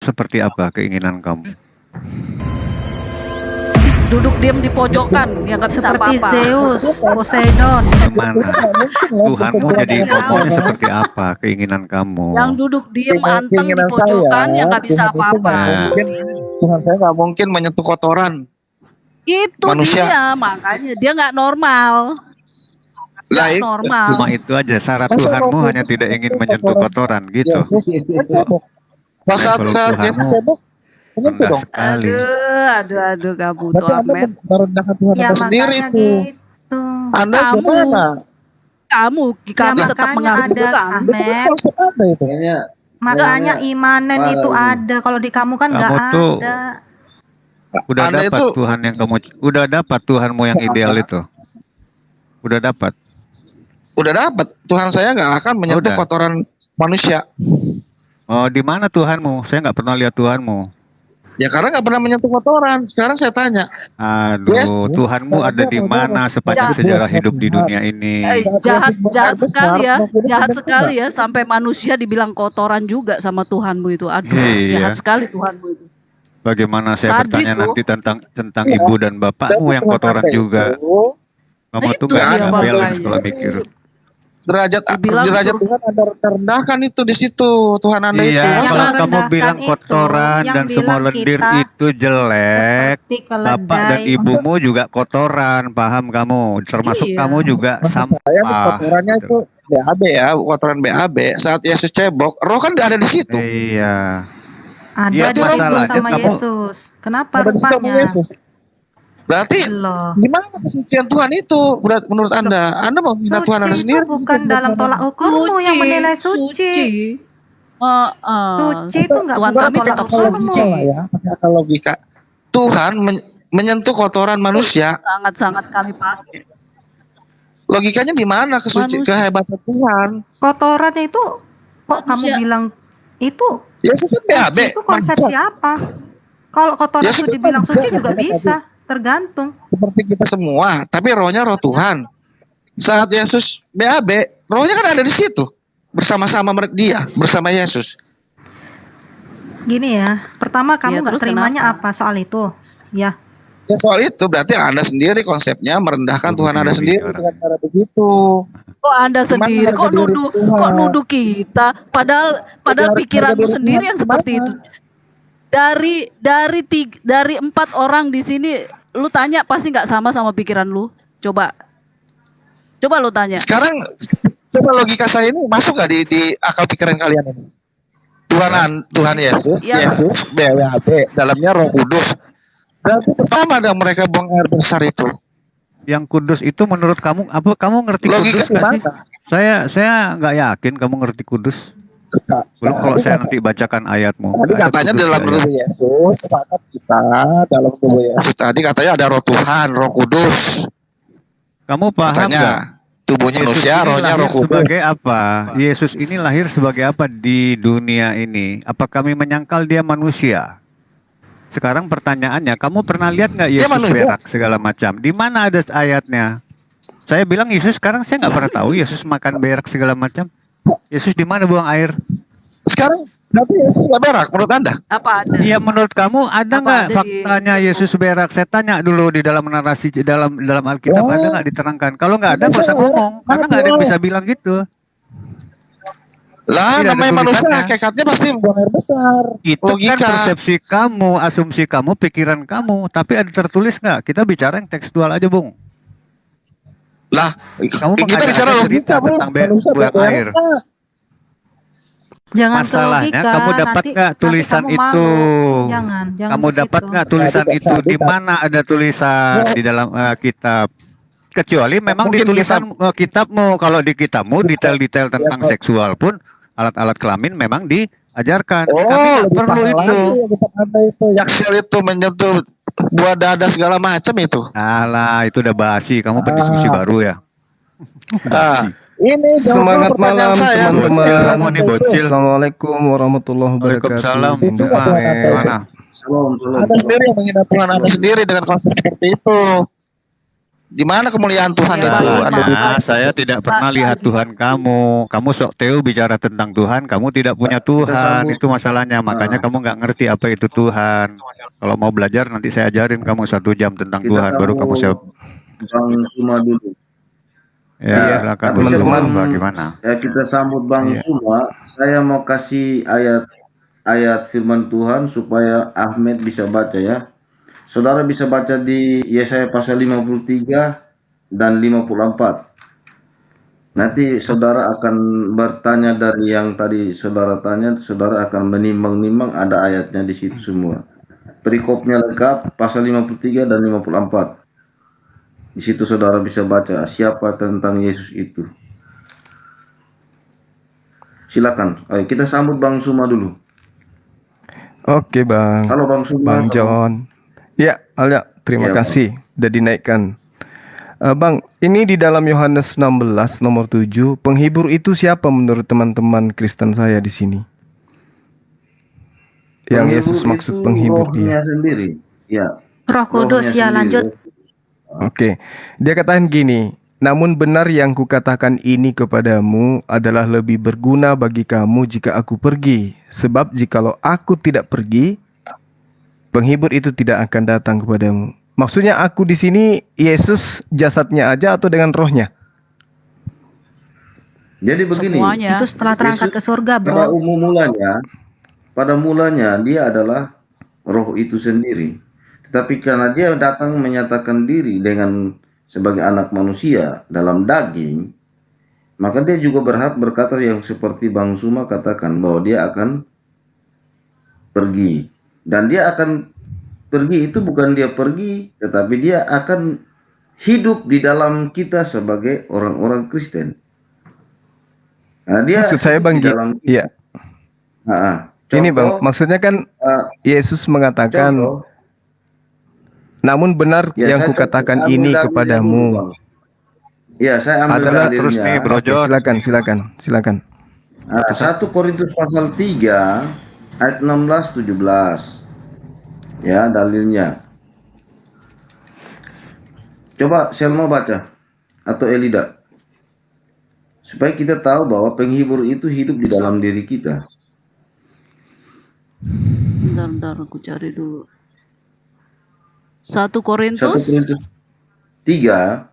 seperti apa keinginan kamu? Duduk diam di pojokan yang nggak bisa Seperti apa-apa. Zeus, Poseidon. Gimana? Tuhanmu jadi maunya seperti apa keinginan kamu? Yang duduk diam anteng di Keinginan pojokan yang nggak bisa Tuhan itu apa-apa. nggak mungkin, Tuhan saya nggak mungkin menyentuh kotoran. Itu Manusia. dia, makanya dia nggak normal. Lah, Nggak normal. Cuma itu aja syarat Masa Tuhanmu mau hanya tidak ingin menyentuh kotoran gitu. Pas saat Kalau saya Tuhanmu cebok, menyentuh rendah dong. sekali. Aduh, kamu tuh Berarti Anda Ahmed. merendahkan Tuhan Ya Anda sendiri makanya itu. gitu. Anda Kamu. gimana? Kami Ya tetap makanya mengagumi ada kan. Itu kan Ahmed. konsep Anda itu. Makanya imanen parah itu ini. ada. Kalau di kamu kan nggak Kamu tuh ada. udah Anda dapat itu Tuhan yang kamu, udah dapat Tuhanmu yang ideal itu. Udah dapat. udah dapat. Tuhan saya nggak akan menyentuh Udah. kotoran manusia. Oh, di mana Tuhanmu? Saya nggak pernah lihat Tuhanmu. Ya karena nggak pernah menyentuh kotoran. Sekarang saya tanya. Aduh, Yes. Tuhanmu ada di mana sepanjang Jangan. sejarah hidup di dunia ini? Jahat sekali ya, jahat sekali ya, sampai manusia dibilang kotoran juga sama Tuhanmu itu. Aduh, Iya. jahat sekali Tuhanmu itu. Bagaimana saya Sadis bertanya loh. nanti tentang ibu dan bapakmu yang kotoran juga. Kamu Nah, tuh itu gak dia ada makanya. balance kalau mikir. Derajat Dibilang derajat suruh- Tuhan Anda rendahkan itu di situ. Tuhan Anda itu. Iya, Yang kalau kamu merendahkan bilang itu, kotoran yang dan semua bilang lendir kita itu jelek, Seperti bapak dan keledai. ibumu juga kotoran, paham kamu? Termasuk Iya. kamu juga Maksud saya nih, sampah. kotorannya gitu. itu BAB ya, kotoran BAB. Saat Yesus cebok, roh kan ada di situ. Iya. Ada Iya, di situ masalahnya sama kamu- Yesus. Kenapa Ada di situ sama rupanya? Yesus. Berarti Loh. gimana kesucian Tuhan itu menurut Anda? Anda mau minta Tuhan Anda Suci itu sendiri? bukan dalam tolak ukurmu yang menilai suci. Suci itu nggak Tuhan bukan kami tolak tetap ukurmu. suci. Ya, pakai akal logika. Tuhan menyentuh kotoran manusia. Sangat-sangat kami pakai. Logikanya di mana Manusia. kehebatan Tuhan? Kotoran itu kok kamu Manusia. bilang itu Yesus kan BAB. suci itu konsep siapa? Kalau kotoran Yesus itu kan dibilang manusia, suci juga makanya bisa, tergantung. Seperti kita semua, tapi rohnya roh Tuhan. Saat Yesus BAB, rohnya kan ada di situ. Bersama-sama dia, bersama Yesus. Gini ya, pertama kamu Ya, nggak terus terimanya kenapa? apa soal itu? Ya, Ya soal itu berarti Anda sendiri konsepnya merendahkan Tuhan Anda sendiri dengan cara begitu. Kok Anda Gimana sendiri harga kok diri nuduh Tuhan? kok nuduh kita padahal Harga pikiranmu diri sendiri Tuhan yang seperti gimana? itu. Dari 4 orang di sini lu tanya pasti nggak sama pikiran lu. Coba lu tanya. Sekarang coba logika saya ini masuk gak di akal pikiran kalian ini? Tuhan Yesus, Ya. Yesus BAB, dalamnya Roh Kudus. Berarti pertama dong mereka buang air besar itu. Yang kudus itu menurut kamu apa? Kamu ngerti Logika kudus nggak sih? gimana? Saya nggak yakin kamu ngerti kudus. Belum kalau saya nanti bacakan ayatmu. Tadi Nggak ada katanya kudus dalam di ayat. tubuh Yesus, sepakat kita dalam tubuh Yesus. Tadi katanya ada Roh Tuhan, Roh Kudus. Kamu paham nggak? Katanya tubuhnya Yesus manusia, ini rohnya lahir Roh Kudus. sebagai apa? Yesus ini lahir sebagai apa di dunia ini? Apa kami menyangkal dia manusia? Sekarang pertanyaannya, kamu pernah lihat nggak Dia Yesus manusia. berak segala macam? Di mana ada ayatnya? Saya bilang Yesus sekarang saya nggak pernah tahu Yesus makan berak segala macam. Yesus di mana buang air? Sekarang berarti Yesus nggak berak menurut Anda? Apa ada? Iya, menurut kamu ada Apa nggak ada di- faktanya Yesus berak? Saya tanya dulu di dalam narasi dalam Alkitab Oh. ada nggak diterangkan? Kalau nggak ada nggak usah ngomong, karena nggak ada yang bisa bilang gitu. Lah Tidak ada namanya manusia tulisannya. hakikatnya pasti buang air besar. Itu Logika. kan persepsi kamu, asumsi kamu, pikiran kamu. Tapi ada tertulis nggak? Kita bicara yang tekstual aja, Bung. Lah, Kamu kita mengajak bicara ada logika cerita Bro. tentang Manusia buang berak air. nggak? jangan ke Masalahnya logika. kamu dapat nggak tulisan kamu itu? malu. Jangan Kamu ke dapat situ. nggak tulisan Tadi- itu? tadi- Di mana ada tulisan di dalam kitab? Kecuali memang di Mungkin tulisan kitabmu. Kalau di kitabmu detail-detail tentang Pak. seksual pun alat-alat kelamin memang diajarkan. Oh, Kami nggak lebih perlu parah itu. lagi yang kita pandai itu. Yaksel itu menyentuh buah dada segala macam itu. Alah, itu udah basi. Kamu pendiskusi baru ya? Ah, Basi. ini jawab Semangat dulu pertanyaan malam saya. Bocil kamu teman-teman. nih, bocil. Assalamualaikum warahmatullahi Waalaikumsalam. wabarakatuh. Itu Cuma apa? mana? Anda sendiri yang menghina Tuhan Anda sendiri dengan konsep seperti itu. Di mana kemuliaan Tuhan Ya, itu baik, ada di Nah, saya tidak pernah lihat Tuhan kamu. Kamu sok tahu bicara tentang Tuhan, kamu tidak punya Tuhan. sambung. Itu masalahnya. Makanya kamu nggak ngerti apa itu Tuhan. Kalau mau belajar nanti saya ajarin kamu 1 jam tentang Kita Tuhan, baru kamu siap. Bang Suma dulu. Ya, Iya, silakan tapi Bu Suma, sebelum bagaimana? kita sambut Bang Iya. Suma, saya mau kasih ayat firman Tuhan supaya Ahmed bisa baca ya. Saudara bisa baca di Yesaya pasal 53 dan 54. Nanti saudara akan bertanya dari yang tadi saudara tanya, saudara akan menimbang-nimbang, ada ayatnya di situ semua. Perikopnya lengkap pasal 53 dan 54. Di situ saudara bisa baca siapa tentang Yesus itu. Silakan. Ayo kita sambut Bang Suma dulu. Oke Bang. Halo Bang Suma. Bang John. Ya, Alia, terima Ya, kasih udah dinaikkan. Bang, ini di dalam Yohanes 16 nomor 7, penghibur itu siapa menurut teman-teman Kristen saya di sini? Yang Yesus maksud penghibur dia dia. sendiri. Ya. Roh Kudus, Rohnya ya sendiri. lanjut. Oke, dia katakan gini, namun benar yang kukatakan ini kepadamu adalah lebih berguna bagi kamu jika aku pergi. Sebab jikalau aku tidak pergi, penghibur itu tidak akan datang kepadamu. Maksudnya aku di sini Yesus jasadnya aja atau dengan rohnya? Jadi begini. Semuanya. Itu setelah terangkat ke surga, Pada bro. pada mulanya dia adalah roh itu sendiri. Tetapi karena dia datang menyatakan diri dengan sebagai anak manusia dalam daging, maka dia juga berhak berkata yang seperti Bang Suma katakan bahwa dia akan pergi. Dan dia akan pergi itu bukan dia pergi, tetapi dia akan hidup di dalam kita sebagai orang-orang Kristen. Nah, dia Maksud saya hidup Bang, di dalam kita. iya. Ini Bang, Contoh, maksudnya kan Yesus mengatakan, contoh, namun benar ya, yang saya kukatakan ambil ini dalilnya dulu, kepadamu Bang. Ya, saya ambil adalah dalilnya. terus nih, Bro Oke, John. silakan. 1 Korintus pasal 3 ayat 16-17. Ya, dalilnya. Coba Selma baca atau Elida. Supaya kita tahu bahwa penghibur itu hidup di dalam diri kita. Bentar, aku cari dulu. 1 1 Korintus 3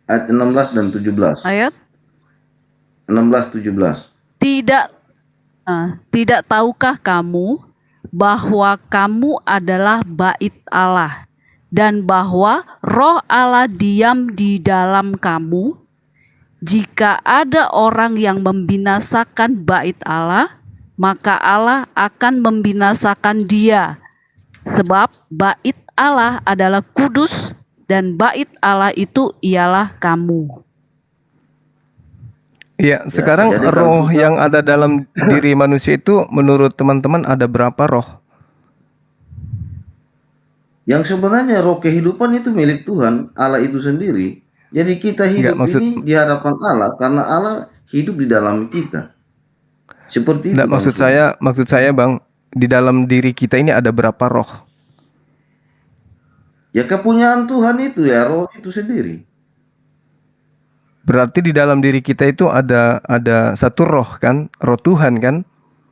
ayat 16 dan 17. ayat 16-17. Tidak tahukah kamu bahwa kamu adalah bait Allah dan bahwa roh Allah diam di dalam kamu? Jika ada orang yang membinasakan bait Allah, maka Allah akan membinasakan dia. Sebab bait Allah adalah kudus dan bait Allah itu ialah kamu. Iya, sekarang jadi roh kalau kita- yang ada dalam diri manusia itu menurut teman-teman ada berapa roh? Yang sebenarnya roh kehidupan itu milik Tuhan, Allah itu sendiri. Jadi kita hidup Enggak, ini di hadapan Allah karena Allah hidup di dalam kita. Seperti itu. Enggak, Bang Suma. maksud saya Bang, di dalam diri kita ini ada berapa roh? Ya kepunyaan Tuhan itu ya, roh itu sendiri. Berarti di dalam diri kita itu ada satu roh kan? Roh Tuhan kan?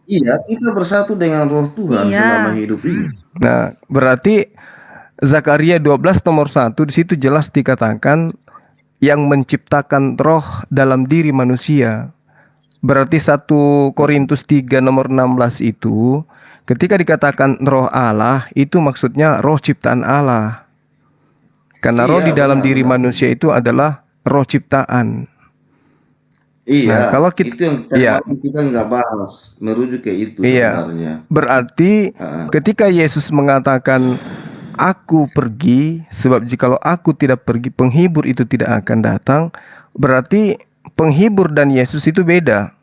Iya, kita bersatu dengan roh Tuhan Iya. selama hidup ini. Nah, berarti Zakaria 12 nomor 1 di situ jelas dikatakan yang menciptakan roh dalam diri manusia. Berarti 1 Korintus 3 nomor 16 itu ketika dikatakan roh Allah itu maksudnya roh ciptaan Allah. Karena roh Iya, di dalam benar, diri benar. manusia itu adalah roh ciptaan. Iya, Nah, kalau kita- itu yang iya. kita nggak bahas, merujuk ke itu Iya. sebenarnya. Berarti Ah. ketika Yesus mengatakan aku pergi, sebab jikalau aku tidak pergi penghibur itu tidak akan datang, berarti penghibur dan Yesus itu beda.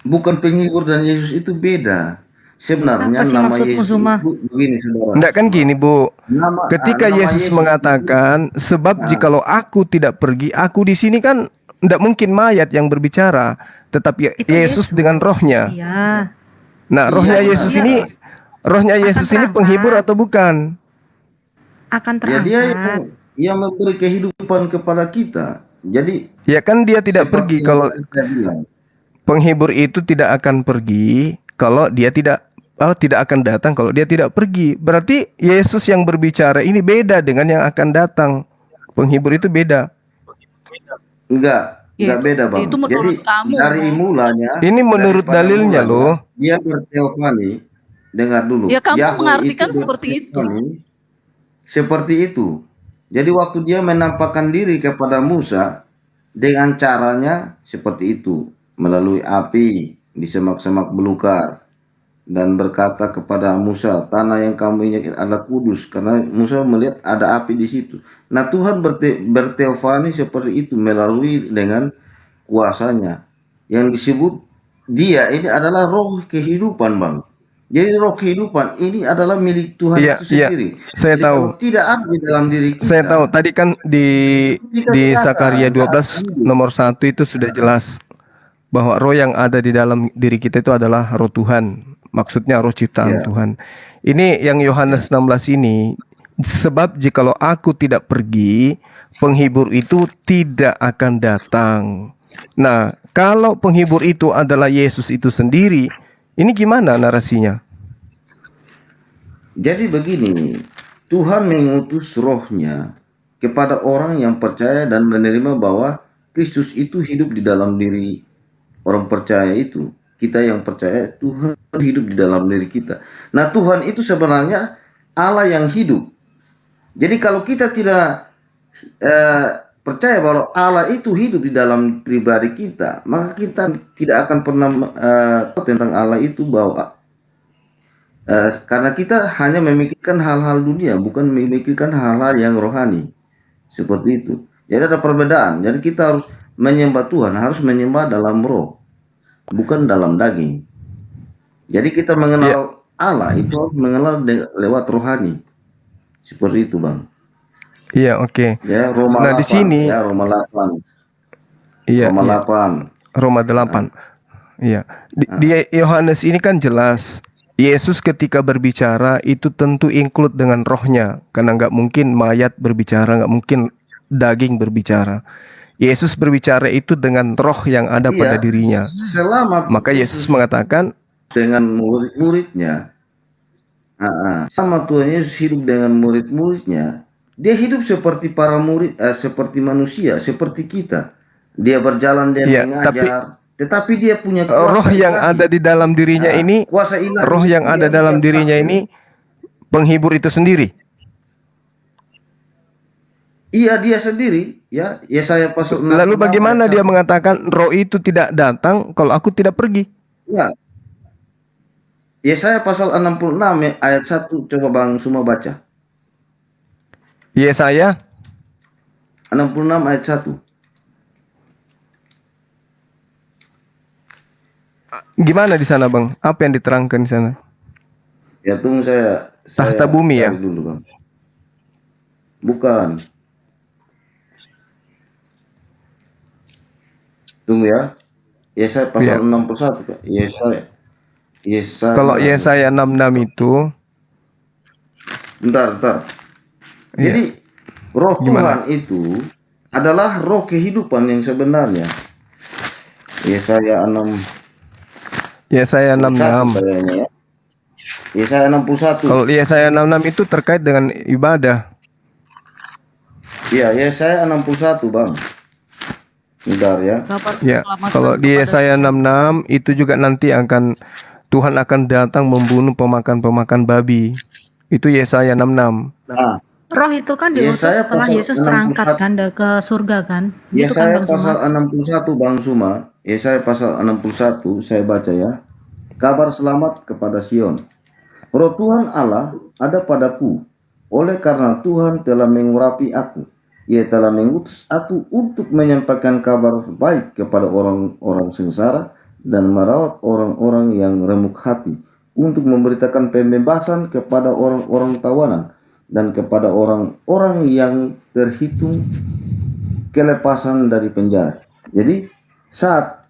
Bukan penghibur dan Yesus itu beda. Sebenarnya Apa sih nama maksudmu, Yesus Zuma? itu begini saudara. Enggak kan gini Bu, ketika nama Yesus Yesus mengatakan sebab jikalau aku tidak pergi, aku di sini kan enggak mungkin mayat yang berbicara, tetapi Itu Yesus dengan rohnya. Iya. Nah, rohnya Iya, Yesus iya. ini rohnya Yesus ini terangkat. penghibur atau bukan? akan Ya dia terangkat. yang memberi kehidupan kepada kita. Jadi Ya kan dia tidak pergi. seperti yang Kalau tadi saya bilang. penghibur itu tidak akan pergi kalau dia tidak akan datang kalau dia tidak pergi. Berarti Yesus yang berbicara ini beda dengan yang akan datang. Penghibur itu beda. Enggak Ya, beda Bang. itu menurut Jadi kamu, dari Bang. mulanya, Ini menurut daripada dalilnya mulanya, loh. dia berteofani. Dengar dulu. Ya, kamu Yahweh mengartikan itu seperti itu. berteofani seperti itu. Jadi waktu dia menampakkan diri kepada Musa dengan caranya seperti itu, melalui api di semak-semak belukar, dan berkata kepada Musa, tanah yang kamu injak adalah kudus, karena Musa melihat ada api di situ. Nah, Tuhan berteofani seperti itu melalui dengan kuasanya. Yang disebut dia ini adalah roh kehidupan, Bang. Jadi roh kehidupan ini adalah milik Tuhan Iya, itu iya. sendiri. Saya Jadi tahu. kalau tidak ada di dalam diri kita, Saya tahu tadi kan di kita di tidak Zakaria akan 12 hidup. nomor 1 itu sudah jelas bahwa roh yang ada di dalam diri kita itu adalah roh Tuhan. Maksudnya roh ciptaan Ya. Tuhan. Ini yang Yohanes 16 ini, sebab jikalau aku tidak pergi, penghibur itu tidak akan datang. Nah, kalau penghibur itu adalah Yesus itu sendiri, ini gimana narasinya? Jadi begini, Tuhan mengutus rohnya kepada orang yang percaya dan menerima bahwa Kristus itu hidup di dalam diri orang percaya itu. Kita yang percaya Tuhan hidup di dalam diri kita. Nah, Tuhan itu sebenarnya Allah yang hidup. Jadi kalau kita tidak percaya bahwa Allah itu hidup di dalam pribadi kita, maka kita tidak akan pernah tahu tentang Allah itu bahwa karena kita hanya memikirkan hal-hal dunia, bukan memikirkan hal-hal yang rohani. Seperti itu. Jadi ada perbedaan. Jadi kita harus menyembah Tuhan, harus menyembah dalam roh, bukan dalam daging. Jadi kita mengenal Allah itu harus mengenal lewat rohani. Seperti itu, Bang. Iya, oke. Ya, Roma Nah, 8, di sini ya, Roma 8. iya, Roma iya. 8. Roma 8. Iya. Di Yohanes ini kan jelas Yesus ketika berbicara itu tentu include dengan rohnya, karena nggak mungkin mayat berbicara, nggak mungkin daging berbicara. Yesus berbicara itu dengan roh yang ada pada dirinya. Selama Maka Yesus mengatakan, dengan murid-muridnya, sama Tuhan Yesus hidup dengan murid-muridnya, dia hidup seperti para murid, seperti manusia, seperti kita. Dia berjalan, dia Iya, mengajar, tetapi dia punya roh kuasa yang ilahi. ada di dalam dirinya ini, Kuasa ilahi roh yang itu ada dalam dia dirinya pakai. ini penghibur itu sendiri. Iya, dia sendiri, ya. Yesaya pasal 66 Lalu bagaimana ayat dia 1. mengatakan roh itu tidak datang kalau aku tidak pergi? Ya. Yesaya pasal 66 ayat 1, coba Bang semua baca. Yesaya 66 ayat 1. gimana di sana, Bang? Apa yang diterangkan di sana? Ya, tunggu saya Tahta bumi ya? cari dulu, Bang. Bukan. Tunggu ya. Yesaya pasal 61, Pak. Yesaya. Kalau Yesaya 66 itu, Bentar. Iya. Jadi roh Gimana? Tuhan itu adalah roh kehidupan yang sebenarnya. Yesaya 61 Yesaya 66. kayaknya ya. Yesaya 61. Kalau Yesaya 66 itu terkait dengan ibadah. Iya, Yesaya 61, Bang. Bentar ya. Kabar Ya, keselamatan kalau di kepada Yesaya 66 itu juga nanti Tuhan akan datang membunuh pemakan-pemakan babi. Itu Yesaya 66. Nah, Roh itu kan diutus Yesaya setelah pasal Yesus terangkat 64. kan ke surga kan? Gitu kan Yesaya Bang Suma? pasal 61, Bang Suma. Yesaya pasal 61, saya baca ya. Kabar selamat kepada Sion. Roh Tuhan Allah ada padaku, oleh karena Tuhan telah mengurapi aku. Ia telah mengutus aku untuk menyampaikan kabar baik kepada orang-orang sengsara dan merawat orang-orang yang remuk hati, untuk memberitakan pembebasan kepada orang-orang tawanan dan kepada orang-orang yang terhitung kelepasan dari penjara. Jadi saat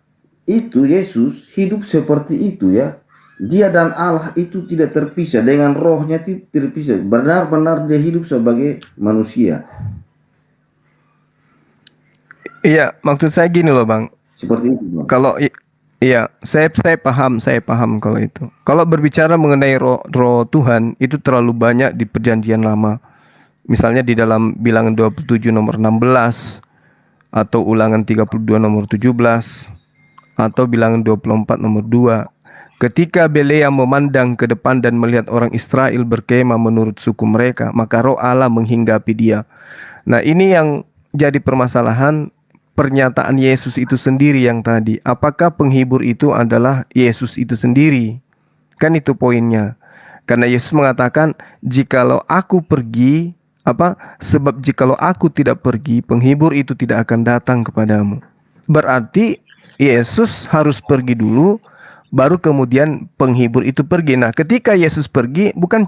itu Yesus hidup seperti itu ya. Dia dan Allah itu tidak terpisah, dengan rohnya tidak terpisah. Benar-benar dia hidup sebagai manusia. Iya, maksud saya gini loh Bang. Seperti itu, Bang. Kalau iya, saya paham kalau itu. Kalau berbicara mengenai roh Tuhan itu terlalu banyak di Perjanjian Lama. Misalnya di dalam Bilangan 27 nomor 16 atau Ulangan 32 nomor 17 atau Bilangan 24 nomor 2. Ketika Belea memandang ke depan dan melihat orang Israel berkemah menurut suku mereka, maka roh Allah menghinggapi dia. Nah, ini yang jadi permasalahan pernyataan Yesus itu sendiri yang tadi. Apakah penghibur itu adalah Yesus itu sendiri? Kan itu poinnya. Karena Yesus mengatakan, jikalau aku pergi, sebab jikalau aku tidak pergi, penghibur itu tidak akan datang kepadamu. Berarti Yesus harus pergi dulu, baru kemudian penghibur itu pergi. Nah, ketika Yesus pergi, bukan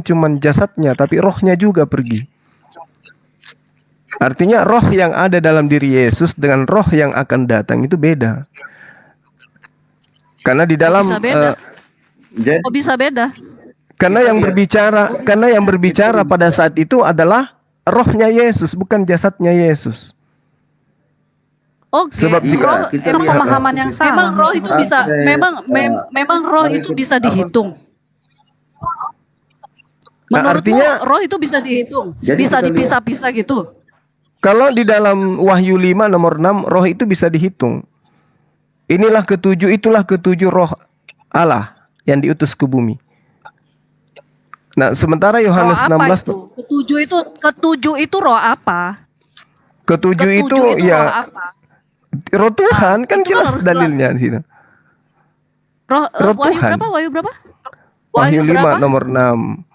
cuman jasadnya, tapi rohnya juga pergi. Artinya roh yang ada dalam diri Yesus dengan roh yang akan datang itu beda. Karena di dalam Bisa beda. Jadi, Kok bisa beda? karena yang berbicara pada saat itu adalah rohnya Yesus, bukan jasadnya Yesus. Oke. Sebab jika roh, kita Itu emang, lihat, pemahaman yang salah. memang roh itu bisa, memang roh itu bisa dihitung. Menurutmu artinya- roh itu bisa dihitung, Jadi bisa kita lihat- dipisah-pisah gitu. Kalau di dalam Wahyu 5 nomor 6, roh itu bisa dihitung. Itulah ketujuh roh Allah yang diutus ke bumi. Nah, sementara Roh Yohanes apa 16 itu? Ketujuh itu roh apa? ketujuh itu roh ya apa? roh Tuhan, kan itu kan jelas harus dalilnya di situ. Roh Wahyu Tuhan. berapa? Wahyu berapa? Wahyu 5 berapa? nomor 6.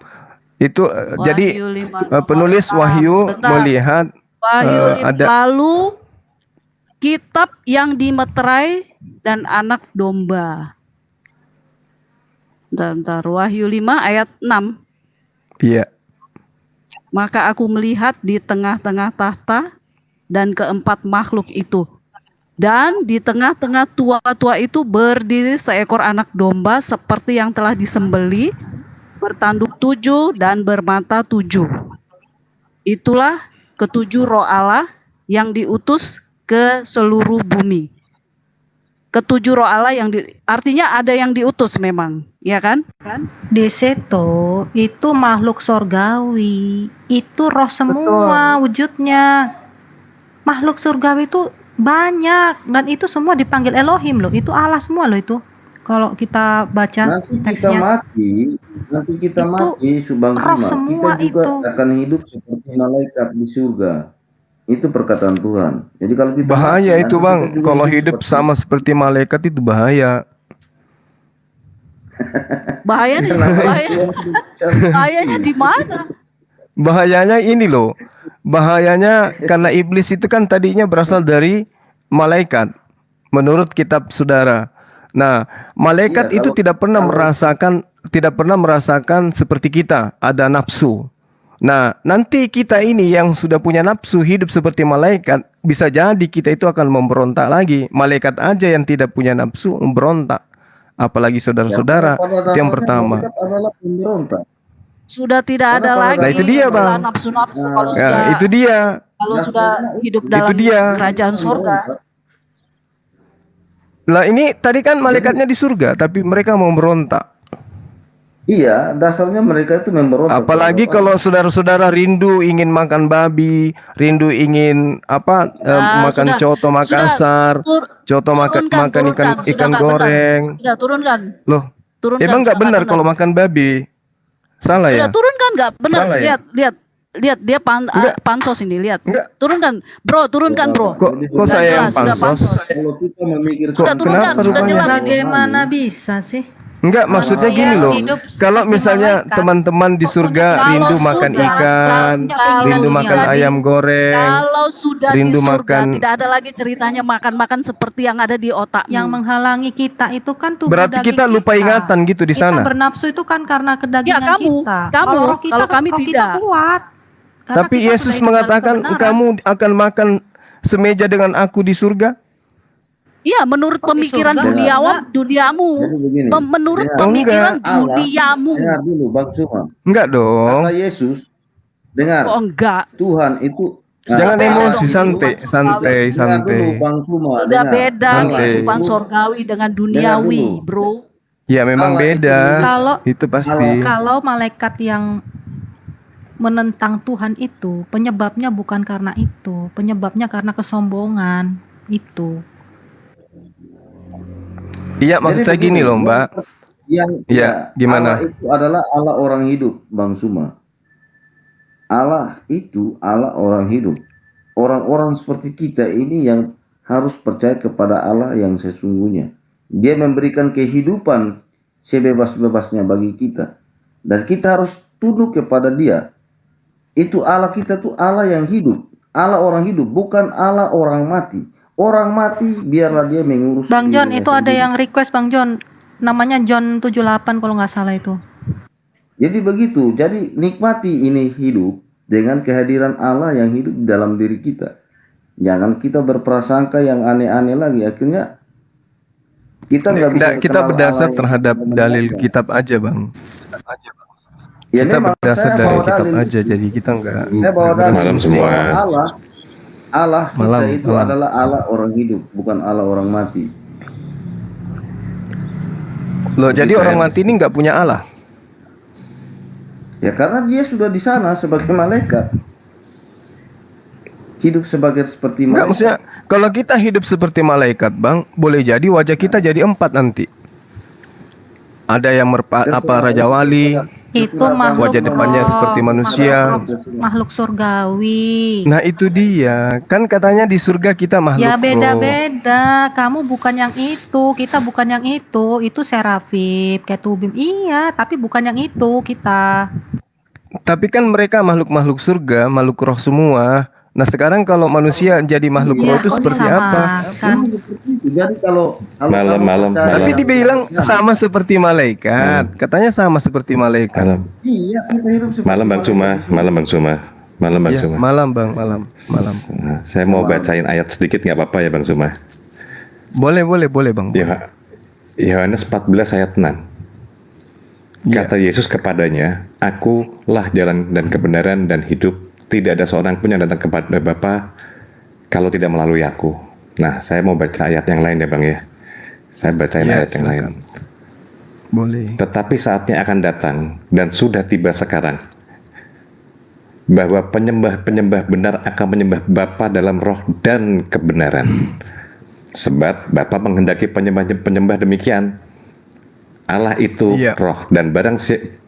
Itu jadi Wahyu 5 nomor penulis 6. Wahyu Sebentar. melihat Wahyu ada lalu kitab yang dimeterai dan anak domba. Bentar, Wahyu 5 ayat 6. iya. Maka aku melihat di tengah-tengah tahta dan keempat makhluk itu. Dan di tengah-tengah tua-tua itu berdiri seekor anak domba seperti yang telah disembeli, bertanduk 7 dan bermata 7. Itulah ketujuh roh Allah yang diutus ke seluruh bumi. Ketujuh roh Allah artinya ada yang diutus memang, ya kan? Di situ itu makhluk sorgawi, itu roh semua wujudnya. Makhluk surgawi itu banyak dan itu semua dipanggil Elohim loh. Itu Allah semua loh itu. Kalau kita baca nanti kita teksnya. mati, Itu subang roh kita semua juga itu. akan hidup seperti malaikat di surga. Itu perkataan Tuhan. Jadi kalau kita Bahaya mati, itu nanti Bang, kita juga kalau hidup seperti sama seperti malaikat itu bahaya. Bahayanya di mana? Bahayanya ini loh. Bahayanya karena iblis itu kan tadinya berasal dari malaikat menurut kitab saudara. Nah, malaikat Iya, itu kalau- tidak pernah merasakan seperti kita ada nafsu. Nah, nanti kita ini yang sudah punya nafsu hidup seperti malaikat, bisa jadi kita itu akan memberontak lagi. Malaikat aja yang tidak punya nafsu memberontak. Apalagi saudara-saudara, Pada itu yang dasarnya pertama. malaikat adalah pemberontak. Sudah tidak ada Karena lagi Nah, itu dia, istilah Bang. nafsu-nafsu Nah, kalau Ya, sudah itu dia. sudah hidup Itu dalam dia. kerajaan surga. Lah ini tadi kan malaikatnya di surga, tapi mereka mau memberontak. Iya, dasarnya mereka itu memberontak. Apalagi kalau saudara-saudara rindu ingin makan babi, rindu ingin makan Sudah, coto Makassar, coto makan turunkan. Sudah, ikan Kak, goreng. bentar. Sudah turunkan. Loh, Turunkan. emang nggak sudah, benar Kak, kalau makan babi? Salah Sudah ya? turunkan nggak? Benar. Salah ya? Lihat dia Enggak. pansos ini, lihat. Enggak. Turunkan. Bro, turunkan, Bro. Kok Sudah saya yang jelas, sudah pansos? Kalau kita memikirkan Sudah turunkan, kenapa sudah rupanya? jelas ini. Bagaimana bisa sih? Enggak, maksudnya Manusia gini loh. hidup Kalau seperti misalnya malaikat. teman-teman di surga Kalau rindu makan sudah- ikan, kalau rindu sudah makan di- ayam goreng, Kalau sudah rindu di surga makan- tidak ada lagi ceritanya makan-makan seperti yang ada di otakmu. Yang menghalangi kita itu kan tubuh berarti daging kita lupa ingatan gitu di Kita sana. bernafsu itu kan karena kedagingan Ya, kamu. kita. Kamu. Kalau roh kita, Kalau kami roh kita tidak. kuat. Karena Tapi kita Yesus sudah hidup dalam mengatakan kebenaran. kamu akan makan semeja dengan aku di surga. Iya, menurut Kok di pemikiran surga duniamu. Jadi begini. Menurut dengar, pemikiran Allah, duniamu. dengar dulu Bang Suma. Enggak dong. Kata Yesus, dengar, Oh enggak. Tuhan itu Jangan Beda emosi, dong, santai, kehidupan santai, dengar dulu santai. Bang Suma, Udah dengar. beda Santai. kehidupan sorgawi dengan duniawi, dulu. bro. Ya memang Allah itu beda. Kalau Itu pasti. kalau malaikat yang menentang Tuhan itu penyebabnya bukan karena itu, penyebabnya karena kesombongan itu. Iya, maksud Jadi saya gini begini, loh, Mbak. Yang Ya, gimana? Allah itu adalah Allah orang hidup, Bang Suma. Allah itu Allah orang hidup. Orang-orang seperti kita ini yang harus percaya kepada Allah yang sesungguhnya. Dia memberikan kehidupan sebebas-bebasnya bagi kita. Dan kita harus tunduk kepada Dia. Itu Allah kita tuh Allah yang hidup. Allah orang hidup, bukan Allah orang mati. Orang mati biarlah dia mengurus Bang John, dirinya itu ada sendiri. yang request Bang John, namanya John 78 kalau nggak salah itu. Jadi begitu. Jadi nikmati ini hidup dengan kehadiran Allah yang hidup di dalam diri kita. Jangan kita berprasangka yang aneh-aneh lagi. Akhirnya kita nggak bisa Nggak, kita kenal berdasar Allah yang terhadap sebenarnya. dalil kitab aja, Bang. Ya Kita memang berdasar saya dari bawa kitab dalil. aja, jadi kita nggak Saya bawa dalil. Malam semua. Allah kita Malam, itu malam. adalah Allah orang hidup, bukan Allah orang mati. Loh, jadi orang mati ini nggak punya Allah. Ya karena dia sudah di sana sebagai malaikat. Hidup seperti Enggak, malaikat. maksudnya kalau kita hidup seperti malaikat, Bang, boleh jadi wajah kita jadi 4 nanti. Ada yang Raja Wali. Itu makhluk Wajah depannya roh, seperti manusia. makhluk surgawi. Nah, itu dia. Kan katanya di surga kita makhluk Ya roh. beda-beda. Kamu bukan yang itu, kita bukan yang itu. Itu serafim, ketubim. Iya, tapi bukan yang itu kita. Tapi kan mereka makhluk-makhluk surga, makhluk roh semua. Nah, sekarang kalau manusia jadi makhluk roh Iya, itu kok seperti apa? disamakan? Jadi kalau Malam. Tapi dibilang sama seperti malaikat. Katanya sama seperti malaikat. Malam, Iya, kita hidup seperti malam Bang Suma, malam Bang Suma, malam Bang Ya, Suma. malam, Bang, malam. Nah, saya mau bacain ayat sedikit nggak apa-apa ya Bang Suma. Boleh, Bang. Yohanes 14 ayat 6. Iya. Kata Yesus kepadanya, Akulah jalan dan kebenaran dan hidup. Tidak ada seorang pun yang datang kepada Bapa kalau tidak melalui aku. Nah, saya mau baca ayat yang lain ya Bang ya. Saya bacain Ya, ayat yang lain. silakan. Boleh. Tetapi saatnya akan datang dan sudah tiba sekarang bahwa penyembah-penyembah benar akan menyembah Bapa dalam roh dan kebenaran. Sebab Bapa menghendaki penyembah-penyembah demikian. Allah itu Iya. roh dan barang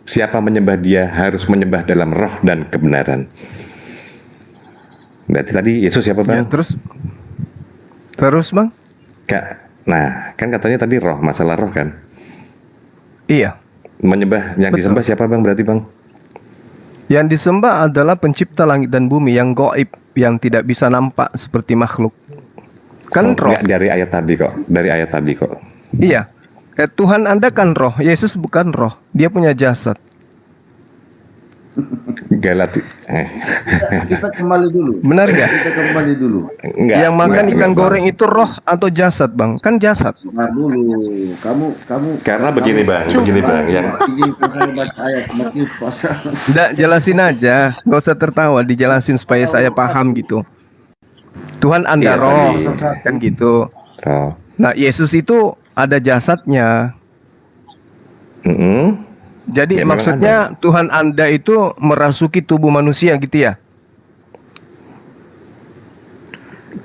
siapa menyembah Dia harus menyembah dalam roh dan kebenaran. Berarti tadi Yesus siapa Ya, Bang? terus Bang? Nah, kan katanya tadi roh, masalah roh kan. Iya. Menyembah yang Betul. disembah siapa Bang berarti Bang? Yang disembah adalah pencipta langit dan bumi yang gaib, yang tidak bisa nampak seperti makhluk. Kan roh. Enggak, dari ayat tadi kok. Iya. Tuhan Anda kan roh, Yesus bukan roh. Dia punya jasad. kita kembali dulu. Benar nggak? Kita kembali dulu. Enggak. Yang makan enggak. ikan goreng itu roh atau jasad, Bang? Kan jasad. Nah dulu, kamu Karena begini Bang, yang izinkan saya baca ayat Matius pasal. Nggak, jelasin aja. Gak usah tertawa, dijelasin supaya saya paham gitu. Tuhan Anda Iya, roh, tadi. kan gitu. roh. Nah, Yesus itu ada jasadnya. Mm-mm. Jadi Ya, memang maksudnya Tuhan Anda itu merasuki tubuh manusia gitu ya?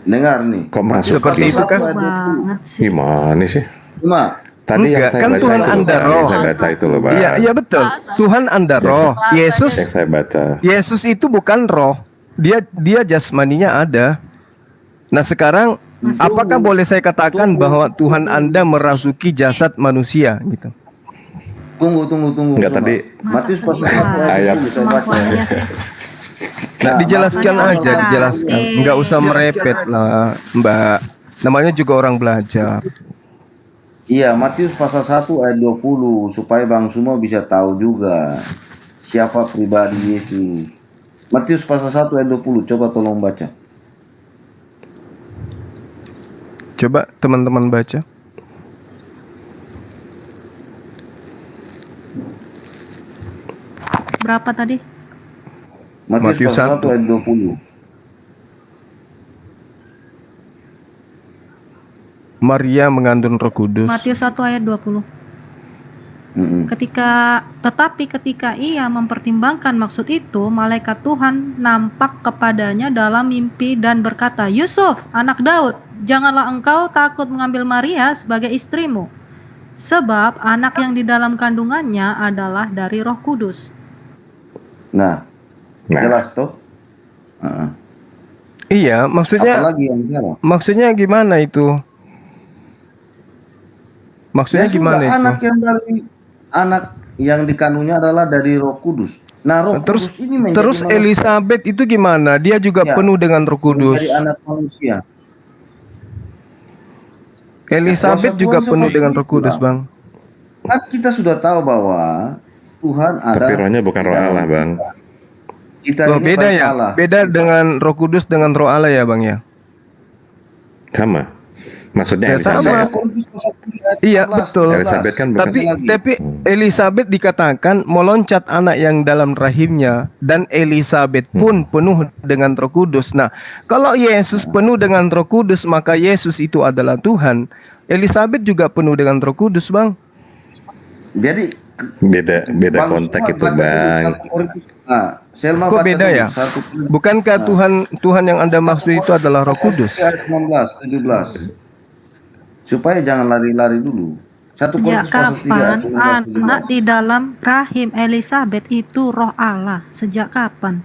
Dengar nih. Kok masuk? Seperti itu kan? Banget sih. Gimana sih? Cuma Tadi yang Enggak, saya kan baca Tuhan itu, Anda Bang. roh. Yang saya baca itu loh Bang. Iya, iya betul. Tuhan Anda roh. Yesus Yang saya baca. Yesus itu bukan roh. Dia jasmaninya ada. Nah, sekarang apakah boleh saya katakan bahwa Tuhan Anda merasuki jasad manusia gitu? tunggu. Enggak, Cuma. tadi Matius Masa pasal sedih 1 ayat Ayat. 10 saya baca. Kemampuannya sih. Nah, dijelaskan makanya aja, orang dijelaskan. praktik. Nggak usah merepet lah, Mbak. Namanya juga orang belajar. Iya, Matius pasal 1 ayat 20 supaya Bang Sumo bisa tahu juga siapa pribadi Yesus. Matius pasal 1 ayat 20, coba tolong baca. Coba teman-teman baca. Berapa tadi? Matius Matius 1 1. ayat 20. Maria mengandung Roh Kudus. Matius 1 ayat 20. Tetapi ketika ia mempertimbangkan maksud itu, malaikat Tuhan nampak kepadanya dalam mimpi dan berkata, Yusuf, anak Daud, janganlah engkau takut mengambil Maria sebagai istrimu, sebab anak yang di dalam kandungannya adalah dari Roh Kudus. Nah, Nah, jelas toh? Iya, maksudnya Apalagi yang salah? maksudnya gimana itu? Maksudnya Ya sudah, gimana itu? anak yang dikandungnya adalah dari Roh Kudus. Nah, Roh Terus Kudus ini menjadi terus manusia, Elizabeth itu gimana? Dia juga Ya, penuh dengan Roh Kudus. menjadi anak manusia. Elizabeth Kuasa juga Tuhan penuh seperti dengan Roh Kudus, itulah. Bang. Kan kita sudah tahu bahwa Tuhan ada. tapi rohnya bukan roh Allah, Bang. Kita Loh, ini beda bait ya? Allah. Beda dengan Roh Kudus dengan Roh Allah ya, Bang ya? Sama. Maksudnya Ya, sama. Elizabeth. Iya, betul. Elizabeth kan bukan. Tapi Elizabeth dikatakan meloncat anak yang dalam rahimnya, dan Elizabeth pun penuh dengan Roh Kudus. Nah, kalau Yesus penuh dengan Roh Kudus, maka Yesus itu adalah Tuhan. Elizabeth juga penuh dengan Roh Kudus, Bang. Jadi beda Bang, konteks Tuhan itu, baca dulu Bang. 1 Korintus. Nah, Selma Kok baca beda dulu ya? 1 Korintus Bukankah Tuhan yang Anda maksud itu adalah Roh Kudus? ayat 16, 17. Supaya jangan lari-lari dulu. 1 Ya, Korintus pasal 3 kapan ayat 16, 17. anak di dalam rahim Elizabeth itu roh Allah? Sejak kapan?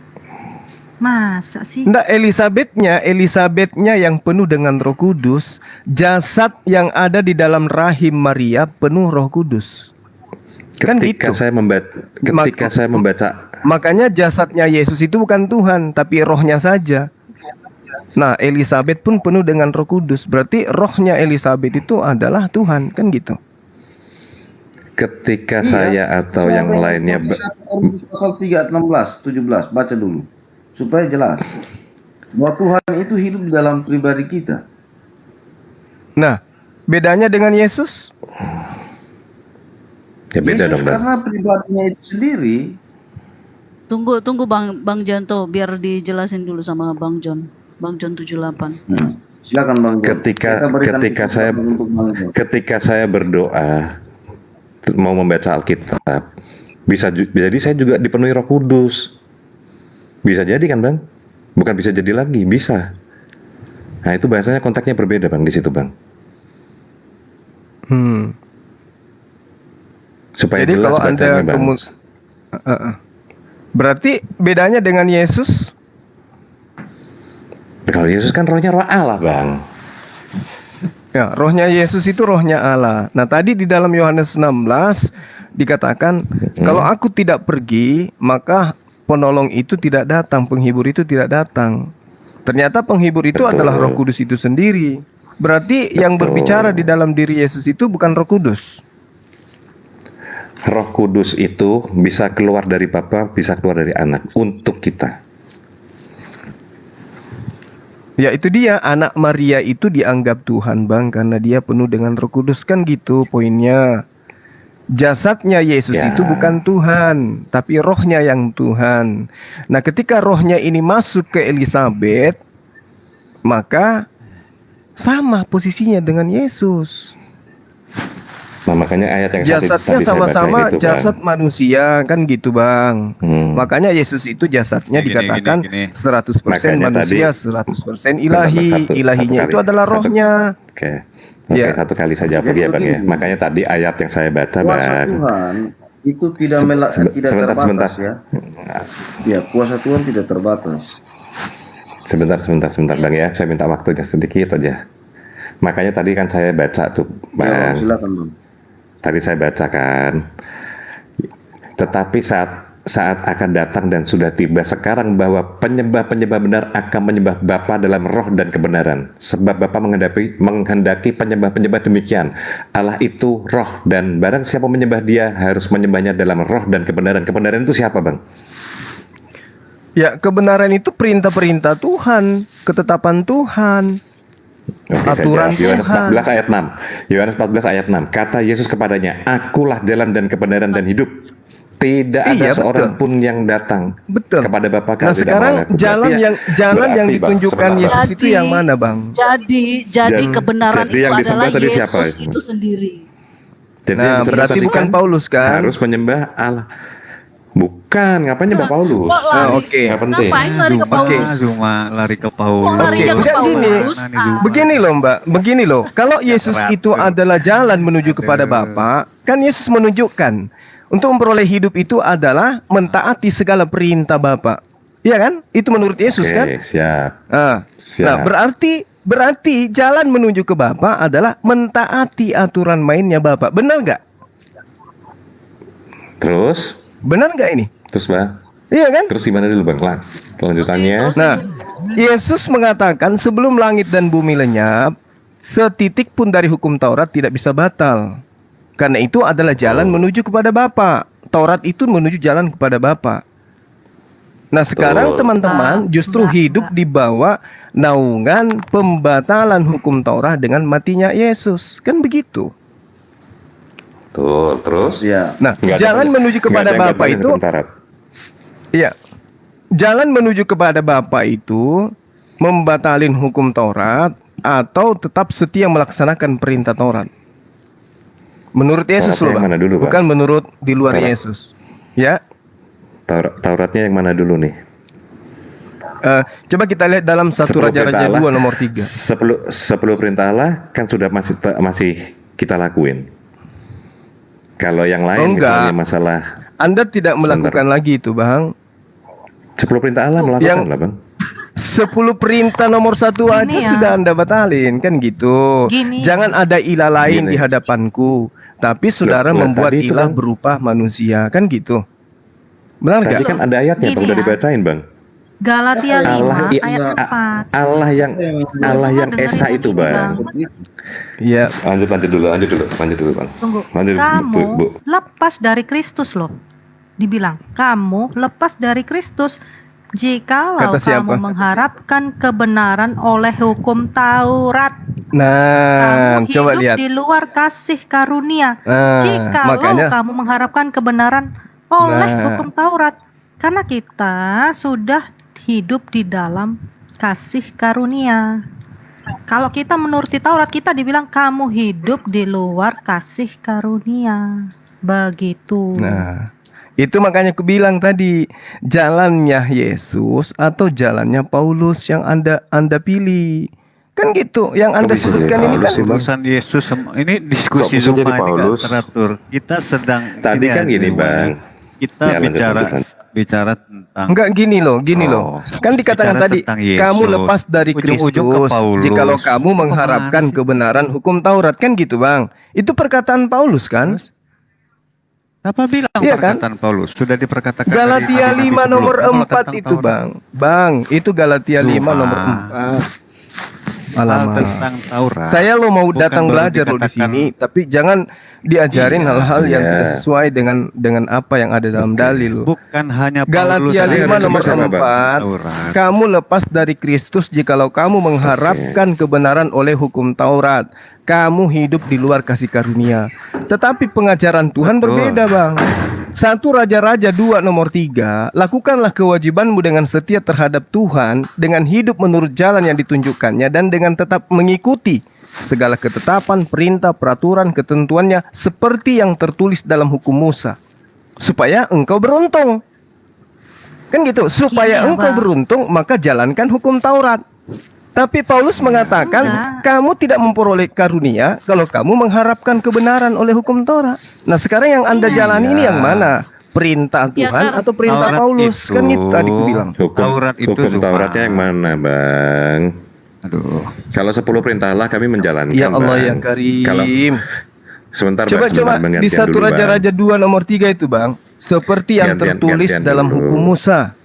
Masa sih? Enggak, Elizabethnya yang penuh dengan Roh Kudus. Jasad yang ada di dalam rahim Maria penuh Roh Kudus. Kan Ketika gitu. saya membaca Makanya jasadnya Yesus itu bukan Tuhan, tapi rohnya saja. Nah, Elizabeth pun penuh dengan Roh Kudus. Berarti rohnya Elizabeth itu adalah Tuhan, kan gitu. ketika saya atau yang lainnya 1 Korintus pasal 3 ayat 16, 17. Baca dulu. Supaya jelas. Bahwa Tuhan itu hidup di dalam pribadi kita. Nah, bedanya dengan Yesus? ya beda Yesus dong, Bang. karena pribadinya itu sendiri. Tunggu Bang Jonto biar dijelasin dulu sama Bang John. Bang John 78. Silakan Bang John. Kita berikan kesempatan untuk Bang John. Ketika saya berdoa mau membaca Alkitab, jadi saya juga dipenuhi Roh Kudus. Bisa jadi kan, Bang? Bukan bisa jadi lagi, bisa. Nah, itu bahasanya konteksnya berbeda, Bang, di situ, Bang. Supaya Jadi jelas kalau Anda bacanya, Bang. berarti bedanya dengan Yesus? Kalau Yesus kan rohnya roh Allah, Bang. Ya, rohnya Yesus itu rohnya Allah. Nah, tadi di dalam Yohanes 16 dikatakan, kalau aku tidak pergi, maka penolong itu tidak datang, penghibur itu tidak datang. Ternyata penghibur itu Betul. adalah Roh Kudus itu sendiri. Berarti yang Betul. berbicara di dalam diri Yesus itu bukan Roh Kudus. Roh Kudus itu bisa keluar dari Bapa, bisa keluar dari Anak untuk kita. Ya, itu dia, anak Maria itu dianggap Tuhan, Bang, karena dia penuh dengan Roh Kudus, kan gitu poinnya. Jasadnya Yesus Ya. itu bukan Tuhan, tapi rohnya yang Tuhan. Nah, ketika rohnya ini masuk ke Elizabeth, maka sama posisinya dengan Yesus. Nah, makanya ayat yang Jasadnya tadi saya baca sama-sama itu, Bang. jasad manusia, kan gitu, Bang. Makanya Yesus itu jasadnya Gini, dikatakan gini. 100% Makanya manusia, tadi- 100% ilahi. Ilahinya satu itu kali. adalah rohnya. Oke, Ya. satu kali saja Jadi ya, Bang ya. begini. Makanya tadi ayat yang saya baca, Kuasa Bang. Tuhan itu tidak tidak Sebentar, terbatas sebentar. ya. Ya, kuasa Tuhan tidak terbatas. Sebentar, Bang ya. Saya minta waktunya sedikit aja. Makanya tadi kan saya baca tuh, Ya, Bang. silakan Bang. Tadi saya bacakan. Tetapi saat akan datang dan sudah tiba sekarang bahwa penyembah-penyembah benar akan menyembah Bapa dalam roh dan kebenaran. Sebab Bapa menghendaki penyembah-penyembah demikian. Allah itu roh, dan barang siapa menyembah Dia harus menyembahnya dalam roh dan kebenaran. Kebenaran itu siapa, Bang? Ya, kebenaran itu perintah-perintah Tuhan, ketetapan Tuhan. Oke, saya Aturan jawab. Yohanes Tuhan. 14 ayat 6. Yohanes 14 ayat 6. Kata Yesus kepadanya, "Akulah jalan dan kebenaran dan hidup. Tidak ada Iya, seorang betul. pun yang datang Betul. kepada Bapa Nah kalau tidak sekarang melalui aku." jalan Berarti yang berarti, Bang, ditunjukkan sebentar. Yesus itu yang mana, Bang? Jadi Jadi- kebenaran jadi itu yang adalah disembah tadi siapa? Yesus itu sendiri. Jadi Nah, yang disembah berarti tadi bukan kan Paulus kan? harus menyembah Allah. Bukan, ngapain nyembah Paulus? Kok lari? oke. Nggak penting. Ngapain lari ke Zuma, Paulus? Zuma lari ke Kok Paulus. larinya ke Enggak, gini. Paulus? Mana nih, Zuma? Begini loh Mbak, begini loh. Kalau Yesus itu adalah jalan menuju kepada Bapa, kan Yesus menunjukkan untuk memperoleh hidup itu adalah mentaati segala perintah Bapa. Iya kan? Itu menurut Yesus Oke, kan? siap. Nah, Siap. berarti jalan menuju ke Bapa adalah mentaati aturan mainnya Bapa. Benar nggak? Terus, Benar nggak ini? terus Bang. Iya kan? Terus gimana dulu Bang? Kelanjutannya. Nah, Yesus mengatakan sebelum langit dan bumi lenyap, setitik pun dari hukum Taurat tidak bisa batal. Karena itu adalah jalan menuju kepada Bapa. Taurat itu menuju jalan kepada Bapa. Nah, sekarang Betul. teman-teman justru hidup di bawah naungan pembatalan hukum Taurat dengan matinya Yesus. Kan begitu. Tuh, terus. Ya. Nah, Nggak ada jalan banyak- menuju nggak kepada ada yang Bapa batalin itu hukum Taurat. iya. Jalan menuju kepada Bapa itu membatalin hukum Taurat atau tetap setia melaksanakan perintah Taurat. Menurut Yesus Tauratnya loh, yang Bang. mana dulu, Bang? Bukan menurut di luar Taurat. Yesus. Ya. Tauratnya yang mana dulu nih? Coba kita lihat dalam 1 Sepuluh Raja-Raja perintah 2 Allah. nomor 3. 10 perintah Allah kan sudah masih kita lakuin. Kalau yang lain enggak. misalnya masalah Anda tidak melakukan lagi itu, Bang. 10 perintah Allah melakukan Yang- lah Bang. 10 perintah nomor 1 aja Gini ya. sudah Anda batalin, kan gitu. Gini. Jangan ada ilah lain Gini. di hadapanku, tapi saudara Loh, membuat tadi itu, ilah Bang. berupa manusia, kan gitu. Benar Tadi nggak? kan ada ayatnya Gini Bang, udah ya. dibacain Bang. Galatia 5 Allah ayat 4. Allah yang dengerin esa yang itu ini, Bang. Iya. Lanjut dulu Bang. Tunggu. Lanjut, Kamu Bu. lepas dari Kristus loh. Dibilang, kamu lepas dari Kristus. Jikalau Kata siapa? kamu mengharapkan kebenaran oleh hukum Taurat, Nah, kamu coba hidup lihat. di luar kasih karunia. Nah, Jikalau makanya- kamu mengharapkan kebenaran oleh Nah. hukum Taurat, karena kita sudah hidup di dalam kasih karunia. Kalau kita menuruti Taurat, kita dibilang kamu hidup di luar kasih karunia. Begitu. Nah, itu makanya aku bilang tadi, jalannya Yesus atau jalannya Paulus yang Anda pilih. Kan gitu, yang Anda bisa jadi sebutkan ini Paulus kan sih, Bang? Urusan Yesus ini diskusi Kok bisa Zuma jadi ini nggak Paulus? teratur. Kita sedang Tadi kan aja, gini, Zuma. Bang. Kita Ya, lanjut, bicara lanjut. tentang enggak gini loh. Oh. Kan dikatakan Bicara tadi, tentang Yesus. kamu lepas dari Ujung-ujung ke Kristus Paulus. jikalau kamu mengharapkan Kemana sih? kebenaran hukum Taurat, kan gitu, Bang. Itu perkataan Paulus kan? Apa bilang Iya kan? perkataan Paulus? Sudah diperkatakan Galatia tadi, 5 nomor sebelumnya, kalau 4 tentang itu, Taurat. Bang. Bang, itu Galatia 5 Zuma. nomor 4. Hal Alamak. tentang Taurat. Saya lo mau Bukan datang baru belajar lo di dikatakan- sini, tapi jangan diajarin Iya, hal-hal yang iya. tidak sesuai dengan apa yang ada dalam dalil. Bukan hanya Galatia Paulus 5 yang nomor sama, Bang. 4. Taurat. Kamu lepas dari Kristus jikalau kamu mengharapkan kebenaran oleh hukum Taurat. Kamu hidup di luar kasih karunia. Tetapi pengajaran Tuhan Betul. berbeda, Bang. 1 Raja-Raja 2 nomor 3. Lakukanlah kewajibanmu dengan setia terhadap Tuhan, dengan hidup menurut jalan yang ditunjukkannya, dan dengan tetap mengikuti segala ketetapan, perintah, peraturan, ketentuannya seperti yang tertulis dalam hukum Musa, supaya engkau beruntung. Kan gitu, supaya Gini ya, engkau Bang. beruntung maka jalankan hukum Taurat. Tapi Paulus mengatakan Enggak. kamu tidak memperoleh karunia kalau kamu mengharapkan kebenaran oleh hukum Taurat. Nah, sekarang yang Anda jalani ini yang mana? Perintah Ya, Tuhan kan. atau perintah Taurat Paulus? Kan itu tadi aku bilang. Taurat itu hukum Zuma. Tauratnya yang mana Bang? Aduh. Kalau 10 perintah Allah kami menjalankan Ya Allah Bang. yang karim. Kalau sebentar Bang, Coba sebentar, Bang, di gantian 1 dulu, Bang. Raja-Raja 2 nomor 3 itu, Bang. Seperti yang Gantian- tertulis gantian dalam dulu. hukum Musa.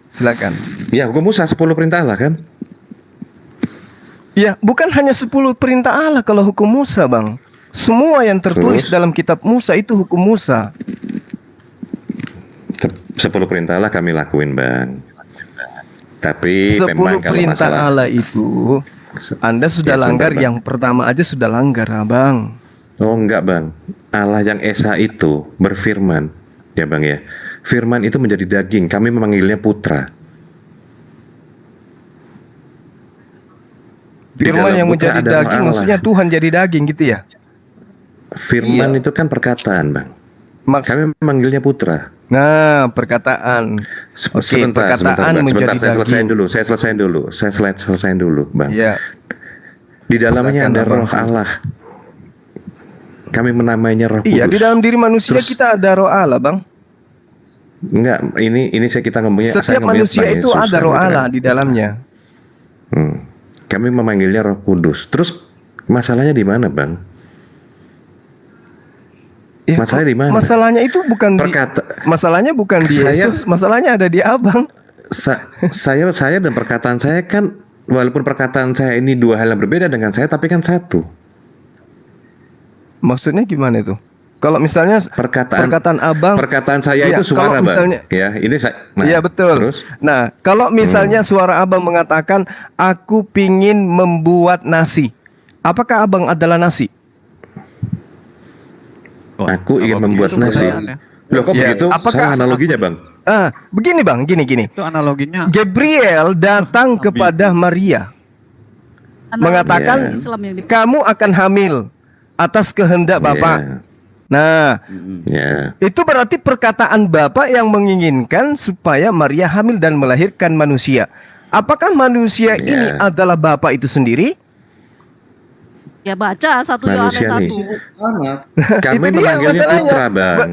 Silakan. Ya hukum Musa 10 perintah Allah kan? Ya, bukan hanya 10 perintah Allah kalau hukum Musa, Bang. Semua yang tertulis Terus? dalam kitab Musa itu hukum Musa. 10 perintah Allah kami lakuin Bang. Tapi 10 memang kalau perintah masalah Allah itu Anda sudah Ya, sebentar, langgar, Bang. yang pertama aja sudah langgar, Abang. Oh enggak bang, Allah yang Esa itu berfirman, ya bang ya. Firman itu menjadi daging, kami memanggilnya putra. Di Firman dalam yang putra menjadi ada roh daging, Allah. maksudnya Tuhan jadi daging gitu ya? Firman Iya. itu kan perkataan bang. Maks- Kami memanggilnya putra. Nah, perkataan. Oke, perkataan Bang. menjadi Sebentar, saya daging. selesaiin dulu, bang. Iya. Di dalamnya Silakan, ada Abang. roh Allah. Kami menamainya Roh Kudus. Iya, di dalam diri manusia Terus- kita ada roh Allah, Bang. Enggak, ini kita ngomongnya. saya Setiap ngomongnya manusia tentang itu Yesus, ada kan, roh gitu kan. Allah di dalamnya. Kami memanggilnya Roh Kudus. Terus masalahnya di mana, bang? Ya, Masalahnya di mana? Masalahnya itu bukan masalahnya bukan di Saya- Yesus, masalahnya ada di Abang. Saya dan perkataan saya kan, walaupun perkataan saya ini dua hal yang berbeda dengan saya, tapi kan satu. Maksudnya gimana itu? Kalau misalnya perkataan Abang, Perkataan saya Iya, itu suara, kalau misalnya- bang. Ya, ini saya. iya betul. Terus, Nah, kalau misalnya suara Abang mengatakan, aku pingin membuat nasi. Apakah Abang adalah nasi? Oh, aku ingin apa membuat begitu nasi. pertanyaannya? Loh, kok Ya, begitu? apakah- Salah analoginya, bang. Begini Bang, gini. Itu analoginya. Gabriel datang kepada Maria, mengatakan, Anak Islam yang di kamu akan hamil atas kehendak Bapak. Iya. Nah, Ya. itu berarti perkataan Bapak yang menginginkan supaya Maria hamil dan melahirkan manusia. Apakah manusia Iya. ini adalah Bapak itu sendiri? Ya baca 1 Yohanes Manusia 1. nih. Anak. Kami Itu dia memanggilnya masalahnya. putra, bang.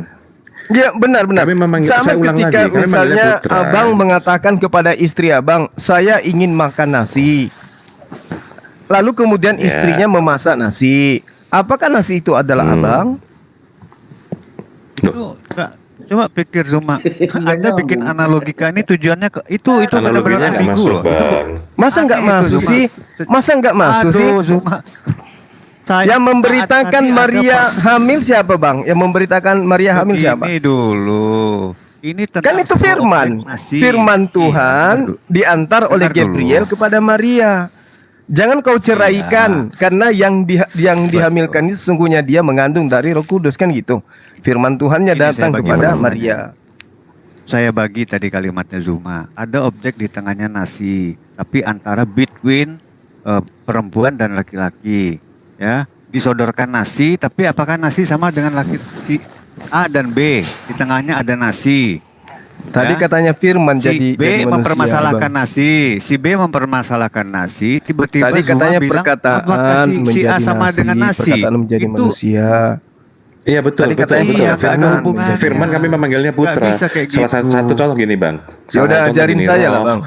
Ya benar. Kami Sama saya ulang ketika lagi, kami misalnya manggilnya putra. Abang mengatakan kepada istri Abang, saya ingin makan nasi. Lalu kemudian Ya. istrinya memasak nasi. Apakah nasi itu adalah Abang? Itu enggak. Coba pikir Zuma. Anda bikin analogikan ini tujuannya ke itu Analoginya benar-benar nggak ambigu masuk, loh. bang. Masa nggak Aneh itu, masuk Zuma. sih? Masa nggak masuk sih? Aduh, Zuma. Yang memberitakan Maria hamil siapa Bang? Yang memberitakan Maria hamil siapa? Ini dulu. Ini tentang Kan itu sebuah firman. objek nasi. Firman Iya, Tuhan benar, Du. diantar oleh Dengar dulu. Gabriel kepada Maria. Jangan kau ceraikan karena yang dihamilkan itu sesungguhnya dia mengandung dari Roh Kudus, kan gitu. Firman Tuhannya Ini saya datang bagi kepada ulasannya. Maria. Saya bagi tadi kalimatnya Zuma. Ada objek di tengahnya nasi, tapi antara between perempuan dan laki-laki, ya. Disodorkan nasi, tapi apakah nasi sama dengan laki si A dan B? Di tengahnya ada nasi. Tadi Ya. katanya firman Si jadi B manusia, mempermasalahkan Bang. nasi, si B mempermasalahkan nasi, tiba-tiba Tadi Zuma katanya bilang, apakah perkataan si A menjadi sama nasi, dengan nasi? perkataan menjadi Itu manusia. Iya betul, Tadi betul, katanya betul. iya, nggak ada Firman, hubungannya. Firman kami memanggilnya putra. Nggak bisa kayak Salah gitu. satu contoh gini, bang. Ya Salah udah satu contoh ajarin gini, saya lah roh. Bang.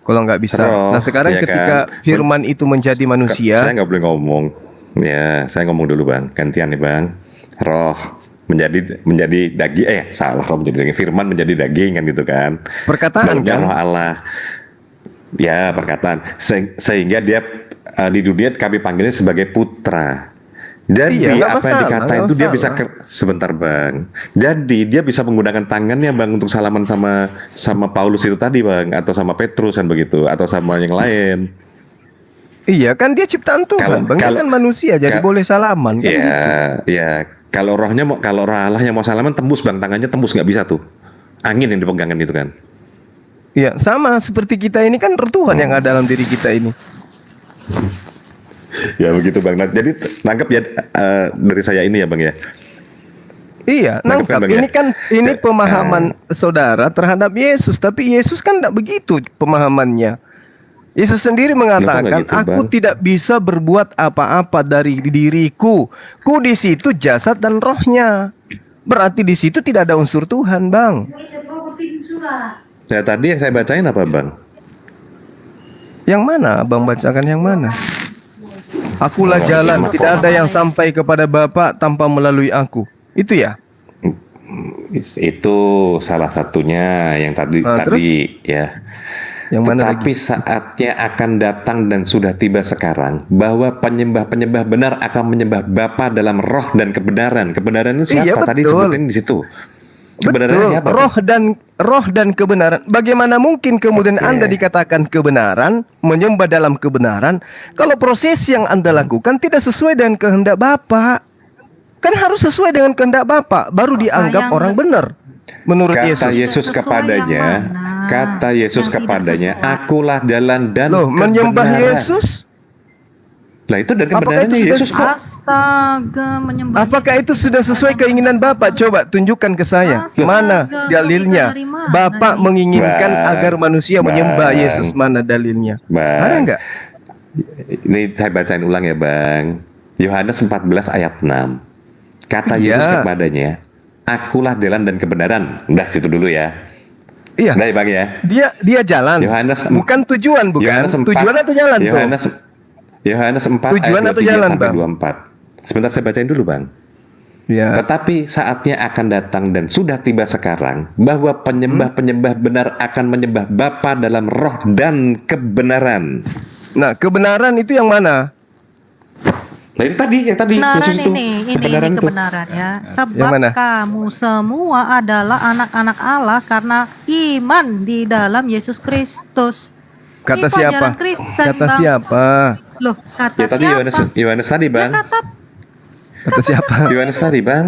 Kalau nggak bisa. Roh, Nah sekarang ya ketika kan. firman itu menjadi Saya manusia, nggak boleh ngomong. Ya, saya ngomong dulu, bang. Gantian nih, bang. Roh menjadi daging. Salah, roh menjadi daging. Firman menjadi daging kan gitu kan. perkataan Barunya kan? roh Allah. Ya, perkataan. Sehingga dia di dunia kami panggilnya sebagai putra. Jadi Iya, nggak apa yang masalah, dikatain nggak itu dia bisa masalah. sebentar, bang. Jadi dia bisa menggunakan tangannya, bang, untuk salaman sama Paulus itu tadi, bang, atau sama Petrus kan begitu, atau sama yang lain. Iya kan dia ciptaan Tuhan, Kalau- Bang. Dia kalau- kan manusia, jadi ka- boleh salaman kan? Ya, ya. Kalau roh Allah yang mau salaman tembus, bang, tangannya tembus nggak bisa tuh. Angin yang dipegangkan itu kan. Iya, sama seperti kita ini kan roh Tuhan yang ada dalam diri kita ini. Ya begitu, bang. Nah, jadi nangkep ya dari saya ini ya, bang ya. Iya, Nangkep kan, nangkap. Bang, ya? Ini kan ini Ya, pemahaman saudara terhadap Yesus, tapi Yesus kan tidak begitu pemahamannya. Yesus sendiri mengatakan, gitu, aku Bang? tidak bisa berbuat apa-apa dari diriku. Ku di situ jasad dan rohnya. Berarti di situ tidak ada unsur Tuhan, Bang. Saya tadi yang saya bacain apa, bang? Yang mana? Abang bacakan yang mana? Akulah jalan, tidak ada yang sampai kepada Bapa tanpa melalui aku. Itu ya? Itu salah satunya yang tadi Nah, tadi ya. Yang mana Tetapi lagi? saatnya akan datang dan sudah tiba sekarang bahwa penyembah-penyembah benar akan menyembah Bapa dalam roh dan kebenaran. Kebenaran itu siapa? Iya, Tadi betul. sebutin di situ. Kebenarannya Betul. siapa? Roh dan roh dan kebenaran. Bagaimana mungkin kemudian Oke. Anda dikatakan kebenaran, menyembah dalam kebenaran, kalau proses yang Anda lakukan tidak sesuai dengan kehendak Bapa? Kan harus sesuai dengan kehendak Bapa, baru dianggap yang- orang benar menurut Kata Yesus. Yesus Sesuai kepadanya, yang mana? kata Yesus Yang tidak kepadanya, sesuai. akulah jalan dan Loh, menyembah kebenaran. Yesus? Lah itu dan Apakah kebenarannya itu sudah- Yesus kok. Astaga, menyembah. Apakah itu sudah sesuai keinginan Bapak? Coba tunjukkan ke saya. Astaga, Mana logika dalilnya? dari mana Bapak nih? menginginkan Bang, agar manusia menyembah Bang. Yesus. Mana dalilnya? Bang. Ada nggak? Ini saya bacain ulang ya Bang. Yohanes 14 ayat 6. Kata Iya. Yesus kepadanya, akulah jalan dan kebenaran. Udah situ dulu ya. Iya. Udah ya Bang ya. Dia jalan. Yohanes Bukan tujuan, bukan? Yohanes 4 Tujuan atau jalan tuh? Yohanes 4 Tujuan ayat atau 23 jalan, sampai Bang? 24. Sebentar saya bacain dulu Bang. Ya. Tetapi saatnya akan datang dan sudah tiba sekarang bahwa penyembah-penyembah benar akan menyembah Bapa dalam roh dan kebenaran. Nah, kebenaran itu yang mana? Nah yang tadi Kebenaran Yesus itu. ini Kebenaran itu. kebenaran ya. Yang Sebab mana? kamu semua adalah anak-anak Allah karena iman di dalam Yesus Kristus. Kata Itu siapa? ajaran Kristen, Kata Bang. siapa? Loh, kata Ya tadi siapa? Yohanes tadi Ya, Bang. Kata siapa? Yohanes tadi Bang.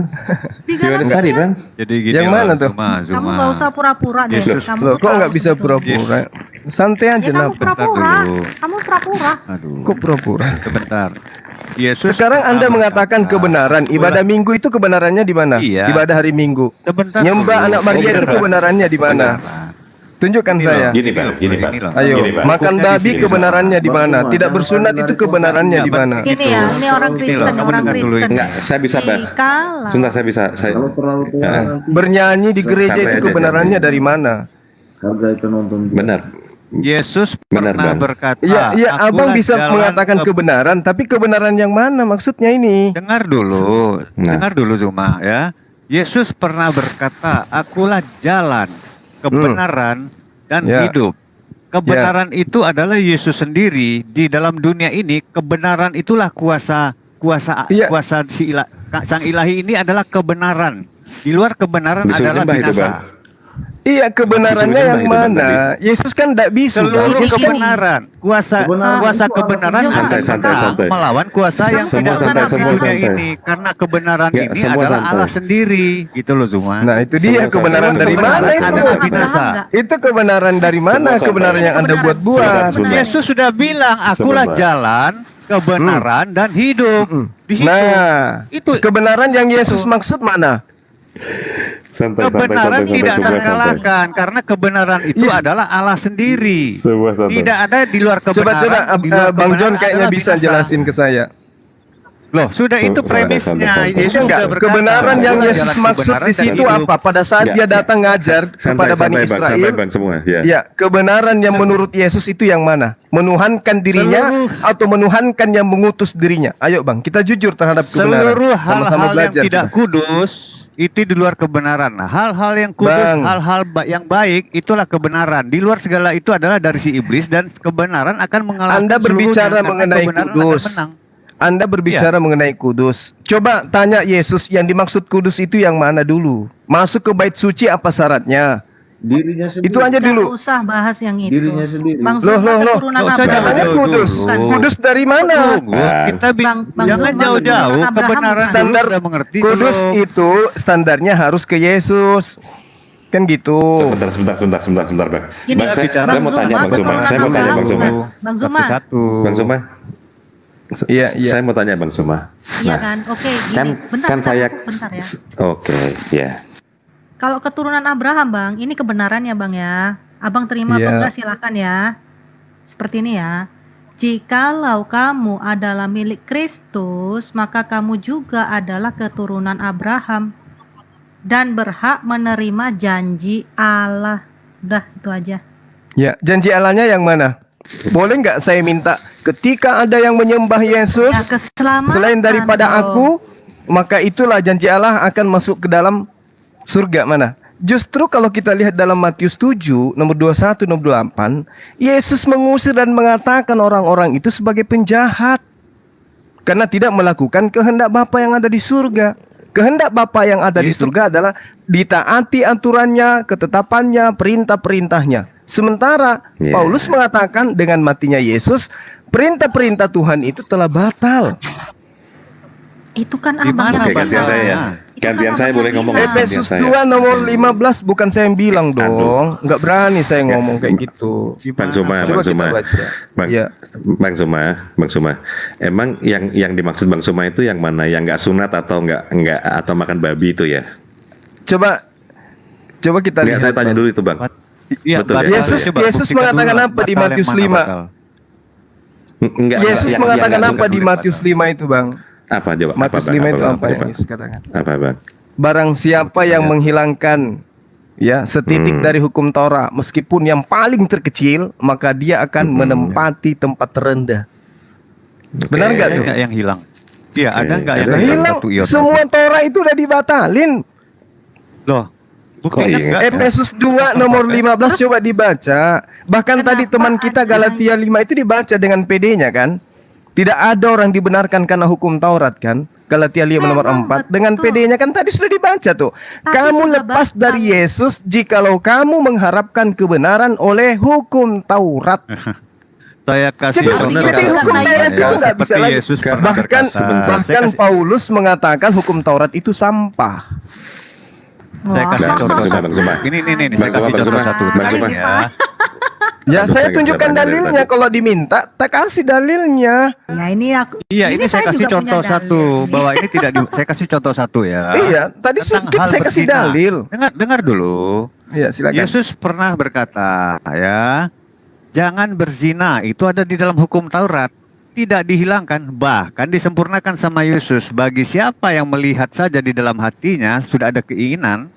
Di Yohanes dalam tadi Bang. Jadi gini Yang loh, mana tuh? Zuma, kamu Zuma. nggak usah pura-pura deh. Yesus. Kamu Loh, tuh kok nggak tahu bisa sebetulnya. pura-pura? Santai aja Ya kamu napa? pura-pura. dulu. Kamu pura-pura. Aduh. Kok pura-pura? Sebentar. Yesus Sekarang pernah Anda mengatakan berkata, kebenaran. Ibadah Minggu itu kebenarannya di mana? Iya. Ibadah hari Minggu. Sebentar Nyembah dulu. anak Maria benar, itu Bang. kebenarannya di mana? Kebenaran. Tunjukkan Ini saya. loh. Gini Bang, gini Bang. Ini loh. Ayo, Gini, Bang. makan Hukumnya babi di sini. kebenarannya di mana? Bang, Tidak jangan bersunat lari itu dari kebenarannya di Bang. mana? Ini ya, ini orang Ini Kristen, loh, kamu orang dengar dulu Kristen. ini. Enggak, saya bisa bahas. Dikala. Sebentar saya bisa. Kalau terlalu tua nanti Bernyanyi di gereja Santai itu aja, kebenarannya jangan. dari mana? harga penonton juga. Benar. Yesus Benar, pernah Bang. berkata, Iya, iya, "Akulah abang bisa jalan mengatakan ke-" kebenaran, tapi kebenaran yang mana maksudnya ini? Dengar dulu, Nah. dengar dulu Zuma ya. Yesus pernah berkata, akulah jalan, kebenaran, dan Ya. hidup. Kebenaran itu adalah Yesus sendiri di dalam dunia ini. Kebenaran itulah kuasa Iya. Sang Ilahi ini adalah kebenaran. Di luar kebenaran Disuruh adalah nyembah itu, binasa. Bang. Iya, kebenarannya Disuruh yang nyembah itu, Bang, mana? Yesus kan tidak bisa. Seluruh Jadi gini. kebenaran, kuasa Kebenaran kuasa itu kebenaran alasan. akan Santai, menang santai. melawan kuasa yang Semua tidak santai, ada di semua dunia santai. ini, karena kebenaran Ya, ini semua adalah santai. Allah sendiri, gitu loh Zuma. Nah, itu dia Semua kebenaran santai. dari Kebenaran mana itu? adalah binasa. Itu kebenaran dari mana? Semua santai. Kebenaran yang Anda Kebenaran. buat-buat. Sebentar. Yesus sudah bilang, akulah Sebentar. jalan, kebenaran, dan hidup. Di situ. Nah, Itu kebenaran yang Yesus maksud mana? Santai, kebenaran santai, tidak santai, santai. terkalahkan karena kebenaran itu Iya. adalah Allah sendiri. Semua santai. Tidak ada di luar kebenaran. Coba-coba di luar Bang kebenaran John kayaknya adalah bisa binasa. jelasin ke saya. Loh, sudah itu Santai, premisnya. santai. Yesus Enggak, sudah berkata, kebenaran yang "Akulah Yesus jalan maksud kebenaran di dan situ hidup." apa? Pada saat Ya, dia ya. datang ngajar kepada Bani Bang. Santai Israel. Bang semua. Ya. Ya, kebenaran yang menurut Yesus itu yang mana? Menuhankan dirinya Seluruh- atau menuhankan yang mengutus dirinya? Ayo Bang, kita jujur terhadap kebenaran. Seluruh Sama-sama hal-hal yang belajar tidak kita. kudus itu di luar kebenaran. Nah, hal-hal yang kudus, Bang. hal-hal yang baik itulah kebenaran. Di luar segala itu adalah dari si iblis dan kebenaran akan mengalahkan Anda berbicara seluruhnya, karena mengenai kebenaran akan kudus. menang. Anda berbicara mengenai kudus. Coba tanya Yesus, yang dimaksud kudus itu yang mana dulu? Masuk ke bait suci apa syaratnya? Dirinya sendiri. Itu aja Nggak dulu. usah bahas yang itu. Dirinya sendiri. Bang Loh, Zuma loh. keturunan Nggak usah Abraham. Katanya jauh-jauh kudus. dulu. Kudus dari mana? Tunggu, kita Bang jangan Zuma jauh-jauh. keturunan Abraham Kebenaran bukan? Standar dulu sudah mengerti kudus belum? itu standarnya harus ke Yesus. Kan gitu. Sebentar, Bang. Gini, Bang, saya Bang mau tanya Zuma, Bang Zuma. keturunan Saya mau tanya Abraham Bang Zuma. bukan? Bang Zuma. Satu-satu. Bang Zuma. Iya, iya. Saya mau tanya Bang Zuma. Iya Nah, kan? Oke, gini. kan bentar, kan bentar, saya bentar ya. Oke, ya. Kalau keturunan Abraham, Bang, ini kebenarannya, Bang ya. Abang terima atau Iya. enggak silakan ya. Seperti ini ya. Jikalau kamu adalah milik Kristus, maka kamu juga adalah keturunan Abraham dan berhak menerima janji Allah. Udah, itu aja. Ya, janji Allahnya yang mana? Boleh nggak saya minta ketika ada yang menyembah Yesus Ya, keselamatan selain daripada dong. aku, maka itulah janji Allah akan masuk ke dalam surga mana? Justru kalau kita lihat dalam Matius 7 nomor 21 nomor 28, Yesus mengusir dan mengatakan orang-orang itu sebagai penjahat karena tidak melakukan kehendak Bapa yang ada di surga. Kehendak Bapa yang ada di Itu. surga adalah ditaati aturannya, ketetapannya, perintah-perintahnya. Sementara Yeah. Paulus mengatakan dengan matinya Yesus, perintah-perintah Tuhan itu telah batal. Itu kan Di abang mana, yang Oke, gantian bilang. saya ya. Itu Gantian kan saya abang boleh yang ngomong bilang. gantian Efesus saya. 2 nomor 15 bukan saya yang bilang dong. Nggak berani saya ngomong kayak gitu. Bang Zuma, Coba Bang kita Zuma. baca. Bang, Ya. Bang Zuma. Emang yang dimaksud Bang Zuma itu yang mana? Yang nggak sunat atau nggak atau makan babi itu ya? Coba kita Nggak, lihat. saya tanya Bang. dulu itu Bang. Iya, Betul ya? batal. Yesus- Coba Yesus buktikan mengatakan dulu, apa di batal Matius yang mana 5? batal. Enggak, Yesus yang mengatakan nggak apa sunat di boleh Matius batal. 5 itu, Bang? Apa coba? Matius Bang? 5 itu apa Bang? yang Yesus katakan? Apa Bang? Barang siapa yang menghilangkan setitik dari hukum Taurat meskipun yang paling terkecil, maka dia akan menempati tempat terendah. Benar nggak Ada tuh? nggak yang hilang? Iya, ada nggak yang Ada hilang Hilang. satu iota? Semua Taurat itu udah dibatalin. Loh, buktinya Kok enggak? Efesus 2 nomor 15 coba dibaca. Bahkan tadi Kenapa teman kita ada Galatia 5 itu dibaca dengan PD-nya kan? Tidak ada orang dibenarkan karena hukum Taurat kan? Galatia 5 nomor Memang 4 dengan betul. PD-nya kan tadi sudah dibaca tuh. Tapi Kamu sudah lepas batal. dari Yesus jikalau kamu mengharapkan kebenaran oleh hukum Taurat. Saya kasih Jadi, contoh jadi karena hukum karena Taurat Yesus- itu nggak bisa seperti lagi. Yesus pernah Bahkan berkata, bahkan Paulus mengatakan hukum Taurat itu sampah. saya kasih Bang contoh Zuma, satu. Bang Zuma. Ini Bang saya Zuma, kasih Bang contoh Zuma. satu. Bang Zuma. Ya. Ya, Aduh, saya saya tunjukkan nggak benar dalilnya tadi. kalau diminta, tak kasih dalilnya. Ya ini aku. Iya, ini saya kasih juga contoh punya satu dalil. bahwa ini tidak saya kasih contoh satu ya. Iya, tadi Tentang sudah hal saya kasih berzina. dalil. Dengar dulu. Iya, silakan. Yesus pernah berkata, ya, jangan berzina, itu ada di dalam hukum Taurat. Tidak dihilangkan, bahkan disempurnakan sama Yesus. Bagi siapa yang melihat saja di dalam hatinya sudah ada keinginan,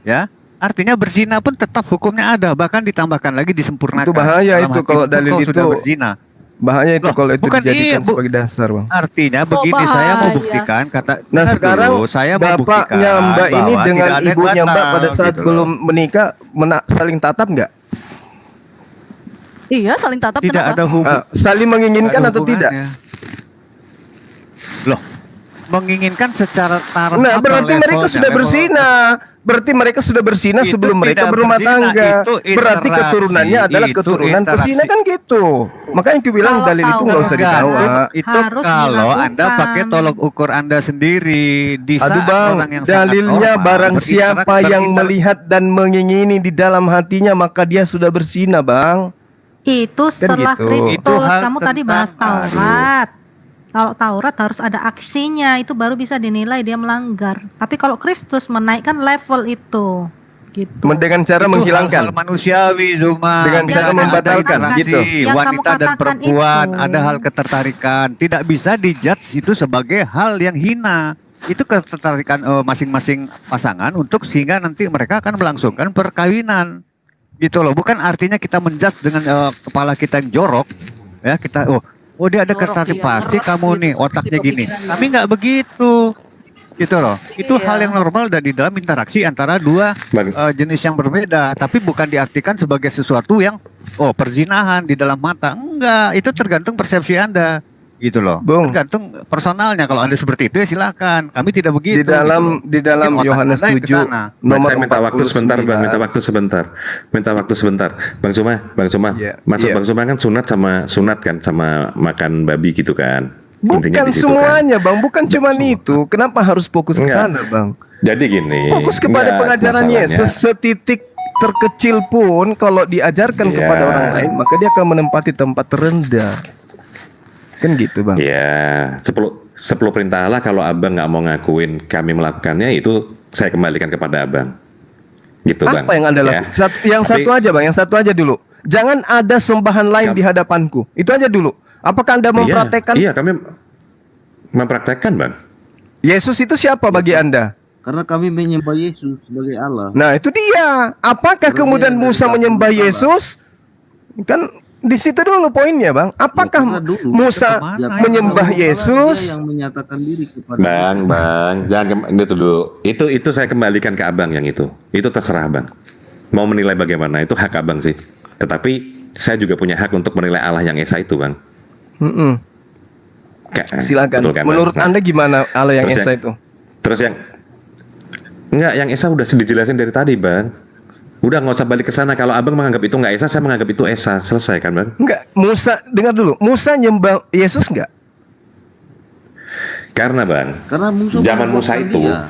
ya, artinya berzina pun tetap hukumnya ada, bahkan ditambahkan lagi disempurnakan. Itu bahaya Dalam itu hati kalau itu dalil kau itu. sudah berzina. Bahaya itu Loh, kalau itu bukan dijadikan iya, Bu. sebagai dasar, Bang. Artinya Kok begini, saya mau bahaya? buktikan kata. Nah, dengar sekarang dulu, saya mau bapaknya buktikan Mbak ini bahwa dengan tidak ada yang ibunya Mbak batal, pada saat gitu loh. belum menikah saling tatap nggak? Iya, saling tatap Tidak kenapa? ada hubungan. Saling menginginkan atau tidak? Loh, menginginkan secara taraf Nah, apa berarti mereka levelnya? sudah Level- berzina. Berarti mereka sudah berzina Itu sebelum mereka tidak berumah berzina, tangga. itu Berarti interaksi, keturunannya adalah itu keturunan interaksi. perzina kan gitu. Makanya aku bilang Kalau dalil itu nggak usah Taurat ditawa. Itu Harus kalau dilakukan. Anda pakai tolok ukur Anda sendiri di saat Aduh Bang, orang yang sangat dalilnya normal barang siapa yang melihat dan mengingini di dalam hatinya maka dia sudah berzina, Bang. Itu setelah gitu. Kristus. Itu hal Kamu tadi bahas tentang- Taurat. Kalau Taurat harus ada aksinya, itu baru bisa dinilai dia melanggar. Tapi kalau Kristus menaikkan level itu, gitu. Dengan cara menghilangkan. hal manusiawi, Zuma. Dengan cara Misalnya ada membatalkan, interaksi gitu. Yang kamu wanita dan katakan perempuan, itu. ada hal ketertarikan, tidak bisa dijudge itu sebagai hal yang hina. Itu ketertarikan masing-masing pasangan untuk sehingga nanti mereka akan melangsungkan perkawinan. Gitu loh, bukan artinya kita menjudge dengan kepala kita yang jorok, ya kita oh dia ada Jorok, ketertarikan iya, pasti keras kamu gitu, nih seperti otaknya gini. pemikiran. Kami nggak begitu, gitu loh. Itu Iya. hal yang normal dan di dalam interaksi antara dua Bang, jenis yang berbeda, tapi bukan diartikan sebagai sesuatu yang perzinahan di dalam mata. Enggak, itu tergantung persepsi Anda. Gitu loh. Bung. Tergantung personalnya. Kalau Anda seperti itu ya silakan. Kami tidak begitu. Di dalam gitu loh. di dalam Mungkin otak Yohanes Anda yang 7 kesana. nomor saya minta waktu sebentar, Bang. 49. Minta waktu sebentar. Bang Zuma. Iya, Masuk iya. Bang Zuma kan sunat kan sama makan babi gitu kan. Intinya Bukan di situ kan. semuanya, Bang. Bukan cuma itu. Kenapa harus fokus ke Enggak. sana, Bang? Jadi gini. Fokus kepada enggak, pengajaran masalahnya. Yesus. Setitik terkecil pun kalau diajarkan Iya. kepada orang lain, maka dia akan menempati tempat terendah. Kan gitu, Bang. Ya, 10 perintah Allah kalau abang nggak mau ngakuin kami melakukannya itu saya kembalikan kepada abang. Gitu, Bang. Apa yang Anda Ya. lakukan? Yang Tapi- satu aja, Bang. Yang satu aja dulu. Jangan ada sembahan lain di hadapanku. Itu aja dulu. Apakah Anda mempraktekkan? Iya, kami mempraktekkan, Bang. Yesus itu siapa bagi Anda? Karena kami menyembah Yesus sebagai Allah. Nah, itu dia. Apakah Baru kemudian dia Musa dari menyembah belakang Yesus? Kan di situ dulu poinnya, Bang. Apakah karena dulu Musa kemana Ya, menyembah karena Yesus? Dia yang menyatakan diri kepada Bang, jangan itu dulu. Itu saya kembalikan ke abang yang itu. Itu terserah, Bang. Mau menilai bagaimana itu hak abang sih. Tetapi saya juga punya hak untuk menilai Allah yang Esa itu, Bang. Mm-mm. Silakan. Betul kan, Bang? Menurut Nah, Anda gimana Allah yang terus Esa yang- itu? Terus yang enggak, yang Esa udah dijelasin dari tadi, Bang. Udah nggak usah balik ke sana. Kalau Abang menganggap itu nggak Esa, saya menganggap itu Esa. Selesai kan, Bang? Enggak, Musa, dengar dulu. Musa nyembah Yesus enggak? Karena, Bang, Karena Musa zaman Musa menubuatkan itu dia.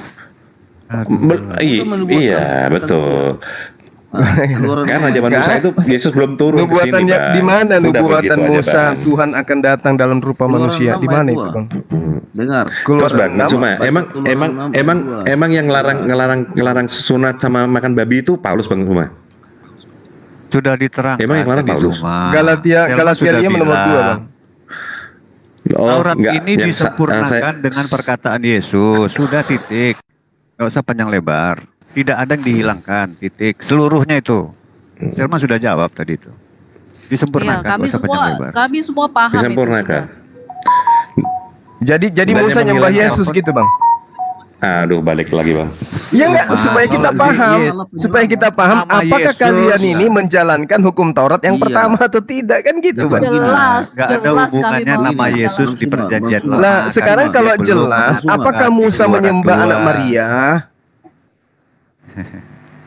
iya, betul. Keluaran Karena zaman Enggak. Musa itu Yesus belum turun ke sini, Nubuatannya Bang. di mana Udah nubuatan begitu aja, Musa Bang. Tuhan akan datang dalam rupa Keluaran manusia? 6 Di mana ayat itu, 2. Bang? Dengar. Terus Bang, Keluaran cuma Baca emang Keluaran 6 ayat 2. emang yang ngelarang sunat sama makan babi itu Paulus, Bang, cuma. Sudah diterangkan Emang yang mana tadi Paulus? Zuma. Galatia Selma sudah 5 nomor 2, bilang, Bang. Taurat enggak, ini yang disempurnakan dengan perkataan Yesus. Sudah, titik. Gak usah panjang lebar. Tidak ada yang dihilangkan, titik. Seluruhnya itu. Selma sudah jawab tadi itu. Iya, Disempurnakan, gak usah panjang lebar. kami semua paham itu disempurnakan. sudah. Jadi Dan Musa yang nyembah menghilangkan Yesus apa? gitu, Bang. Aduh, balik lagi, Bang. Ya enggak, Cuma supaya kita kalau paham, Yesus- supaya kita paham Nama apakah Yesus, kalian ya. ini menjalankan hukum Taurat yang Iya. pertama atau tidak, kan gitu, Jadi Bang. gini, Jelas, Gak ada jelas hubungannya kami nama mau Yesus Bang di Suma, perjanjian Bang Suma. lama. Nah, sekarang Karena kalau dia belum jelas, Suma. apakah di Musa keluaran menyembah 2. anak Maria?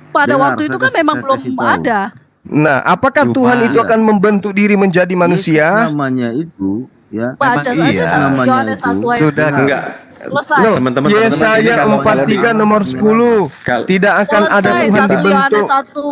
Pada Dengar, waktu itu saya kan kasih- memang saya belum kasih tahu. ada. Nah, apakah Cuma- Tuhan itu akan membentuk diri menjadi Yesus manusia? namanya itu ya. Baca Memang saja iya. satu Namanya Yohanes itu 1 ayat sudah 3. Enggak. Selesai. Loh, Teman-teman, ini Yesaya kalau- 43 nomor 10. Kalau- Tidak akan ada Selesai, Tuhan 1 dibentuk. Yohanes 1.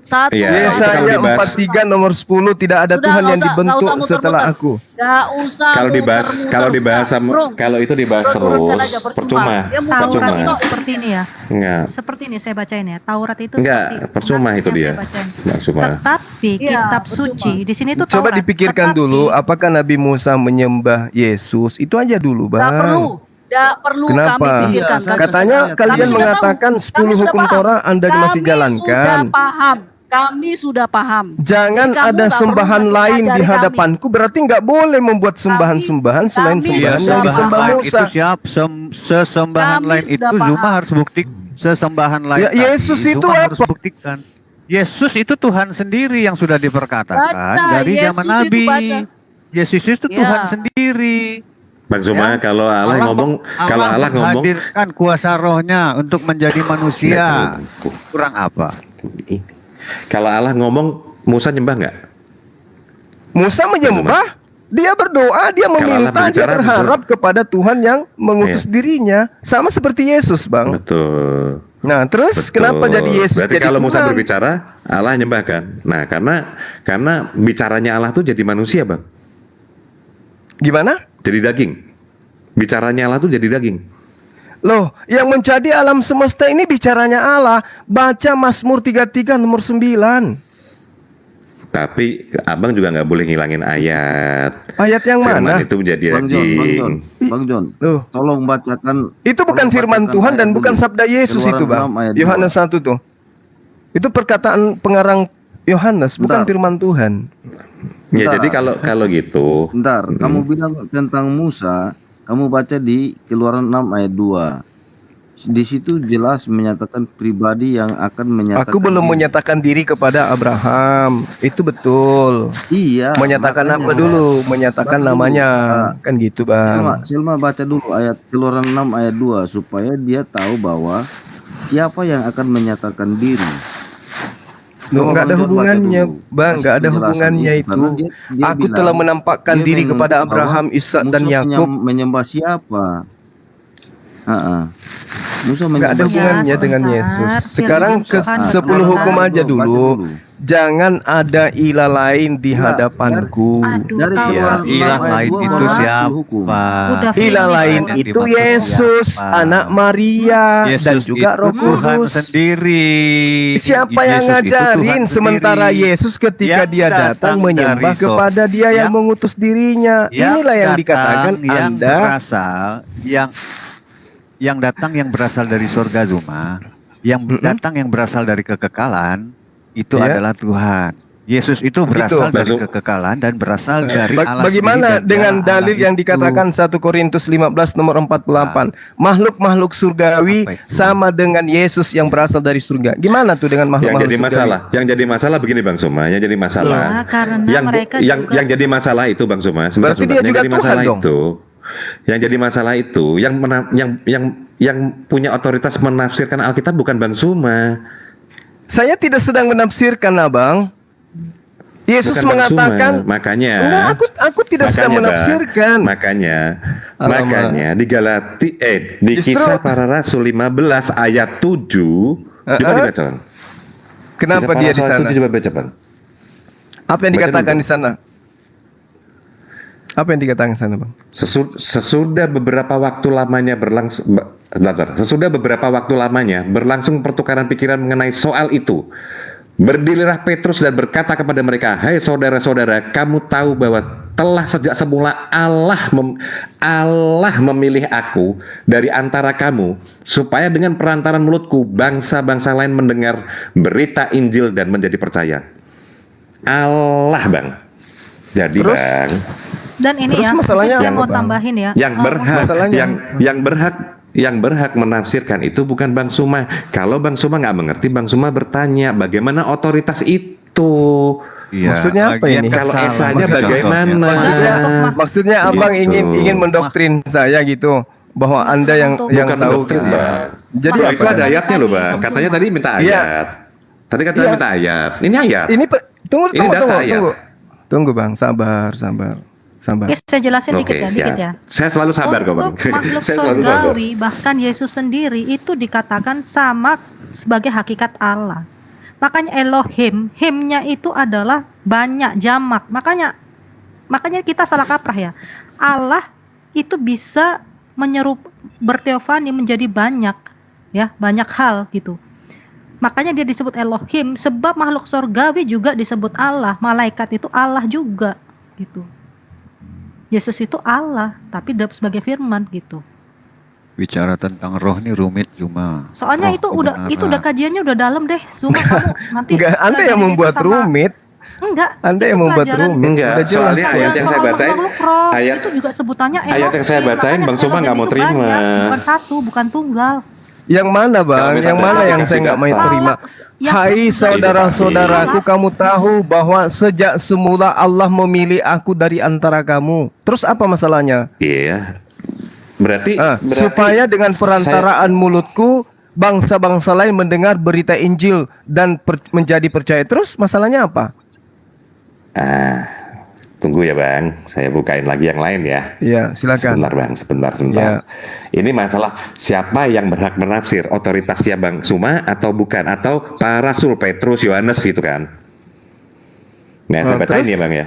Satu. Iya, Yohanes kalau Yesaya dibahas- 43 nomor 10, tidak ada Sudah, Tuhan nggak yang usah- dibentuk nggak usah muter-muter. setelah aku. Gak usah kalau dibahas muter-muter, sama Bro. kalau itu dibahas Bro, turunkan terus aja, percuma. Dia mau Taurat Percuma. itu Percuma. seperti ini ya. Enggak. Seperti ini saya bacain ya. Taurat itu Enggak, seperti percuma itu Saya dia. bacain. Percuma. Tetapi Iya, kitab percuma. suci di sini tuh Coba Taurat. dipikirkan Tetapi- dulu, apakah Nabi Musa menyembah Yesus? Itu aja dulu, Gak Bang. perlu. Gak perlu Kenapa? kami pikirkan. Iya, Katanya Kami kalian sudah mengatakan tahu. 10 Kami sudah hukum paham. Torah Anda masih Kami jalankan. sudah paham. Kami sudah paham. Jangan Jadi kamu ada nggak sembahan perlu lain di mengajari hadapanku. Berarti nggak boleh membuat sembahan-sembahan selain kami sembahan sudah yang disembah paham. Musa. Itu siap sesembahan Kami lain sudah itu paham. Zuma harus bukti sesembahan lain. Ya, tadi, Yesus itu Zuma harus apa? buktikan. Yesus itu Tuhan sendiri yang sudah diperkatakan Baca, dari Yesus zaman itu Nabi. baca. Yesus itu Ya. Tuhan sendiri. Bang Zuma, Ya. kalau Allah ngomong, kalau Allah ngomong, menghadirkan kuasa rohnya untuk menjadi manusia. Kurang apa? kalau Allah ngomong, Musa nyembah nggak? Musa menyembah, dia berdoa, dia Allah meminta, dia berbicara, berharap kepada Tuhan yang mengutus dirinya. Sama seperti Yesus, Bang. Betul. Nah, terus Betul. kenapa jadi Yesus Berarti jadi kalau Musa Tuhan? berbicara, Allah nyembahkan. Nah, karena bicaranya Allah tuh jadi manusia, Bang. Gimana? Jadi daging. Bicaranya Allah tuh jadi daging. Loh, yang menjadi alam semesta ini bicaranya Allah. Baca Mazmur 33 nomor 9. Tapi abang juga nggak boleh ngilangin ayat. Ayat yang Firman mana? itu menjadi Bang John, daging. Bang John, Loh, tolong bacakan. itu bukan tolong firman bacakan Tuhan dan ayat bukan dulu. sabda Yesus Keluaran itu, Bang. 6 ayat Yohanes 1 tuh. Itu perkataan pengarang Yohanes, bukan Bentar. firman Tuhan. Ya, Bentar. jadi kalau gitu, Bentar, kamu bilang tentang Musa, kamu baca di Keluaran 6 ayat 2. Di situ jelas menyatakan pribadi yang akan menyatakan. Aku belum diri. menyatakan diri kepada Abraham. Itu betul. Iya. Menyatakan makanya apa dulu? Menyatakan Baca dulu. namanya. Ah. Kan gitu, Bang. Silma baca dulu ayat Keluaran 6 ayat 2 supaya dia tahu bahwa siapa yang akan menyatakan diri. Loh, nggak ada Bang John baca hubungannya, dulu. Bang. Nggak ada Kasih penjelasan hubungannya itu. karena dia Aku bilang telah menampakkan dia diri menganggap kepada bahwa Abraham, Ishak dan Musa Yakub. menyembah siapa? Musa Nggak ada menyembah hubungannya Ya, dengan sebentar. Yesus. Firman Sekarang ke Tuhan 10 hukum berkata- aja dulu. Jangan ada ilah lain di Nggak, hadapanku. Aduh, Dari Taurat Ya, Keluaran itu ilah ayat lain 2 itu bahwa siapa? hukum. Udah Ilah finish, lain udah. itu Dimaksud Yesus, siapa? anak Maria, Yesus dan juga itu Roh Tuhan Kudus. sendiri. Siapa yang Yesus itu ngajarin Tuhan sementara sendiri. Yesus ketika Yang dia datang datang menyembah dari kepada dia yang yang- mengutus dirinya. Inilah yang datang dikatakan yang Anda. berasal yang datang yang berasal dari surga Zuma, yang datang yang berasal dari kekekalan itu Ya. adalah Tuhan. Yesus itu berasal dari Betul. kekekalan dan berasal dari Allah Bagaimana sendiri dan dengan dialah dalil Allah yang itu. dikatakan 1 Korintus 15 nomor 48? Makhluk-makhluk surgawi Apa itu? sama dengan Yesus yang berasal dari surga. Gimana tuh dengan yang makhluk-makhluk jadi surgawi? masalah, begini Bang Suma, yang jadi masalah. Ya, karena yang mereka yang juga yang jadi masalah itu Bang Suma. Berarti dia yang juga jadi Tuhan masalah dong. itu. Yang jadi masalah itu yang punya otoritas menafsirkan Alkitab bukan Bang Suma. Saya tidak sedang menafsirkan, Abang. Yesus Bukan Bang mengatakan, Suma. Makanya enggak, aku tidak sedang Bang, menafsirkan. Makanya Alamak. di Justru- Kisah Para Rasul 15 ayat 7 coba dibaca, Bang. Kenapa Kisah Para dia di Rasul ayat sana? 7 coba baca, Bang. Apa yang Baca dikatakan dulu. di sana? Apa yang dikatakan di sana, Bang? Sesudah beberapa waktu lamanya berlangsung pertukaran pikiran mengenai soal itu. Berdirilah Petrus dan berkata kepada mereka, "Hai saudara-saudara, kamu tahu bahwa telah sejak semula Allah memilih aku dari antara kamu supaya dengan perantaran mulutku bangsa-bangsa lain mendengar berita Injil dan menjadi percaya." Allah, Bang. Jadi, Terus? Bang, Dan ini Terus ya, masalahnya saya apa, mau Bang? tambahin ya. yang berhak masalahnya- yang berhak menafsirkan itu bukan Bang Suma. Kalau Bang Suma nggak mengerti, Bang Suma bertanya bagaimana otoritas itu. Iya, Maksudnya apa lagian ini? kan Kalau salah esanya maksud bagaimana? contohnya. Maksudnya Gitu. Abang ingin mendoktrin saya gitu bahwa Anda yang Bukan tahu mendoktrin, gitu. Bang. Jadi Oh, apa? itu ada ayatnya loh, Bang. Katanya tadi minta Iya. ayat. Tadi katanya Iya. minta ayat. Ini ayat. Ini tunggu Ini data ya? Tunggu, Bang. Sabar. Oke, saya jelasin Oke, dikit ya. Saya selalu sabar kok, Bang. Untuk makhluk Saya selalu sabar. surgawi, bahkan Yesus sendiri itu dikatakan sama sebagai hakikat Allah. Makanya Elohim, himnya itu adalah banyak jamak. Makanya kita salah kaprah ya. Allah itu bisa berteofani menjadi banyak, ya, banyak hal gitu. Makanya dia disebut Elohim, sebab makhluk surgawi juga disebut Allah, malaikat itu Allah juga gitu. Yesus itu Allah, tapi sebagai firman gitu. Bicara tentang roh nih rumit cuma. Soalnya roh itu udah kebenaran. kajiannya udah dalam deh. Cuma kamu nanti Enggak, Anda yang pelajarin itu membuat sama- rumit. Enggak. Anda itu yang membuat pelajaran- rumit. Enggak, Udah jelas. soalnya ayat yang saya Soal bacain, makhluk roh, ayat- itu juga sebutannya ayat yang saya Elohim. bacain, Makanya Bang Suma nggak Elohim mau itu terima. banyak, bukan satu, bukan tunggal. Yang mana, Bang? Kalau minta Yang mana data, yang saya dikasih nggak mau data. terima? Yang Hai kedua, saudara-saudaraku, kamu tahu bahwa sejak semula Allah memilih aku dari antara kamu. Terus apa masalahnya? Iya. Berarti Supaya dengan perantaraan mulutku bangsa-bangsa lain mendengar berita Injil dan menjadi percaya. Terus masalahnya apa? Tunggu ya, Bang. Saya bukain lagi yang lain ya. Ya, silakan. Sebentar, Bang. Sebentar. Ya. Ini masalah siapa yang berhak menafsir, otoritasnya Bang Suma atau bukan, atau para Rasul Petrus, Yohanes gitu kan? Nah, saya bacain terus? ya, Bang ya.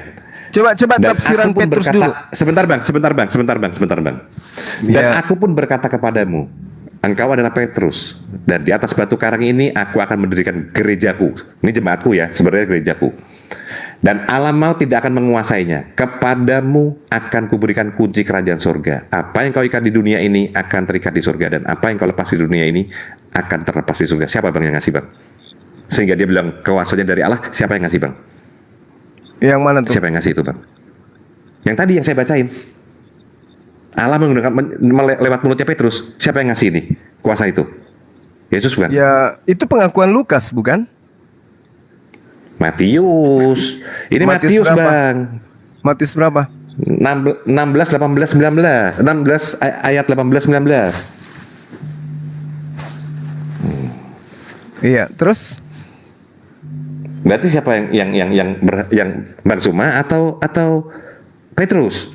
Coba Dan tafsiran aku pun Petrus berkata, dulu. sebentar bang. Dan Ya. aku pun berkata kepadamu, engkau adalah Petrus, dan di atas batu karang ini aku akan mendirikan gerejaku. Ini jemaatku ya, sebenarnya gerejaku. Dan alam maut tidak akan menguasainya. Kepadamu akan kuberikan kunci kerajaan surga. Apa yang kau ikat di dunia ini akan terikat di surga, dan apa yang kau lepas di dunia ini akan terlepas di surga. Siapa bang yang ngasih, bang? Sehingga dia bilang kuasanya dari Allah. Siapa yang ngasih, bang? Yang mana tuh? Siapa yang ngasih itu, bang? Yang tadi yang saya bacain. Allah menggunakan lewat mulutnya Petrus. Siapa yang ngasih ini kuasa itu? Yesus, bukan? Ya, itu pengakuan Lukas, bukan? Matius. Ini Matius Matius, berapa? bang. Matius berapa? 16, 18, 19. 16 ayat 18, 19. Iya, terus? Berarti siapa yang Bang Suma atau Petrus?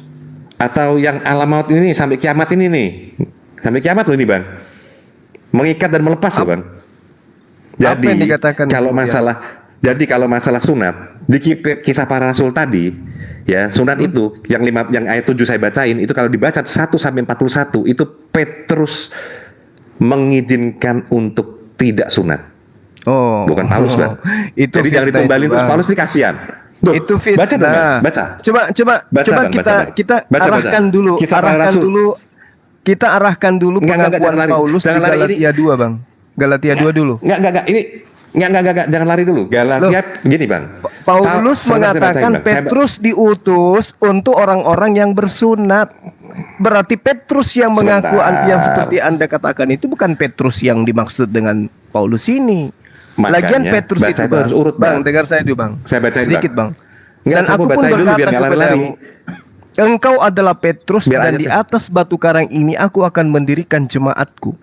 Atau yang alam maut ini sampai kiamat ini nih? Sampai kiamat loh ini, Bang. Mengikat dan melepas loh, Bang. Apa yang dikatakan kalau kemudian? kalau masalah sunat di kisah para rasul tadi, ya sunat itu yang ayat 7 saya bacain itu kalau dibaca 1 sampai 41 itu Petrus mengizinkan untuk tidak sunat. Oh, Bukan Paulus, Bang. Itu Jadi jangan fitnah ditumbalin itu, terus Bang. Paulus ini kasihan. Duh, Itu fitnah. baca dong, Bang. Baca. Coba Bang, kita baca. arahkan dulu. Kisah para rasul. Kita arahkan dulu Enggak, pengakuan jangan lari. Paulus di Jangan lari, Galatia 2, Bang. Galatia 2 dulu. Enggak. Ini enggak, jangan lari dulu. Galatia gini, Bang. Paulus Sebentar, saya mengatakan bacain, Bang. Petrus diutus untuk orang-orang yang bersunat. Berarti Petrus yang mengaku Sebentar. yang seperti Anda katakan itu bukan Petrus yang dimaksud dengan Paulus ini. Makanya, Lagian Petrus baca itu itu harus urut, Bang, Bang. dengar saya dulu, Bang. Saya bacain, sedikit, Bang. Bang. Enggak, Dan saya aku mau pun bacain dulu biar berkata nggak lari-lari. kepadamu, engkau adalah Petrus, Biar dan aja di tuh. atas batu karang ini aku akan mendirikan jemaatku,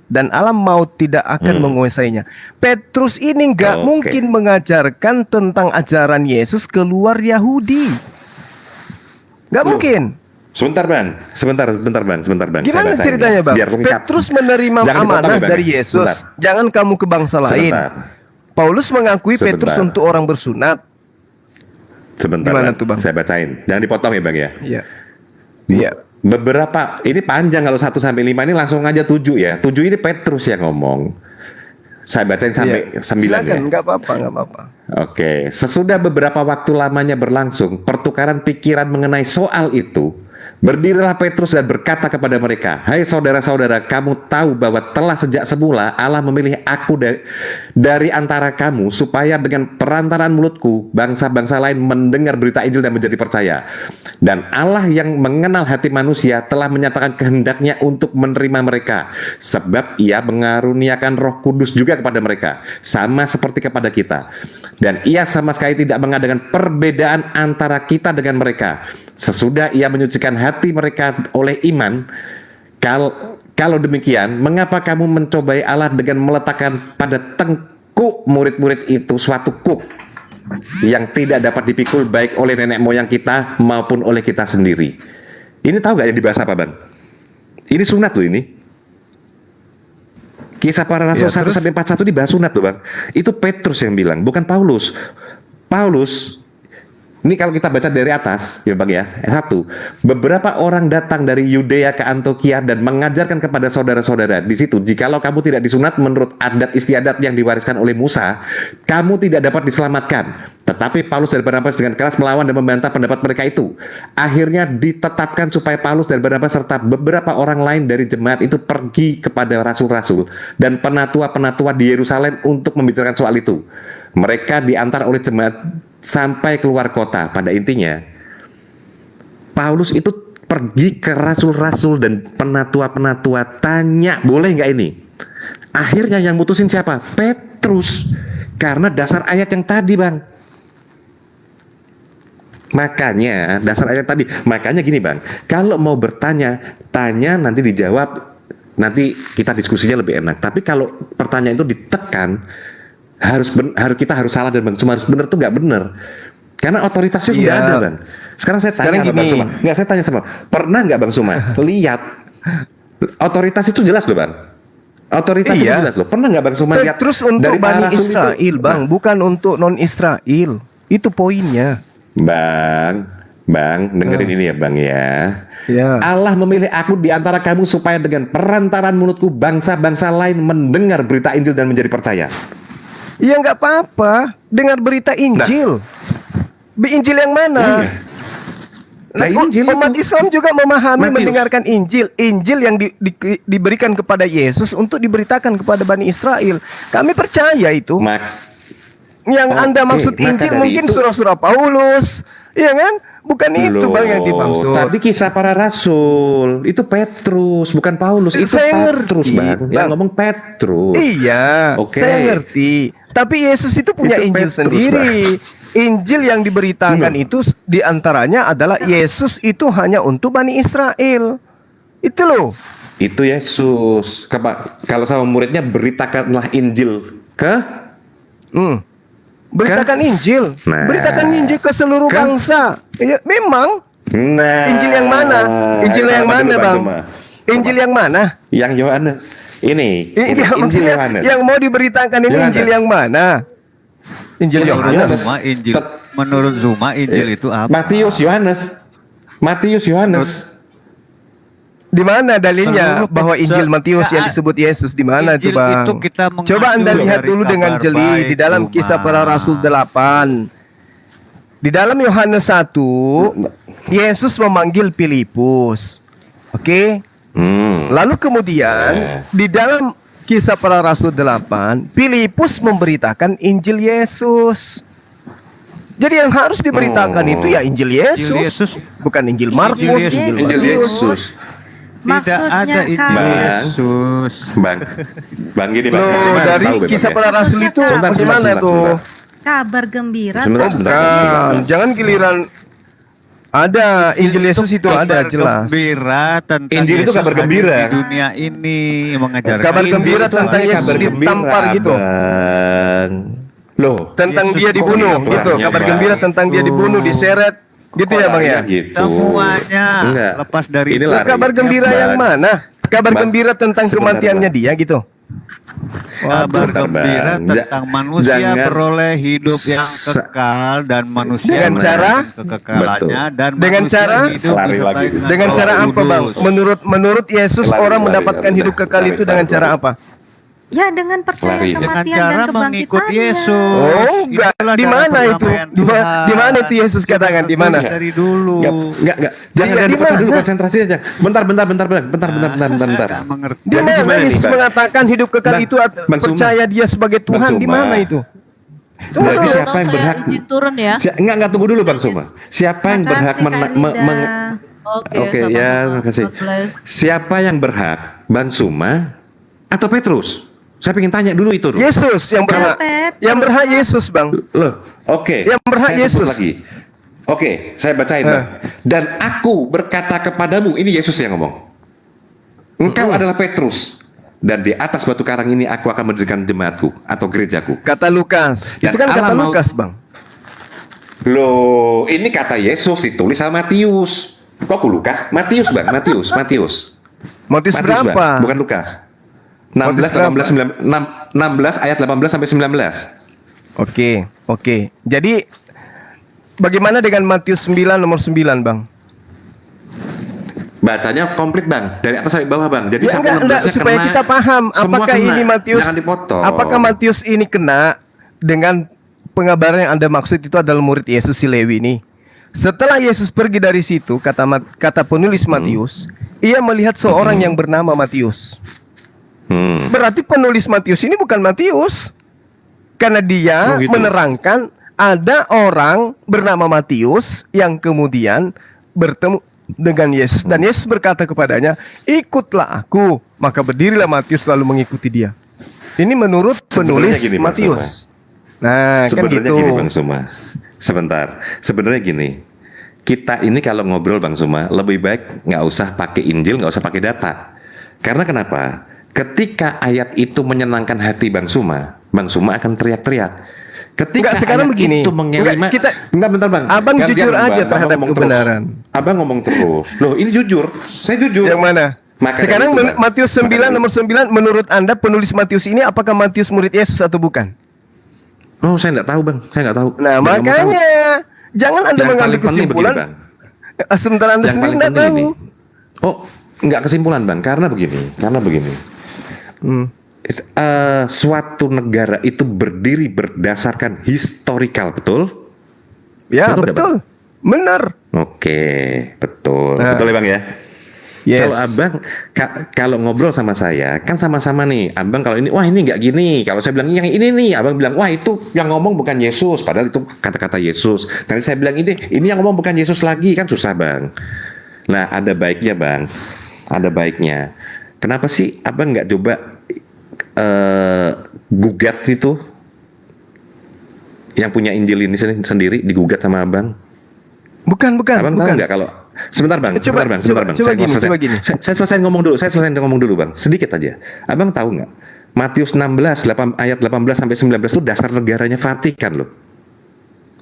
dan alam maut tidak akan menguasainya. Petrus ini nggak Oke. mungkin mengajarkan tentang ajaran Yesus keluar Yahudi. Nggak Loh. mungkin. Sebentar bang. Saya Gimana bacain ceritanya ya, bang? biar lengkap. Petrus menerima Jangan dipotong amanah ya, Bang, dari ya. Yesus. Sebentar. Jangan kamu ke bangsa lain. Sebentar. Paulus mengakui Sebentar. Petrus untuk orang bersunat. Sebentar Gimana bang. tuh, Bang? Saya bacain. Jangan dipotong ya bang ya. Iya. Iya. Beberapa ini panjang, kalau 1 sampai 5 ini langsung aja 7 ya. 7 ini Petrus yang ngomong. Saya bacain sampai 9 Silakan, ya. nggak apa-apa. Oke, sesudah beberapa waktu lamanya berlangsung, pertukaran pikiran mengenai soal itu, berdirilah Petrus dan berkata kepada mereka, "Hai saudara-saudara, kamu tahu bahwa telah sejak semula Allah memilih aku dari antara kamu supaya dengan perantaraan mulutku bangsa-bangsa lain mendengar berita Injil dan menjadi percaya. Dan Allah yang mengenal hati manusia telah menyatakan kehendaknya untuk menerima mereka, sebab Ia mengaruniakan Roh Kudus juga kepada mereka, sama seperti kepada kita. Dan Ia sama sekali tidak mengadakan perbedaan antara kita dengan mereka. Sesudah Ia menyucikan hati mereka oleh iman, kalau demikian, mengapa kamu mencobai Allah dengan meletakkan pada tengkuk murid-murid itu suatu kuk yang tidak dapat dipikul baik oleh nenek moyang kita maupun oleh kita sendiri?" Ini tahu gak yang dibahas apa bang? Ini sunat loh ini. Kisah Para Rasul Ya, 1 terus? sampai 41 dibahas sunat loh bang. Itu Petrus yang bilang, bukan Paulus. Paulus, ini kalau kita baca dari atas, ya bang ya. 1. Beberapa orang datang dari Yudea ke Antioquia dan mengajarkan kepada saudara-saudara di situ, jikalau kamu tidak disunat menurut adat istiadat yang diwariskan oleh Musa, kamu tidak dapat diselamatkan. Tetapi Paulus dan Barnabas dengan keras melawan dan membantah pendapat mereka itu. Akhirnya ditetapkan supaya Paulus dan Barnabas serta beberapa orang lain dari jemaat itu pergi kepada rasul-rasul dan penatua-penatua di Yerusalem untuk membicarakan soal itu. Mereka diantar oleh jemaat sampai keluar kota. Pada intinya, Paulus itu pergi ke rasul-rasul dan penatua-penatua, tanya boleh nggak ini. Akhirnya yang mutusin siapa? Petrus. Karena dasar ayat yang tadi bang. Makanya dasar ayat tadi. Makanya gini bang, kalau mau bertanya, tanya nanti dijawab, nanti kita diskusinya lebih enak. Tapi kalau pertanyaan itu ditekan, kita harus salah dan Bang Suma harus benar tuh nggak benar. Karena otoritasnya udah Iya. ada bang. Sekarang saya tanya Sekarang sama Bang gini. Suma. Nggak, saya tanya sama, pernah nggak Bang Suma lihat otoritas itu jelas loh bang. Otoritas itu Iya. jelas loh. Pernah nggak Bang Suma lihat Petrus untuk dari para Bani rasul Israel, itu? bang, bukan untuk non Israel. Itu poinnya. Bang, dengerin ini ya bang ya. Ya. Allah memilih aku di antara kamu supaya dengan perantaraan mulutku bangsa-bangsa lain mendengar berita Injil dan menjadi percaya. Ya nggak apa-apa. Dengar berita Injil. Injil yang mana? Nah, Injil umat itu. Islam juga memahami Matius. mendengarkan Injil. Injil yang diberikan kepada Yesus untuk diberitakan kepada Bani Israel. Kami percaya itu. Yang Anda Oke, maksud maka Injil dari mungkin itu- surah-surah Paulus. Iya kan? Bukan itu bang yang dimaksud. Tapi kisah para rasul itu Petrus, bukan Paulus. Itu Saya Petrus ngerti, bang. Yang Bang. ngomong Petrus. Iya, Oke. saya ngerti. Tapi Yesus itu punya Itu Injil Petrus, sendiri. Injil yang diberitakan itu diantaranya adalah Yesus itu hanya untuk Bani Israel. Itu loh. Itu Yesus. Kalau sama muridnya beritakanlah Injil ke Beritakan Injil. Nah. Beritakan Injil ke seluruh bangsa. Ya, memang. Injil yang mana? Injil yang sama mana, dulu, Bang? Suma. Injil yang mana? Yang Yohanes. Ini Ya, Injil maksudnya Yohanes. yang mau diberitakan ini Yohanes. Injil yang mana? Injil Ini Yohanes. Yohanes. Zuma Injil. Menurut Zuma Injil itu apa? Matius Yohanes. Di mana dalilnya Seluruh bahwa Injil Matius yang ya, disebut Yesus di mana Injil itu, Bang? itu kita mengambil Coba Anda lihat dari dulu dengan kabar jeli baik, di dalam Zuma. Kisah Para Rasul 8. Di dalam Yohanes 1, Yesus memanggil Filipus. Oke? Lalu kemudian di dalam Kisah Para Rasul 8, Filipus memberitakan Injil Yesus. Jadi yang harus diberitakan itu ya Injil Yesus, Yesus. bukan Injil Markus, Injil Injil Matius. Yesus. Tidak Maksudnya ada Injil kan Yesus. Bang gini bang. Loh, Cuma harus dari tahu, Bang, Kisah ya. Para Rasul itu Sebentar, bagaimana sebentar, tuh? sebentar. kabar gembira Sebentar, tuh sebentar. Bukan, jangan giliran Ada Injil Yesus itu ada kabar jelas. gembira tentang Injil itu Yesus kabar hadir gembira. di dunia ini mengajarkan Kabar Injil gembira itu tentang artinya Yesus kabar gembira, ditampar gitu. Abang. Loh, Tentang Yesus dia kok dibunuh gitu gitu. orangnya, Kabar Bang? gembira tentang dia dibunuh, diseret. Gitu ya Bang ya? Gitu. semuanya Enggak. lepas dari Ini itu. lari. Kabar gembira Bang. yang mana? Kabar Bang, gembira tentang sebentar, kematiannya Bang. dia gitu. Kabar Sebentar, gembira Bang. tentang manusia Jangan- beroleh hidup yang Sa- kekal dan manusia Dengan cara? menerima kekekalannya dan Dengan manusia cara? hidup Lari disertai lagi. Dengan Roh cara apa Bang? Kudus. Menurut Yesus Lari, orang lari, mendapatkan lari, hidup kekal lari, itu dengan lari, cara lari. apa? Ya dengan percaya Lari. Dengan kematian cara dan mengikut kebangkitannya. Yesus. Oh, enggak. Itulah Di cara mana itu? perdamaian Di Tuhan. mana itu Yesus katakan? Di mana? Dari dulu. Enggak. Jangan Iya, di dipotong dulu mana? konsentrasi aja. Bentar. Bentar. Nggak mengerti. Di Jadi mana gimana nih, Yesus Bang? mengatakan hidup kekal Bang, itu Bang Suma. percaya dia sebagai Bang Tuhan? Di Suma. mana itu? Jadi siapa Atau yang saya berhak? izin turun ya. Enggak tunggu dulu Bang Suma. Siapa yang berhak Makasih, Kak Nida. Oke, Oke, sama-sama. ya, terima kasih. God bless. Siapa yang berhak? Bang Suma atau Petrus? Saya ingin tanya dulu itu. Ruh. Yesus yang berhak. Petrus. Yang berhak Yesus, Bang. Loh, oke. Yang berhak Saya sebut Yesus. lagi. Oke, saya bacain Bang. Dan aku berkata kepadamu, ini Yesus yang ngomong. Engkau adalah Petrus. Dan di atas batu karang ini aku akan mendirikan jemaatku atau gerejaku. Kata Lukas. Dan Itu kan kata Allah mau- Lukas, Bang. Loh, ini kata Yesus ditulis sama Matius. Kok aku Lukas? Matius Bang, Matius. Matius Matius, berapa? Bang, bukan Lukas. 16, Matius 18, 16 ayat 18 sampai 19. Oke. Jadi bagaimana dengan Matius 9 nomor 9, Bang? Bacanya komplit Bang, dari atas sampai bawah Bang. Jadi Ya, sampai enggak, 16-nya supaya kena. kita paham Semua apakah kena. ini Matius, Jangan dipotong. apakah Matius ini kena dengan pengabaran yang Anda maksud itu adalah murid Yesus si Lewi ini. Setelah Yesus pergi dari situ, kata penulis Matius, ia melihat seorang yang bernama Matius. Berarti penulis Matius ini bukan Matius. Karena dia Oh, gitu. menerangkan ada orang bernama Matius yang kemudian bertemu dengan Yesus dan Yesus berkata kepadanya, "Ikutlah aku." Maka berdirilah Matius lalu mengikuti dia. Ini menurut Sebenarnya penulis gini, Bang Matius. Nah, kan Sebenarnya gitu. gini Bang Suma. Sebentar. Sebenarnya gini. Kita ini kalau ngobrol Bang Suma, lebih baik nggak usah pakai Injil, nggak usah pakai data. Karena kenapa? Ketika ayat itu menyenangkan hati Bang Suma akan teriak-teriak. Ketika Enggak, sekarang ayat begini. itu mengelima, Enggak, Bentar Bang. Abang Gantian, jujur Bang. aja Abang terhadap ngomong kebenaran. Terus. Abang ngomong terus. Loh, ini jujur. Saya jujur. Yang mana? Maka Sekarang dari itu, Bang. Matius 9 nomor 9, menurut Anda penulis Matius ini apakah Matius murid Yesus atau bukan? Oh, saya nggak tahu Bang. Saya nggak tahu. Nah, Nggak mau tahu. makanya jangan Anda Yang mengambil paling penting kesimpulan begini, Bang. sementara Anda Yang sendiri paling nggak penting tahu. ini. Oh, nggak kesimpulan Bang, karena begini. Suatu negara itu berdiri berdasarkan historical, betul? Ya, Betul nggak, betul. Benar. Oke, betul. Nah. Betul ya Bang ya? Yes. Kalau abang, kalau ngobrol sama saya, kan sama-sama nih. Abang kalau ini, wah ini nggak gini. Kalau saya bilang yang ini nih, abang bilang, wah itu yang ngomong bukan Yesus. Padahal itu kata-kata Yesus. Nanti saya bilang ini yang ngomong bukan Yesus lagi, kan susah Bang. Nah ada baiknya Bang, ada baiknya. Kenapa sih abang nggak coba gugat itu? Yang punya Injil ini sendiri digugat sama abang. Bukan. Abang tahu bukan. nggak kalau sebentar bang, Coba Bang. gini. Saya selesai ngomong dulu bang, sedikit aja. Abang tahu nggak? Matius 16 ayat 18 sampai 19 itu dasar negaranya Vatikan loh.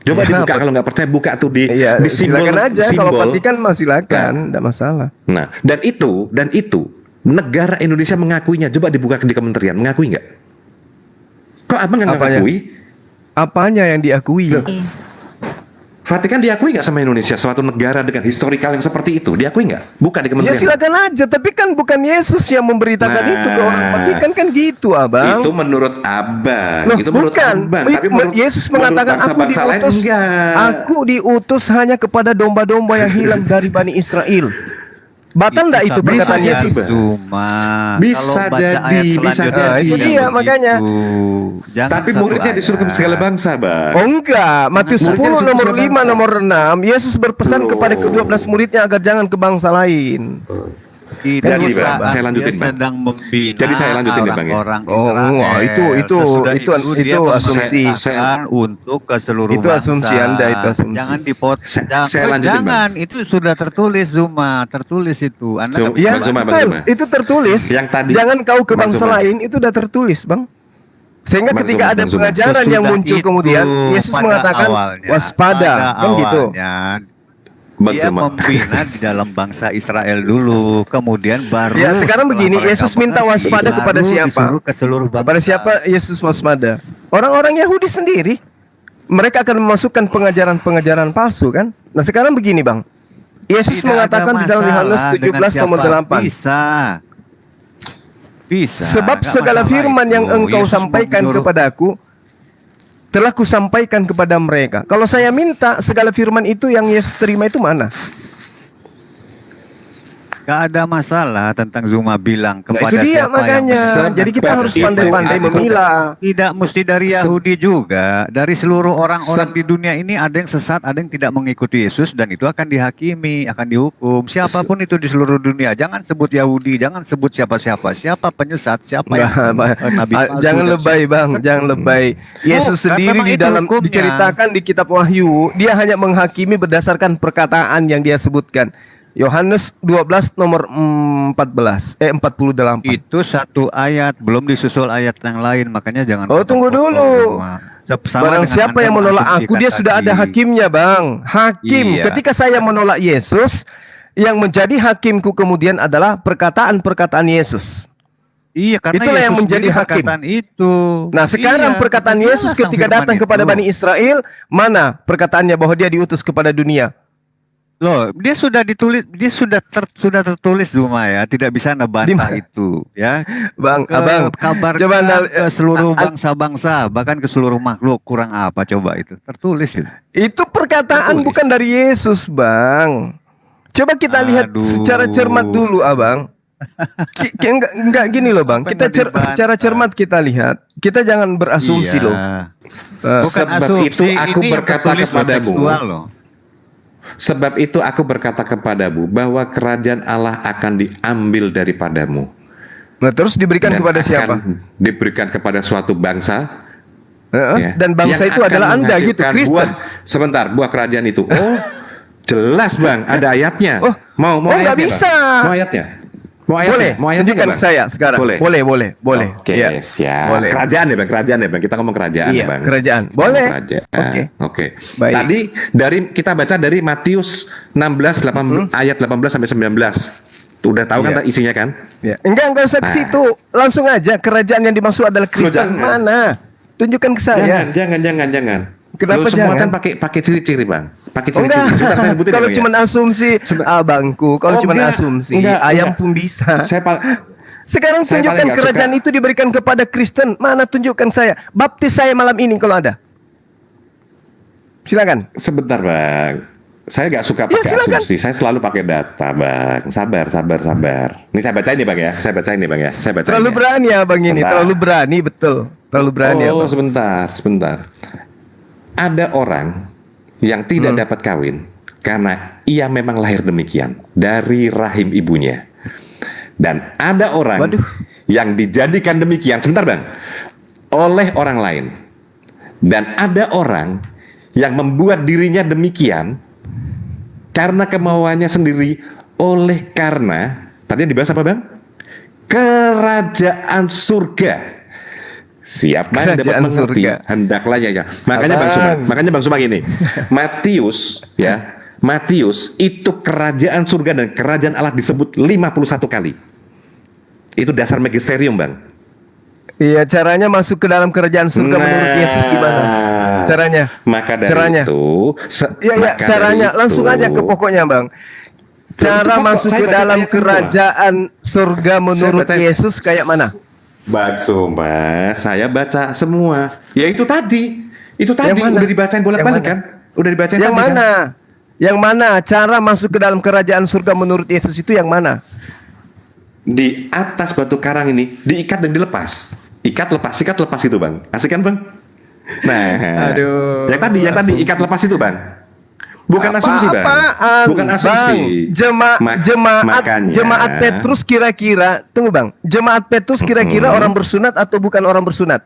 Coba Ya, dibuka kalau nggak percaya buka tuh di simbol. silakan aja. Kalau Vatikan silakan, enggak masalah. Nah, dan itu negara Indonesia mengakuinya. Coba dibuka di kementerian, mengakui nggak? Kok abang nggak Apanya? mengakui? Apanya yang diakui? Loh. Vatikan diakui nggak sama Indonesia suatu negara dengan historikal yang seperti itu? Diakui nggak? Buka di Ya kementerian. silakan aja, tapi kan bukan Yesus yang memberitakan Nah. itu ke orang Vatikan kan gitu, Abang. Itu menurut abang. Loh, Itu menurut bukan. abang. Tapi menurut Yesus mengatakan bangsa-bangsa lain enggak. aku diutus hanya kepada domba-domba yang hilang dari Bani Israel. Batal enggak itu bisa perkataan jadi, Yesus? Bang. Cuma Bisa kalau baca jadi, ayat bisa selanjutnya jadi. Itu dia, begitu. makanya. Jangan Tapi satu muridnya disuruh ke ayat. segala bangsa, Bang. Oh enggak, Matius Muridnya 10 disuruh nomor segala 5 bangsa. nomor 6, Yesus berpesan Loh. kepada ke-12 muridnya agar jangan ke bangsa lain. Itu Jadi, Bang, saat saya lanjutin, dia Bang. sedang membina Jadi saya lanjutin nih, Bang, ya. orang-orang Oh, Israel. itu- Sesudah dia itu asumsi. memerintahkan untuk ke seluruh Itu asumsi bangsa. Anda, itu asumsi. Jangan dipotong. Saya lanjutin, Jangan, itu sudah tertulis Zuma, tertulis itu. Anda nggak bisa Ya, Bang Zuma, Bang betul. Zuma. Itu tertulis. Yang tadi- Jangan kau ke Bang bangsa Zuma. lain, itu udah tertulis, Bang. Sehingga Bang ketika Zuma, ada Bang Zuma. pengajaran yang Sesudah muncul itu, kemudian, Yesus pada mengatakan awalnya, waspada, pada kan gitu. awalnya, Bang dia Zuma. membina di dalam bangsa Israel dulu, kemudian baru Ya, sekarang setelah begini, mereka Yesus minta mengerti, waspada baru kepada siapa? disuruh ke seluruh bangsa. Kepada siapa Yesus waspada? Orang-orang Yahudi sendiri. Mereka akan memasukkan pengajaran-pengajaran palsu kan? Nah, sekarang begini, Bang. Yesus Tidak mengatakan ada di dalam Yohanes masalah 17 dengan nomor siapa. 8. Bisa. Sebab nggak segala masalah firman itu. yang engkau Yesus sampaikan menyuruh- kepadaku telah kusampaikan kepada mereka. Kalau saya minta segala firman itu yang Yesus terima itu mana? Gak ada masalah tentang Zuma bilang Nah, kepada itu dia siapa makanya. yang Jadi kita harus itu pandai-pandai aku- memilah. tidak mesti dari Yahudi juga, dari seluruh orang-orang di dunia ini ada yang sesat, ada yang tidak mengikuti Yesus dan itu akan dihakimi, akan dihukum. Siapapun itu di seluruh dunia, jangan sebut Yahudi, jangan sebut siapa-siapa, siapa penyesat, siapa yang nabi palsu Jangan dan lebay, Bang. Jangan lebay. Yesus Bukan, sendiri memang di itu dalam hukumnya. diceritakan di kitab Wahyu, dia hanya menghakimi berdasarkan perkataan yang dia sebutkan. Yohanes 12 nomor 48. Itu satu ayat, belum disusul ayat yang lain, makanya jangan. Oh, tunggu potong-potong dulu. semua. Sama Barang dengan siapa Anda yang menolak aku, mengasumsikan dia sudah ada tadi. hakimnya, Bang. Hakim. Iya. Ketika saya menolak Yesus, yang menjadi hakimku kemudian adalah perkataan-perkataan Yesus. Iya, karena Itulah yang Yesus menjadi sendiri hakim. perkataan itu. Nah, sekarang Iya, perkataan jelas Yesus yang ketika firman datang kepada itu. Bani Israel, mana perkataannya bahwa dia diutus kepada dunia? Loh, dia sudah ditulis, dia sudah tertulis Zuma ya, tidak bisa Di ngebantah mana? itu, ya. Bang, Abang, Kabar coba Anda- ke seluruh bangsa-bangsa, bahkan ke seluruh makhluk, kurang apa coba itu? Tertulis itu. itu perkataan Tertulis. bukan dari Yesus, Bang. Coba kita lihat Aduh. secara cermat dulu, Abang. Enggak gini loh, Bang. Apa Kita yang dibantah? secara cermat kita lihat. Kita jangan berasumsi Iya. loh. Bukan Sebab asumsi, itu aku ini yang berkata tertulis kepadamu. kontekstual loh. Sebab itu aku berkata kepadamu bahwa kerajaan Allah akan diambil daripadamu Nah, terus diberikan dan kepada akan siapa? diberikan kepada suatu bangsa. Ya, Dan bangsa yang itu akan adalah Anda gitu, menghasilkan Kristen. Sebentar, buah kerajaan itu. Oh, jelas Bang, ada ayatnya. Oh, mau nggak ayatnya, Bang? bisa. Mau ayatnya? Mau ayatnya? Boleh, Mau ayatnya tunjukkan nggak, ke Bang? saya sekarang. Boleh. Oke, Ya. siap. Boleh. Kerajaan ya Bang. Kita ngomong kerajaan Iya, ya Bang. kerajaan. Kita Boleh. ngomong kerajaan. Oke. Oke. Baik. Tadi kita baca dari Matius 16 ayat 18 sampai 19. Udah tahu kan Iya. isinya kan? Ya. Enggak usah ke Nah. situ. Langsung aja kerajaan yang dimaksud adalah Kristen. jangan. Mana? Tunjukkan ke saya. Jangan. Kenapa Lu semua jangan? kan pakai ciri-ciri Bang. Pakai Oh, ciri-ciri. enggak. Sebentar saya sebutin ya, Kalau Bang, cuma ya. asumsi, abangku. Kalau Oh, cuma enggak. asumsi, Enggak, ayam enggak. pun bisa. Sekarang Saya tunjukkan paling nggak kerajaan suka. itu diberikan kepada Kristen. Mana tunjukkan saya? Baptis saya malam ini kalau ada. Silakan. Sebentar Bang. Saya nggak suka Ya, pakai silakan. asumsi. Saya selalu pakai data Bang. Sabar. Ini saya bacain nih Bang ya. Saya bacain nih Bang ya. Terlalu berani ya bang ini. Sebentar. Terlalu berani betul. Terlalu berani ya Oh, bang. sebentar. Ada orang yang tidak dapat kawin karena ia memang lahir demikian dari rahim ibunya. Dan ada orang Waduh. yang dijadikan demikian, sebentar Bang, oleh orang lain. Dan ada orang yang membuat dirinya demikian karena kemauannya sendiri, oleh karena tadi yang dibahas apa Bang? Kerajaan surga. Siapa yang dapat Kerajaan mengerti surga. hendaklah ya. Makanya Bang Suma gini. Matius itu kerajaan surga dan kerajaan Allah disebut 51 kali. Itu dasar magisterium Bang. Iya, caranya masuk ke dalam kerajaan surga menurut Yesus gimana? Caranya? Maka dari Caranya? itu Iya, maka caranya dari langsung itu- aja ke pokoknya, Bang. Cara pokok, masuk saya ke baca dalam ayat semua. kerajaan surga menurut baca- Yesus kayak mana? Bang Suma, saya baca semua. Ya itu tadi. Itu tadi Yang mana? udah dibacain bolak-balik Yang kan? Udah dibacain Yang tadi mana? kan? Yang mana? Cara masuk ke dalam kerajaan surga menurut Yesus itu yang mana? Di atas batu karang ini diikat dan dilepas. Ikat lepas itu Bang. Asik kan Bang? Nah, Aduh, yang tadi asumsi. ikat lepas itu Bang. Bukan asumsi, Bang. Apaan, Bukan asumsi. Bang, Makanya. jemaat Petrus kira-kira, tunggu Bang, jemaat Petrus kira-kira orang bersunat atau bukan orang bersunat?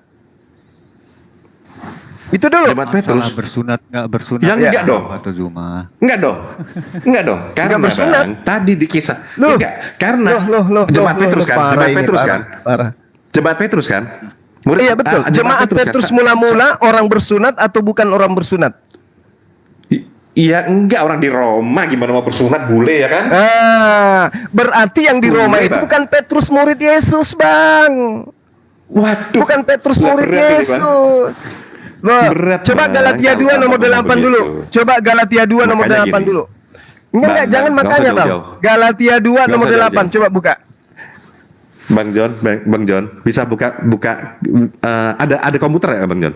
Itu dulu. Jemaat Petrus. Masalah bersunat nggak bersunat. Ya, enggak dong. Atau Zuma. Enggak dong. Enggak dong. Karena bersunat. Bang, tadi di kisah. Loh. Enggak, karena jemaat Petrus kan, parah jemaat ini, Petrus parah, kan. parah. Jemaat Petrus kan. Iya betul. Jemaat Petrus kan? mula-mula orang bersunat atau bukan orang bersunat? Iya, enggak, orang di Roma gimana mau bersunat, bule ya kan? Berarti yang di Boleh, Roma itu Bang. bukan Petrus murid Yesus, Bang. Waduh. Bukan Petrus Lah, murid berat ini, Bang. Yesus. Loh, Berat, coba Bang, Galatia kalau 2 nomor ngomong 8 dulu. begitu. Coba Galatia 2 nomor Makanya 8 gini. dulu. Enggak, Bang, jangan nggak makanya, usah Bang. jauh-jauh. Galatia 2 Nggak nomor usah 8, jauh-jauh. coba buka. Bang John, bisa buka ada komputer ya, Bang John?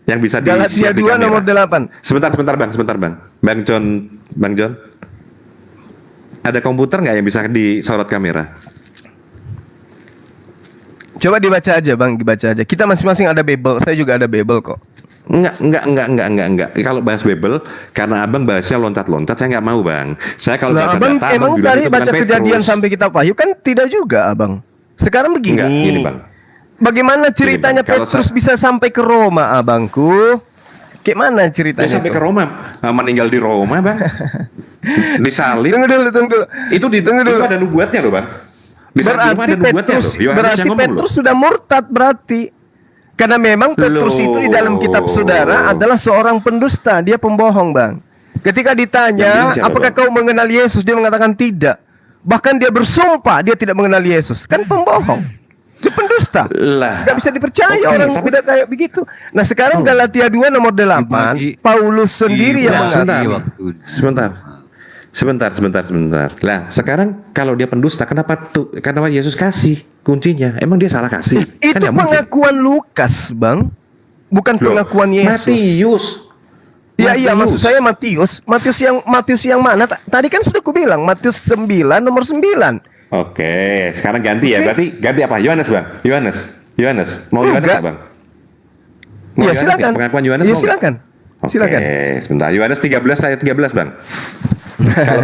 Yang bisa Galatia di-share di 2 kamera. nomor 8. Sebentar Bang. Bang John. Ada komputer nggak yang bisa disorot kamera? Coba dibaca aja, Bang, dibaca aja. Kita masing-masing ada Bible, saya juga ada Bible kok. Enggak. Kalau bahas Bible, karena abang bahasnya loncat-loncat, saya nggak mau, Bang. Saya kalau Lah, baca Abang data, emang bilang dari itu bukan baca Kejadian Petrus. sampai Kitab Wahyu kan tidak juga, Abang. Sekarang begini. Enggak, gini, Bang. Bagaimana ceritanya Bang, kalau Petrus bisa sampai ke Roma, Abangku? Gimana Dia ceritanya? sampai itu? ke Roma, meninggal di Roma, Bang. Disalib. Tunggu dulu. Itu Tunggu dulu. ada nubuatnya loh, Bang. Di saat di Roma Berarti ada nubuatnya Petrus, loh. Yohanes berarti yang ngomong Petrus loh. sudah murtad berarti. Karena memang Petrus itu di dalam kitab saudara adalah seorang pendusta, dia pembohong, Bang. Ketika Yang ditanya, bilang siapa, apakah Bang? kau mengenal Yesus? Dia mengatakan tidak. Bahkan dia bersumpah dia tidak mengenal Yesus. Kan pembohong. Dia pendusta. Lah. Gak bisa dipercaya Oke, orang tapi- udah kayak begitu. Nah, sekarang Galatia 2 nomor 8, Dibagi- Paulus sendiri yang dibagi mengatakan. Sebentar. Lah, sekarang kalau dia pendusta, kenapa Yesus kasih kuncinya? Emang dia salah kasih? Itu nggak mungkin. pengakuan Lukas, Bang. Bukan Loh, pengakuan Yesus. Matius. Iya, maksud saya Matius. Matius yang mana? Tadi kan sudah kubilang Matius 9 nomor 9. Oke, sekarang ganti ya. Oke. Berarti ganti apa? Yohanes, Bang. Yohanes. Mau Yohanes Enggak. nggak, Bang? Mau Iya, Yohanes silakan. nggak? Pengakuan Yohanes Iya, mau nggak? silakan. Oke, Silakan. sebentar. Yohanes 13 ayat 13, Bang.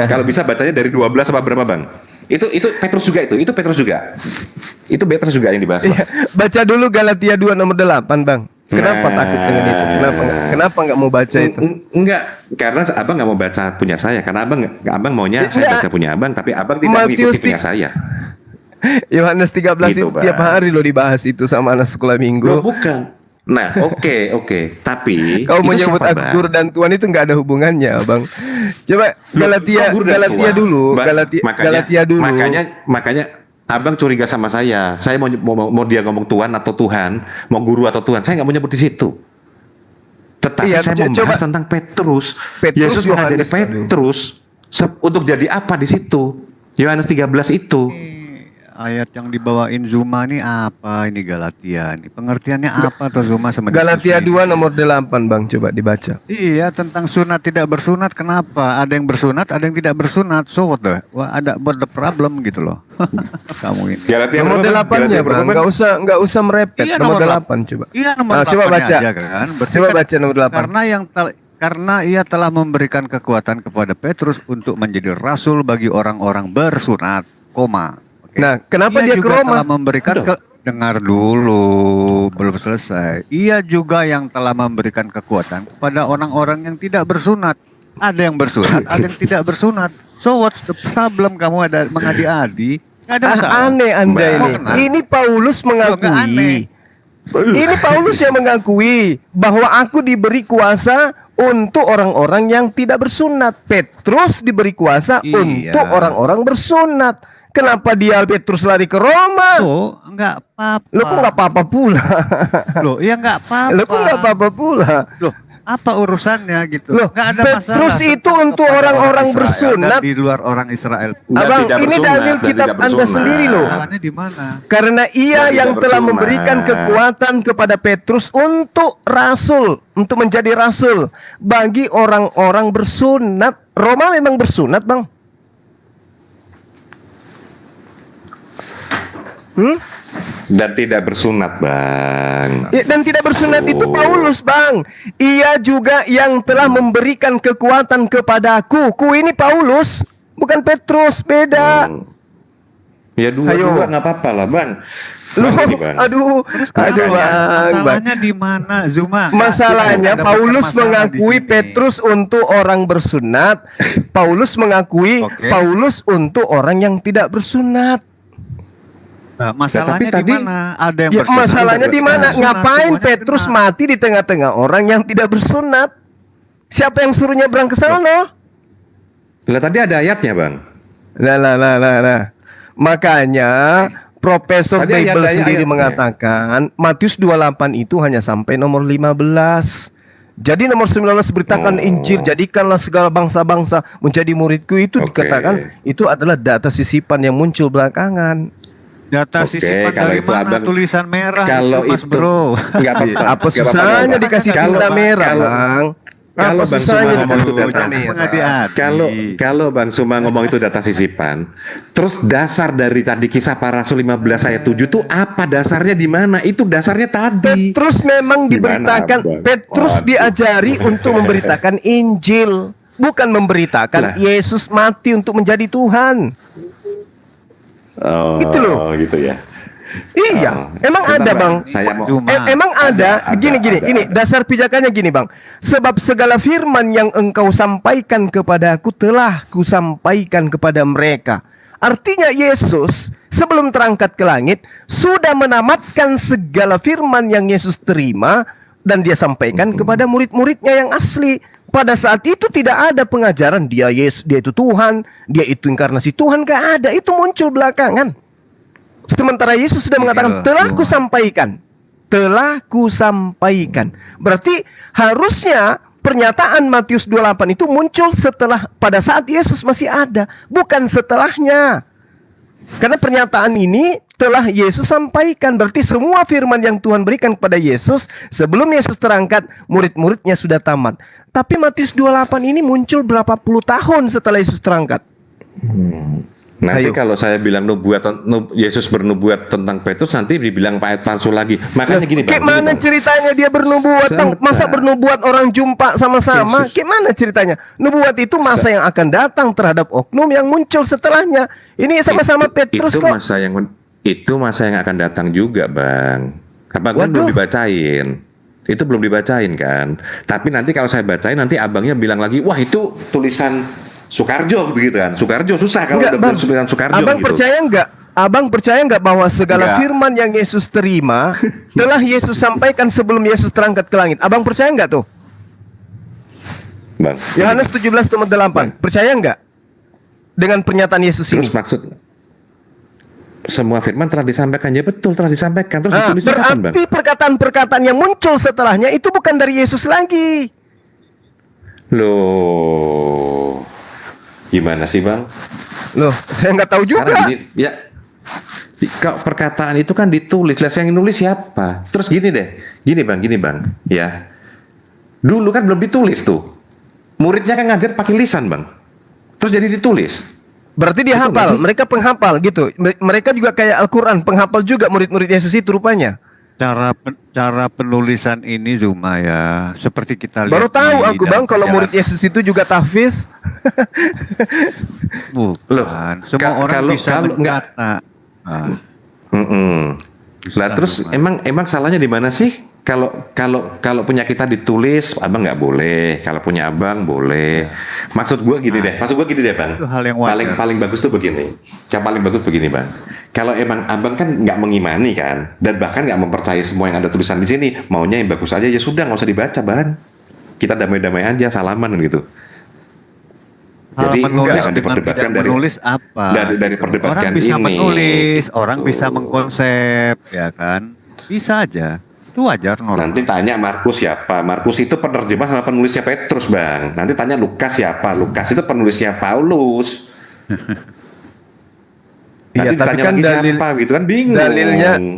Kalau bisa bacanya dari 12 apa berapa, Bang? Itu Petrus juga itu. Itu Petrus juga. Itu Petrus juga yang dibahas, Bang. Iya, baca dulu Galatia 2 nomor 8, Bang. Kenapa Nah. takut dengan itu? Kenapa nggak mau baca itu? Enggak, karena abang nggak mau baca punya saya, karena abang maunya saya Enggak. baca punya abang, tapi abang tidak Matius mengikuti punya saya. Yohanes 13 Gitu, itu tiap Bang. hari lo dibahas itu sama anak sekolah Loh, minggu. bukan. Nah, oke, tapi Kau itu menyebut siapa, aku Bang? guru dan tuan itu nggak ada hubungannya, Bang. Coba Loh, Galatia guru dan Galatia tua. dulu, Bang, Galatia dulu. Makanya abang curiga sama saya. Saya mau dia ngomong Tuhan atau Tuhan, mau guru atau Tuhan. Saya nggak mau nyebut di situ. Tetapi Iya, saya mau coba. bahas tentang Petrus. Petrus, Yesus mengajari Yohanes, Petrus untuk jadi apa di situ? Yohanes 13 itu. Ayat yang dibawain Zuma nih apa ini Galatia nih? Pengertiannya apa tuh Zuma sama Galatia diskusi 2 nomor 8, Bang. Coba dibaca. Iya, tentang sunat tidak bersunat. Kenapa? Ada yang bersunat, ada yang tidak bersunat. So what the? Wah, ada what the problem gitu loh. Kamu ini. Galatia Nomor berapa, Bang? 8-nya, Galatia Bang. berapa, Bang? Nggak usah merepet. Iya, nomor nomor 8 coba. Iya, nomor Coba 8-nya baca. aja kan. Berarti Coba kan baca nomor 8. karena ia telah memberikan kekuatan kepada Petrus untuk menjadi rasul bagi orang-orang bersunat, koma. Oke. Nah, kenapa Ia dia ke juga Roma? telah memberikan dengar dulu, belum selesai. Ia juga yang telah memberikan kekuatan kepada orang-orang yang tidak bersunat. Ada yang bersunat, ada yang tidak bersunat. So what's the problem kamu ada mengadi-adi? Gak ada masalah. Aneh Anda Bang. ini. Mau kenal? Ini Paulus nggak aneh. mengakui. Ini Paulus yang mengakui bahwa aku diberi kuasa untuk orang-orang yang tidak bersunat. Petrus diberi kuasa Iya. untuk orang-orang bersunat. Kenapa dia Petrus lari ke Roma? Loh, enggak apa-apa. Lo kok nggak apa-apa pula? Loh, iya enggak apa-apa. Lo kok nggak apa-apa pula? Loh, apa urusannya gitu? Loh, Nggak ada Petrus masalah itu tentang untuk kepada orang-orang Israel bersunat. dan di luar orang Israel. Dan Abang, tidak ini bersunat, dalil dan kitab tidak Anda bersunat. sendiri loh. Salahnya di mana? Karena ia Dan yang tidak telah bersunat. memberikan kekuatan kepada Petrus untuk rasul, untuk menjadi rasul bagi orang-orang bersunat. Roma memang bersunat, Bang. Dan tidak bersunat, Bang. Ya, dan tidak bersunat itu Paulus, Bang. Ia juga yang telah memberikan kekuatan kepadaku. Ku ini Paulus, bukan Petrus, beda. Ya dua-dua nggak apa-apa lah, Bang. Loh, Bang, ini, Bang. aduh, Bang. Masalahnya di mana, Zuma? Masalahnya Ada Paulus masalah mengakui di sini. Petrus untuk orang bersunat. Paulus mengakui Oke. Paulus untuk orang yang tidak bersunat. Nah, masalahnya tapi di tadi- mana? Ada yang Ya, bersunat, masalahnya ada di yang mana? bersunat, Ngapain semuanya Petrus kena. mati di tengah-tengah orang yang tidak bersunat? Siapa yang suruh nyebrang ke sana? Lah tadi ada ayatnya, Bang. Nah. Makanya Profesor Tadi Bible ayat-ayat- sendiri ayatnya. mengatakan Matius 28 itu hanya sampai nomor 15. Jadi nomor 19 beritakan Injil, jadikanlah segala bangsa-bangsa menjadi muridku, itu Oke. dikatakan itu adalah data sisipan yang muncul belakangan. Data Oke, sisipan kalau dari itu mana? Abang- Tulisan merah Kalau itu, Mas itu Bro. nggak apa-apa. Apa nggak apa-apa, susahnya nggak apa-apa. dikasih Kalau- tinta merah, kalau- Bang? kalau Apa Bang susahnya Suma ngomong dikasih itu tinta data- merah? Hati-hati. Kalau Bang Suma ngomong itu data sisipan, terus dasar dari tadi kisah para rasul 15 ayat 7 tuh apa dasarnya di mana? Itu dasarnya tadi. Petrus memang Gimana, diberitakan, Bang? Petrus Waduh. diajari untuk memberitakan Injil, bukan memberitakan Lah. Yesus mati untuk menjadi Tuhan. Oh, Itu loh. gitu ya. Iya, Oh. emang Sebentar, ada, Bang. Saya mau Cuma Emang ada, gini, ini ada. dasar pijakannya gini, Bang. Sebab segala firman yang engkau sampaikan kepadaku telah kusampaikan kepada mereka. Artinya Yesus sebelum terangkat ke langit sudah menamatkan segala firman yang Yesus terima dan dia sampaikan kepada murid-muridnya yang asli. Pada saat itu tidak ada pengajaran dia itu Tuhan, dia itu inkarnasi Tuhan, gak ada. Itu muncul belakangan. Sementara Yesus sudah mengatakan telah kusampaikan. Telah kusampaikan. Berarti harusnya pernyataan Matius 28 itu muncul setelah, pada saat Yesus masih ada, bukan setelahnya. Karena pernyataan ini telah Yesus sampaikan. Berarti semua firman yang Tuhan berikan kepada Yesus sebelum Yesus terangkat, murid-muridnya sudah tamat. Tapi Matius 28 ini muncul berapa puluh tahun setelah Yesus terangkat. Nanti Ayo. kalau saya bilang Yesus bernubuat tentang Petrus, nanti dibilang Pak palsu lagi. Makanya gini, Bang. Kayak mana ceritanya dia bernubuat, Bang? Sebentar. Masa bernubuat orang jumpa sama-sama? Yesus. Kayak mana ceritanya? Nubuat itu masa yang akan datang terhadap oknum yang muncul setelahnya. Ini sama-sama Petrus itu kok. masa yang akan datang juga, Bang. Abang kan Waduh. belum dibacain. Itu belum dibacain kan. Tapi nanti kalau saya bacain, nanti abangnya bilang lagi, wah itu tulisan Soekarjo begitu kan. Soekarjo susah kalau Enggak, udah Bang. tulisan Soekarjo Abang gitu. percaya enggak? Abang percaya enggak bahwa segala Enggak. firman yang Yesus terima telah Yesus sampaikan sebelum Yesus terangkat ke langit? Abang percaya enggak tuh? Bang. Yohanes 17:8. Percaya enggak dengan pernyataan Yesus Terus ini? maksud semua firman telah disampaikan, ya betul telah disampaikan. Terus Nah, ditulisnya kapan, Bang? berarti perkataan-perkataan yang muncul setelahnya itu bukan dari Yesus lagi. Loh, gimana sih, Bang? Loh, saya nggak tahu juga. Sekarang gini, ya, kalau perkataan itu kan ditulis, lah yang nulis siapa? Terus gini bang, ya. Dulu kan belum ditulis tuh, muridnya kan ngajar pakai lisan, Bang. Terus jadi ditulis. Berarti dia Betul nggak hafal, sih? mereka penghafal gitu. Mereka juga kayak Al-Quran, penghafal juga murid-murid Yesus itu rupanya. Cara penulisan ini Zuma ya, seperti kita lihat. Baru tahu di aku, dalam Bang, kalau sejarah. murid Yesus itu juga tahfiz. Bukan. Loh, Semua orang kalau- bisa kalau enggak- mencatat. Nah, Lah terus emang salahnya di mana sih? Kalau punya kita ditulis, abang nggak boleh. Kalau punya abang boleh. Maksud gua gini deh, Bang. Itu hal yang wajar. Paling bagus tuh begini. Yang paling bagus begini, Bang. Kalau emang abang kan nggak mengimani kan, dan bahkan nggak mempercayai semua yang ada tulisan di sini, maunya yang bagus aja, ya sudah nggak usah dibaca, Bang. Kita damai-damai aja, salaman gitu. hal Jadi menulis jangan dengan diperdebatkan tidak menulis apa? dari gitu. perdebatan Orang bisa ini. menulis, orang Gitu. bisa mengkonsep, ya kan? Bisa aja. Itu wajar normal. Nanti tanya Markus siapa? Markus itu penerjemah sama penulisnya Petrus, Bang. Nanti tanya Lukas siapa? Lukas itu penulisnya Paulus. Iya, Nanti tapi ditanya kan lagi dalil- siapa gitu kan bingung.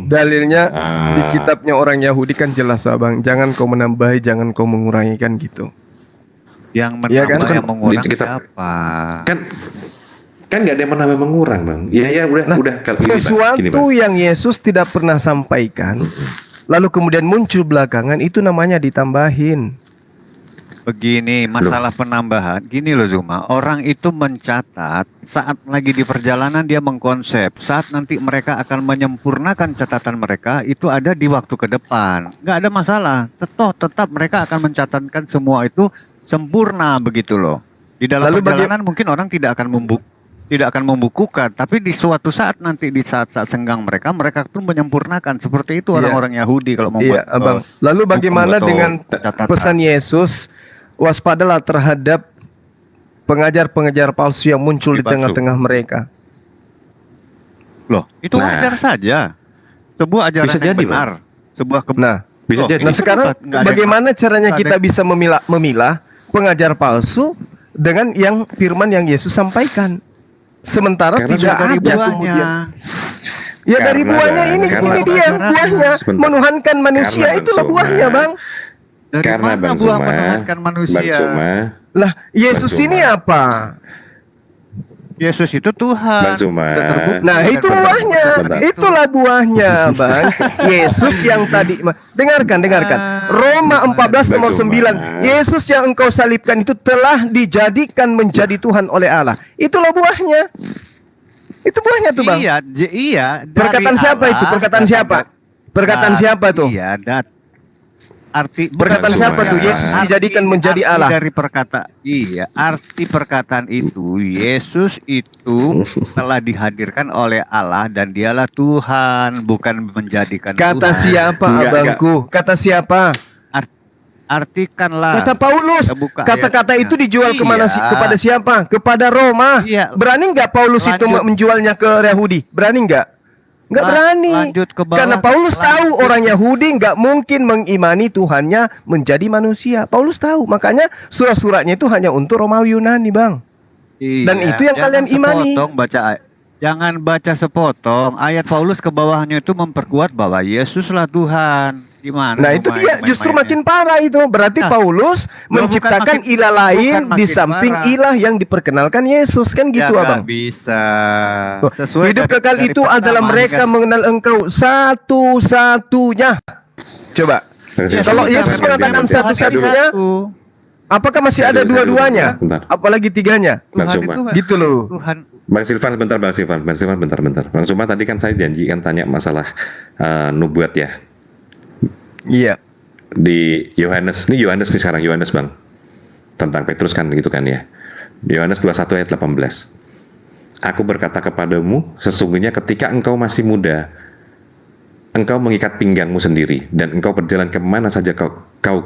Dalilnya di Ah. kitabnya orang Yahudi kan jelas, Abang. Jangan kau menambahi, jangan kau mengurangi kan gitu. Yang Iya kan? menambah yang mengurangi Kita- siapa? Kan Kan nggak ada yang menambah mengurang, Bang. Ya Nah, udah kalau gini, Bang. Gini, sesuatu Bang. yang Yesus tidak pernah sampaikan, lalu kemudian muncul belakangan, itu namanya ditambahin. Begini, masalah penambahan, gini loh Zuma, orang itu mencatat saat lagi di perjalanan dia mengkonsep, saat nanti mereka akan menyempurnakan catatan mereka itu ada di waktu ke depan, nggak ada masalah, tetap mereka akan mencatatkan semua itu sempurna begitu loh. Di dalam Lalu perjalanan mungkin orang tidak akan membukukan, tapi di suatu saat nanti di saat-saat senggang mereka pun menyempurnakan seperti itu Iya. orang-orang Yahudi kalau Iya, membuat Abang. Lalu hukum bagaimana atau dengan catatan. pesan Yesus, waspadalah terhadap pengajar-pengajar palsu yang muncul di Palsu. tengah-tengah mereka. Loh, itu Nah. wajar saja. Sebuah ajaran Bisa yang jadi, benar, sebuah Nah, Bisa Loh, jadi. nah itu sekarang nggak ada yang- bagaimana caranya nggak ada kita yang- bisa memilah pengajar palsu dengan yang firman yang Yesus sampaikan? Sementara Karena tidak dari ada buahnya. kemudian. Ya dari Karena, buahnya Bang, ini karena- dia buahnya Sebentar. menuhankan manusia, Karena, itulah Bang buahnya, Suma. Bang. Dari Karena mana Bang buah Suma, menuhankan manusia? Bang Suma, Lah, Yesus Bang Suma. ini apa? Yesus itu Tuhan. Bang Suma. Sudah terbukti. Nah, Dan itu terbukti buahnya. seperti itu. Itulah buahnya, Bang. Yesus yang tadi dengarkan. Roma 14 Bang nomor Suma. 9. Yesus yang engkau salibkan itu telah dijadikan menjadi Tuhan oleh Allah. Itulah buahnya. Itu buahnya tuh, Bang. Iya, iya. dari Perkataan siapa Allah, itu? Perkataan datang siapa? Perkataan siapa tuh? Iya, arti Perkataan Bang siapa Suma. tuh? Yesus dijadikan menjadi arti Allah. Dari arti perkataan itu Yesus itu telah dihadirkan oleh Allah dan dialah Tuhan, bukan menjadikan Kata Tuhan. siapa, Enggak, abangku? Kata siapa? Artikanlah. Kata Paulus. Ya, buka Kata-kata ayatnya. itu dijual kemana sih? Iya. Kepada siapa? Kepada Roma. Iya. Berani nggak Paulus itu Lanjut. menjualnya ke Yahudi? Berani nggak? Nggak berani. Lanjut ke bawah. Karena Paulus tahu Lanjut. orang Yahudi nggak mungkin mengimani Tuhannya menjadi manusia. Paulus tahu. Makanya surat-suratnya itu hanya untuk Romawi Yunani, Bang. Dan itu yang jangan kalian imani. Jangan baca sepotong. Ayat Paulus ke bawahnya itu memperkuat bahwa Yesuslah Tuhan. Gimana? Nah itu dia justru makin parah itu. Berarti Nah, Paulus bukan menciptakan makin- ilah lain bukan di makin samping parah. ilah yang diperkenalkan Yesus. Kan gitu, Abang. Bisa. Hidup kekal itu adalah mereka mengenal engkau satu-satunya. Coba. Kalau Yesus mengatakan satu-satunya, apakah masih ada dua-duanya? Bentar. Apalagi tiganya? Bang Tuhan Suma. itu Gitu loh. Tuhan. Bang Silvan bentar. Bang Suma tadi kan saya janjikan tanya masalah nubuat ya. Iya. Di Yohanes nih sekarang Yohanes, Bang. Tentang Petrus kan gitu kan ya. Yohanes 21 ayat 18. Aku berkata kepadamu, sesungguhnya ketika engkau masih muda, engkau mengikat pinggangmu sendiri dan engkau berjalan kemana saja kau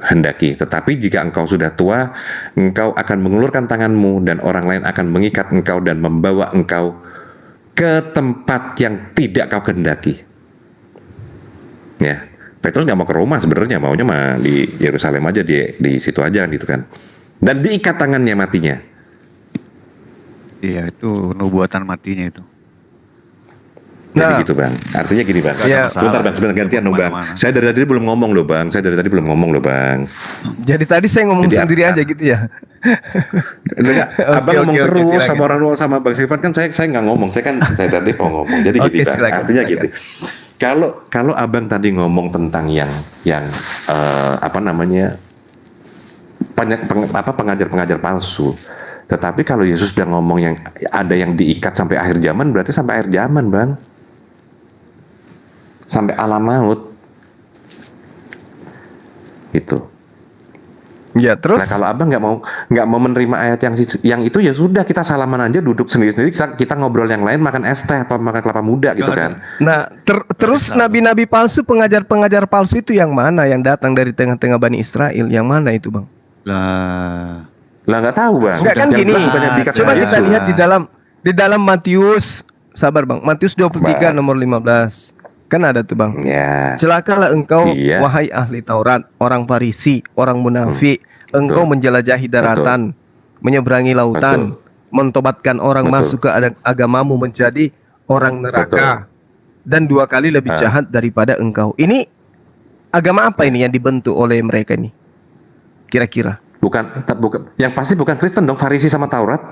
hendaki. Tetapi jika engkau sudah tua, engkau akan mengulurkan tanganmu dan orang lain akan mengikat engkau dan membawa engkau ke tempat yang tidak kau kehendaki. Ya, Petrus nggak mau ke Roma sebenarnya, maunya mah di Yerusalem aja, di situ aja gitu kan. Dan diikat tangannya matinya. Iya, itu nubuatan matinya itu. Jadi Nah. gitu, Bang. Artinya gini, Bang. Iya. Bentar, Bang, sebentar gantian dong, Bang. Kemana-mana. Saya dari tadi belum ngomong loh, Bang. Jadi tadi saya ngomong Jadi sendiri aja gitu ya. Enggak, Abang ngomong oke, terus silakan. sama orang sama Bang Silvan kan saya nggak ngomong. Saya tadi mau ngomong. Jadi Oke, gini, Bang. silakan, Artinya silakan. gitu. Kalau Abang tadi ngomong tentang yang apa namanya? Pengajar-pengajar palsu. Tetapi kalau Yesus sudah ngomong yang ada yang diikat sampai akhir zaman, berarti sampai akhir zaman, Bang. Sampai alam maut. Itu. Ya terus. Nah kalau abang nggak mau menerima ayat yang itu ya sudah, kita salaman aja, duduk sendiri-sendiri, kita ngobrol yang lain, makan es teh atau makan kelapa muda gitu kan. Nah, terus nabi-nabi palsu, pengajar-pengajar palsu itu yang mana yang datang dari tengah-tengah Bani Israel? Yang mana itu, Bang? Lah, Lah nggak tahu, Bang. Enggak kan Yang gini. bukan yang diikat Coba sama kita Yesus. lihat di dalam Matius, sabar, Bang. Matius 23 Bang. nomor 15. Kan ada tuh, Bang. Ya. Celakalah engkau, Iya. wahai ahli Taurat, orang Farisi, orang munafik. Engkau Betul. menjelajahi daratan, menyeberangi lautan, mentobatkan orang Betul. masuk ke agamamu menjadi orang neraka. Dan 2 kali lebih jahat daripada engkau. Ini agama apa ini yang dibentuk oleh mereka ini? Kira-kira. Bukan, yang pasti bukan Kristen dong, Farisi sama Taurat.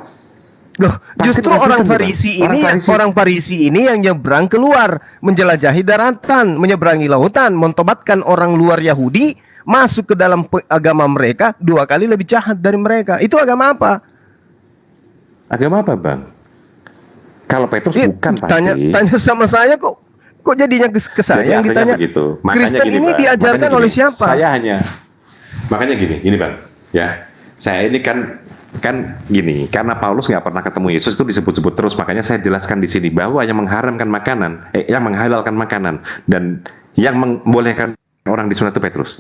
Loh, Pasti justru bukan orang Kristen, Farisi bukan? ini, orang Farisi ini yang nyebrang keluar, menjelajahi daratan, menyeberangi lautan, mentobatkan orang luar Yahudi, masuk ke dalam agama mereka 2 kali lebih jahat dari mereka. Itu agama apa? Agama apa, Bang? Kalau Petrus Ih, bukan tanya sama saya kok jadinya ke saya Jadi yang artinya ditanya. begitu. Makanya Kristen gini, ini Bang. diajarkan Makanya oleh gini, siapa? Saya hanya makanya gini Bang, ya. Saya ini kan gini, karena Paulus nggak pernah ketemu Yesus itu disebut-sebut terus, makanya saya jelaskan di sini bahwa yang mengharamkan makanan, yang menghalalkan makanan dan yang membolehkan orang disunat itu Petrus.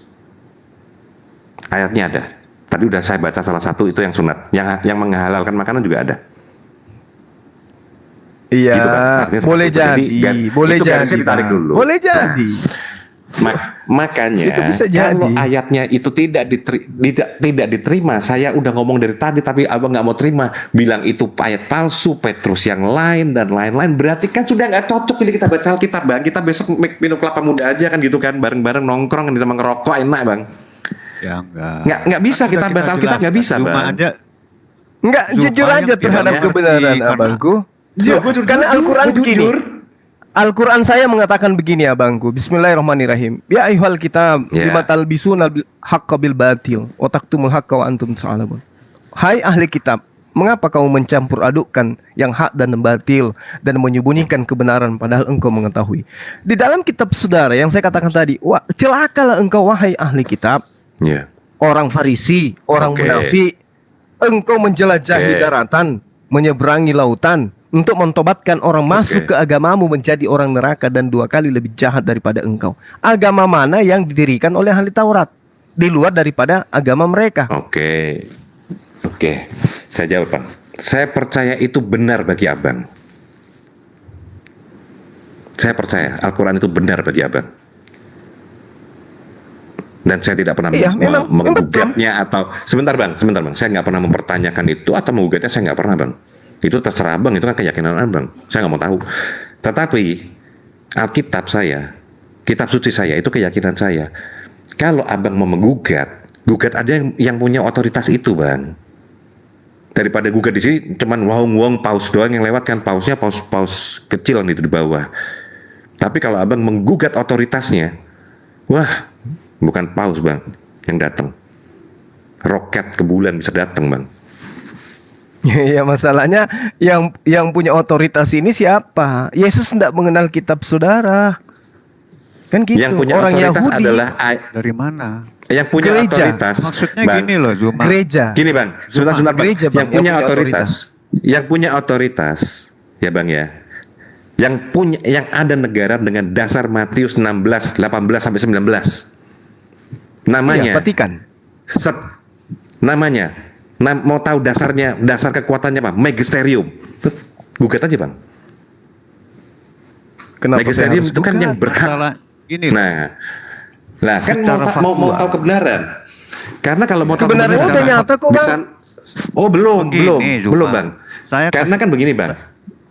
Ayatnya ada. Tadi udah saya baca salah satu itu yang sunat, yang menghalalkan makanan juga ada. Iya, Gitu, Bang. Artinya boleh seperti itu. jadi, Jadi, boleh itu jadi, garisnya ditarik Bang. dulu. Boleh Nah, jadi. Makanya Itu bisa kalau jadi. ayatnya itu tidak diterima, saya udah ngomong dari tadi tapi abang nggak mau terima, bilang itu ayat palsu, Petrus yang lain dan lain-lain, berarti kan sudah nggak cocok ini kita baca Alkitab, Bang. Kita besok minum kelapa muda aja kan gitu kan, bareng-bareng nongkrong sama ngerokok enak, Bang. Ya enggak. Nggak bisa Kan kita sudah baca Alkitab, nggak bisa, jelaskan. Cuma Bang. aja Enggak, Zuma jujur yang aja tidak terhadap mengerti kebenaran karena- abangku. Ya, gua jujur, Karena Al-Quran gua begini. jujur. Al-Quran saya mengatakan begini abangku. Bismillahirrahmanirrahim. Ya ayyuhal kitab, Ya. lima talbisuna haqqa bil batil wa taktumul haqqa wa antum ta'lamun. Hai ahli kitab, mengapa kamu mencampur adukkan yang hak dan batil dan menyembunyikan kebenaran padahal engkau mengetahui? Di dalam kitab saudara yang saya katakan tadi, wah, celakalah engkau wahai ahli kitab, Ya. orang Farisi, orang Oke. munafik, engkau menjelajahi Oke. daratan, menyeberangi lautan untuk mentobatkan orang masuk ke agamamu menjadi orang neraka dan 2 kali lebih jahat daripada engkau. Agama mana yang didirikan oleh ahli Taurat di luar daripada agama mereka? Oke. Saya jawab, Bang. Saya percaya itu benar bagi abang. Saya percaya Al-Quran itu benar bagi abang. Dan saya tidak pernah Iya, memang menggugatnya atau sebentar bang, saya nggak pernah mempertanyakan itu atau menggugatnya, saya nggak pernah bang. Itu terserah abang, itu kan keyakinan abang. Saya nggak mau tahu. Tetapi Alkitab saya, kitab suci saya itu keyakinan saya. Kalau abang mau menggugat, gugat aja yang punya otoritas itu bang. Daripada gugat di sini cuman wong paus doang yang lewat, kan pausnya paus kecil itu di bawah. Tapi kalau abang menggugat otoritasnya, wah, bukan paus bang yang datang, roket ke bulan bisa datang bang. Ya masalahnya yang punya otoritas ini siapa? Yesus tidak mengenal kitab saudara. Kan gitu. Yang punya orang otoritas Yahudi adalah dari mana? yang punya Gereja. otoritas. Maksudnya Bang, gini loh, Zuma. gereja. Gini bang, sebentar bang. Gereja, Bang, Yang punya yang punya otoritas, yang punya otoritas, ya bang ya. Yang ada negara dengan dasar Matius 16, 18 sampai 19. Namanya Iya, Vatikan. namanya. Mau tahu dasarnya, dasar kekuatannya apa? Magisterium. Tuh, gugat aja bang. Kenapa saya Magisterium harus itu kan gugat? yang berhak. Masalah ini loh. Nah kan Secara mau faktual. tahu kebenaran. Karena kalau mau tahu Kebenarannya kebenaran, udah nyata kok, Bang. Begini, Zuma. belum bang. Saya Karena kan begini bang,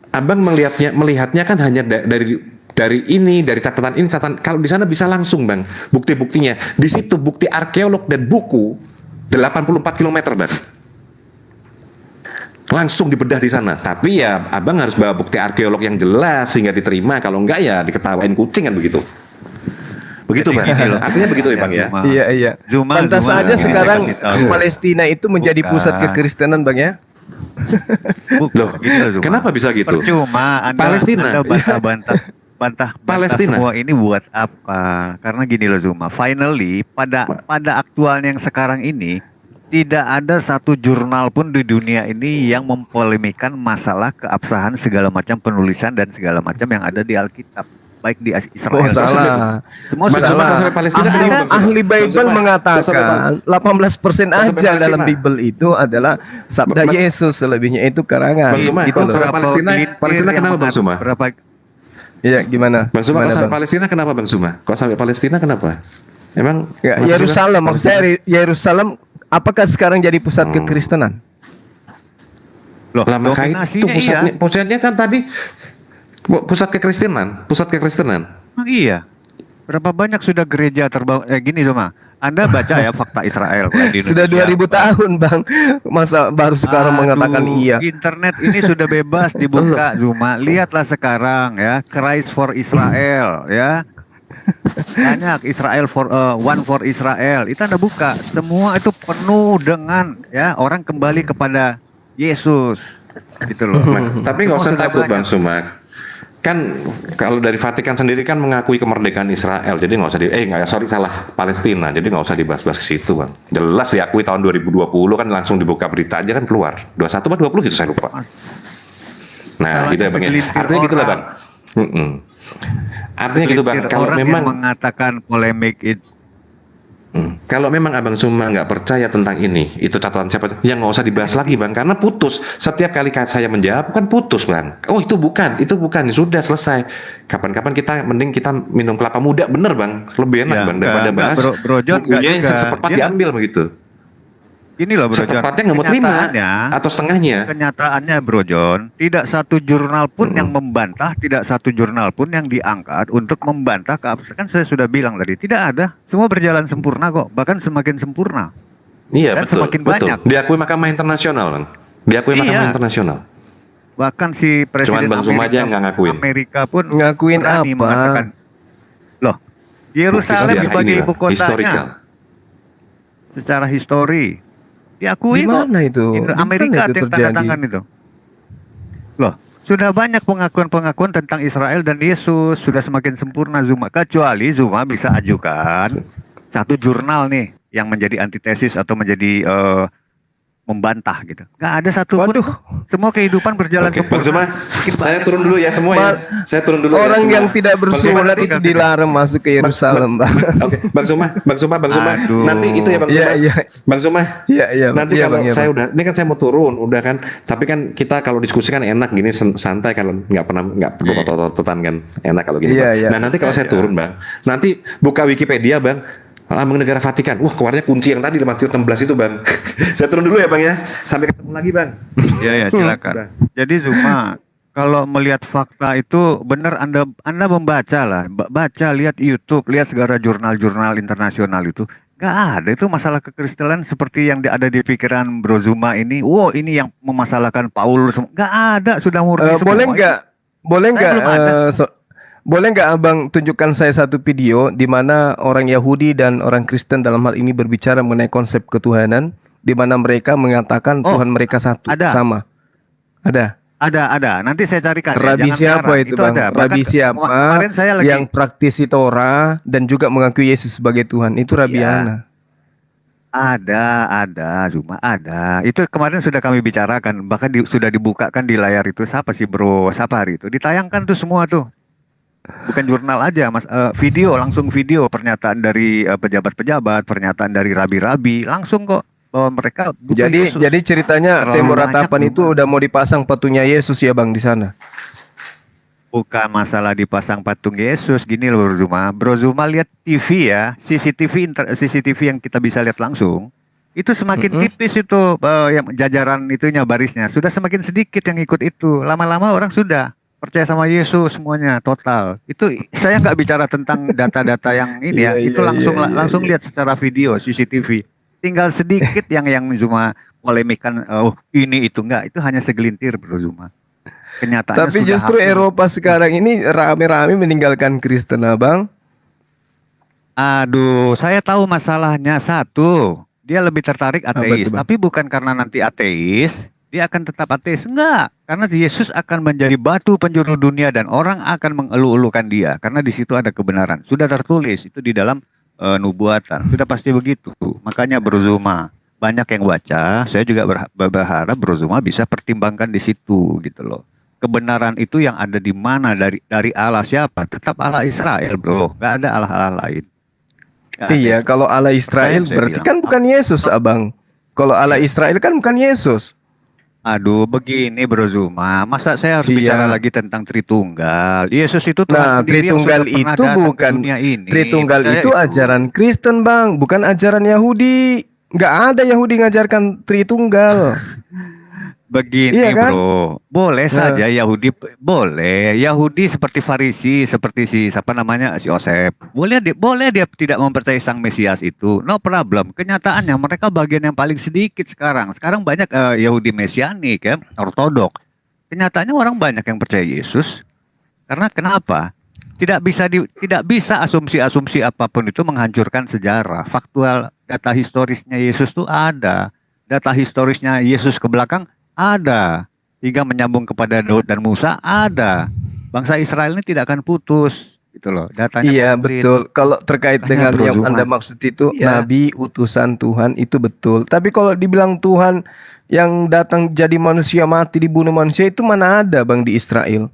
abang melihatnya kan hanya dari catatan ini, catatan. Kalau di sana bisa langsung bang, bukti-buktinya di situ, bukti arkeolog dan buku 84 km bang, langsung dibedah di sana. Tapi ya abang harus bawa bukti arkeolog yang jelas sehingga diterima. Kalau enggak ya diketawain kucing kan begitu. Begitu bang. Gini loh. Artinya begitu ya bang ya. Zuma. Iya. Zuma, Pantas Zuma, saja ini sekarang saya kasih tahu. Palestina itu menjadi Bukan. pusat kekristenan bang ya. Loh, Gini loh, Zuma. kenapa bisa gitu? Percuma Anda, Palestina. Anda bantah Palestina. semua ini buat apa? Karena gini loh Zuma, finally pada aktualnya yang sekarang ini tidak ada satu jurnal pun di dunia ini yang mempolemikan masalah keabsahan segala macam penulisan dan segala macam yang ada di Alkitab, baik di Israel. Oh salah. Semua Bang sudah Zuma, salah. sampai Palestina kenapa, Bang Zuma? Ahli Bible Bang Zuma, mengatakan 18% sampai aja dalam Palestina. Bible itu adalah sabda Bang- Yesus, selebihnya itu karangan. Bang Zuma, Gitu kalau loh. sampai Palestina kenapa, Bang Zuma? Berapa Iya, gimana? Bang Zuma, Gimana, kok sampai Bang? Palestina kenapa Bang Zuma? Kok sampai Palestina kenapa? Emang Ya, maksudnya- Yerusalem, maksud saya Yerusalem apakah sekarang jadi pusat kekristenan? loh, Lah maka itu dominasinya pusatnya kan tadi pusat kekristenan. Emang iya. Berapa banyak sudah gereja terbangun? Gini Zuma, Anda baca ya fakta Israel kalau di Sudah Indonesia. 2000 tahun, Bang. Masa baru sekarang mengatakan Aduh, iya? internet ini sudah bebas dibuka, Zuma. Lihatlah sekarang ya, Christ for Israel ya. Banyak Israel for one for Israel. Itu Anda buka, semua itu penuh dengan ya orang kembali kepada Yesus. Gitu loh. Tapi nggak usah Semua sudah takut banyak. Bang Sumak. Kan kalau dari Vatikan sendiri kan mengakui kemerdekaan Israel, jadi nggak usah salah, Palestina, jadi nggak usah dibahas-bahas ke situ Bang. Jelas diakui tahun 2020 kan langsung dibuka berita aja kan keluar. 21 atau 20 gitu saya lupa. Nah, Salahnya gitu ya Bang ya. segelintir Artinya gitu lah orang. Bang. Mm-mm. Artinya gitu Bang, Segelintir kalau orang memang yang mengatakan polemik itu kalau memang Abang Suma nggak percaya tentang ini, itu catatan siapa? Yang nggak usah dibahas lagi Bang, karena putus. Setiap kali saya menjawab kan putus Bang. Oh itu bukan, ya sudah selesai. Kapan-kapan mending kita minum kelapa muda, bener Bang, lebih enak Ya, Bang daripada enggak, bahas Bro John, enggak bukunya yang juga. seperempat Dia- diambil begitu. Ini loh Bro John, Seperempatnya nggak mau terima kenyataannya, atau setengahnya. kenyataannya Bro John, tidak satu jurnal pun yang membantah, tidak satu jurnal pun yang diangkat untuk membantah kan saya sudah bilang tadi, tidak ada, semua berjalan sempurna kok, bahkan semakin sempurna. Iya Dan betul, semakin betul. banyak. Diakui Mahkamah Internasional Bang. Diakui Iya. Mahkamah Internasional. Bahkan si Presiden Bang Zuma aja yang nggak ngakuin. Amerika pun Ngakuin berani apa? mengatakan, loh, Yerusalem Bukti sebagai sejarah ibu inilah, historical. kotanya secara histori diakui Di kok. mana itu? Di mana Amerika itu ada yang tanda terjadi? tangan itu. Loh, sudah banyak pengakuan-pengakuan tentang Israel dan Yesus, sudah semakin sempurna Zuma. Kecuali Zuma bisa ajukan satu jurnal nih yang menjadi antitesis atau menjadi membantah gitu. Gak ada satu pun. Waduh. Semua kehidupan berjalan Oke, Bang sempurna. Zuma, saya turun dulu ya semua ya. Saya turun dulu ya Orang semua. yang tidak Bang Zuma, bersurat nanti- itu dilarang masuk ke Yerusalem, Bang. Oke, Bang Zuma. Aduh. Nanti itu ya Bang Iya, Zuma. iya. Bang Zuma. Iya, iya. Nanti Iya, kalau Bang, iya, saya Bang. udah, ini kan saya mau turun, udah kan. Tapi kan kita kalau diskusi kan enak gini santai kalau nggak perlu otot-ototan kan, enak kalau gini. Iya, Bang. iya. Nah nanti kalau saya turun Bang, nanti buka Wikipedia Bang. Lambang negara Vatikan. Wah, keluarnya kunci yang tadi Matius 16 itu Bang. Saya turun dulu ya Bang ya. Sampai ketemu lagi Bang. Iya ya silakan. Jadi Zuma, kalau melihat fakta itu benar Anda membaca lah, baca, lihat YouTube, lihat segala jurnal-jurnal internasional itu. Gak ada itu masalah kekristenan seperti yang ada di pikiran Bro Zuma ini. Wow, ini yang memasalahkan Paulus. Gak ada, sudah murni semua. Boleh nggak? Boleh Saya nggak? belum ada. Boleh nggak Abang tunjukkan saya satu video di mana orang Yahudi dan orang Kristen dalam hal ini berbicara mengenai konsep ketuhanan, di mana mereka mengatakan Oh, Tuhan mereka satu, ada. sama. Ada. Ada. Nanti saya carikan. ya, Rabi jangan siapa sekarang. itu Bang? ada. Bahkan Rabi siapa kemarin saya lagi yang praktisi Torah dan juga mengakui Yesus sebagai Tuhan? Itu Rabi Iya. Ana. Ada, Zuma ada. Itu kemarin sudah kami bicarakan, bahkan sudah dibukakan di layar itu. Siapa sih Bro Sapari itu? Ditayangkan tuh semua tuh. Bukan jurnal aja, Mas. Video, langsung video pernyataan dari pejabat-pejabat, pernyataan dari rabi-rabi, langsung kok bahwa mereka butuh Jadi Yesus. jadi ceritanya Terlalu tembok banyak, ratapan itu Zuma. udah mau dipasang patungnya Yesus ya Bang di sana. Bukan masalah dipasang patung Yesus, gini loh Bro Zuma lihat TV ya, CCTV yang kita bisa lihat langsung. Itu semakin tipis itu yang jajaran itunya barisnya, sudah semakin sedikit yang ikut itu. Lama-lama orang sudah percaya sama Yesus semuanya total. Itu saya nggak bicara tentang data-data yang ini ya, Iya, itu iya, langsung iya. lihat secara video CCTV. Tinggal sedikit yang Zuma polemikan, oh ini itu enggak, itu hanya segelintir Bro Zuma. Kenyataannya Tapi sudah justru hampir. Eropa sekarang ini rame-rame meninggalkan Kristen Abang. Aduh, saya tahu masalahnya satu. Dia lebih tertarik Apa ateis, itu, Bang? tapi bukan karena nanti ateis, dia akan tetap ateis. Enggak, karena Yesus akan menjadi batu penjuru dunia dan orang akan mengeluh-elukan dia karena di situ ada kebenaran. Sudah tertulis itu di dalam nubuatan. Sudah pasti begitu. Makanya Bro Zuma, banyak yang baca, saya juga berharap Bro Zuma bisa pertimbangkan di situ gitu loh. Kebenaran itu yang ada di mana, dari Allah siapa? Tetap Allah Israel, Bro. Nggak ada Allah-Allah lain. Nggak ada. Iya, kalau Allah Israel Saya berarti bilang. kan bukan Yesus, Abang. Kalau Allah Israel kan bukan Yesus. Aduh, begini Bro Zuma, masa saya harus Iya. bicara lagi tentang Tritunggal? Yesus itu Tuhan Nah, sendiri yang Tritunggal sudah pernah itu datang ke bukan dunia ini. Tritunggal Saya itu ajaran Kristen, Bang, bukan ajaran Yahudi. Nggak ada Yahudi ngajarkan Tritunggal. Begini Iya kan? bro, boleh saja Yahudi, boleh Yahudi seperti Farisi, seperti si siapa namanya si Yosef, boleh dia tidak mempercayai sang Mesias itu, no problem. Kenyataannya mereka bagian yang paling sedikit sekarang. Sekarang banyak Yahudi Mesianik ya, Ortodok. Kenyataannya orang banyak yang percaya Yesus. Karena kenapa? Tidak bisa asumsi-asumsi apapun itu menghancurkan sejarah. Faktual data historisnya Yesus itu ada. Data historisnya Yesus ke belakang ada. Hingga menyambung kepada Daud dan Musa ada. Bangsa Israel ini tidak akan putus. Gitu loh. Datanya Iya komplit. betul. Kalau terkait Makanya dengan Bro yang Zuma. Anda maksud itu Iya. nabi utusan Tuhan itu betul. Tapi kalau dibilang Tuhan yang datang jadi manusia mati dibunuh manusia itu mana ada Bang di Israel?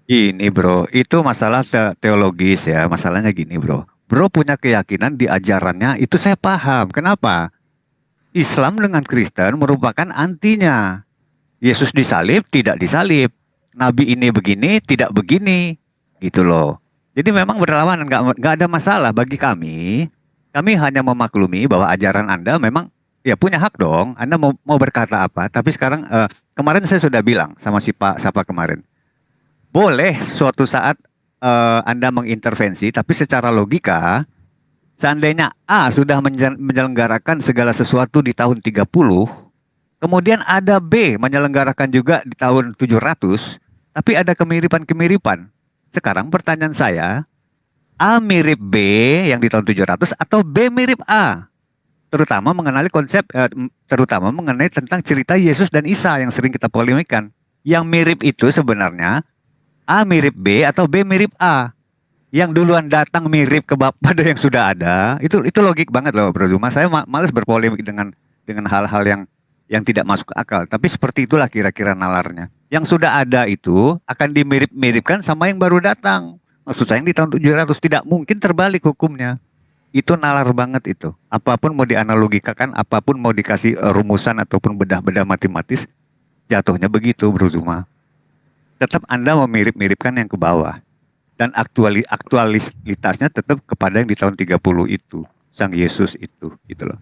Gini bro, itu masalah teologis ya. Masalahnya gini bro. Bro punya keyakinan di ajarannya itu saya paham. Kenapa? Islam dengan Kristen merupakan antinya. Yesus disalib, tidak disalib. Nabi ini begini, tidak begini. Gitu loh. Jadi memang berlawanan, nggak ada masalah bagi kami. Kami hanya memaklumi bahwa ajaran Anda memang ya punya hak dong. Anda mau berkata apa. Tapi sekarang kemarin saya sudah bilang sama si Pak Sapa kemarin. Boleh suatu saat Anda mengintervensi, tapi secara logika seandainya A sudah menyelenggarakan segala sesuatu di tahun 30, kemudian ada B menyelenggarakan juga di tahun 700, tapi ada kemiripan-kemiripan. Sekarang pertanyaan saya, A mirip B yang di tahun 700 atau B mirip A? Terutama mengenai terutama mengenai tentang cerita Yesus dan Isa yang sering kita polemikan. Yang mirip itu sebenarnya A mirip B atau B mirip A? Yang duluan datang mirip pada yang sudah ada, itu logik banget loh Bro Zuma. Saya males berpolemik dengan hal-hal yang tidak masuk akal. Tapi seperti itulah kira-kira nalarnya. Yang sudah ada itu akan dimirip-miripkan sama yang baru datang. Maksud saya yang di tahun 700 tidak mungkin terbalik hukumnya. Itu nalar banget itu. Apapun mau dianalogikakan, apapun mau dikasih rumusan ataupun bedah-bedah matematis, jatuhnya begitu Bro Zuma. Tetap Anda memirip-miripkan yang ke bawah. Dan aktualitasnya tetap kepada yang di tahun 30 itu, Sang Yesus itu, gitu loh.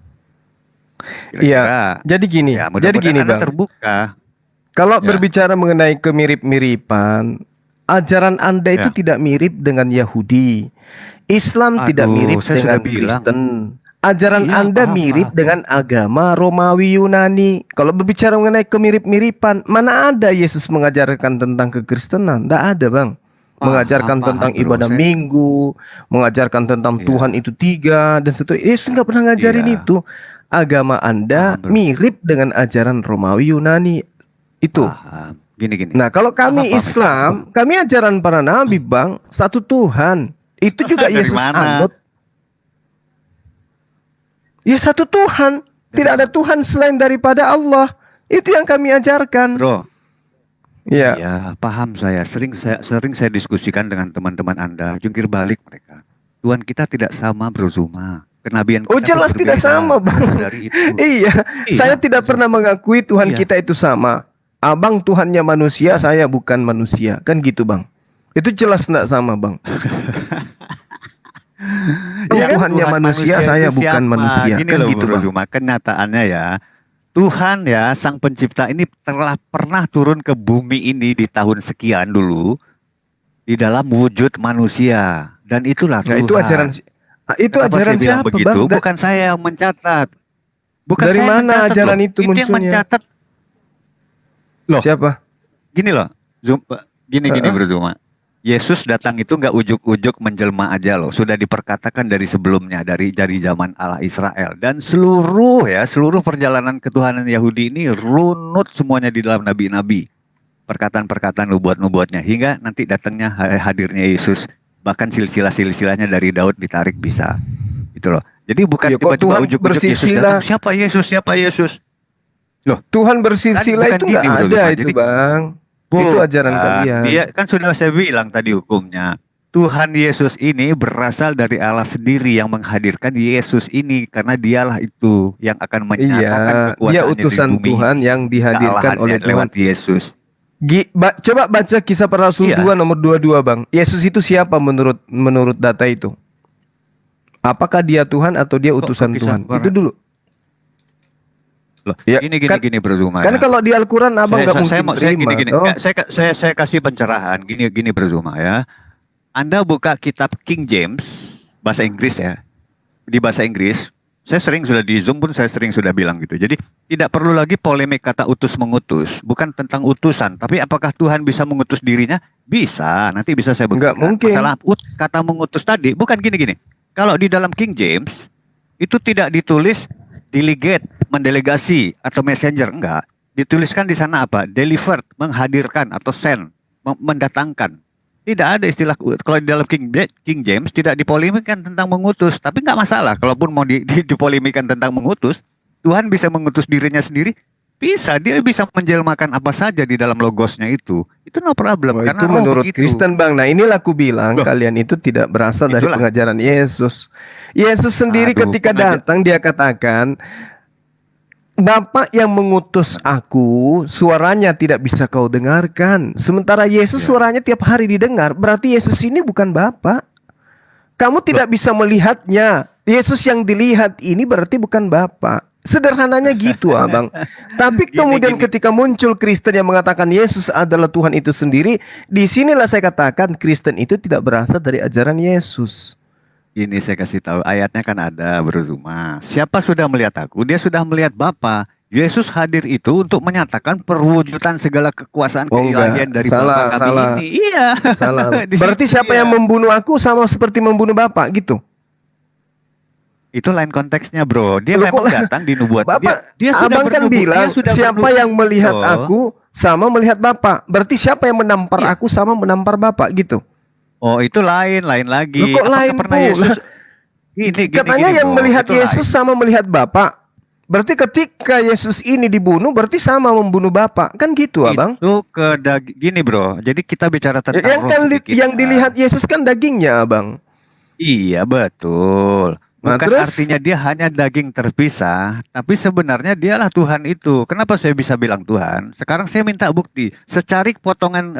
Iya. Jadi gini, ya, jadi gini Anda Bang. terbuka. Kalau Ya. berbicara mengenai kemirip-miripan, ajaran Anda itu Ya. tidak mirip dengan Yahudi. Islam tidak Aduh, mirip saya dengan sudah bilang. Kristen. Ajaran Iya, Anda paham, mirip paham. dengan agama Romawi Yunani. Kalau berbicara mengenai kemirip-miripan, mana ada Yesus mengajarkan tentang kekristenan? Tidak ada, Bang. Mengajarkan Paham, tentang bro. ibadah minggu, mengajarkan tentang Iya. Tuhan itu 3 dan seterusnya. Yesus nggak pernah ngajarin Iya. itu. Agama Anda Paham, bro. mirip dengan ajaran Romawi Yunani. Itu. Paham. Gini. Nah, kalau kami Paham. Islam, kami ajaran para nabi, Bang, satu Tuhan. Itu juga Dari Yesus mana? anut. Ya satu Tuhan. Tidak ada Tuhan selain daripada Allah. Itu yang kami ajarkan. Bro, Ya. iya, paham saya. Sering saya diskusikan dengan teman-teman Anda, jungkir balik mereka. Tuhan kita tidak sama, Bro Zuma. Kenabian kita Oh, jelas tuh tidak berbeda. sama, Bang. Dari itu. Iya, Iya. saya tidak pernah mengakui Tuhan Iya. kita itu sama. Abang Tuhannya manusia, saya bukan manusia. Kan gitu, Bang. Itu jelas tidak sama, Bang. Ya, Tuhannya Tuhan manusia, saya itu bukan siapa? manusia. Gini Kan loh, gitu, Bro Bang. Zuma. Kenyataannya ya, Tuhan ya, Sang Pencipta ini telah pernah turun ke bumi ini di tahun sekian dulu di dalam wujud manusia. Dan itulah Nah, Tuhan. itu ajaran itu Kenapa ajaran saya bilang siapa, begitu? Bang? Bukan saya yang mencatat. Bukan Dari saya yang mana mencatat ajaran loh. itu yang munculnya? mencatat. Loh. Siapa? Gini loh, gini Bro Zuma. Yesus datang itu nggak ujuk-ujuk menjelma aja loh. Sudah diperkatakan dari sebelumnya, dari zaman Allah Israel. Dan seluruh perjalanan ketuhanan Yahudi ini runut semuanya di dalam nabi-nabi. Perkataan-perkataan nubuat-nubuatnya. Hingga nanti datangnya hadirnya Yesus. Bahkan silsilah-silsilahnya dari Daud ditarik bisa. Itu loh. Jadi bukan Ya, kok tiba-tiba Tuhan ujuk-ujuk Yesus bersilsilah? datang. Siapa Yesus? Loh, Tuhan bersilsilah Bukan itu gini, nggak Bro ada Zuma. itu, Jadi- Bang. Itu ajaran kalian. Dia kan sudah saya bilang tadi hukumnya. Tuhan Yesus ini berasal dari Allah sendiri yang menghadirkan Yesus ini karena dialah itu yang akan menyatakan Iya, dia kekuasaannya utusan di bumi Tuhan ini. yang dihadirkan Kealahannya oleh Tuhan. lewat Yesus. Coba baca Kisah Para Rasul Iya. 2 nomor 22, Bang. Yesus itu siapa menurut data itu? Apakah dia Tuhan atau dia Kok utusan Kisah Tuhan? Para- Itu dulu. Loh, Ya, gini Bro Zuma kan ya. kalau di Al-Quran abang nggak mungkin Saya terima. gini. Oh, Saya kasih pencerahan. Gini Bro Zuma ya. Anda buka kitab King James bahasa Inggris ya. Di bahasa Inggris, saya sering sudah di Zoom pun saya sering sudah bilang gitu. Jadi tidak perlu lagi polemik kata utus mengutus, bukan tentang utusan, tapi apakah Tuhan bisa mengutus dirinya? Bisa. Nanti bisa saya nggak buktikan. mungkin. Masalah kata mengutus tadi bukan gini. Kalau di dalam King James itu tidak ditulis delegate, mendelegasi atau messenger, enggak. Dituliskan di sana apa? Delivered, menghadirkan atau send, mendatangkan. Tidak ada istilah kalau di dalam King James tidak dipolemikan tentang mengutus, tapi nggak masalah. Kalaupun mau dipolemikan tentang mengutus, Tuhan bisa mengutus dirinya sendiri. Bisa, dia bisa menjelmakan apa saja di dalam logosnya itu. Itu no problem. oh, Karena itu roh menurut begitu. Kristen bang. Nah inilah aku bilang Loh, kalian itu tidak berasal dari itulah. pengajaran Yesus. Yesus sendiri Aduh, ketika datang dia katakan, Bapa yang mengutus aku, suaranya tidak bisa kau dengarkan. Sementara Yesus Ya. suaranya tiap hari didengar. Berarti Yesus ini bukan Bapa. Kamu tidak bisa melihatnya. Yesus yang dilihat ini berarti bukan Bapa. Sederhananya gitu abang. Tapi kemudian Gini. ketika muncul Kristen yang mengatakan Yesus adalah Tuhan itu sendiri, disinilah saya katakan Kristen itu tidak berasal dari ajaran Yesus. Ini saya kasih tahu ayatnya kan ada Bro Zuma. Siapa sudah melihat aku, dia sudah melihat Bapa. Yesus hadir itu untuk menyatakan perwujudan segala kekuasaan Oh, keilahian enggak. dari Salah, Bapa kami salah. ini. Iya. Salah. Di Berarti situ siapa dia. yang membunuh aku sama seperti membunuh Bapak gitu. Itu lain konteksnya, Bro. Dia Loh, memang kok- datang di nubuat. Bapak, Dia sudah abang kan bernubuat, bilang dia sudah siapa bernubuat. yang melihat Oh. aku sama melihat Bapak. Berarti siapa yang menampar Iya. aku sama menampar Bapak gitu. Oh, itu lain lagi. Loh, kok Apakah lain pernah pula? Yesus gini, Katanya yang Bro, melihat itu Yesus lain. sama melihat Bapak. Berarti ketika Yesus ini dibunuh berarti sama membunuh Bapak. Kan gitu, Abang? Itu gini, Bro. Jadi kita bicara tentang Yang roh kan sedikit, yang ya. dilihat Yesus kan dagingnya, Abang. Iya, betul. Nah, Bukan terus? artinya dia hanya daging terpisah, tapi sebenarnya dialah Tuhan itu. Kenapa saya bisa bilang Tuhan? Sekarang saya minta bukti. Secarik potongan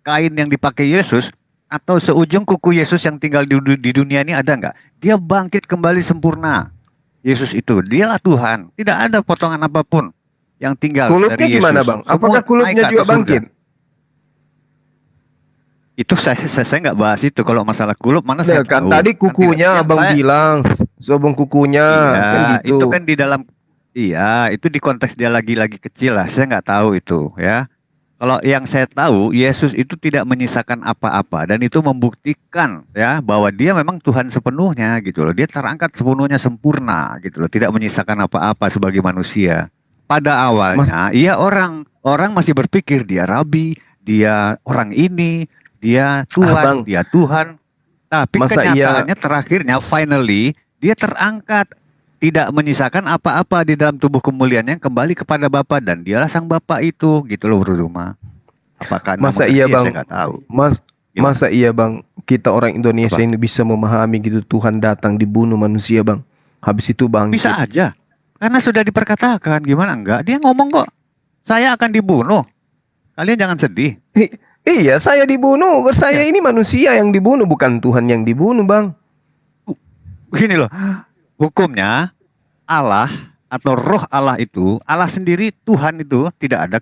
kain yang dipakai Yesus atau seujung kuku Yesus yang tinggal di dunia ini ada nggak? Dia bangkit kembali sempurna. Yesus itu, dialah Tuhan. Tidak ada potongan apapun yang tinggal Kulupnya dari Yesus. gimana, Bang? Semua Apakah naik kulupnya ke juga atas bangkit? surga. Itu saya nggak bahas itu. Kalau masalah kulup mana Nah, saya kan tahu. tadi Kan kukunya tidak- Abang saya- bilang sobong kukunya Iya, kan gitu. itu kan di dalam, iya, itu di konteks dia lagi kecil lah. Saya nggak tahu itu, ya. Kalau yang saya tahu, Yesus itu tidak menyisakan apa-apa dan itu membuktikan ya bahwa dia memang Tuhan sepenuhnya gitu loh. Dia terangkat sepenuhnya sempurna gitu loh, tidak menyisakan apa-apa sebagai manusia. Pada awalnya, iya orang masih berpikir dia rabi, dia orang ini, dia Bang. Tuhan, dia Tuhan. Tapi Masa kenyataannya terakhirnya finally dia terangkat, tidak menyisakan apa-apa di dalam tubuh kemuliaannya, kembali kepada Bapa dan dialah sang Bapa itu gitu loh Bro Zuma. Apakah Anda Masa mengerti? iya, Ya, Bang? saya nggak tahu. Gimana? Masa iya, Bang, kita orang Indonesia Apa? ini bisa memahami gitu Tuhan datang dibunuh manusia, Bang. Habis itu bangkit. Bisa aja. Karena sudah diperkatakan, gimana enggak? Dia ngomong kok, saya akan dibunuh. Kalian jangan sedih. Iya, saya dibunuh. Saya Ya. ini manusia yang dibunuh, bukan Tuhan yang dibunuh, Bang. Begini loh, hukumnya Allah atau roh Allah itu, Allah sendiri Tuhan itu tidak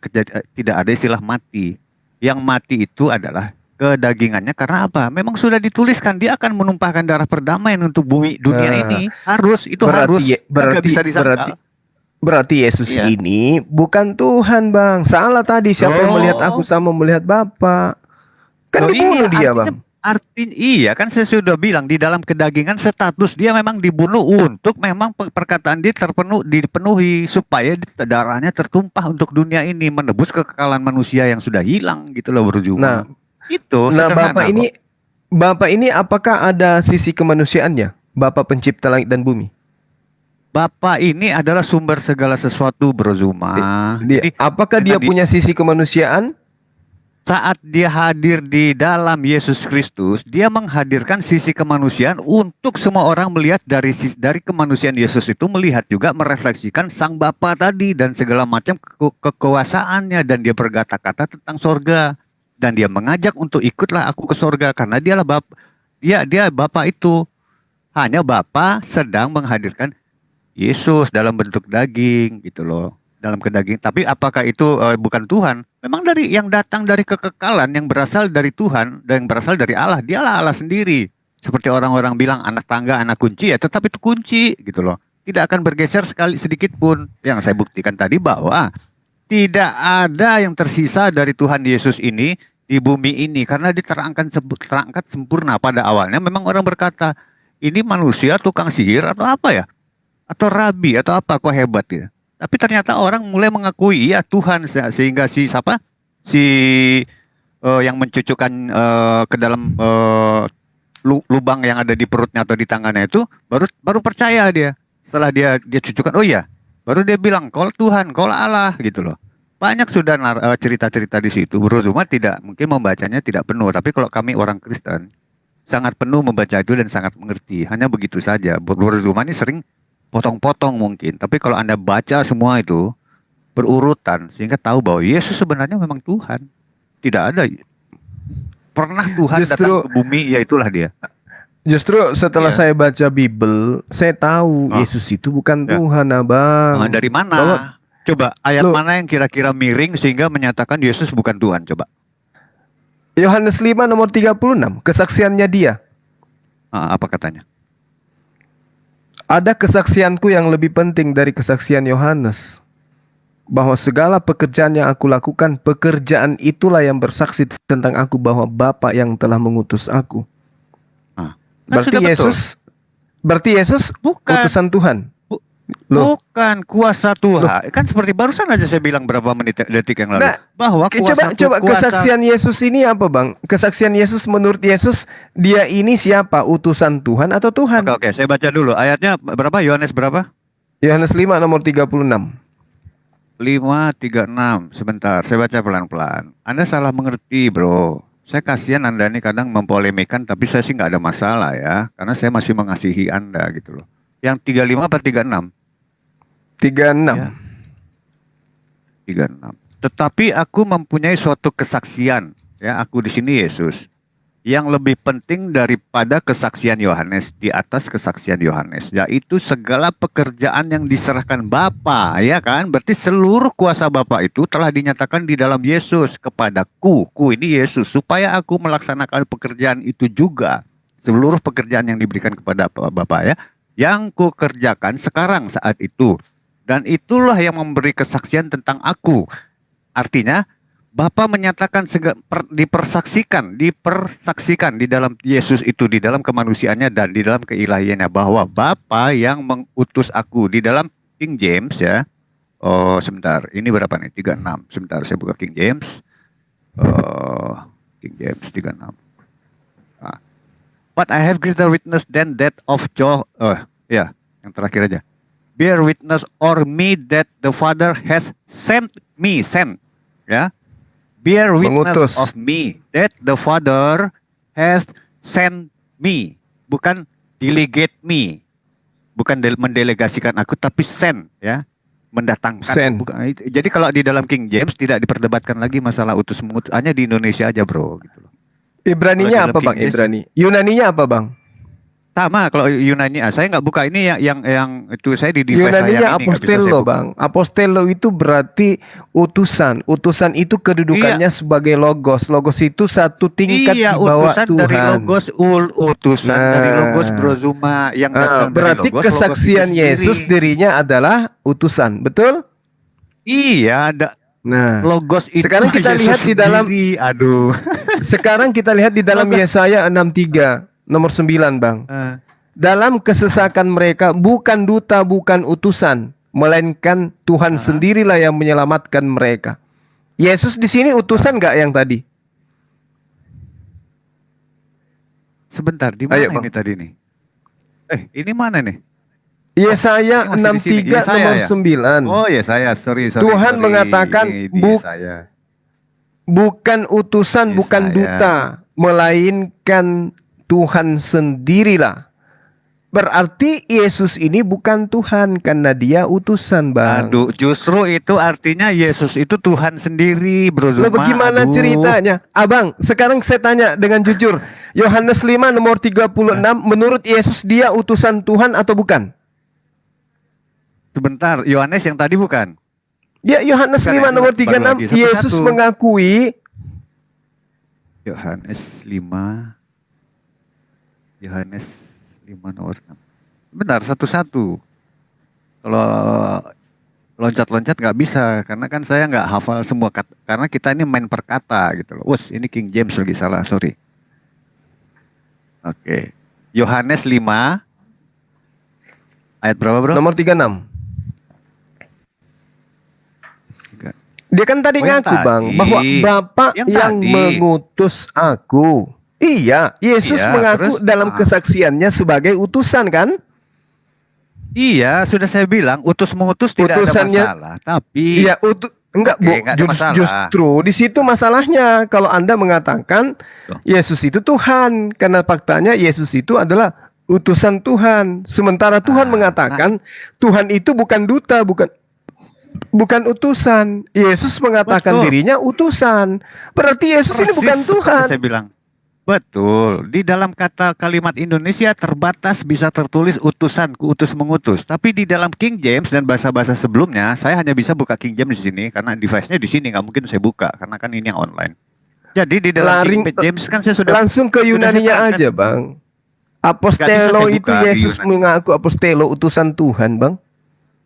ada istilah mati. Yang mati itu adalah kedagingannya karena apa? Memang sudah dituliskan dia akan menumpahkan darah perdamaian untuk bumi dunia Nah, ini. Harus, itu harus. Nggak bisa disangkal. Berarti Yesus Iya. ini bukan Tuhan, Bang. Salah tadi. Siapa yang Oh. melihat aku sama melihat Bapa? Kan Loh, dibunuh dia, artinya- Bang. Artinya iya kan saya sudah bilang di dalam kedagingan status dia memang dibunuh untuk memang perkataan dia dipenuhi supaya darahnya tertumpah untuk dunia ini menebus kekekalan manusia yang sudah hilang gitu loh Bro Zuma. Nah, Itu Nah, sederhana Bapak kok. ini apakah ada sisi kemanusiaannya? Bapak pencipta langit dan bumi. Bapak ini adalah sumber segala sesuatu Bro Zuma. Apakah dia dengan punya sisi kemanusiaan? saat dia hadir di dalam Yesus Kristus, dia menghadirkan sisi kemanusiaan untuk semua orang melihat dari kemanusiaan Yesus itu, melihat juga merefleksikan Sang Bapa tadi dan segala macam kekuasaannya, dan dia berkata-kata tentang sorga dan dia mengajak untuk ikutlah aku ke sorga karena dialah Bapa. Dia Bapa itu. Hanya Bapa sedang menghadirkan Yesus dalam bentuk daging gitu loh. Dalam kedaging. Tapi apakah itu bukan Tuhan? Memang dari yang datang dari kekekalan, yang berasal dari Tuhan dan yang berasal dari Allah. Dialah Allah sendiri. Seperti orang-orang bilang anak tangga, anak kunci, ya tetap itu kunci gitu loh. Tidak akan bergeser sekali sedikit pun. Yang saya buktikan tadi bahwa tidak ada yang tersisa dari Tuhan Yesus ini di bumi ini karena terangkat sempurna pada awalnya. Memang orang berkata, ini manusia tukang sihir atau apa ya? Atau rabi atau apa, kok hebat ya? Tapi ternyata orang mulai mengakui ya Tuhan, sehingga si siapa? Si yang mencucukkan ke dalam lubang yang ada di perutnya atau di tangannya itu baru percaya dia. Setelah dia cucukkan, oh iya, baru dia bilang kau Tuhan, kau Allah gitu loh. Banyak sudah cerita-cerita di situ. Bro Zuma tidak mungkin membacanya tidak penuh, tapi kalau kami orang Kristen sangat penuh membaca itu dan sangat mengerti. Hanya begitu saja. Bro Zuma ini sering potong-potong mungkin, tapi kalau Anda baca semua itu berurutan sehingga tahu bahwa Yesus sebenarnya memang Tuhan. Tidak ada pernah Tuhan datang ke bumi, ya itulah dia. Justru setelah saya baca Bible, saya tahu Yesus itu bukan Tuhan, Abang. Dari mana? Coba ayat mana yang kira-kira miring sehingga menyatakan Yesus bukan Tuhan? Coba. Yohanes 5 nomor 36, kesaksiannya dia. Apa katanya? Ada kesaksianku yang lebih penting dari kesaksian Yohanes, bahwa segala pekerjaan yang aku lakukan, pekerjaan itulah yang bersaksi tentang aku bahwa Bapa yang telah mengutus aku. Berarti Yesus bukan utusan Tuhan. Bukan kuasa Tuhan. Kan seperti barusan aja saya bilang berapa detik yang lalu. Bahwa coba kesaksian Yesus ini apa, Bang? Kesaksian Yesus menurut Yesus, dia ini siapa? Utusan Tuhan atau Tuhan? Oke, saya baca dulu. Ayatnya berapa? Yohanes berapa? Yohanes 5 nomor 36. 5:36. Sebentar, saya baca pelan-pelan. Anda salah mengerti, bro. Saya kasihan Anda ini kadang mempolemikkan, tapi saya sih nggak ada masalah ya. Karena saya masih mengasihi Anda gitu loh. Yang 35 apa 36? 36. Ya. 36. Tetapi aku mempunyai suatu kesaksian, ya, aku di sini Yesus, yang lebih penting daripada kesaksian Yohanes, di atas kesaksian Yohanes, yaitu segala pekerjaan yang diserahkan Bapa, ya kan? Berarti seluruh kuasa Bapa itu telah dinyatakan di dalam Yesus kepadaku. Ini Yesus, supaya aku melaksanakan pekerjaan itu juga. Seluruh pekerjaan yang diberikan kepada Bapa, ya, yang ku kerjakan sekarang saat itu. Dan itulah yang memberi kesaksian tentang aku. Artinya Bapa menyatakan dipersaksikan di dalam Yesus itu, di dalam kemanusiaannya dan di dalam keilahiannya, bahwa Bapa yang mengutus aku. Di dalam King James, ya. Oh, sebentar. Ini berapa nih? 36. Sebentar, saya buka King James. King James 36. But I have greater witness than that of Joel. Ya, yang terakhir aja. Bear witness or me that the Father has sent me. Ya. Bear witness of me that the Father has sent me. Bukan delegate me. Bukan mendelegasikan aku, tapi send, ya. Mendatangkan. Bukan. Jadi kalau di dalam King James tidak diperdebatkan lagi masalah utus mengutus. Hanya di Indonesia aja, bro. Gitu loh. Ibraninya apa, Bang? Ibrani. Yunaninya apa, Bang? Sama kalau Yunani. Saya nggak buka ini yang itu, saya di device Yunaninya saya ini. apostello, Bang. Apostello itu berarti utusan. Utusan itu kedudukannya sebagai logos. Logos itu satu tingkat di bawah utusan Tuhan. Dari logos utusan dari logos Bro Zuma yang datang berarti dari logos. Kesaksian Yesus dirinya adalah utusan, betul? Iya, ada. Nah, logos itu sekarang kita lihat di dalam Sekarang kita lihat di dalam Yesaya 63 nomor 9, Bang. Dalam kesesakan mereka bukan duta, bukan utusan, melainkan Tuhan sendirilah yang menyelamatkan mereka. Yesus di sini utusan nggak yang tadi? Sebentar, di mana ini tadi nih? Ini mana nih? Yesaya 63 nomor 9. Oh, Yesaya, sorry. Tuhan mengatakan bukan utusan, bukan duta, melainkan Tuhan sendirilah. Berarti Yesus ini bukan Tuhan karena dia utusan, Bang. Aduh, justru itu artinya Yesus itu Tuhan sendiri, Bro Zuma. Bagaimana ceritanya? Abang, sekarang saya tanya dengan jujur. Yohanes 5 nomor 36, menurut Yesus dia utusan Tuhan atau bukan? Sebentar, Yohanes yang tadi bukan? Ya, Yohanes Bukan, 5 yang nomor baru 36, lagi, Yesus satu-satu. mengakui. Yohanes 5. Yohanes 5 nomor 6. Bentar, satu-satu. Kalau loncat-loncat nggak bisa, karena kan saya nggak hafal semua kata, karena kita ini main per kata gitu loh. Wus, ini King James lagi salah, sorry. Oke. Yohanes 5 ayat berapa, Bro? Nomor 36. Tiga. Dia kan tadi Oh, yang ngaku tadi. Bang bahwa Bapa Yang yang tadi. mengutus aku. Iya, Yesus Iya, mengaku terus, dalam kesaksiannya sebagai utusan kan? Iya, sudah saya bilang utus mengutus tidak Utusannya- ada masalah, tapi Iya, enggak, Oke, Bu. nggak ada masalah. Justru di situ masalahnya kalau Anda mengatakan Loh. Yesus itu Tuhan, karena faktanya Yesus itu adalah utusan Tuhan. Sementara Tuhan mengatakan Tuhan itu bukan duta, bukan utusan. Yesus mengatakan Betul. dirinya utusan. Berarti Yesus ini persis bukan seperti Tuhan. saya bilang. Betul, di dalam kata kalimat Indonesia terbatas bisa tertulis utusan, utus mengutus. Tapi di dalam King James dan bahasa-bahasa sebelumnya, saya hanya bisa buka King James di sini karena device-nya di sini, nggak mungkin saya buka karena kan ini yang online. Jadi di dalam King James kan saya sudah Langsung ke Yunaninya setelahkan. aja, Bang. Nggak Apostelo bisa saya itu buka di Yesus Yunani. mengaku apostelo utusan Tuhan, Bang.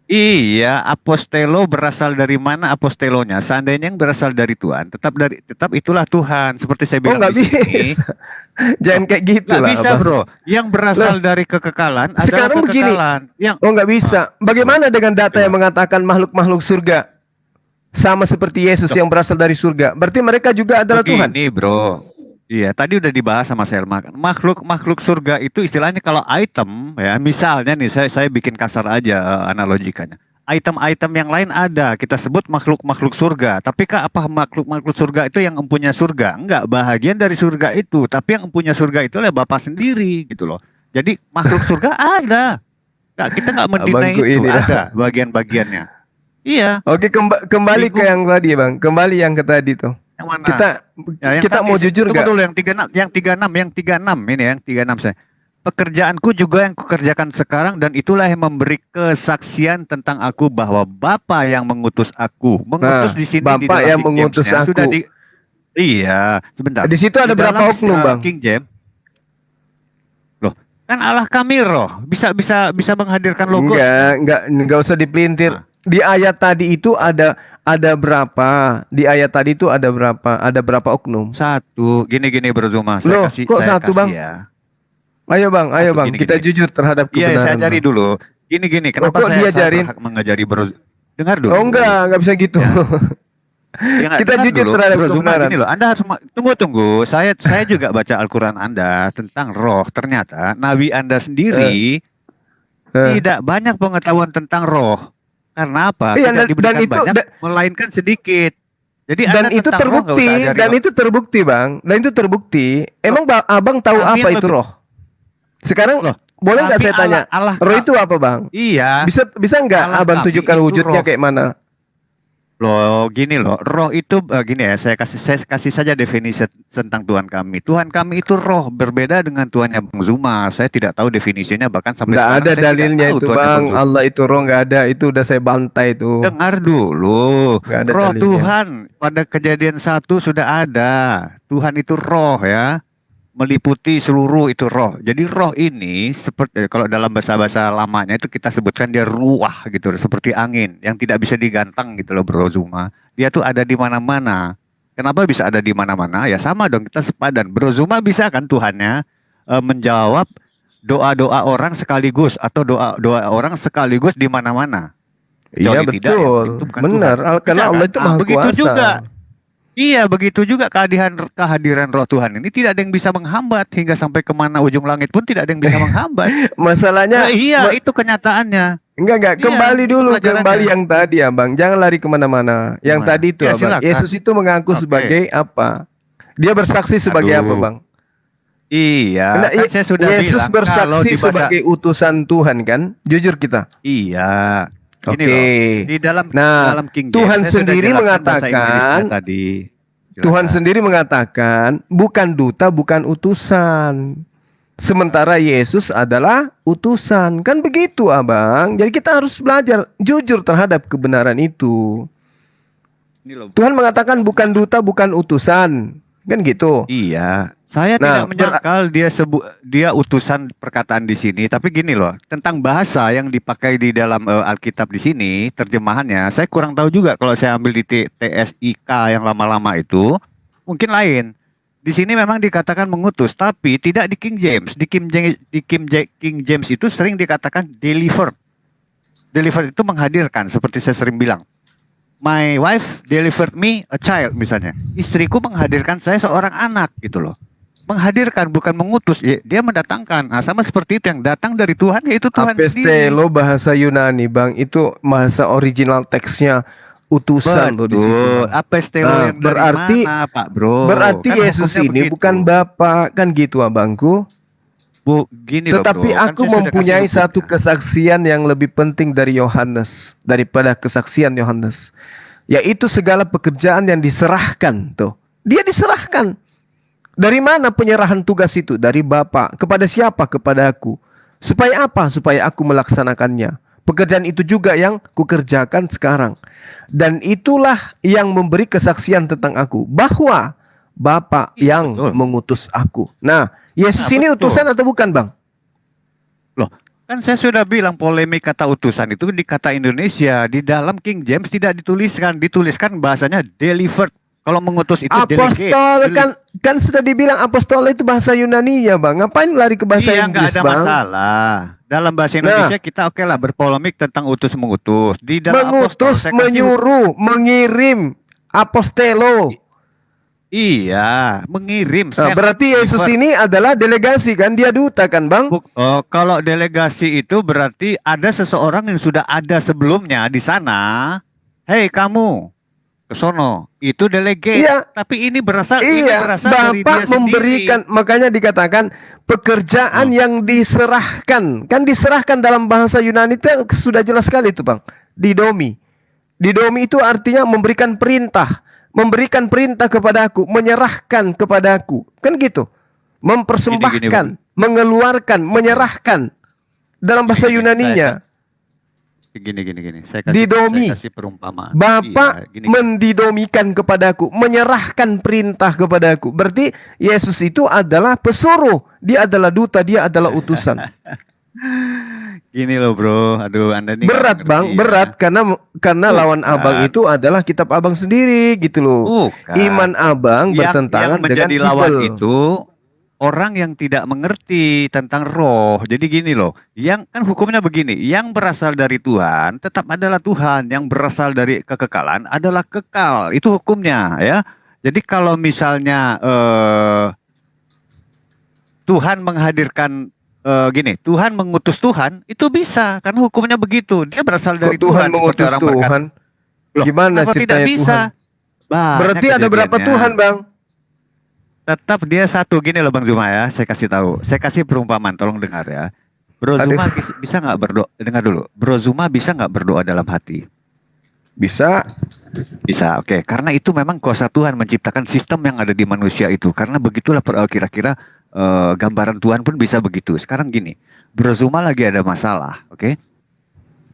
Iya, apostelo berasal dari mana apostelonya? Seandainya yang berasal dari Tuhan, tetap itulah Tuhan. Seperti saya Oh, bilang nggak di sini. bisa. Jangan kayak gitu Nggak lah, bisa, Bang. Bro. Yang berasal dari kekekalan adalah Sekarang begini. kekekalan. Yang Oh, nggak bisa. Bagaimana dengan data yang mengatakan makhluk-makhluk surga sama seperti Yesus yang berasal dari surga? Berarti mereka juga adalah Tuhan. begini, Bro. Iya, tadi udah dibahas sama Selma. Makhluk surga itu istilahnya kalau item ya, misalnya nih saya bikin kasar aja analogikannya. Item-item yang lain ada, kita sebut makhluk-makhluk surga. Tapi apa makhluk-makhluk surga itu yang empunya surga? Enggak, bahagian dari surga itu. Tapi yang empunya surga itu adalah Bapa sendiri gitu loh. Jadi makhluk surga ada. Nggak, kita nggak mendinai Abangku itu, ini lah. ada bagian-bagiannya. Iya, Oke, kembali ke yang tadi, Bang. Kembali yang ke tadi tuh. yang mana? Kita Ya, yang kita tadi mau sih, jujur tunggu nggak? dulu yang 36 ini yang 36 saya. Pekerjaanku juga yang kukerjakan sekarang dan itulah yang memberi kesaksian tentang aku bahwa Bapa yang mengutus aku. Mengutus Nah, di sini di Bapa dalam yang King mengutus James-nya aku. sudah Iya, sebentar. Di situ ada Di berapa dalam, oknum, Bang? King James. Loh, kan Allah kami roh, bisa menghadirkan logo. Enggak usah dipelintir. Nah. Di ayat tadi itu ada berapa? Di ayat tadi itu ada berapa? Ada berapa oknum? Satu, gini Bro Zuma, Loh, kok saya satu, kasih Bang? ya. Ayo, Bang, Gini, kita gini. jujur terhadap Iya, kebenaran. saya ajari Bang. dulu. Gini, kenapa kok saya diajarin? berhak mengajari Bro? Dengar dulu. Oh, enggak bisa gitu. Ya, nggak, Kita dengar jujur dulu, terhadap Bro Zuma, kebenaran. gini loh. Anda harus tunggu. Saya juga baca Al-Qur'an Anda tentang roh. Ternyata nabi Anda sendiri tidak banyak pengetahuan tentang roh. Karena apa? Iya, Tidak diberikan dan itu- banyak, melainkan sedikit. Jadi Dan Anda itu tentang roh nggak terbukti, usah ajari, dan Bang. itu terbukti, Bang. Dan itu terbukti. Emang Abang tahu Tapi apa yang itu lebih- roh? Sekarang Loh, boleh nggak tapi saya tanya? Allah Roh itu apa, Bang? Iya. Bisa nggak Allah Abang kami tunjukkan itu wujudnya roh. kayak mana? Loh, gini loh, roh itu gini ya, saya kasih saja definisi tentang Tuhan kami. Tuhan kami itu roh, berbeda dengan Tuhannya Bang Zuma. Saya tidak tahu definisinya, bahkan sampai Nggak sekarang ada saya tidak dalilnya tahu itu, Tuhannya Bang. Zuma. Allah itu roh nggak ada. Itu udah saya bantai itu. Dengar dulu, Nggak ada roh dalilnya. Tuhan pada Kejadian 1 sudah ada. Tuhan itu roh ya, meliputi seluruh itu roh. Jadi roh ini seperti kalau dalam bahasa-bahasa lamanya itu kita sebutkan dia ruah gitu, seperti angin yang tidak bisa digantang gitu loh Bro Zuma. Dia tuh ada di mana-mana. Kenapa bisa ada di mana-mana? Ya sama dong, kita sepadan. Bro Zuma bisa kan Tuhannya menjawab doa-doa orang sekaligus atau doa-doa orang sekaligus di mana-mana. Iya, Kecuali tidak, betul. ya, itu bukan Benar. Tuhan. Karena Bisa Allah kan? itu maha begitu kuasa. juga. Iya, begitu juga kehadiran roh Tuhan ini tidak ada yang bisa menghambat hingga sampai kemana ujung langit pun tidak ada yang bisa menghambat. Masalahnya, Nah, iya, itu kenyataannya. enggak. Iya, Kembali itu dulu, pelajarannya. kembali yang tadi, Abang. Jangan lari kemana-mana. Yang Gimana? tadi itu, Ya, Abang. silakan. Yesus itu mengaku Oke. sebagai apa? Dia bersaksi sebagai apa, Aduh. Bang? Iya, Nah, kan saya sudah Yesus bilang kalau bersaksi di bahasa- sebagai utusan Tuhan, kan? Jujur kita. Iya. Gini Oke. loh, di dalam Nah, dalam King James, Tuhan saya sudah sendiri jelaskan bahasa mengatakan- Inggrisnya tadi. Tuhan Silakan. sendiri mengatakan, bukan duta, bukan utusan. Sementara Yesus adalah utusan. Kan begitu, Abang. Jadi kita harus belajar jujur terhadap kebenaran itu. Ini loh. Tuhan mengatakan bukan duta, bukan utusan. Kan gitu. Iya, saya Nah, tidak menyangkal dia utusan perkataan di sini, tapi gini loh, tentang bahasa yang dipakai di dalam Alkitab di sini, terjemahannya, saya kurang tahu juga kalau saya ambil di TSIK yang lama-lama itu, mungkin lain. Di sini memang dikatakan mengutus, tapi tidak di King James. King James itu sering dikatakan deliver. Deliver itu menghadirkan, seperti saya sering bilang. My wife delivered me a child, misalnya. Istriku menghadirkan saya seorang anak, gitu loh. Menghadirkan, bukan mengutus. Dia mendatangkan. Nah, sama seperti itu, yang datang dari Tuhan, yaitu Tuhan sendiri. Apostelo bahasa Yunani, Bang. Itu bahasa original teksnya utusan loh di situ. Betul. Apostelo Nah, yang dari berarti- mana, Pak Bro? Berarti Kan Yesus hukumnya ini begitu. bukan Bapa, kan gitu, Abangku. Gini loh, Tetapi Bro. Kan aku saya sudah mempunyai kasih satu hukumnya. kesaksian yang lebih penting dari Yohanes, daripada kesaksian Yohanes, yaitu segala pekerjaan yang diserahkan tuh. Dia diserahkan. Dari mana penyerahan tugas itu? Dari Bapa. Kepada siapa? Kepada aku. Supaya apa? Supaya aku melaksanakannya. Pekerjaan itu juga yang kukerjakan sekarang. Dan itulah yang memberi kesaksian tentang aku, bahwa Bapa Iya, yang betul. mengutus aku. Nah, Yesus Nah, ini betul. utusan atau bukan, Bang? Loh, kan saya sudah bilang polemik kata utusan itu di kata Indonesia. Di dalam King James tidak dituliskan bahasanya delivered. Kalau mengutus itu delegate. Apostol kan sudah dibilang apostol itu bahasa Yunani ya, Bang. Ngapain lari ke bahasa Iya, Inggris, nggak ada Bang? masalah. Dalam bahasa Indonesia kita oke lah berpolemik tentang utus mengutus. Di dalam apostol, Mengutus, saya kasih- menyuruh, mengirim, apostelo. Iya, mengirim. Nah, send, berarti Yesus deliver. ini adalah delegasi kan? Dia duta kan, Bang? Oh, kalau delegasi itu berarti ada seseorang yang sudah ada sebelumnya di sana. Hei kamu, ke sono. Itu delegate. Iya. Tapi ini berasal Iya, dari dia Bapak memberikan, sendiri. makanya dikatakan pekerjaan yang diserahkan. Kan diserahkan dalam bahasa Yunani itu sudah jelas sekali itu, Bang. Didomi. Didomi itu artinya memberikan perintah. Memberikan perintah kepadaku, menyerahkan kepadaku. Kan gitu. Mempersembahkan, mengeluarkan, menyerahkan. Dalam bahasa Gini, Yunaninya. Gini. Didomi. Saya kasih perumpamaan. Bapak Iya, gini. mendidomikan kepadaku, menyerahkan perintah kepadaku. Berarti Yesus itu adalah pesuruh. Dia adalah duta, dia adalah utusan. Gini loh bro, aduh Anda nih Berat, nggak Bang, ngerti ya. berat karena lawan Bukan. Abang itu adalah kitab Abang sendiri gitu loh. Bukan. Iman Abang bertentangan yang menjadi dengan lawan evil. itu orang yang tidak mengerti tentang roh. Jadi gini loh, yang kan hukumnya begini, yang berasal dari Tuhan tetap adalah Tuhan, yang berasal dari kekekalan adalah kekal. Itu hukumnya ya. Jadi kalau misalnya Tuhan menghadirkan gini, Tuhan mengutus Tuhan itu bisa karena hukumnya begitu. Dia berasal Kok dari Tuhan Tuhan, seperti mengutus orang berkata. Tuhan? Loh, Gimana kenapa tidak ceritanya bisa? Tuhan? Banyak Berarti ada berapa kejadiannya. Tuhan, Bang? Tetap dia satu. Gini loh Bang Zuma ya, saya kasih tahu. Saya kasih perumpamaan, tolong dengar ya. Bro Aduh. Zuma bisa nggak berdoa? Dengar dulu. Bro Zuma bisa nggak berdoa dalam hati? Bisa. Bisa, oke. Karena itu memang kuasa Tuhan menciptakan sistem yang ada di manusia itu. Karena begitulah kira-kira gambaran Tuhan pun bisa begitu. Sekarang gini, Bro Zuma lagi ada masalah, oke?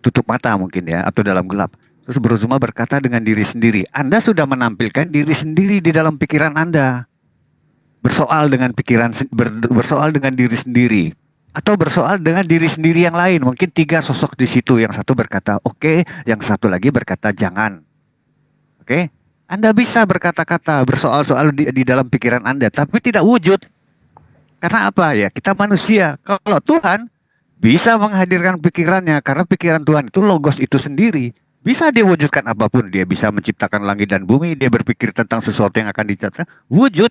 Tutup mata mungkin ya, atau dalam gelap. Terus Bro Zuma berkata dengan diri sendiri, Anda sudah menampilkan diri sendiri di dalam pikiran Anda. Bersoal dengan bersoal dengan diri sendiri. Atau bersoal dengan diri sendiri yang lain. Mungkin 3 sosok di situ. Yang satu berkata oke, yang satu lagi berkata jangan. Oke? Anda bisa berkata-kata, bersoal-soal di dalam pikiran Anda, tapi tidak wujud. Karena apa ya? Kita manusia. Kalau Tuhan bisa menghadirkan pikirannya, karena pikiran Tuhan itu logos itu sendiri. Bisa dia wujudkan apapun. Dia bisa menciptakan langit dan bumi. Dia berpikir tentang sesuatu yang akan dicatat. Wujud.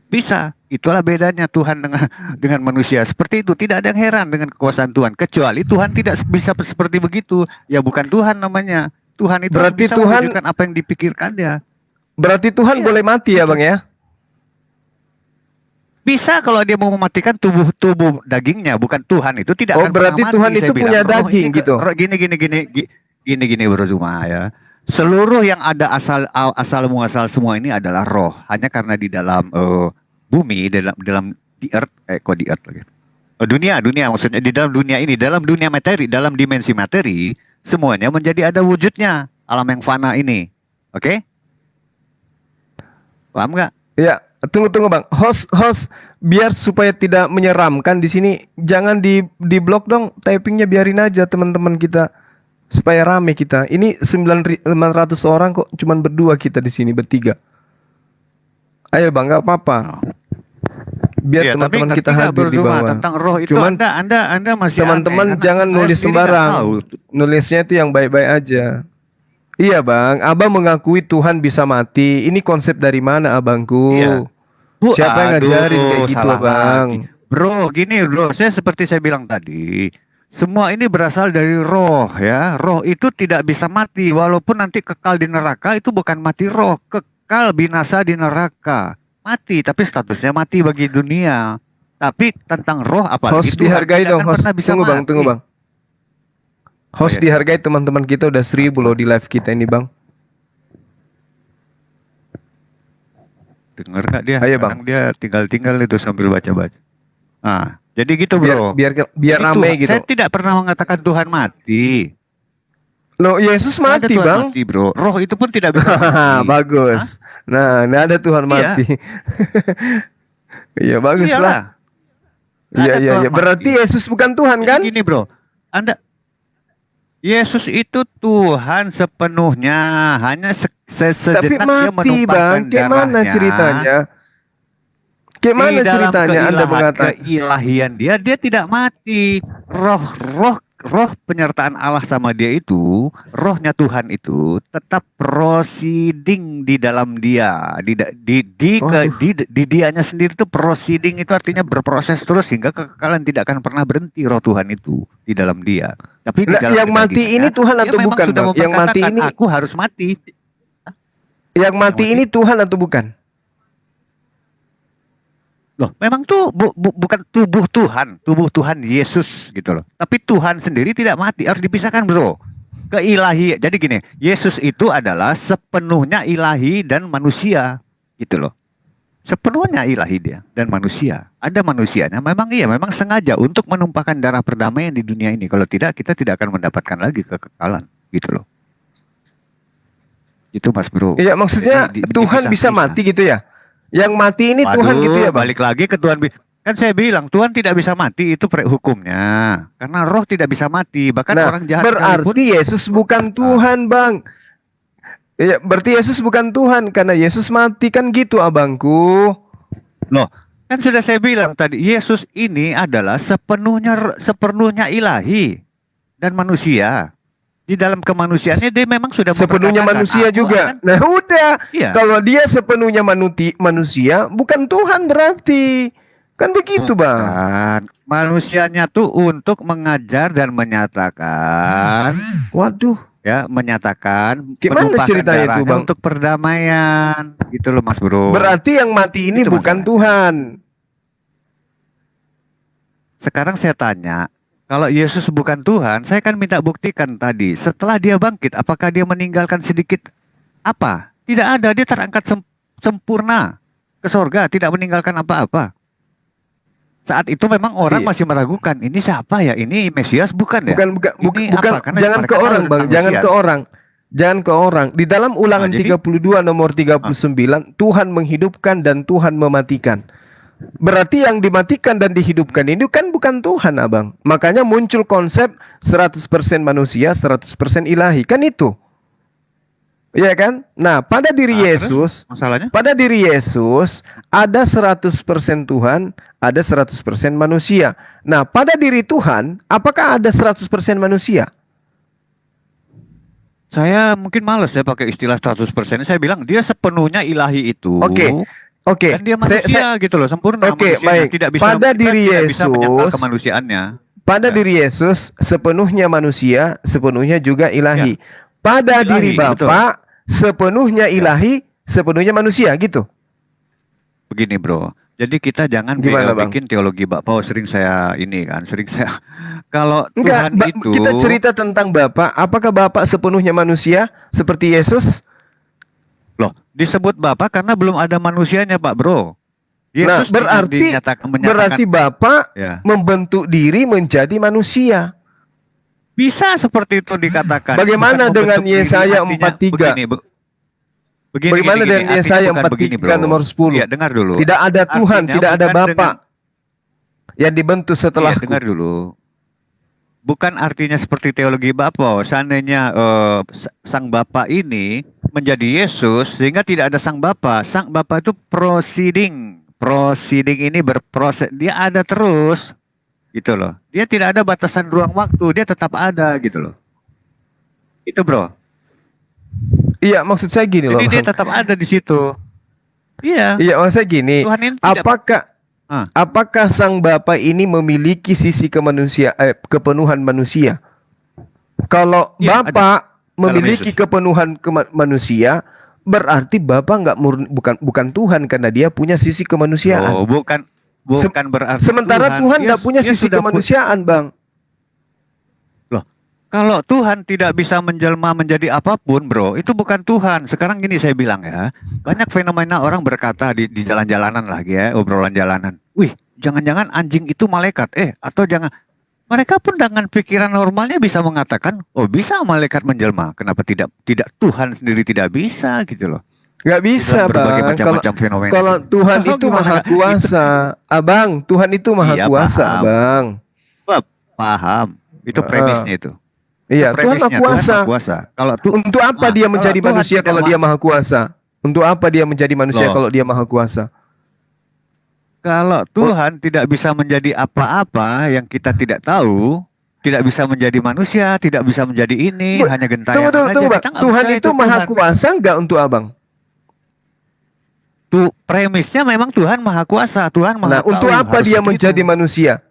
Bisa. Itulah bedanya Tuhan dengan manusia. Seperti itu. Tidak ada yang heran dengan kekuasaan Tuhan. Kecuali Tuhan tidak bisa seperti begitu. Ya bukan Tuhan namanya. Tuhan itu Berarti bisa Tuhan- mewujudkan apa yang dipikirkannya. Berarti Tuhan Iya. boleh mati ya, Bang ya? Bisa kalau dia mau mematikan tubuh dagingnya, bukan Tuhan itu tidak Oh, akan berarti pernah mati, Tuhan saya itu bilang. punya Roh daging ini gitu. Gini Bro Zuma ya. Seluruh yang ada asal muasal semua ini adalah roh. Hanya karena di dalam bumi, di earth lagi. Dunia maksudnya di dalam dunia ini, dalam dunia materi, dalam dimensi materi, semuanya menjadi ada wujudnya. Alam yang fana ini. Oke? Paham nggak? Ya, tunggu Bang. Host biar supaya tidak menyeramkan di sini, jangan di blok dong, typingnya biarin aja teman-teman kita supaya rame kita. Ini 900 orang kok, cuman berdua kita di sini bertiga. Ayo Bang, nggak apa-apa. Biar Iya, tapi teman-teman kita ketika hadir di berjumpa bawah. tentang roh itu, Cuman anda masih teman-teman aneh, karena jangan saya nulis sendiri nggak sembarang. tahu. Nulisnya itu yang baik-baik aja. Iya Bang, Abang mengakui Tuhan bisa mati. Ini konsep dari mana abangku? Iya. Siapa yang ngajarin kayak gitu salah Bang? lagi. Bro, gini bro, seperti saya bilang tadi, semua ini berasal dari roh ya. Roh itu tidak bisa mati, walaupun nanti kekal di neraka, itu bukan mati roh, kekal binasa di neraka. Mati, tapi statusnya mati bagi dunia. Tapi tentang roh apalagi Host dihargai tidak dong, akan host. pernah bisa Tunggu Bang, mati. tunggu Bang. Host iya. dihargai, teman-teman kita udah 1000 loh di live kita ini Bang. Dengar nggak dia? Ayo, Kadang dia tinggal itu sambil baca-baca. Ah, jadi gitu bro. Biar Jadi rame Tuhan- gitu. Saya tidak pernah mengatakan Tuhan mati. Loh, Yesus Nggak ada mati Tuhan Bang. mati bro. Roh itu pun tidak bisa mati. Bagus. Nah, ini ada Tuhan Iya. mati. Iya, bagus lah. Iyalah. Iya, Ada iya, Tuhan iya. Berarti mati. Yesus bukan Tuhan Jadi kan? gini bro, Yesus itu Tuhan sepenuhnya, hanya Tapi sejenak dia mati menumpahkan Bang. Kayak mana darahnya. ceritanya? Kayak mana Di dalam ceritanya Anda mengatakan? keilahian dia tidak mati. Roh penyertaan Allah sama dia itu, rohnya Tuhan itu tetap proceeding di dalam dia, di dianya sendiri itu proceeding, itu artinya berproses terus hingga kekekalan, tidak akan pernah berhenti roh Tuhan itu di dalam dia. Tapi di Nah, dalam yang mati kedagingannya, ini Tuhan dia atau memang bukan, sudah Bang? Yang mati memperkatakan, ini aku harus mati. Yang mati ini Tuhan atau bukan? Loh, memang tuh bukan tubuh Tuhan Yesus gitu loh. Tapi Tuhan sendiri tidak mati, harus dipisahkan bro. Keilahi, jadi gini, Yesus itu adalah sepenuhnya ilahi dan manusia gitu loh. Sepenuhnya ilahi dia dan manusia. Ada manusianya, memang sengaja untuk menumpahkan darah perdamaian di dunia ini. Kalau tidak, kita tidak akan mendapatkan lagi kekekalan gitu loh. Itu Mas Bro. Iya, maksudnya Jadi Tuhan bisa dipisah-pisah. mati gitu ya? Yang mati ini Tuhan gitu ya, Bang? Balik lagi ke Tuhan. Kan saya bilang Tuhan tidak bisa mati, itu hukumnya. Karena roh tidak bisa mati. Bahkan Nah, orang jahat sekalipun. berarti Yesus bukan Tuhan, Bang. Ya, berarti Yesus bukan Tuhan karena Yesus mati kan gitu, abangku. Loh, kan sudah saya bilang tadi, Yesus ini adalah sepenuhnya ilahi dan manusia. Di dalam kemanusiaannya dia memang sudah Sepenuhnya memperkatakan, manusia "Aku juga. akan-" Nah, udah. Iya. Kalau dia sepenuhnya manusia, bukan Tuhan berarti. Kan begitu, Bang. Dan manusianya tuh untuk mengajar dan menyatakan, Waduh. ya, menyatakan Gimana penumpahan ceritanya itu, darahnya Bang? untuk perdamaian, gitu loh Mas Bro. Berarti yang mati ini Itu bukan masalahnya. Tuhan. Sekarang saya tanya, kalau Yesus bukan Tuhan, saya kan minta buktikan tadi. Setelah dia bangkit, apakah dia meninggalkan sedikit apa? Tidak ada, dia terangkat sempurna ke sorga, tidak meninggalkan apa-apa. Saat itu memang orang Iya. masih meragukan, ini siapa ya? Ini Mesias bukan ya? Ini Bukan, apa? Karena jangan mereka ke tahu orang, Bang. tentang Jangan Mesias. ke orang. Jangan ke orang. Di dalam Ulangan jadi- 32 nomor 39, Tuhan menghidupkan dan Tuhan mematikan. Berarti yang dimatikan dan dihidupkan ini kan bukan Tuhan, Abang. Makanya muncul konsep 100% manusia, 100% ilahi. Kan itu. Iya kan? Nah, pada diri Nah, Yesus, Masalahnya? pada diri Yesus ada 100% Tuhan, ada 100% manusia. Nah, pada diri Tuhan, apakah ada 100% manusia? Saya mungkin males ya pakai istilah 100%. Saya bilang dia sepenuhnya ilahi itu. Oke. Oke. Dan dia manusia gitu loh, sempurna Oke, manusianya. baik. Tidak bisa, Pada kita diri tidak bisa menyangkal Yesus- kemanusiaannya. Pada Ya. diri Yesus sepenuhnya manusia, sepenuhnya juga ilahi. Pada Ilahi, diri betul. Bapa sepenuhnya ilahi, sepenuhnya manusia gitu. Begini bro, jadi kita jangan Gimana, Bang? bikin teologi Bapak. Sering saya kalau Enggak, Tuhan itu kita cerita tentang Bapa. Apakah Bapa sepenuhnya manusia seperti Yesus? loh disebut Bapak karena belum ada manusianya Pak Bro. Yesus dengan berarti menyatakan Bapa ya. membentuk diri menjadi manusia. Bisa seperti itu dikatakan. Bagaimana Bukan dengan membentuk diri, Yesaya artinya 43? Begini, Bagaimana dengan artinya Yesaya bukan begini, 43 nomor 10? Iya, dengar dulu. Tidak ada Tuhan, Artinya tidak ada bukan Bapa yang dibentuk Iya, setelahku. dengar dulu. Bukan artinya seperti teologi Bapa. Seandainya sang Bapa ini menjadi Yesus sehingga tidak ada sang Bapa. Sang Bapa itu proceeding. Proceeding ini berproses. Dia ada terus. Gitu loh. Dia tidak ada batasan ruang waktu. Dia tetap ada gitu loh. Itu bro. Iya, maksud saya gini loh. Jadi dia tetap ada di situ. Iya. Iya, maksud saya gini. Tuhan ini tidak Apakah sang Bapa ini memiliki sisi kepenuhan manusia? Kalau Iya, Bapa memiliki Yesus. kepenuhan manusia, berarti Bapa nggak bukan Tuhan karena dia punya sisi kemanusiaan. Oh, bukan berarti Sementara Tuhan nggak punya dia sisi sudah kemanusiaan, Bang. Kalau Tuhan tidak bisa menjelma menjadi apapun, bro, itu bukan Tuhan. Sekarang gini saya bilang ya, banyak fenomena orang berkata di jalan-jalanan lagi ya, obrolan jalanan. Wih, jangan-jangan anjing itu malaikat, atau jangan. Mereka pun dengan pikiran normalnya bisa mengatakan, oh bisa malaikat menjelma. Kenapa tidak Tuhan sendiri tidak bisa gitu loh. Nggak bisa, Dengan berbagai Bang. macam-macam fenomena. Kalau Tuhan Oh, itu gimana maha nggak? kuasa, Abang. Tuhan itu maha Iya, kuasa, paham. Bang. Paham, itu premisnya itu. Iya, Tuhan maha kuasa. Kalau Untuk apa dia menjadi kalau Tuhan manusia tidak kalau dia maha kuasa? Untuk apa dia menjadi manusia Loh. kalau dia maha kuasa? Kalau Tuhan tidak bisa menjadi apa-apa yang kita tidak tahu, tidak bisa menjadi manusia, tidak bisa menjadi ini, hanya gentayangan Tunggu, aja. Bang. Kita nggak Tuhan percaya itu maha Tuhan. kuasa nggak untuk Abang? Tuh premisnya memang Tuhan maha kuasa, Tuhan maha Nah, untuk tahu, apa harus dia begitu. menjadi manusia?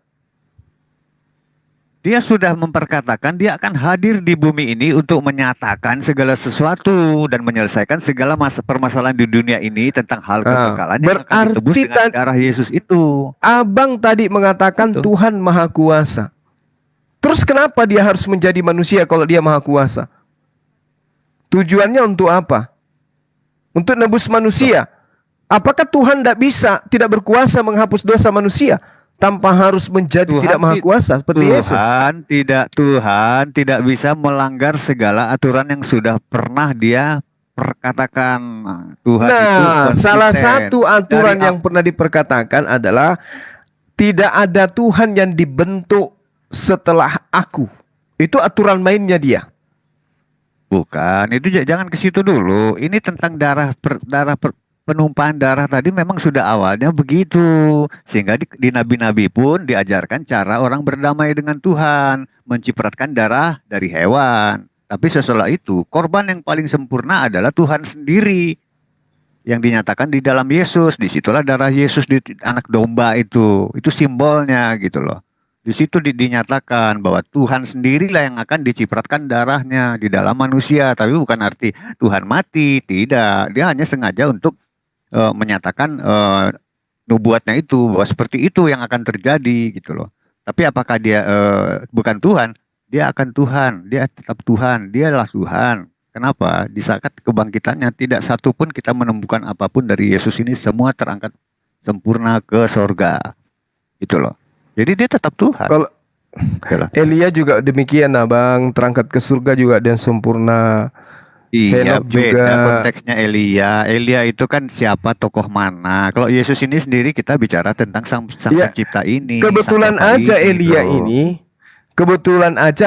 Dia sudah memperkatakan dia akan hadir di bumi ini untuk menyatakan segala sesuatu dan menyelesaikan segala permasalahan di dunia ini tentang hal kekekalan yang akan ditebus dengan darah Yesus itu. Abang tadi mengatakan Betul. Tuhan maha kuasa. Terus kenapa dia harus menjadi manusia kalau dia maha kuasa? Tujuannya untuk apa? Untuk nebus manusia. Apakah Tuhan tidak berkuasa menghapus dosa manusia tanpa harus menjadi tidak maha kuasa seperti Yesus? Tuhan tidak bisa melanggar segala aturan yang sudah pernah dia perkatakan. Tuhan itu konsisten. Salah satu aturan yang pernah diperkatakan adalah tidak ada Tuhan yang dibentuk setelah aku. Itu aturan mainnya dia. Bukan, itu jangan ke situ dulu. Ini tentang penumpahan darah tadi memang sudah awalnya begitu. Sehingga di nabi-nabi pun diajarkan cara orang berdamai dengan Tuhan, mencipratkan darah dari hewan. Tapi setelah itu, korban yang paling sempurna adalah Tuhan sendiri yang dinyatakan di dalam Yesus. Disitulah darah Yesus di anak domba itu simbolnya gitu loh. Di situ dinyatakan bahwa Tuhan sendirilah yang akan dicipratkan darahnya di dalam manusia. Tapi bukan arti Tuhan mati, tidak. Dia hanya sengaja untuk menyatakan nubuatnya itu, bahwa seperti itu yang akan terjadi gitu loh. Tapi apakah dia bukan Tuhan? Dia akan Tuhan, dia tetap Tuhan, dialah Tuhan. Kenapa? Di saat kebangkitannya tidak satu pun kita menemukan apapun dari Yesus ini, semua terangkat sempurna ke sorga. Gitu loh. Jadi dia tetap Tuhan. Kalau Yalah. Elia juga demikian, Abang, terangkat ke surga juga dan sempurna. Iya, Henok beda juga. konteksnya Elia. Elia itu kan siapa, tokoh mana? Kalau Yesus ini sendiri kita bicara tentang sang Ya, pencipta ini. Kebetulan sang Bapa aja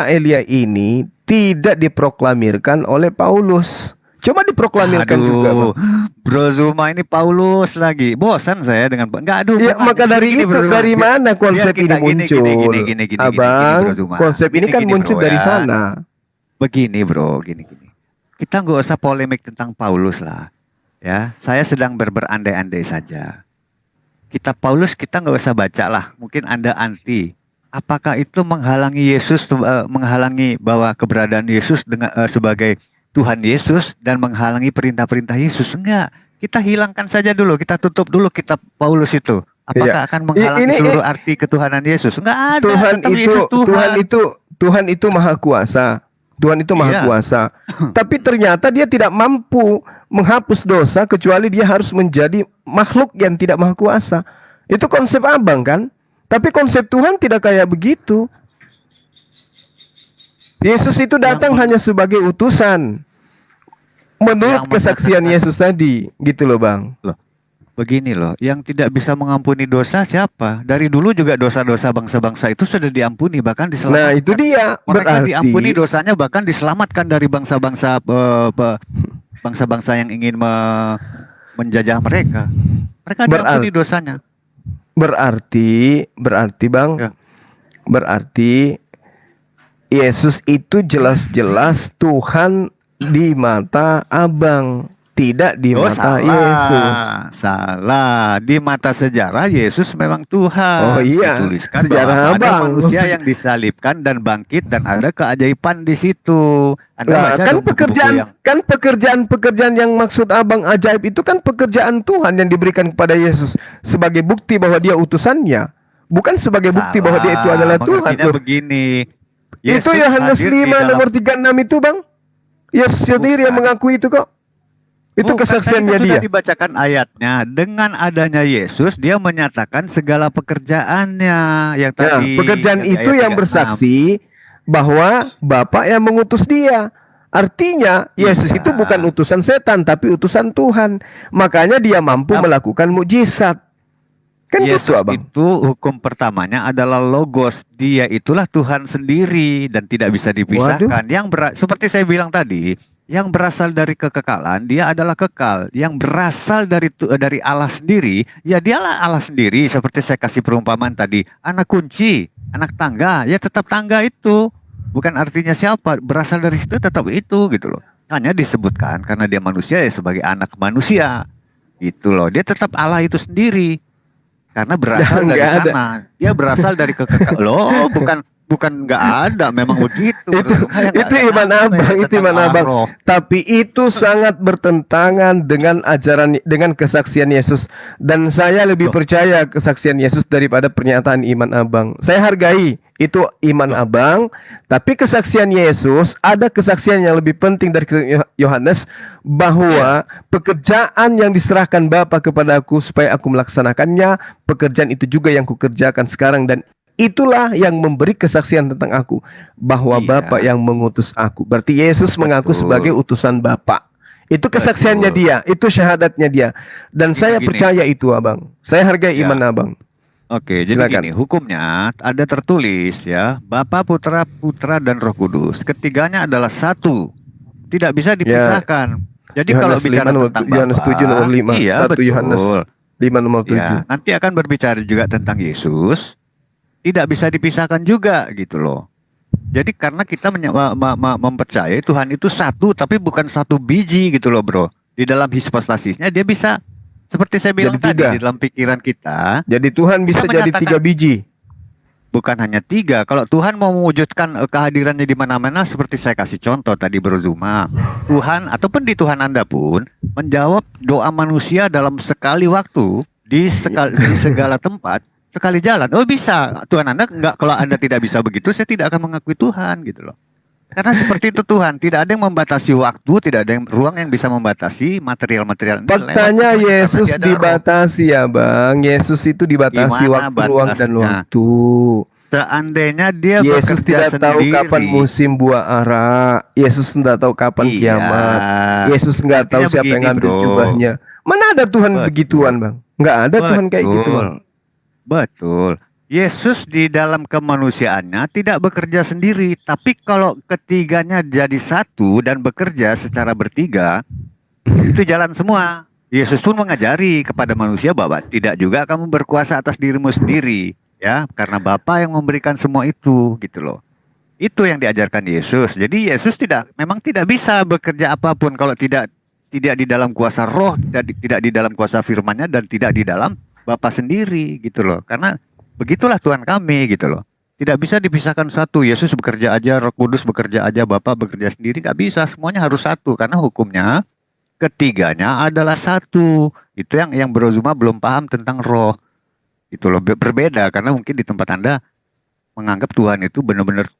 Elia bro. ini tidak diproklamirkan oleh Paulus. Coba diproklamirkan juga, Bang. Bro Zuma ini Paulus lagi. Bosan saya dengan Ya, maka dari itu dari mana konsep ini muncul? Abang, Bro Zuma. konsep ini kan muncul bro, dari ya. sana. Begini bro, gini. Kita nggak usah polemik tentang Paulus lah. Ya, saya sedang berandai-andai saja. Kitab Paulus kita nggak usah baca lah. Mungkin Anda anti. Apakah itu menghalangi Yesus, menghalangi bahwa keberadaan Yesus dengan sebagai Tuhan Yesus dan menghalangi perintah-perintah Yesus? Enggak. Kita hilangkan saja dulu, kita tutup dulu kitab Paulus itu. Apakah akan menghalangi seluruh arti ketuhanan Yesus? Enggak ada. Tuhan tetap itu Yesus Tuhan. Tuhan itu maha kuasa. Tuhan itu maha Iya. kuasa. Tapi ternyata dia tidak mampu menghapus dosa kecuali dia harus menjadi makhluk yang tidak maha kuasa. Itu konsep abang kan? Tapi konsep Tuhan tidak kayak begitu. Yesus itu datang hanya sebagai utusan. Menurut Yang kesaksian menyatakan- Yesus tadi, gitu loh Bang. Begini loh, yang tidak bisa mengampuni dosa siapa? Dari dulu juga dosa-dosa bangsa-bangsa itu sudah diampuni, bahkan diselamatkan. Nah, itu dia. Mereka diampuni Berarti dosanya, bahkan diselamatkan dari bangsa-bangsa bangsa-bangsa yang ingin menjajah mereka. Mereka diampuni dosanya. berarti Bang, Ya. berarti Yesus itu jelas-jelas Tuhan di mata abang, tidak di mata Yesus. Salah. Di mata sejarah Yesus memang Tuhan. Oh iya, Dituliskan sejarah bahwa ada abang. manusia yang disalibkan dan bangkit dan ada keajaiban di situ. Anda Nah, baca kan dong buku-buku yang pekerjaan yang maksud abang ajaib itu kan pekerjaan Tuhan yang diberikan kepada Yesus sebagai bukti bahwa dia utusannya, bukan sebagai bukti bahwa dia itu adalah Tuhan. Mengertinya Loh. begini. Itu Yesus Yohanes hadir di 5 dalam- nomor 36 itu Bang. Yesus sendiri yang Bukan. mengakui itu kok. Itu Bukan, kesaksiannya tadi kan dia. sudah dibacakan ayatnya. Dengan adanya Yesus, dia menyatakan segala pekerjaannya yang Ya, tadi. pekerjaan di itu ayat yang 36. bersaksi bahwa Bapa yang mengutus dia. Artinya Yesus Iya. itu bukan utusan setan tapi utusan Tuhan. Makanya dia mampu melakukan mukjizat. Kan Yesus gitu Abang. itu hukum pertamanya adalah logos. Dia itulah Tuhan sendiri dan tidak bisa dipisahkan. Seperti saya bilang tadi, yang berasal dari kekekalan, dia adalah kekal. Yang berasal dari Allah sendiri, ya dialah Allah sendiri. Seperti saya kasih perumpamaan tadi, anak kunci, anak tangga, ya tetap tangga itu. Bukan artinya siapa, berasal dari situ tetap itu gitu loh. Hanya disebutkan karena dia manusia ya sebagai anak manusia. Gitu loh. Dia tetap Allah itu sendiri. Karena berasal dari Nggak ada. sana. Dia berasal dari kekekalan. Loh, bukan nggak ada, memang begitu. Itu iman abang, itu iman abang. Tapi itu sangat bertentangan dengan ajaran, dengan kesaksian Yesus. Dan saya lebih percaya kesaksian Yesus daripada pernyataan iman abang. Saya hargai itu iman abang, tapi kesaksian Yesus, ada kesaksian yang lebih penting dari Yohanes, bahwa pekerjaan yang diserahkan Bapa kepada aku supaya aku melaksanakannya, pekerjaan itu juga yang kukerjakan sekarang, dan itulah yang memberi kesaksian tentang aku, bahwa Iya. Bapa yang mengutus aku. Berarti Yesus mengaku Betul. sebagai utusan Bapa. Itu kesaksiannya Betul. dia, itu syahadatnya dia. Dan saya Gini. percaya itu abang. Saya hargai Ya. iman abang. Oke, jadi Silakan. gini, hukumnya ada tertulis ya, Bapa, Putra, dan Roh Kudus. Ketiganya adalah satu, tidak bisa dipisahkan. Jadi kalau Yohanes bicara 5 nomor, tentang Yohanes Bapa, 7 nomor 5, iya 1 betul. Yohanes 5 nomor 7. Ya, nanti akan berbicara juga tentang Yesus, tidak bisa dipisahkan juga gitu loh. Jadi karena kita mempercayai Tuhan itu satu, tapi bukan satu biji gitu loh bro. Di dalam hipostasisnya dia bisa, seperti saya bilang Jadi tadi, tiga. di dalam pikiran kita, Jadi Tuhan bisa jadi menyatakan- 3 biji. bukan hanya tiga. Kalau Tuhan mau mewujudkan kehadirannya di mana-mana, seperti saya kasih contoh tadi Bro Zuma, Tuhan ataupun di Tuhan Anda pun menjawab doa manusia dalam sekali waktu di segala tempat, sekali jalan. Oh bisa, Tuhan Anda enggak, kalau Anda tidak bisa begitu, saya tidak akan mengakui Tuhan gitu loh. Karena seperti itu Tuhan, tidak ada yang membatasi waktu, tidak ada yang ruang yang bisa membatasi material-material ini. Faktanya lewat Tuhan, Yesus karena dia ada roh. dibatasi ya Bang. Yesus itu dibatasi Gimana waktu, ruang dan batasnya? waktu. Seandainya dia Yesus bekerja tidak tahu sendiri, kapan musim buah ara. Yesus tidak tahu kapan Iya. kiamat. Yesus nggak tahu Artinya siapa yang begini, ngambil bro. jubahnya. Mana ada Tuhan Betul. begituan Bang? Nggak ada Tuhan kayak gitu Bang. Betul. Yesus di dalam kemanusiaannya tidak bekerja sendiri, tapi kalau ketiganya jadi satu dan bekerja secara bertiga, itu jalan semua. Yesus pun mengajari kepada manusia bahwa tidak juga kamu berkuasa atas dirimu sendiri, ya, karena Bapa yang memberikan semua itu, gitu loh. Itu yang diajarkan Yesus. Jadi Yesus memang tidak bisa bekerja apapun kalau tidak di dalam kuasa Roh, tidak di dalam kuasa firman-Nya, dan tidak di dalam Bapa sendiri, gitu loh. Karena begitulah Tuhan kami, gitu loh. Tidak bisa dipisahkan satu. Yesus bekerja aja, Roh Kudus bekerja aja, Bapa bekerja sendiri, nggak bisa. Semuanya harus satu karena hukumnya ketiganya adalah satu. Itu yang Bro Zuma belum paham tentang Roh. Itu loh, berbeda karena mungkin di tempat Anda menganggap Tuhan itu benar-benar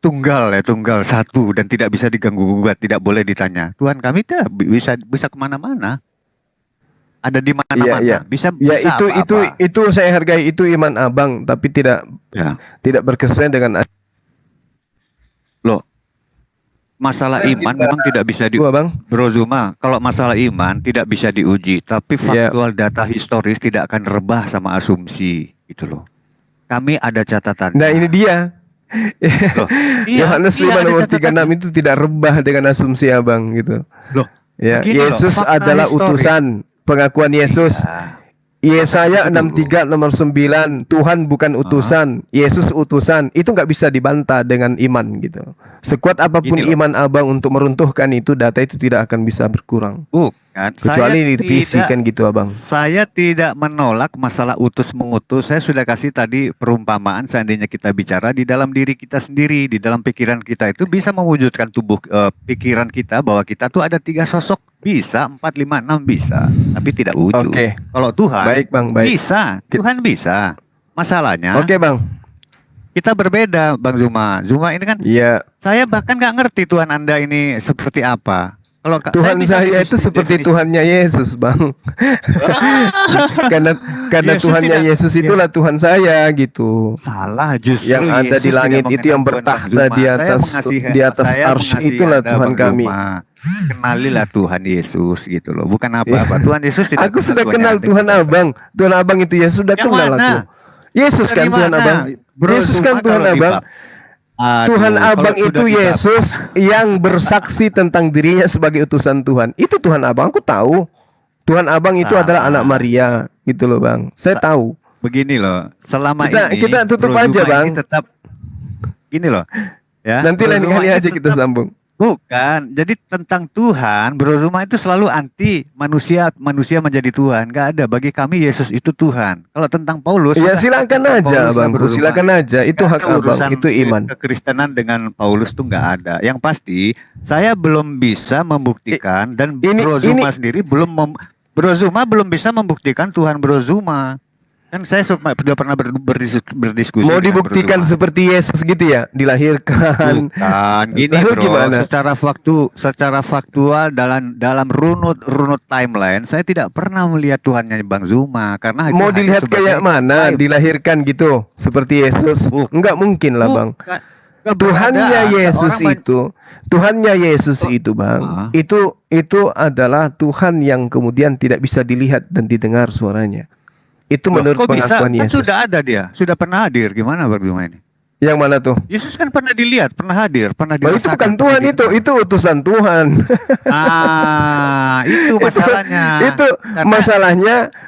tunggal ya, tunggal satu dan tidak bisa diganggu gugat, tidak boleh ditanya. Tuhan kami tidak bisa kemana-mana, ada di mana-mana, Iya, iya. bisa Ya bisa apa-apa. itu saya hargai, itu iman abang, tapi Ya, tidak berkesesuaian dengan loh, masalah iman memang tidak bisa itu abang. Bro Zuma, kalau masalah iman tidak bisa diuji, tapi Iya. faktual data historis tidak akan rebah sama asumsi, gitu loh. Kami ada catatan. Nah ini dia. Loh, iya, Yohanes iya, 5 ada nomor catatan. 36 itu tidak rebah dengan asumsi abang gitu. Loh, Ya, begini loh, Yesus fakta adalah historis. utusan, pengakuan Yesus. Iya. Yesaya Fakta itu 63 nomor 9, Tuhan bukan utusan, Yesus utusan. Itu nggak bisa dibantah dengan iman gitu. Sekuat apapun Gini loh. iman abang untuk meruntuhkan itu, data itu tidak akan bisa berkurang. Bukan, Kecuali saya direvisi tidak, kan gitu abang. saya tidak menolak masalah utus mengutus. Saya sudah kasih tadi perumpamaan, seandainya kita bicara di dalam diri kita sendiri, di dalam pikiran kita itu bisa mewujudkan tubuh pikiran kita bahwa kita tuh ada 3 sosok, bisa 4, 5, 6 bisa, tapi tidak wujud. Oke. Kalau Tuhan Baik bang, baik. bisa, Tuhan bisa. Masalahnya Oke bang. kita berbeda, Bang Zuma. Zuma ini kan Iya. saya bahkan nggak ngerti Tuhan Anda ini seperti apa. Kalau Tuhan bisa saya itu seperti definisi- Tuhannya Yesus, Bang. karena Yesus Tuhannya tidak- Yesus itulah Tuhan saya gitu. Salah, justru Yang ada Yesus di langit tidak itu yang mengenal Tuhan bertakhta Bang Zuma. di Saya atas mengasihi- di atas saya arsy mengasihi itulah Anda, Tuhan Bang kami. Zuma. Kenalilah Tuhan Yesus gitu loh, bukan apa-apa. Tuhan Yesus tidak Aku sudah Tuhan kenal yang Tuhan ada. Abang. Tuhan Abang itu ya sudah Yang kenal mana? aku. Yesus Dari kan Tuhan mana? Abang. Bro Yesus Zuma kan Tuhan kalau Abang. Aduh, Tuhan kalau Abang sudah itu Yesus yang bersaksi tentang dirinya sebagai utusan Tuhan. Itu Tuhan Abang, aku tahu. Tuhan Abang itu Salah. adalah anak Maria, gitu loh Bang. Saya tahu. Begini loh, selama Kita- ini kita tutup Bro aja, Zuma Bang. ini tetap gini loh. Ya, Nanti Bro lain Zuma kali ini aja kita tetap- sambung. Bukan, jadi tentang Tuhan, Bro Zuma itu selalu anti manusia menjadi Tuhan. Gak ada, bagi kami Yesus itu Tuhan. Kalau tentang Paulus, Ya udah, silakan tentang aja Paulus lah, Bang, Bro Zuma. silakan aja. Itu Nggak hak ada Abang, urusan itu iman. Kekristenan dengan Paulus tuh nggak ada. Yang pasti saya belum bisa membuktikan dan Bro Zuma sendiri Bro Zuma belum bisa membuktikan Tuhan Bro Zuma. Kan saya sudah pernah berdiskusi. Mau dengan Bro dibuktikan Zuma. seperti Yesus gitu ya, dilahirkan. Bukan, gini Lalu bro, gimana? secara faktual dalam runut timeline, saya tidak pernah melihat Tuhannya Bang Zuma karena itu Mau hanya dilihat sebagai kayak mana? vibe. Dilahirkan gitu, seperti Yesus. Enggak mungkin lah Bang. Bukan. Nggak Tuhannya berada. Yesus Orang itu, Tuhannya Yesus itu Bang, itu adalah Tuhan yang kemudian tidak bisa dilihat dan didengar suaranya. Itu Loh, menurut kok bisa? pengakuan Kan Yesus. sudah ada dia, sudah pernah hadir. Gimana Bang Zuma ini? Yang mana tuh? Yesus kan pernah dilihat, pernah hadir, pernah Oh, itu dirasakan. bukan Tuhan itu utusan Tuhan. Itu masalahnya. Itu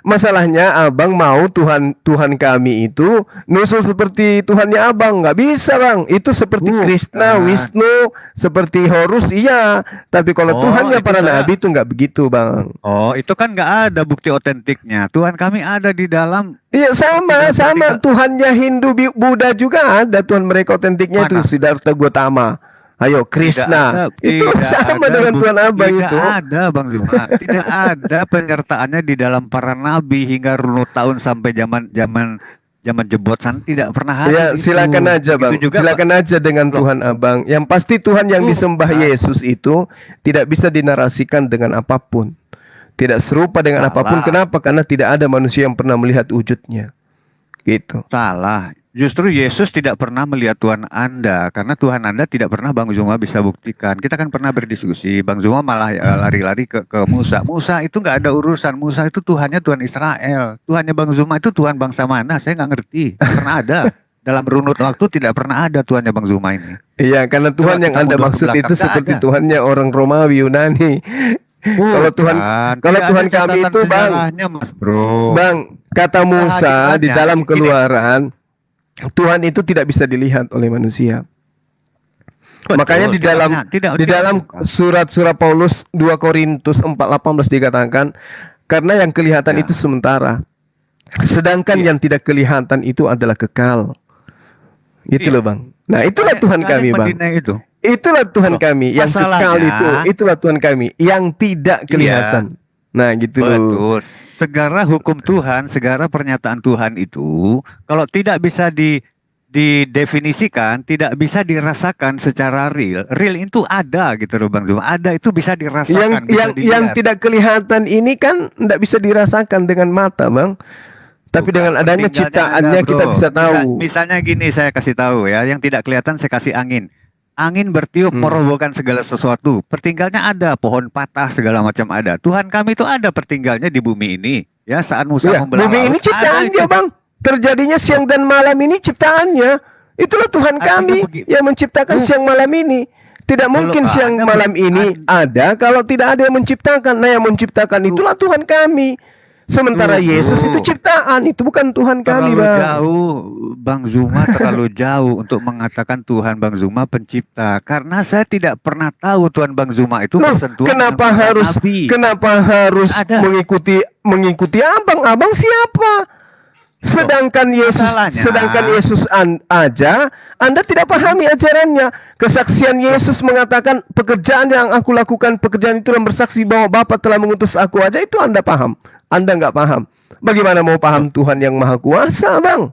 masalahnya Abang mau Tuhan kami itu nusul seperti Tuhannya Abang, nggak bisa Bang. Itu seperti Bukan. Krishna, Wisnu, seperti Horus iya. Tapi kalau Oh, Tuhannya itu para saya- nabi itu nggak begitu Bang. Oh, itu kan nggak ada bukti otentiknya. Tuhan kami ada di dalam. Iya sama Tidak. Tuhannya Hindu, Buddha juga ada Tuhan mereka otentiknya Mana? itu Siddhartha Gautama. Ayo Krishna. Itu Tidak sama ada dengan Tuhan Abang tidak itu. ada Bang Zuma. Tidak ada penyertaannya di dalam para nabi hingga runut tahun sampai zaman jebot sana tidak pernah ada. Ya itu. silakan aja Bang, Begitu juga, silakan aja dengan Loh. Tuhan Abang. Yang pasti Tuhan yang Bukan. disembah Yesus itu tidak bisa dinarasikan dengan apapun, tidak serupa dengan Salah. apapun. Kenapa? Karena tidak ada manusia yang pernah melihat wujudnya. Gitu. Salah. Justru Yesus tidak pernah melihat Tuhan Anda karena Tuhan Anda tidak pernah Bang Zuma bisa buktikan. Kita kan pernah berdiskusi. Bang Zuma malah lari-lari ke Musa. Musa itu nggak ada urusan. Musa itu Tuhannya Tuhan Israel. Tuhannya Bang Zuma itu Tuhan bangsa mana? Saya nggak ngerti. Nggak pernah ada. Dalam runut waktu tidak pernah ada Tuhannya Bang Zuma ini. Iya, karena Tuhan Coba yang kita Anda mundur ke maksud belakang, itu nggak seperti ada. Tuhannya orang Romawi, Yunani. Kalau Tuhan Tidak Tuhan ada kami catatan itu, Bang. sejarahnya, Mas Bro. Bang, kata Musa di hadirannya, dalam gini. Keluaran, Tuhan itu tidak bisa dilihat oleh manusia. Betul, Makanya di dalam tidak bukan. surat-surat Paulus 2 Korintus 4:18 dikatakan karena yang kelihatan Ya. itu sementara, sedangkan Iya. yang tidak kelihatan itu adalah kekal. Gitu Iya. loh Bang. Nah itulah Nggak Tuhan ada kami yang Bang. mendinai itu. Itulah Tuhan Loh, kami yang kekal masalahnya- itulah Tuhan kami yang tidak kelihatan. Nah gitu loh. Betul. Segala hukum Tuhan, segala pernyataan Tuhan itu kalau tidak bisa didefinisikan tidak bisa dirasakan secara real. Real itu ada gitu loh Bang Zuma. Ada itu bisa dirasakan, bisa Yang dilihat. tidak kelihatan ini kan tidak bisa dirasakan dengan mata, Bang. Tapi Bukan, dengan adanya pentinggalnya ciptaannya ada, kita bro. bisa tahu. Misalnya gini, saya kasih tahu ya, yang tidak kelihatan saya kasih angin. Angin bertiup merobohkan segala sesuatu. Pertinggalnya ada, pohon patah segala macam ada. Tuhan kami itu ada pertinggalnya di bumi ini. Ya, saat Musa Ya, membelah bumi ini laut, ada ciptaannya, itu. Bang. Terjadinya siang dan malam ini ciptaannya. Itulah Tuhan Artinya kami yang menciptakan siang malam ini. Tidak mungkin siang Anda malam ini ada kalau tidak ada yang menciptakan. Nah, yang menciptakan itulah Tuhan kami. Sementara Yesus itu ciptaan, itu bukan Tuhan kami, terlalu Bang. jauh, Bang Zuma terlalu jauh untuk mengatakan Tuhan Bang Zuma pencipta. Karena saya tidak pernah tahu Tuhan Bang Zuma itu Loh, bersentuhan kenapa dengan para harus nabi. kenapa harus Ada. mengikuti abang? Abang siapa? Sedangkan masalahnya- Yesus aja Anda tidak pahami ajarannya. Kesaksian Yesus mengatakan pekerjaan yang aku lakukan, pekerjaan itu yang bersaksi bahwa Bapa telah mengutus aku aja, itu Anda paham. Anda nggak paham. Bagaimana mau paham Tuhan yang Maha Kuasa, Bang?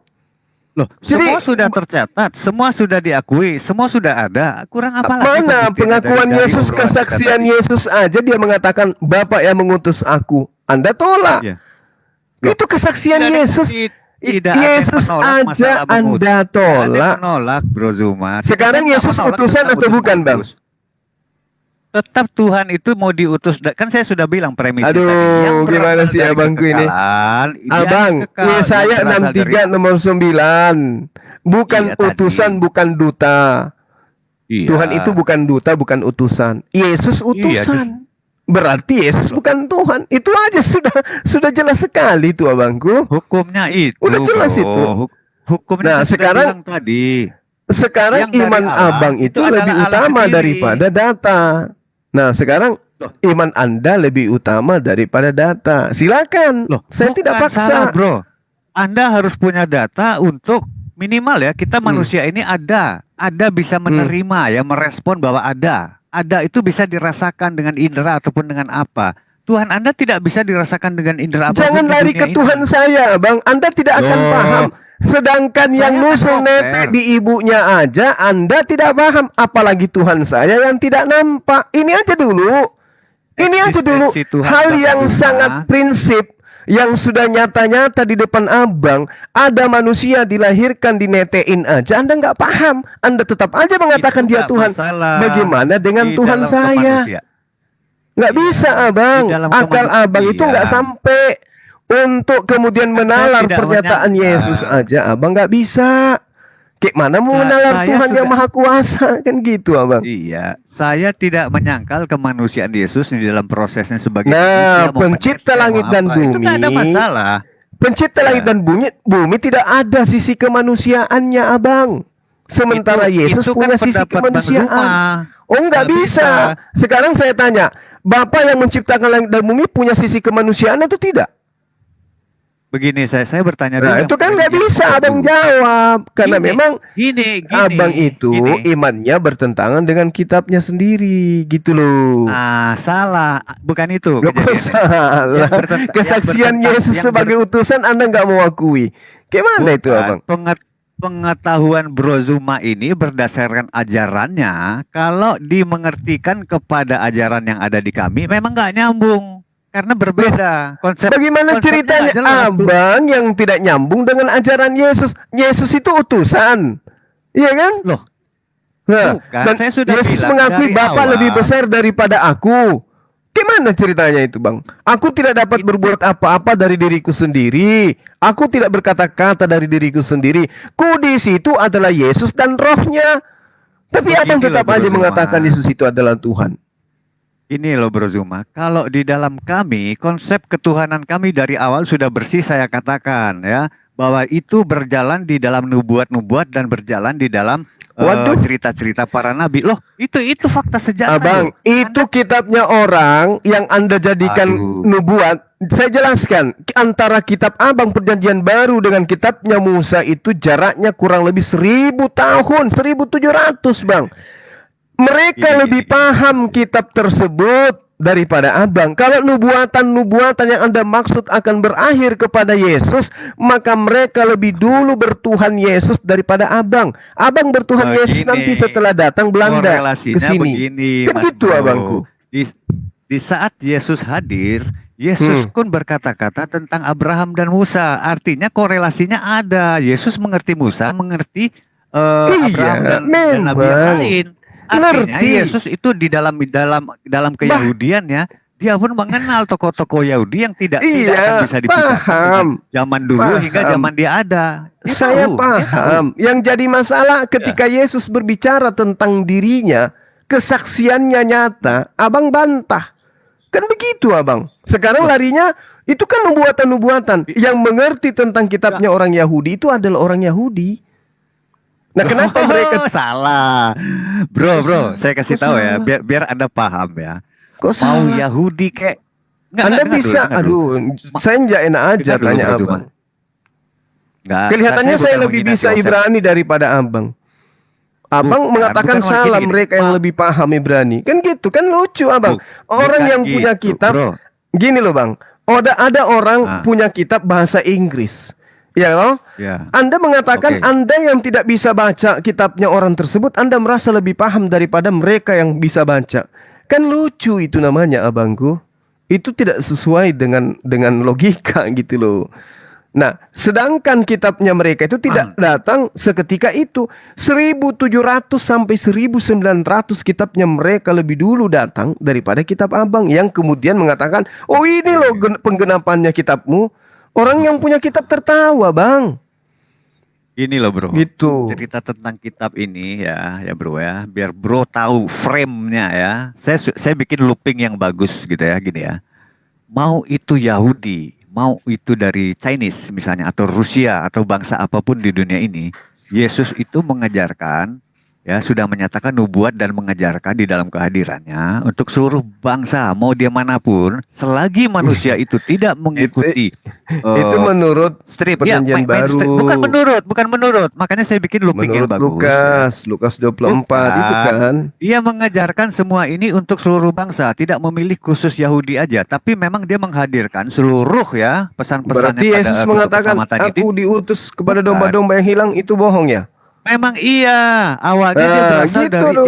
Loh, Jadi- semua sudah tercatat, semua sudah diakui, semua sudah ada. Kurang apa lagi? Mana pembuktiannya pengakuan dari Yesus, obrolan kita kesaksian tadi? Yesus aja dia mengatakan Bapa yang mengutus aku. Anda tolak. Iya. Itu kesaksian Tidak ada- Yesus. tidak ada yang Yesus menolak aja masalah mengutus. Anda Tidak ada yang tolak. menolak, Bro Zuma. Sekarang Saya Yesus menolak utusan tentang atau bukan, Bang? utus. Tetap Tuhan itu mau diutus. Kan saya sudah bilang premisnya Aduh, tadi. Yang gimana berasal sih dari abangku ini? kekekalan, yang Abang, kekal, Yesaya yang berasal 63 nomor 9. Bukan Iya, tadi. utusan, bukan duta. Iya. Tuhan itu bukan duta, bukan utusan. Yesus utusan. Berarti Yesus bukan Tuhan. Itu aja sudah jelas sekali itu, abangku. Hukumnya itu. Udah jelas bro. itu. Hukumnya Nah, saya sudah sekarang- bilang tadi. Sekarang Yang dari iman Allah abang itu itu lebih adalah Allah utama sendiri. daripada data. Nah, sekarang iman Anda lebih utama daripada data. Silakan. Loh, Saya bukan tidak paksa. salah, bro. Anda harus punya data untuk minimal ya, kita manusia ini ada bisa menerima ya, merespon bahwa ada itu bisa dirasakan dengan indera ataupun dengan apa. Tuhan Anda tidak bisa dirasakan dengan indera apapun. Jangan di lari dunia ke ini. Tuhan saya, Bang. Anda tidak akan Loh. paham. Sedangkan yang Saya nusul kan netek dokter. di ibunya aja Anda tidak paham, apalagi Tuhan saya yang tidak nampak. Ini aja dulu. Ini aja dulu Eksistensi Tuhan hal Bang yang Zuma. sangat prinsip yang sudah nyata-nyata di depan abang. Ada manusia dilahirkan dinetein aja Anda nggak paham. Anda tetap aja mengatakan Itu dia nggak Tuhan. masalah. Bagaimana dengan Di Tuhan dalam saya? kemanusiaan. Nggak Iya, bisa, abang. di dalam Akal kemanusiaan. abang itu nggak sampai untuk kemudian menalar tidak pernyataan menyangka. Yesus aja. Abang nggak bisa. Kayak mana mau Nah, menalar saya Tuhan yang sudah- Maha Kuasa, kan gitu, abang. Iya, saya tidak menyangkal kemanusiaan Yesus di dalam prosesnya sebagai Nah, manusia, mau pencipta manusia, langit mau dan apa. Itu nggak ada bumi. masalah. Pencipta langit dan bumi tidak ada sisi kemanusiaannya, abang. Sementara Yesus itu kan punya sisi pendapat Bang kemanusiaan. Zuma. Oh, nggak Nggak bisa. Sekarang saya tanya, Bapak yang menciptakan langit dan bumi punya sisi kemanusiaan atau tidak? Begini, saya bertanya Nah, dulu. itu kan nggak yang bisa kedua. abang jawab. Karena Gini, memang gini, abang itu imannya bertentangan dengan kitabnya sendiri, gitu loh. salah, bukan itu Gak kejadiannya. salah. Yang Kesaksian bertentang- Yesus yang sebagai utusan Anda nggak mau akui. Gimana itu, Bukan. abang? Pengetahuan Bro Zuma ini berdasarkan ajarannya, kalau dimengertikan kepada ajaran yang ada di kami, memang nggak nyambung karena berbeda konsep. Bagaimana konsepnya ceritanya nggak jelas. abang yang tidak nyambung dengan ajaran Yesus? Yesus itu utusan, iya kan? Loh, Nah, bukan. dan Saya sudah Yesus bilang mengakui dari Bapa awal. lebih besar daripada aku. Gimana ceritanya itu, Bang? Aku tidak dapat berbuat apa-apa dari diriku sendiri. Aku tidak berkata-kata dari diriku sendiri. Kudus itu adalah Yesus dan Rohnya. Tapi Begini abang tetap loh, Bro aja Zuma. mengatakan Yesus itu adalah Tuhan. Ini loh Bro Zuma, kalau di dalam kami, konsep ketuhanan kami dari awal sudah bersih saya katakan ya, bahwa itu berjalan di dalam nubuat-nubuat dan berjalan di dalam Waduh. cerita-cerita para nabi. Loh, itu fakta sejarah. Abang, loh. itu kitabnya orang yang Anda jadikan Aduh. nubuat. Saya jelaskan, antara kitab Abang Perjanjian Baru dengan kitabnya Musa itu jaraknya kurang lebih 1000 tahun, 1700, Bang. Mereka Gini, lebih gini. paham kitab tersebut daripada abang. Kalau nubuatan-nubuatan yang Anda maksud akan berakhir kepada Yesus, maka mereka lebih dulu bertuhan Yesus daripada abang. Abang bertuhan Yesus Begini, nanti setelah datang Belanda ke korelasinya sini. begini, Kan Mas gitu Bro. abangku. Di saat Yesus hadir, Yesus pun berkata-kata tentang Abraham dan Musa. Artinya korelasinya ada. Yesus mengerti Musa, mengerti Abraham dan nabi yang memang. lain. Artinya Ngerti. Yesus itu di dalam keyahudiannya, dia pun mengenal tokoh-tokoh Yahudi yang tidak Iya, akan bisa dipisahkan paham. dengan zaman dulu hingga Paham. zaman dia ada. Dia Saya tahu, dia tahu. paham. Yang jadi masalah ketika Yesus berbicara tentang dirinya, kesaksiannya nyata, abang bantah. Kan begitu abang. Sekarang larinya itu kan nubuatan-nubuatan. Yang mengerti tentang kitabnya orang Yahudi itu adalah orang Yahudi. Nah, kenapa mereka salah? Bro, saya kasih Kok tahu ya, salah? biar Anda paham ya. kok Mau salah? Yahudi kayak Anda dengar bisa, dengar dulu. saya nggak enak aja Dengar dulu, tanya Bro abang. Juma. Nggak, Kelihatannya saya bukan lebih menghina bisa si Osep. Ibrani daripada abang. Abang Bukan, mengatakan bukan salah gini, mereka yang lebih paham Ibrani. Kan gitu, kan lucu abang. bukan Orang yang punya gitu, kitab, Bro. gini loh bang. Ada orang Ah. punya kitab bahasa Inggris. Ya loh. Ya. Anda mengatakan Oke. Anda yang tidak bisa baca kitabnya orang tersebut, Anda merasa lebih paham daripada mereka yang bisa baca. Kan lucu itu namanya abangku. Itu tidak sesuai dengan logika gitu loh. Nah, sedangkan kitabnya mereka itu tidak datang seketika itu. 1700 sampai 1900 kitabnya mereka lebih dulu datang daripada kitab abang, yang kemudian mengatakan, "Oh, ini loh penggenapannya kitabmu." Orang yang punya kitab tertawa, Bang. Ini loh bro, Gitu. cerita tentang kitab ini ya bro ya, biar bro tahu frame-nya ya. Saya bikin looping yang bagus gitu ya, gini ya. Mau itu Yahudi, mau itu dari Chinese misalnya, atau Rusia, atau bangsa apapun di dunia ini, Yesus itu mengajarkan, ya sudah menyatakan nubuat dan mengajarkan di dalam kehadirannya untuk seluruh bangsa, mau dia manapun, selagi manusia itu tidak mengikuti Itu menurut strip ya, Perjanjian mainstream. Baru. Bukan menurut. Makanya saya bikin looping yang Menurut bagus. Lukas 24 itu Bukan. kan. Dia mengajarkan semua ini untuk seluruh bangsa, tidak memilih khusus Yahudi aja, tapi memang dia menghadirkan seluruh ya pesan-pesannya Berarti Yesus mengatakan, keselamatan "Aku ini. diutus kepada Bukan. domba-domba yang hilang," itu bohong ya? Memang iya, awalnya dia Nah, berasal gitu dari loh.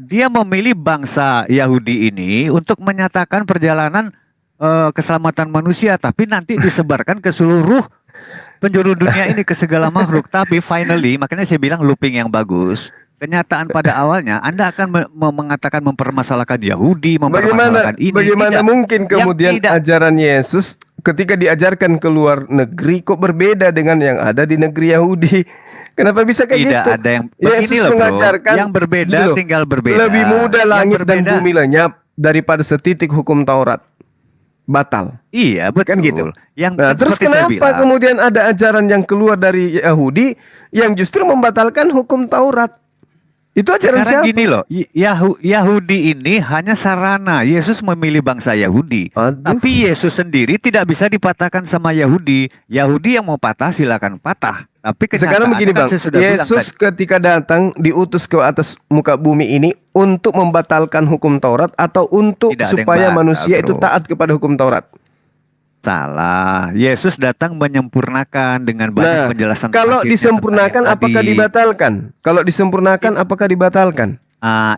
dia memilih bangsa Yahudi ini untuk menyatakan perjalanan keselamatan manusia, tapi nanti disebarkan ke seluruh penjuru dunia ini, ke segala makhluk. Tapi finally, makanya saya bilang looping yang bagus. Kenyataan pada awalnya Anda akan mengatakan mempermasalahkan Yahudi, mempermasalahkan ini. Bagaimana Tidak. mungkin Yang kemudian tidak. ajaran Yesus ketika diajarkan ke luar negeri kok berbeda dengan yang ada di negeri Yahudi? Kenapa bisa kayak Tidak gitu? ada yang Yesus begini loh, bro. mengajarkan Yang berbeda gini loh, tinggal berbeda. Lebih mudah Yang langit dan berbeda- bumi lenyap daripada setitik hukum Taurat. Batal. Iya, betul. Kan gitu. Yang Nah, terus seperti saya kenapa bilang, kemudian ada ajaran yang keluar dari Yahudi yang justru membatalkan hukum Taurat? Itu ajaran sekarang siapa? gini loh, Yahudi ini hanya sarana. Yesus memilih bangsa Yahudi. Aduh. Tapi Yesus sendiri tidak bisa dipatahkan sama Yahudi. Yahudi yang mau patah silakan patah. Tapi Sekarang begini kenyataannya bang, kan saya sudah bilang Yesus tadi. ketika datang diutus ke atas muka bumi ini untuk membatalkan hukum Taurat atau untuk Tidak ada yang supaya batal, manusia itu bro. taat kepada hukum Taurat? Salah. Yesus datang menyempurnakan dengan banyak Nah, penjelasan. kalau terakhirnya disempurnakan tentang yang apakah tadi. dibatalkan? Kalau disempurnakan apakah dibatalkan?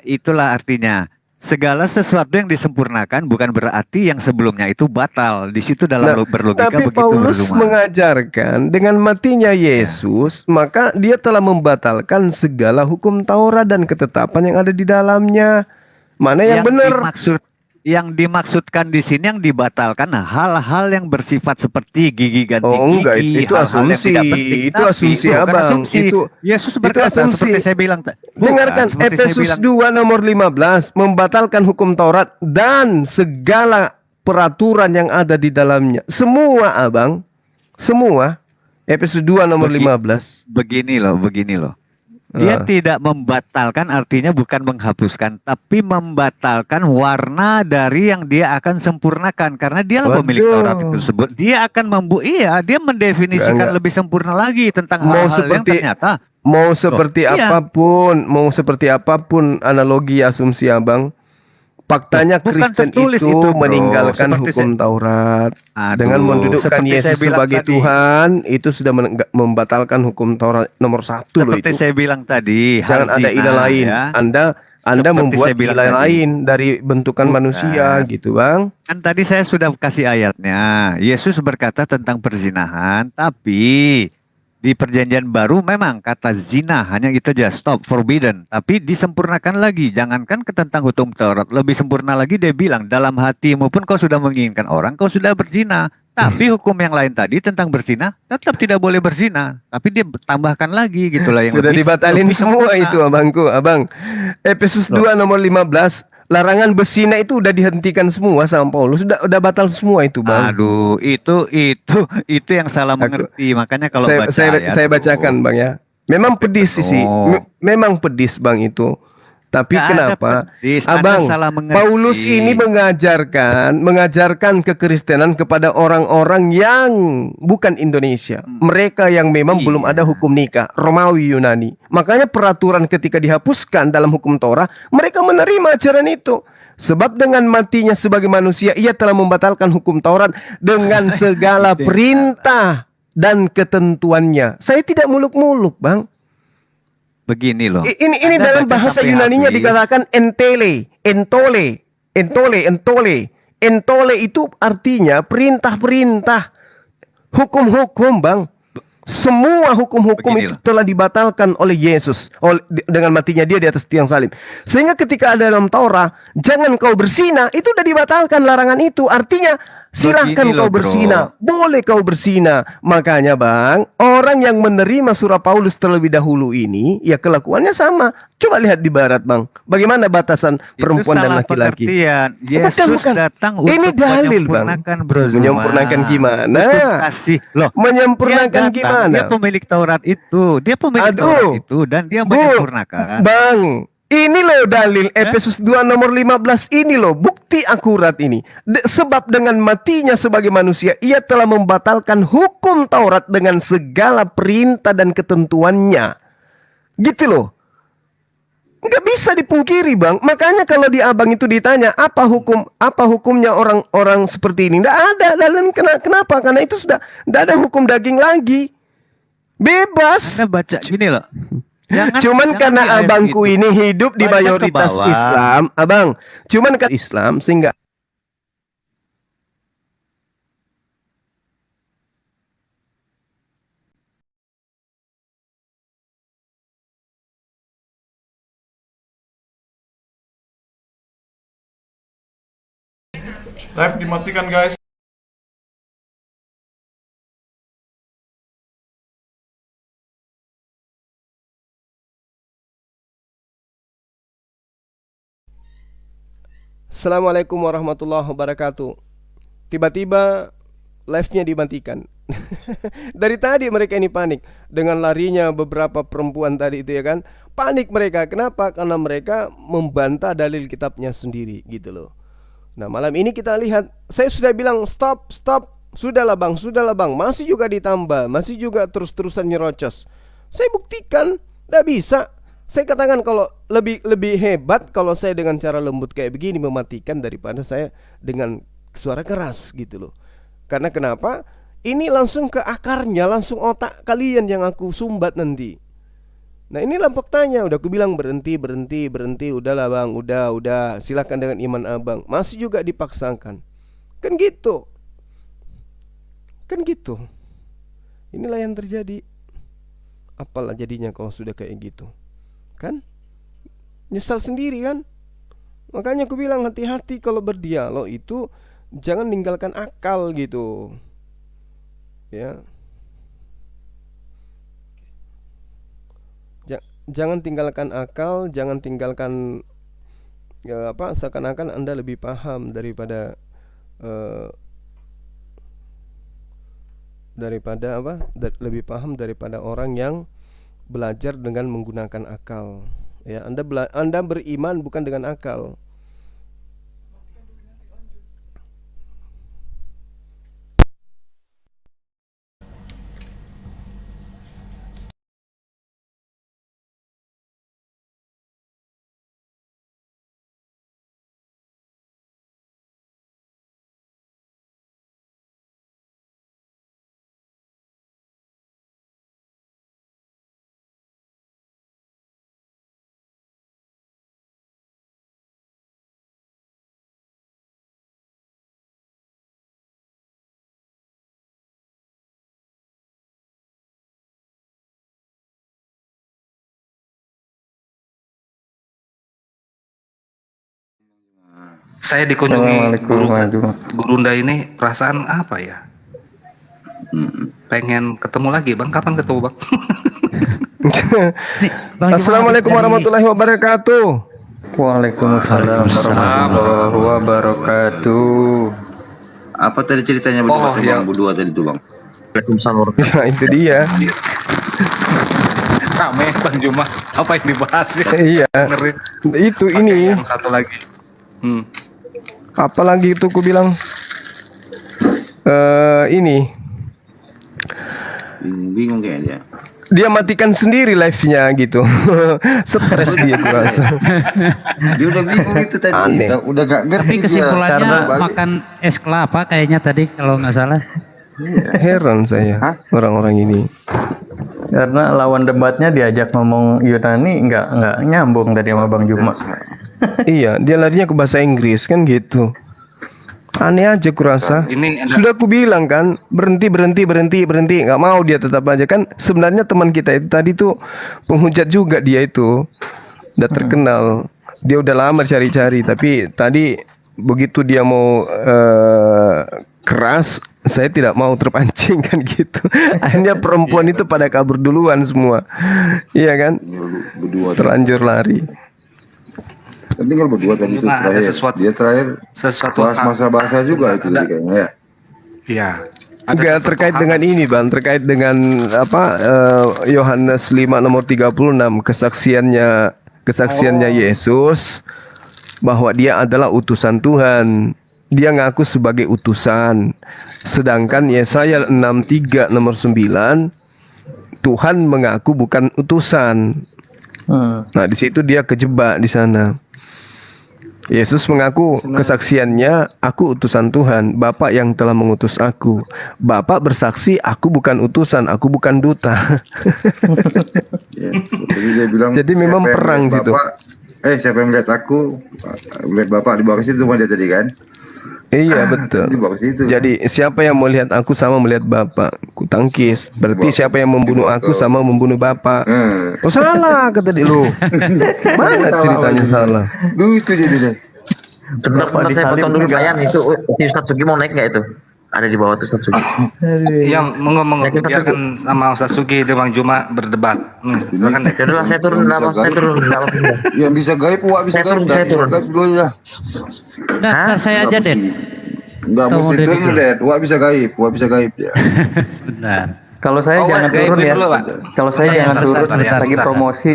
Itulah artinya. Segala sesuatu yang disempurnakan bukan berarti yang sebelumnya itu batal. Di situ dalam Nah, berlogika tapi begitu Paulus Bro Zuma. mengajarkan dengan matinya Yesus, maka dia telah membatalkan segala hukum Taurat dan ketetapan yang ada di dalamnya. Mana yang benar? Yang dimaksudkan di sini, yang dibatalkan hal-hal yang bersifat seperti gigi ganti Oh, enggak, gigi, itu hal-hal yang asumsi. tidak penting. Itu Tapi asumsi, bukan Abang. asumsi. Itu- Yesus berkata asumsi. seperti saya bilang. Bukan, Dengarkan seperti saya Efesus bilang. 2 nomor 15, membatalkan hukum Taurat dan segala peraturan yang ada di dalamnya. Semua abang, semua. Efesus 2 nomor 15. Begini loh. Dia tidak membatalkan, artinya bukan menghapuskan, tapi membatalkan warna dari yang dia akan sempurnakan, karena dia pemilik Waduh. Taurat itu tersebut. Dia akan dia mendefinisikan Enggak. lebih sempurna lagi tentang Mau hal-hal yang seperti- ternyata Mau seperti iya. apapun, mau seperti apapun analogi asumsi abang, Faktanya Bukan Kristen tertulis itu itu, bro. meninggalkan Seperti hukum Taurat dengan Aduh, mendudukkan seperti saya Yesus bilang sebagai tadi. Tuhan, itu sudah membatalkan hukum Taurat nomor 1 loh Seperti itu. saya bilang tadi, hal Jangan ada zina ilah lain. ya. Anda Seperti membuat saya bilang ilah tadi. lain dari bentukan manusia Bukan. gitu, Bang. Kan tadi saya sudah kasih ayatnya. Yesus berkata tentang perzinahan, tapi di perjanjian baru memang kata zina hanya itu aja, stop, forbidden. Tapi disempurnakan lagi. Jangankan ke tentang hukum Taurat, lebih sempurna lagi dia bilang, dalam hatimu pun kau sudah menginginkan orang, kau sudah berzina. Tapi hukum yang lain tadi tentang berzina tetap tidak boleh berzina. Tapi dia tambahkan lagi gitulah yang Sudah lebih dibatalin semua sempurna. itu, Abangku. Abang, Efesus Loh. 2 nomor 15, larangan berzina itu udah dihentikan semua sama Paulus. Udah batal semua itu, Bang. Aduh, itu yang salah mengerti. Makanya kalau saya, baca saya, ayat, saya bro, bacakan, Bang ya. Memang sampai pedis sih, penuh. memang pedis, Bang itu. Tapi Gak ada kenapa? pedis, Anda Abang, salah mengerti. Paulus ini mengajarkan kekristenan kepada orang-orang yang bukan Indonesia. Mereka yang memang belum Iya. ada hukum nikah, Romawi Yunani. Makanya peraturan ketika dihapuskan dalam hukum Torah, mereka menerima ajaran itu. Sebab dengan matinya sebagai manusia, ia telah membatalkan hukum Taurat dengan segala perintah dan ketentuannya. Saya tidak muluk-muluk, Bang. Begini loh. Ini Anda dalam baca bahasa sampai Yunaninya habis. dikatakan entole. Entole itu artinya perintah-perintah, hukum-hukum, Bang. Semua hukum-hukum itu Beginilah. telah dibatalkan oleh Yesus dengan matinya dia di atas tiang salib. Sehingga ketika ada dalam Taurat, jangan kau berzina, itu sudah dibatalkan larangan itu. Artinya silahkan Begini loh, kau berzina, boleh kau berzina. Makanya, Bang, orang yang menerima surah Paulus terlebih dahulu ini, ya kelakuannya sama. Coba lihat di barat, Bang. Bagaimana batasan perempuan dan laki-laki? Yesus Bukan. datang untuk Ini dalil, Bang. menyempurnakan, Bro Zuma. Menyempurnakan gimana? Untuk kasih loh. Menyempurnakan Dia datang, gimana? Dia pemilik Taurat itu. Dia pemilik Taurat itu dan dia menyempurnakan. Bang, ini loh dalil Efesus 2 nomor 15 ini loh, bukti akurat ini. Sebab dengan matinya sebagai manusia, ia telah membatalkan hukum Taurat dengan segala perintah dan ketentuannya. Gitu loh. Nggak bisa dipungkiri, Bang. Makanya kalau di Abang itu ditanya apa hukumnya orang-orang seperti ini, nggak ada. Dan kenapa? Karena itu sudah nggak ada hukum daging lagi, bebas. Anda baca gini loh. Cuman karena abangku ini hidup di mayoritas Islam, Abang. Cuman kan Islam sehingga Live dimatikan, guys. Assalamualaikum warahmatullahi wabarakatuh. Tiba-tiba live-nya dimatikan. Dari tadi mereka ini panik dengan larinya beberapa perempuan tadi itu ya kan. Panik mereka. Kenapa? Karena mereka membantah dalil kitabnya sendiri gitu loh. Nah, malam ini kita lihat, saya sudah bilang stop. Sudahlah bang. Masih juga ditambah, masih juga terus-terusan nyerocos. Saya buktikan, tidak bisa. Saya katakan kalau lebih hebat kalau saya dengan cara lembut kayak begini mematikan daripada saya dengan suara keras gitu loh. Karena kenapa? Ini langsung ke akarnya, langsung otak kalian yang aku sumbat nanti. Nah inilah faktanya. Udah aku bilang berhenti. Udahlah bang, udah. Silakan dengan iman abang. Masih juga dipaksakan. Kan gitu. Inilah yang terjadi. Apalah jadinya kalau sudah kayak gitu. Kan? Nyesal sendiri kan? Makanya aku bilang hati-hati kalau berdialog itu jangan tinggalkan akal gitu. Ya. Jangan tinggalkan akal, jangan tinggalkan seakan-akan Anda lebih paham daripada lebih paham daripada orang yang belajar dengan menggunakan akal. Ya, Anda beriman bukan dengan akal. Saya dikunjungi Assalamualaikum. Gurunda ini perasaan apa ya? Pengen ketemu lagi, Bang. Kapan ketemu, Bang? Assalamualaikum warahmatullahi wabarakatuh. Waalaikumsalam warahmatullahi wabarakatuh. Apa tadi ceritanya Oh, ya. Bang berdua tadi tuh Bang? Waalaikumsalam. Ya, itu dia. Rame, Bang Juma. Apa yang dibahas ya? Iya. Ngeri. Itu Oke, ini. yang satu lagi. Apalagi itu ku bilang ini Bingung kayaknya dia. dia matikan sendiri live-nya gitu. Stres dia gua rasa. Dia udah bingung itu tadi. Aneh. Udah gak ngerti Tapi dia. kesimpulannya Karena- makan es kelapa kayaknya tadi kalau nggak salah. Heran saya orang-orang ini. Karena lawan debatnya diajak ngomong Yunani nggak nyambung tadi sama Bang Juma. Iya, dia larinya ke bahasa Inggris kan gitu. Aneh aja kurasa. Ini ada- Sudah aku bilang kan, berhenti. Nggak mau dia tetap aja kan. Sebenarnya teman kita itu tadi tuh penghujat juga dia itu. Udah terkenal. Dia udah lama cari-cari. Tapi tadi begitu dia mau keras, saya tidak mau terpancing kan gitu. Akhirnya perempuan itu pada kabur duluan semua. Iya kan? Berdua. Terlanjur lari. Tinggal berdua tadi itu Cuma ada terakhir. sesuatu- Dia terakhir sesuatu bahas hal. masa bahasa juga itu Ada- tadi kayaknya ya. Iya. Ada Enggak sesuatu terkait hal- dengan ini Bang, terkait dengan apa Yohanes 5 nomor 36 kesaksiannya Yesus bahwa dia adalah utusan Tuhan. Dia ngaku sebagai utusan. Sedangkan Yesaya 63 nomor 9 Tuhan mengaku bukan utusan. Nah, di situ dia kejebak di sana. Yesus mengaku kesaksiannya, aku utusan Tuhan, Bapa yang telah mengutus aku. Bapak bersaksi, aku bukan utusan, aku bukan duta. Ya, jadi dia bilang Jadi memang siapa yang perang lihat gitu. Bapak, siapa yang lihat aku, lihat Bapak di bawah situ cuma dia tadi kan. Iya betul. Di bawah situ. Jadi siapa yang melihat aku sama melihat Bapak, ku tangkis. Berarti siapa yang membunuh aku sama membunuh Bapak. Oh salah kata dia lu. Mana ceritanya salah? Lucu jadi deh. Sebentar saya potong dulu Pak Yan, itu si Ustadz Sugi mau naik nggak itu? Ada di bawah tuh Ustadz Sugi. Yang monggo biarkan sama Ustaz Sugi dan Bang Juma berdebat. Silakan deh. Ya udahlah saya turun, saya turun. Yang bisa gaib, Wak bisa gaib. Saya turun. Gaib dulu ya. Nah, saya aja deh. Enggak Kamu mesti Dedi turun dulu. deh. Wak bisa gaib, Wak bisa gaib ya. Benar. Kalau saya Oh, jangan gaibin turun ya. dulu, Pak. Kalau saya Sebentar, jangan sebentar, turun sebentar, ya, lagi sebentar. promosi.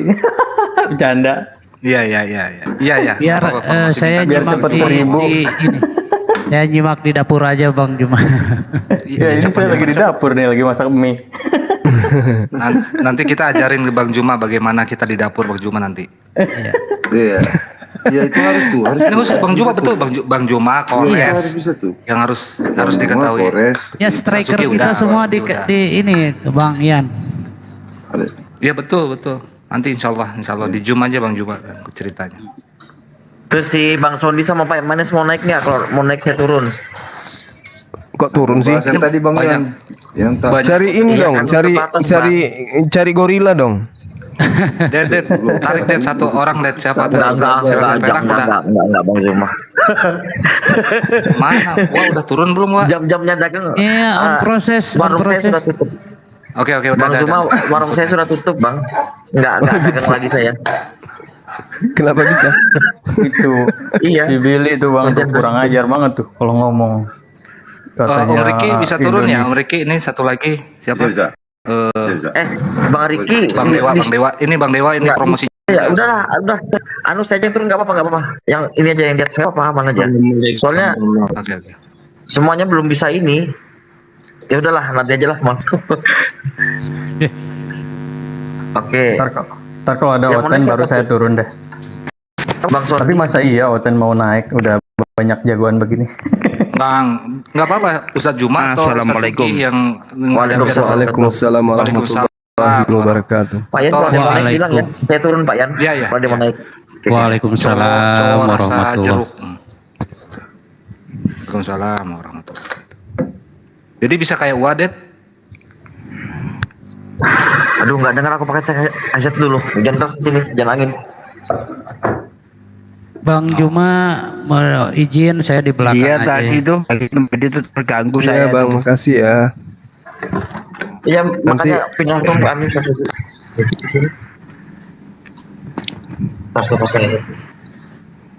Bercanda. Iya. Biar saya Biar nyimak cepet di 1000. ini. Saya nyimak di dapur aja Bang Juma. Ya ini saya lagi di dapur nih, lagi masak mie. Nanti kita ajarin ke Bang Juma bagaimana kita di dapur Bang Juma nanti. Iya. Ya itu harus tuh, harus. Ini khusus Bang Juma betul, Bang Juma, Iya, harus Kores. bisa tuh. Yang harus diketahui. Kores. Ya striker Sasuke kita udah, semua Sasuke udah. di ini Bang Ian. Iya betul. Nanti insya Allah di Zoom aja Bang Juma ceritanya. Terus si Bang Sondi sama Pak Manes mau naik nggak? Kalau mau naik saya turun. Kok turun sih? Bahas yang tadi Bang Yan. Yang tak. Cari ini Iya, dong, kan, cari kesempatan, cari gorila dong. Det, tarik Det satu orang Det siapa tadi? Silakan perak udah. Enggak Bang Zuma. Mana? Wah udah turun belum Wah? Jam-jamnya dagang. Iya, on proses, on Warung saya proses. sudah tutup. Oke udah Bang ada. Zuma, warung saya sudah tutup Bang. Enggak dagang lagi saya. Kenapa bisa? Itu Iya. si Billy itu Bang tuh kurang ajar banget tuh kalau ngomong. Om Riki bisa turun ya? Om Indonesia. Riki ini satu lagi siapa? Bisa. Bang Riki. Bang Dewa. Ini Bang Dewa ini Nggak, promosi. Ya udah. Anu saya aja yang turun nggak apa-apa. Yang ini aja yang lihat saya apa aman aja. Soalnya Oke. semuanya belum bisa ini. Ya udahlah, nanti aja lah Mas. Oke. Ntar kalau ada Yang mau Oten naik baru siapa saya tuh? turun deh. Bang Sondi. Tapi masa iya Oten mau naik udah banyak jagoan begini. Bang, nggak apa-apa. Ustadz Juma atau Ustadz Suki yang Waalaikumsalam warahmatullahi wabarakatuh. Pak Yan kalau dia mau naik bilang ya. Saya turun Pak Yan. Iya. Kalau dia mau naik. Oke. Waalaikumsalam Cowok rasa warahmatullahi. jeruk. Waalaikumsalam warahmatullahi wabarakatuh. Jadi bisa kayak Wadet. Aduh nggak dengar aku pakai headset dulu. Jangan keras sini, jangan angin. Bang Juma mau izin saya di belakang Iya aja. tadi tuh itu terganggu Iya saya. Bang, makasih ya. Iya, makanya pindah dong Pak Amin satu di sini. Pas ini.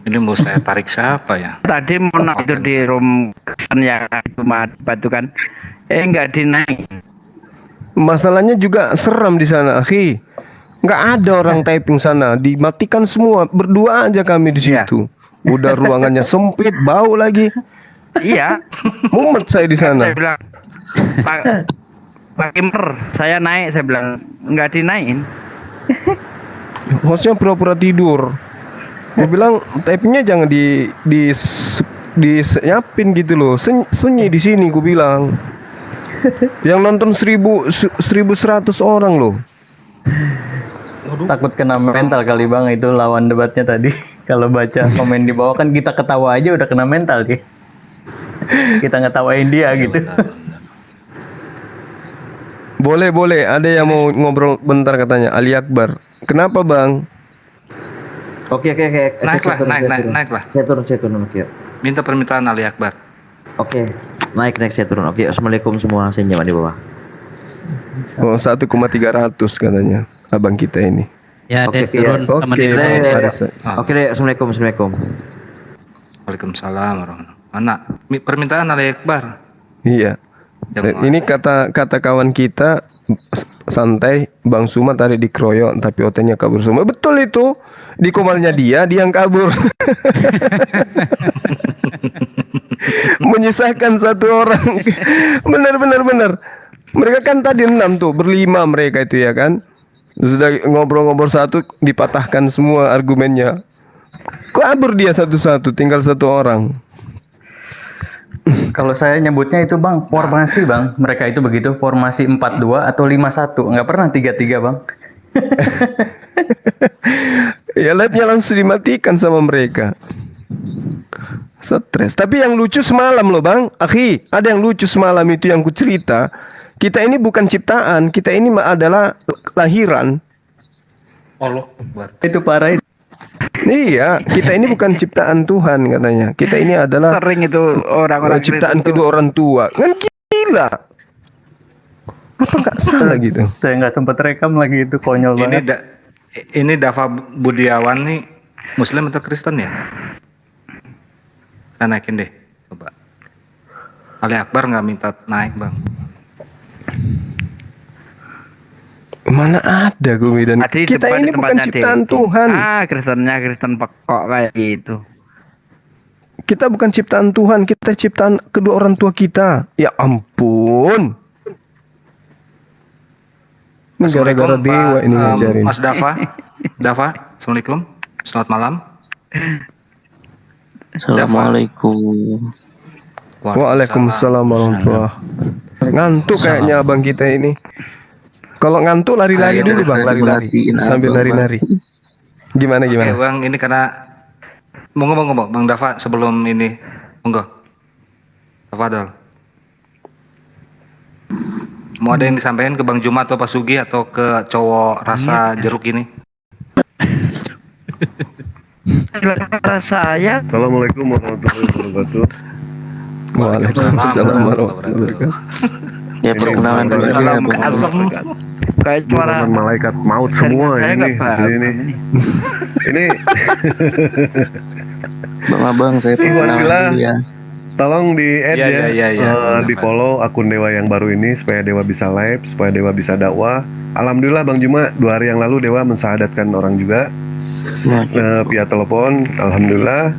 Ini mau saya tarik siapa ya? Tadi mau tidur di room yang itu batu kan, nggak dinaik. Masalahnya juga seram di sana, akhi. Nggak ada orang typing sana, dimatikan semua. Berdua aja kami di situ. Udah ruangannya sempit, bau lagi. Iya. Mumet saya di sana. Saya bilang, Pak Kimper, saya naik, saya bilang nggak dinaikin. Hostnya pura-pura tidur. Gue bilang typingnya jangan disenyapin gitu loh. Sunyi di sini gue bilang. Yang nonton 1.100 orang loh. Takut kena mental kali Bang itu lawan debatnya tadi. Kalau baca komen di bawah kan kita ketawa aja udah kena mental dia. Kita ngetawain dia gitu. Boleh. Ada yang mau ngobrol bentar katanya. Ali Akbar. Kenapa Bang? Oke. Naiklah. Saya turun oke. Minta permintaan Ali Akbar. Oke. Naik saya turun. Oke. Assalamualaikum semua. Saya nyaman di bawah. Oh 1,300 katanya abang kita ini. Ya, Oke, turun Oke, temenin saya deh. Oke deh. Assalamualaikum. Waalaikumsalam warahmatullahi. Mana permintaan Ali Akbar? Iya. Ini kata kawan kita santai Bang Suma tadi dikeroyok tapi OT-nya kabur semua. Betul itu. Di komalnya dia yang kabur. Menyisakan satu orang. Benar. Mereka kan tadi 6 tuh, berlima mereka itu ya kan. Sudah ngobrol-ngobrol satu dipatahkan semua argumennya. Kabur dia satu-satu, tinggal satu orang. Kalau saya nyebutnya itu Bang, formasi Bang. Mereka itu begitu, formasi 4-2 atau 5-1. Nggak pernah 3-3 Bang. Ya labnya langsung dimatikan sama mereka. Stres. Tapi yang lucu semalam loh Bang, akhi, ada yang lucu semalam itu yang ku cerita. Kita ini bukan ciptaan, kita ini adalah lahiran. Allah Akbar. Itu parah itu. Iya, kita ini bukan ciptaan Tuhan katanya. Kita ini adalah Sering itu orang-orang ciptaan Kristen kedua orang tua. Kan gila. Apa nggak salah gitu? Saya nggak sempat rekam lagi itu konyol banget. Ini Dava Budiawan nih Muslim atau Kristen ya? Saya naikin deh, coba. Ali Akbar nggak minta naik Bang. Mana ada gue dan Tadi kita depan ini di bukan tempatnya ciptaan Dewi. Tuhan. Kristen pekok kayak gitu. Kita bukan ciptaan Tuhan, kita ciptaan kedua orang tua kita. Ya ampun. Ini gara-gara dewa ini ngajarin. Mas Dava, Assalamualaikum. Selamat malam. Assalamualaikum. Waalaikumsalam warahmatullahi wabarakatuh. Ngantuk kayaknya abang kita ini. Kalau ngantuk lari-lari dulu Bang, lari-lari sambil nari-nari. Gimana? Oke, Bang, ini karena monggo Bang Dava sebelum ini monggo. Tafadhol. Mau ada yang disampaikan ke Bang Juma atau Pak Sugi atau ke cowok rasa jeruk ini? Saya. Assalamualaikum warahmatullahi wabarakatuh. Waalaikumsalam warahmatullahi wabarakatuh. Ya perkenalan dulu ya Bang. Kayak suara malaikat maut semua ini. Ini Bang Abang saya perkenalan dulu ya. Tolong di add di boleh, follow akun Dewa yang baru ini supaya Dewa bisa live, supaya Dewa bisa dakwah. Alhamdulillah Bang Juma 2 hari yang lalu Dewa mensahadatkan orang juga via telepon. Alhamdulillah.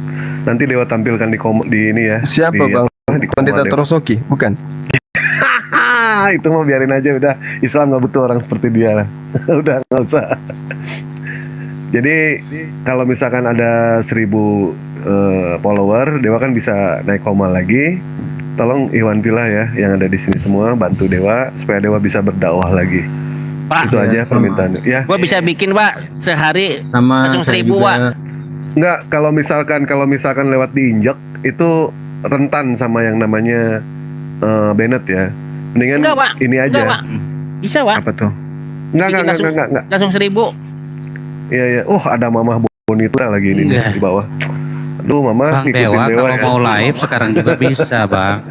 Nanti Dewa tampilkan di ini ya. Siapa Bang? Pendeta Trosoki, bukan? Itu mau biarin aja udah. Islam nggak butuh orang seperti dia. Udah nggak usah. Jadi kalau misalkan ada 1.000 follower, Dewa kan bisa naik koma lagi. Tolong Iwan Pilah ya yang ada di sini semua bantu Dewa supaya Dewa bisa berdakwah lagi. Pak, itu aja permintaannya. Ya. Gua bisa bikin Pak sehari langsung 1.000 Pak. Enggak, kalau misalkan lewat diinjek itu rentan sama yang namanya Bennett ya. Mendingan Enggak, Pak. ini aja. Enggak, Pak. Bisa Pak. Apa tuh? Enggak. Langsung 1.000. Iya. Oh, ada mamah monitor lagi ini nih, di bawah. Aduh, Mama Bang ngikutin Dewa Dewa kalau ya. mau live sekarang juga bisa, Bang.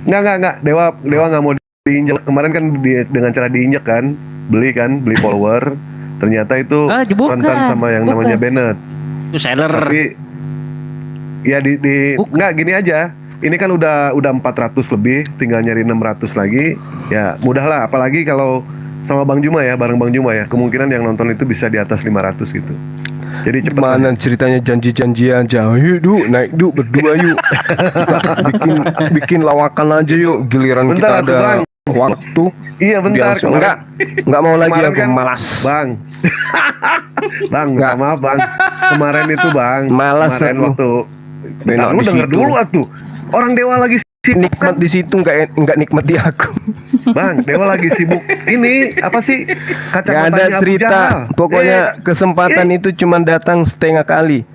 Enggak. Dewa nggak mau diinjak. Kemarin kan dengan cara diinjak kan, beli follower. Ternyata itu rentan sama yang namanya Bennett. Itu seller. Tapi ya nggak gini aja. Ini kan udah 400 lebih, tinggal nyari 600 lagi. Ya mudah lah, apalagi kalau sama Bang Juma ya, bareng Bang Juma ya. Kemungkinan yang nonton itu bisa di atas 500 gitu. Jadi cepet Mana ceritanya janji-janjian aja. Yuk, naik berdua yuk. Kita bikin lawakan aja yuk. Giliran Bentar, kita ada waktu. Iya bentar. Enggak mau lagi kemarin aku kan, malas. Bang. Bang, maaf Bang. Kemarin itu Bang. Malas kemarin aku. waktu. Benar Lu di denger situ. dulu atuh. Orang Dewa lagi sibuk Nikmat di situ enggak nikmat di aku. Bang, Dewa lagi sibuk. Ini apa sih? Gak Kacamatanya ada Abu cerita. Jahal. Pokoknya kesempatan itu cuma datang setengah kali.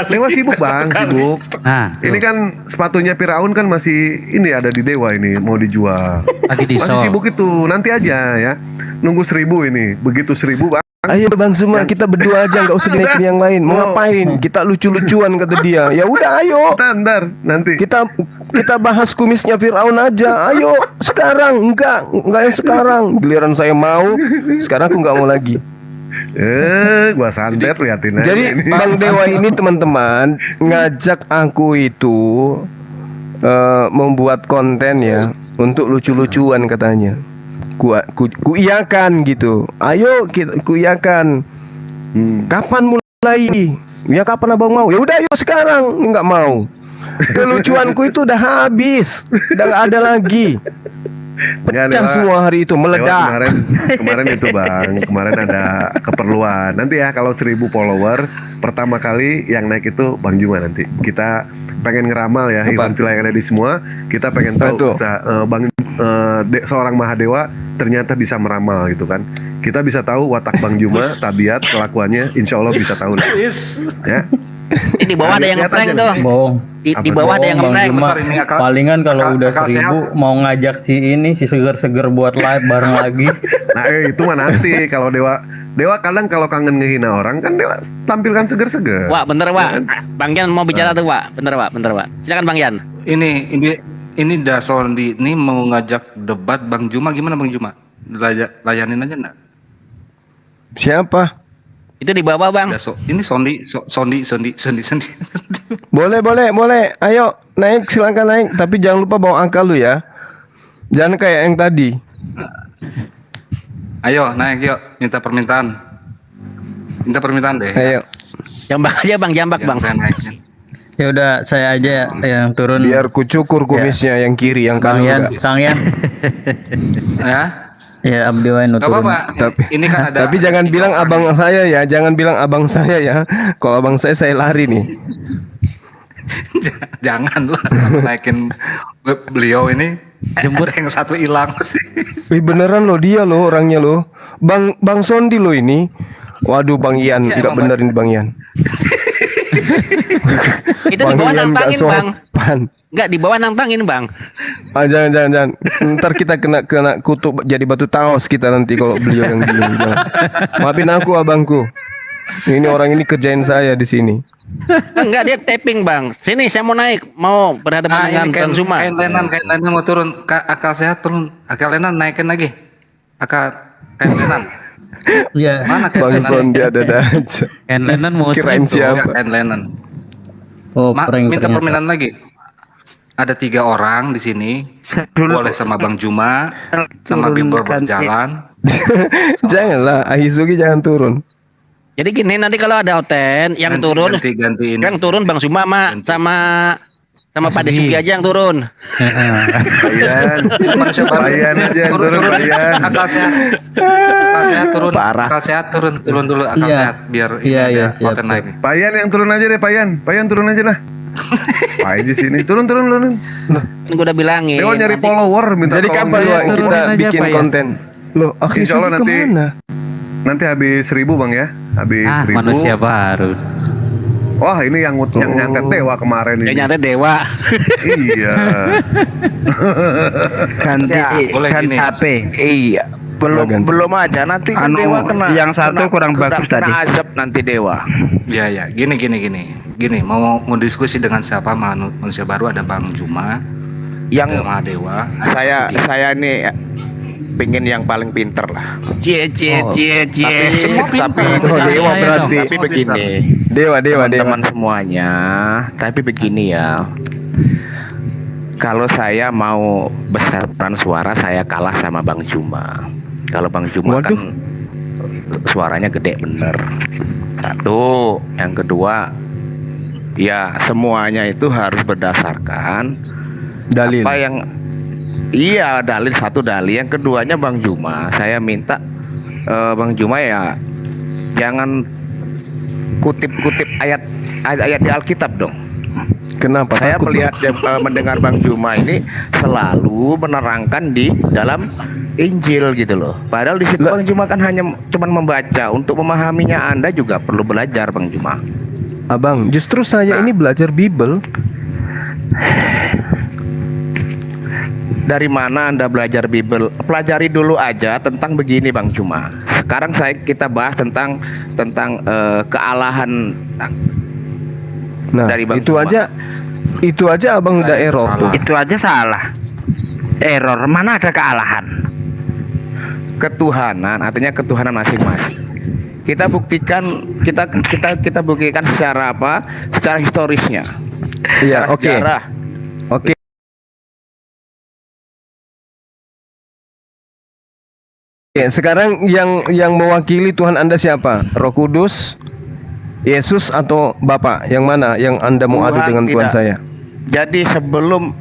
Dewa sibuk Bang, sibuk. Nah, Ini kan sepatunya Firaun kan masih ini ada di Dewa ini mau dijual. lagi di Masih Sol. sibuk itu. Nanti aja ya. Nunggu 1000 ini. Begitu 1000 Bang. Ayo Bang semua kita berdua aja, nggak usah dinaikin yang lain. Mau ngapain? Kita lucu-lucuan kata dia. Ya udah ayo. Bentar, nanti. Kita bahas kumisnya Firaun aja. Ayo sekarang. Enggak yang sekarang. Giliran saya mau. Sekarang aku nggak mau lagi. Gua santet liatin aja. Jadi ini. Bang Dewa ini teman-teman ngajak aku itu membuat konten ya untuk lucu-lucuan katanya. Ku iyakan gitu. Ayo ku iyakan. Kapan mulai? Ya kapan abang mau? Ya udah yuk sekarang. Nggak mau. Kelucuanku itu udah habis. Udah nggak ada lagi. Pecah semua hari itu meledak. Kemarin itu Bang, kemarin ada keperluan. Nanti ya kalau 1000 follower pertama kali yang naik itu Bang Juma nanti. Kita pengen ngeramal ya Iwan Villa yang ada di semua. Kita pengen tahu bisa, seorang Mahadewa ternyata bisa meramal gitu kan. Kita bisa tahu watak Bang Juma, tabiat, kelakuannya, insya Allah bisa tahu lah. Ya. Di bawah ada yang ngeprank tuh. Bohong. Di bawah ada yang ngeprank. Palingan kalau udah 1000 mau ngajak si seger-seger buat live bareng lagi. Nah itu mah nanti kalau Dewa kadang kalau kangen ngehina orang kan Dewa tampilkan seger-seger. Wah bener Wak. Bang Yan mau bicara tuh Wak. Bener Wak. Silakan Bang Yan. Ini Dasondi ini mau ngajak debat Bang Juma, gimana Bang Juma? Layanin aja enggak? Siapa? Itu di bawah Bang. Ini Sondi. Boleh. Ayo naik, silakan naik. Tapi jangan lupa bawa angka lu ya. Jangan kayak yang tadi. Ayo naik yuk, minta permintaan deh. Ayo. Jambak aja Bang, jambak Bang. Saya naikin. Ya udah saya aja yang turun. Biar ku cukur kumisnya yang kiri, yang kanan enggak. Kang Yan. Ya. Ya Abdi wae nu Gak turun. apa-apa. Ini kan ada. Tapi jangan bilang abang saya ya, jangan bilang abang saya ya. Kalau abang saya lari nih. Jangan lah naikin beliau ini. Jemput yang satu hilang sih. Wih beneran loh dia loh orangnya loh. Bang Sondi loh ini. Waduh Bang Ian, Ya, nggak benerin Bang Ian. Itu di bawah nantangin Bang. Sopan. Enggak di bawah nantangin Bang. Ah, jangan. Ntar kita kena kutuk jadi batu taos kita nanti kalau beliau yang diem. Jangan. Maafin aku abangku. Ini orang ini kerjain saya di sini. Enggak dia tapping Bang. Sini saya mau naik, mau berhadapan dengan Bang Zuma. Kain lenan mau turun. Akal sehat turun. Akal lenan naikin lagi. Kain lenan. Iya. Mana kain Bang lenan? Sondi ada aja. Kain lenan mau Kirain siapa? Kain lenan. Oh, prank Minta ternyata. permintaan lagi. Ada 3 orang di sini. Boleh sama Bang Juma, sama Bimber berjalan. Janganlah, Ahizuki jangan turun. Jadi gini nanti kalau ada Oten yang turun ganti ini. yang turun Bang Zuma sama Pak Desugi aja yang turun. Bayan aja yang turun Bayan. Akal sehat turun. Parah. Akal sehat turun dulu akal Iya. sehat biar Iya, ini iya, ada siap, Oten naik. Payan yang turun aja deh Payan turun aja lah. Payan di sini turun. Ini gue udah bilangin. Dewa nyari nanti- follower minta Jadi tolong kapan dia. Wak, kita Turunin aja, bikin Pak, ya? konten? Loh, Insya Allah Ahizuki kemana? nanti habis 1000 Bang ya. Habis 1000. Manusia baru. Wah ini yang nyantet Dewa kemarin Yang ini. nyantet Dewa. Iya. Ganti Boleh ganti gini. HP. Iya. belum aja nanti kan dewa kena yang satu kurang bagus tadi. kena azab nanti dewa. Ya ya, gini, mau diskusi dengan siapa manusia baru, ada Bang Juma, Yang ada Mahadewa, saya nih pengen yang paling pinter lah. Cie. Tapi dewa berarti. tapi begini, Dewa. teman-teman semuanya, tapi begini ya. Kalau saya mau besaran suara, saya kalah sama Bang Juma. Kalau Bang Juma kan suaranya gede bener. Satu, yang kedua, ya semuanya itu harus berdasarkan dalil. apa yang iya dalil, satu dalil. Yang keduanya Bang Juma, saya minta Bang Juma ya jangan kutip-kutip ayat di Alkitab dong. Kenapa? Saya melihat mendengar Bang Juma ini selalu menerangkan di dalam Injil gitu loh. Padahal di situ Bang Juma kan hanya cuman membaca. Untuk memahaminya Anda juga perlu belajar Bang Juma. Abang, justru saya ini belajar Bible. Dari mana Anda belajar Bible? Pelajari dulu aja tentang begini Bang Juma. Sekarang kita bahas tentang kealahan. Nah, dari Bang itu Juma. itu aja abang udah error tuh. Itu aja salah. Error, mana ada kealahan? Ketuhanan, artinya ketuhanan masing-masing. Kita buktikan, kita buktikan secara apa? Secara historisnya. Iya, Secara oke. sejarah. Oke. Sekarang yang mewakili Tuhan Anda siapa? Roh Kudus, Yesus atau Bapak? Yang mana yang Anda mau adu dengan Tuhan tidak. saya? Jadi sebelum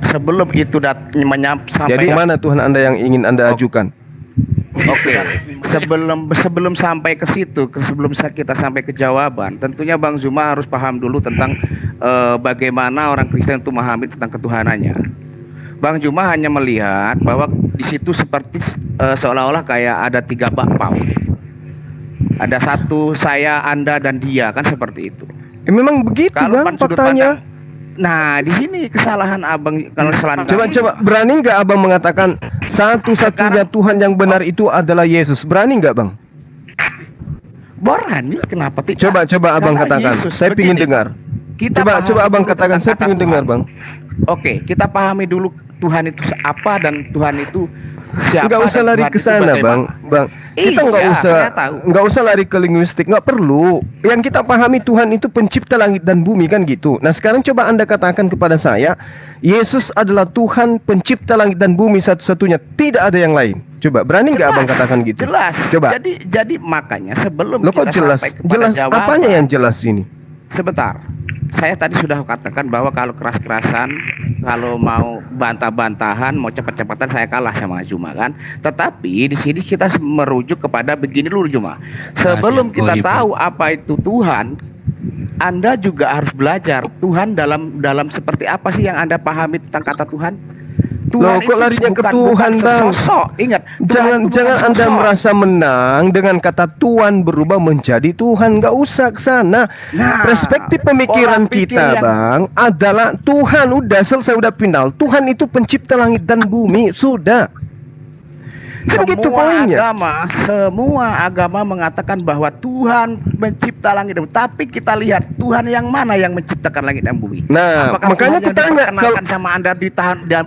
itu sampai Jadi mana Tuhan Anda yang ingin Anda ajukan? Oke. Sebelum sampai ke situ, sebelum kita sampai ke jawaban, tentunya Bang Zuma harus paham dulu tentang bagaimana orang Kristen itu memahami tentang ketuhanannya. Bang Juma hanya melihat bahwa di situ seperti seolah-olah kayak ada 3 bakpao. Ada satu, saya, Anda, dan dia, kan seperti itu. Memang begitu Kalau Bang sudut faktanya. pandang- Nah, di sini kesalahan Abang kalau selanjutnya. Coba berani nggak Abang mengatakan satu-satunya Tuhan yang benar itu adalah Yesus? Berani nggak Bang? Berani, kenapa tidak? Coba Abang Karena katakan. Yesus Saya ingin begini, dengar. Kita Coba pahami Abang dulu katakan. tentang Saya kata ingin dengar Tuhan. Bang. Oke, kita pahami dulu Tuhan itu apa dan Tuhan itu siapa. Nggak usah dan lari Tuhan ke itu sana bagaimana. Bang. Kita Iya, saya tahu. nggak usah lari ke linguistik, nggak perlu. Yang kita pahami Tuhan itu pencipta langit dan bumi kan gitu. Nah sekarang coba Anda katakan kepada saya, Yesus adalah Tuhan pencipta langit dan bumi satu-satunya, tidak ada yang lain. Coba berani nggak Abang katakan gitu? Jelas. Coba. Jadi makanya sebelum Lo kok kita jelas? sampai kepada Jelas jawaban, apanya yang jelas ini? Sebentar. Saya tadi sudah katakan bahwa kalau keras-kerasan, kalau mau bantah-bantahan, mau cepat-cepatan, saya kalah sama Juma kan. Tetapi di sini kita merujuk kepada begini dulu Juma. Sebelum kita tahu apa itu Tuhan, Anda juga harus belajar Tuhan dalam seperti apa sih yang Anda pahami tentang kata Tuhan. Loh, kok larinya ke Tuhan, Bang? Sesosok. Ingat, Jangan Anda merasa menang dengan kata Tuhan berubah menjadi Tuhan. Nggak usah ke sana. Perspektif pemikiran pola pikir kita, yang- Bang, adalah Tuhan udah selesai, udah final. Tuhan itu pencipta langit dan bumi, sudah. Kan gitu poinnya. Semua agama mengatakan bahwa Tuhan mencipta langit dan bumi. Tapi kita lihat Tuhan yang mana yang menciptakan langit dan bumi. Nah, Apakah makanya Tuhan yang tunggu tanya, diperkenalkan sama Anda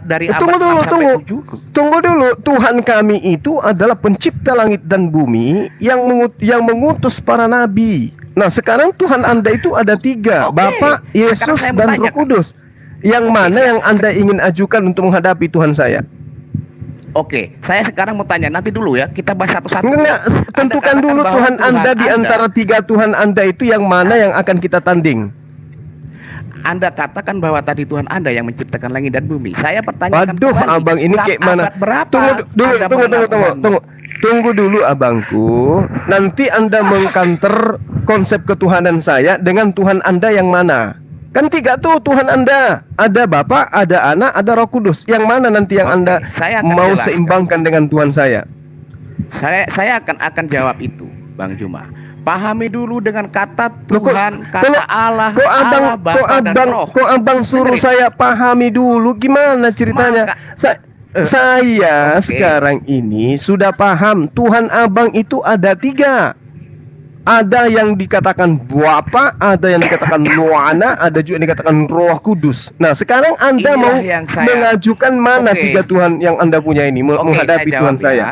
dari abad Tunggu 6 sampai 7? Tunggu dulu. Tuhan kami itu adalah pencipta langit dan bumi yang mengutus para nabi. Nah, sekarang Tuhan Anda itu ada 3, Bapa, Yesus, saya dan bertanya, Roh Kudus. Yang mana yang Anda ingin ajukan untuk menghadapi Tuhan saya? Oke, saya sekarang mau tanya, nanti dulu ya, kita bahas satu-satu. Enggak, tentukan dulu bahwa Tuhan Anda di antara 3 Tuhan Anda itu yang mana yang akan kita tanding. Anda katakan bahwa tadi Tuhan Anda yang menciptakan langit dan bumi. Saya pertanyakan Waduh, kembali, abang ini kayak mana? abad berapa Tunggu dulu abangku. Nanti Anda mengkanter konsep ketuhanan saya dengan Tuhan Anda yang mana? Kan 3 tuh Tuhan Anda. Ada Bapa, ada Anak, ada Roh Kudus. Yang mana nanti yang Anda saya akan mau jelaskan. seimbangkan dengan Tuhan saya? Saya akan jawab itu, Bang Juma. Pahami dulu dengan kata Loh, Tuhan, kata Allah, Allah, Bapa, dan Roh. Kok abang suruh Dengerin. saya pahami dulu gimana ceritanya? Saya sekarang ini sudah paham Tuhan Abang itu ada 3. Ada yang dikatakan Bapa, ada yang dikatakan Nuana, ada juga yang dikatakan Roh Kudus. Nah, sekarang Anda Inilah mau yang saya- mengajukan mana 3 Tuhan yang Anda punya ini menghadapi saya Tuhan jawab saya? ya.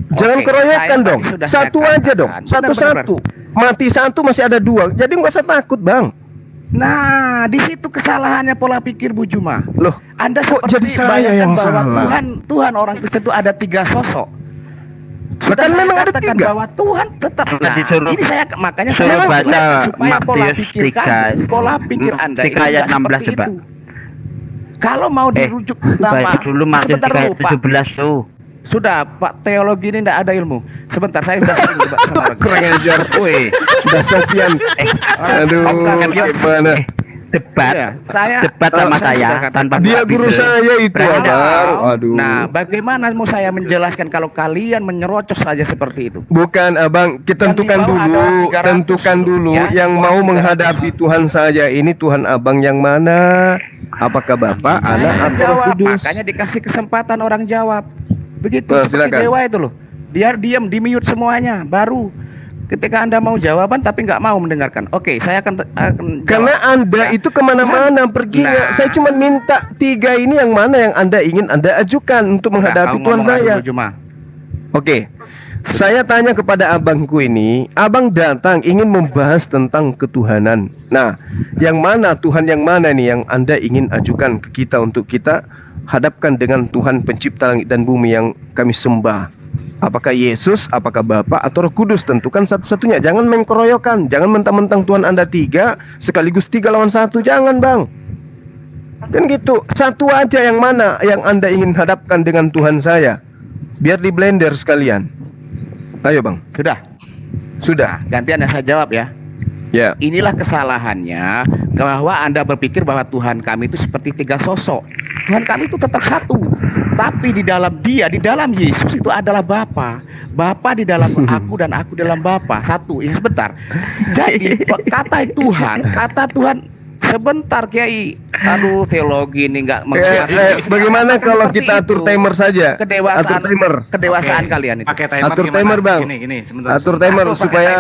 Jangan Oke, keroyokan saya dong. tadi sudah saya Satu aja dong. katakan. Satu-satu. Mati 1 masih ada 2. Jadi nggak usah takut, Bang. Nah, di situ kesalahannya pola pikir Bu Juma. Loh, Anda kok seperti jadi saya bayangkan yang bahwa salah? Tuhan orang Kristen itu ada 3 sosok. Bahkan Saya memang ada katakan 3. bahwa Tuhan tetap. Nah, Disuruh- ini saya makanya suruh saya baca supaya pola Matius pikir 3. pola pikir Anda 3 ayat tidak 16 seperti coba. itu. Kalau mau dirujuk nama Baca dulu Matius sebentar 3 dulu, ayat Pak. 17 tuh. Sudah, Pak, teologi ini tidak ada ilmu. Sebentar, saya sudah sering debat sama orang. Kurang ajar. Woi, udah Sofian. Aduh, gimana? Debat. Iya, saya Debat sama saya saya sudah katakan. tanpa Dia buka guru Bible. saya itu, Berarti- Abang. Aduh. Nah, bagaimana mau saya menjelaskan kalau kalian menyerocos saja seperti itu? Bukan, Abang, kita tentukan di bawah dulu, ada 300, tentukan dulu ya. yang mau menghadapi Tuhan saja ini Tuhan Abang yang mana? Apakah Bapak, Anak, atau Roh Jawab, Kudus? makanya dikasih kesempatan orang jawab. Begitu Nah, seperti silakan. dewa itu loh. Dia diam, di-mute semuanya, baru ketika Anda mau jawaban tapi nggak mau mendengarkan. Oke, saya akan jawab. Karena Anda itu kemana-mana perginya. Nah. Saya cuma minta 3 ini yang mana yang Anda ingin Anda ajukan untuk menghadapi Nah, Tuhan kamu saya. ngomong dulu, Juma. Oke, saya tanya kepada abangku ini, abang datang ingin membahas tentang ketuhanan. Nah, yang mana Tuhan yang mana nih yang Anda ingin ajukan ke kita untuk kita hadapkan dengan Tuhan pencipta langit dan bumi yang kami sembah? Apakah Yesus, apakah Bapa atau Roh Kudus? Tentukan satu-satunya. Jangan main keroyokan. Jangan mentang-mentang Tuhan Anda 3 sekaligus 3 lawan 1. Jangan, Bang. Kan gitu. Satu aja yang mana yang Anda ingin hadapkan dengan Tuhan saya. Biar di blender sekalian. Ayo, Bang. Sudah. Nah, gantian saya jawab ya. Ya. Inilah kesalahannya bahwa Anda berpikir bahwa Tuhan kami itu seperti 3 sosok. Tuhan kami itu tetap satu. Tapi di dalam Dia, di dalam Yesus itu adalah Bapa. Bapa di dalam aku dan aku dalam Bapa. Satu. Ya sebentar. Jadi kata Tuhan sebentar Kiai. Aduh, teologi ini nggak Bagaimana kalau kita atur timer saja? Atur timer. Kedewasaan kalian itu. Pakai timer Atur gimana? timer, Bang. Gini, sebentar. Atur timer supaya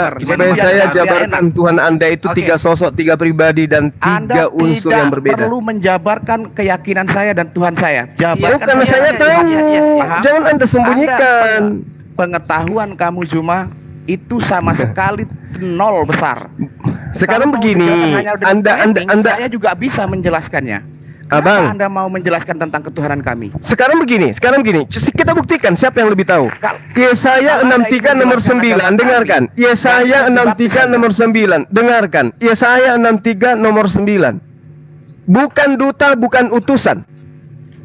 saya jabarkan Tuhan Anda itu 3 sosok, 3 pribadi dan 3 Anda unsur yang tidak berbeda. perlu menjabarkan keyakinan saya dan Tuhan saya. Jabarkan Bukan, saya tahu. Paham? Jangan Anda sembunyikan. Pengetahuan kamu Zuma itu sama sekali 0 besar. Sekarang Kalau mau begini, menjelaskan hanya dengan Anda saya juga bisa menjelaskannya. Abang. Kenapa Anda mau menjelaskan tentang ketuhanan kami? Sekarang begini. Kita buktikan siapa yang lebih tahu. Yesaya 63 nomor 9, dengarkan. Yesaya 63 nomor 9, dengarkan. Yesaya 63 nomor 9. Bukan duta, bukan utusan,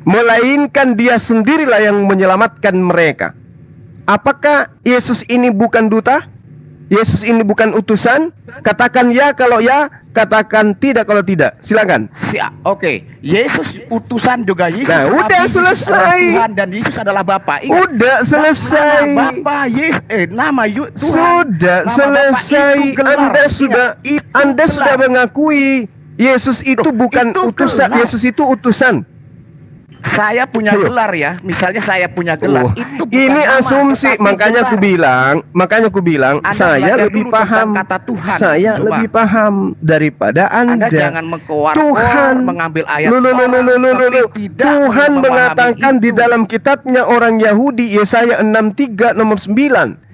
melainkan Dia sendirilah yang menyelamatkan mereka. Apakah Yesus ini bukan duta? Yesus ini bukan utusan? Katakan ya kalau ya, katakan tidak kalau tidak. Silakan. Oke, Yesus utusan juga Yesus. Nah, Nabi, udah Yesus adalah selesai. Tuhan dan Yesus adalah Bapa. Ingat, Udah selesai. Nama Bapa Yesus, nama Tuhan. Sudah Nama selesai. Bapa itu gelar. Anda sudah mengakui Yesus itu bukan utusan. gelar. Yesus itu utusan. Saya punya gelar ya, misalnya saya punya gelar. Itu bukan Ini nama, asumsi, tetapi makanya gelar. aku bilang, Anda saya belajar lebih dulu paham. tentang kata Tuhan, Saya Zuma. lebih paham daripada Anda Anda. jangan Tuhan mengambil ayat Loh, orang, tapi tidak Tuhan memahami mengatakan di dalam kitabnya orang Yahudi, Yesaya 63 nomor 9,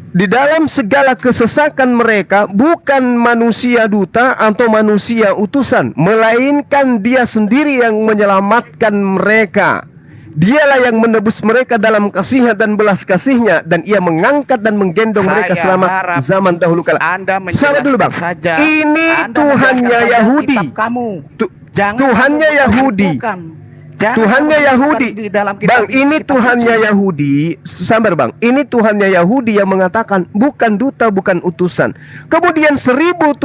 di dalam segala kesesakan mereka bukan manusia duta atau manusia utusan, melainkan Dia sendiri yang menyelamatkan mereka. Dialah yang menebus mereka dalam kasih-Nya dan belas kasih-Nya, dan Ia mengangkat dan menggendong mereka Saya selama harap zaman dahulu kala. Anda Sabar dulu, Bang. saja. Ini Anda Tuhannya menjelaskan Yahudi. kitab kamu. Jangan Tuhannya kamu Yahudi. bukan. Jangan Tuhannya kamu Yahudi. bukan di dalam kitab Bang, ini Tuhannya Yahudi. Sabar, Bang. Ini Tuhannya Yahudi yang mengatakan bukan duta, bukan utusan. Kemudian 1700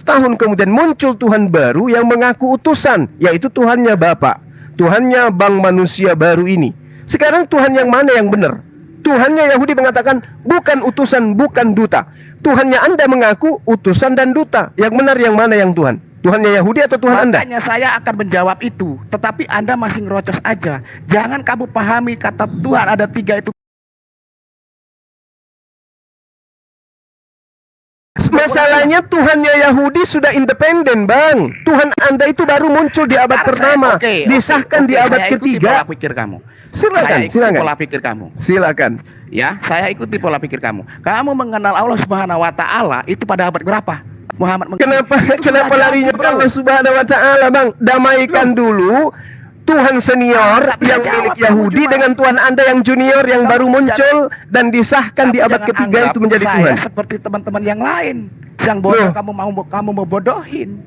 tahun kemudian muncul Tuhan baru yang mengaku utusan, yaitu Tuhannya Bapa. Tuhannya Bang manusia baru ini. Sekarang Tuhan yang mana yang benar? Tuhannya Yahudi mengatakan bukan utusan, bukan duta. Tuhannya Anda mengaku utusan dan duta. Yang benar yang mana yang Tuhan? Tuhannya Yahudi atau Tuhan Anda? Makanya saya akan menjawab itu, tetapi Anda masih ngerocos aja. Jangan kamu pahami kata Tuhan ada 3 itu. Masalahnya Tuhannya Yahudi sudah independen, Bang. Tuhan Anda itu baru muncul di abad pertama, disahkan di abad ketiga. Pola pikir kamu. Silakan, Saya ikuti silakan. pola pikir kamu. Silakan. Ya, saya ikuti pola pikir kamu. Kamu mengenal Allah Subhanahu wa taala itu pada abad berapa? Muhammad Kenapa larinya ke Allah Subhanahu wa taala, Bang? Damaikan dulu Tuhan senior yang milik Yahudi dengan Tuhan Anda yang junior yang baru muncul dan disahkan di abad ketiga itu menjadi Tuhan. Saya seperti teman-teman yang lain yang bodoh kamu mau bodohin.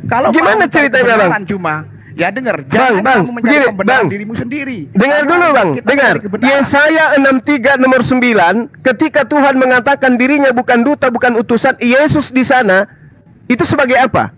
Kalau gimana ceritanya, Bang? Cuma ya dengar, Bang, kamu menjadi begini, pembenaran Bang. dirimu sendiri. Dengar dulu, Bang. Dengar. Yesaya 63 nomor 9, ketika Tuhan mengatakan dirinya bukan duta, bukan utusan, Yesus di sana itu sebagai apa?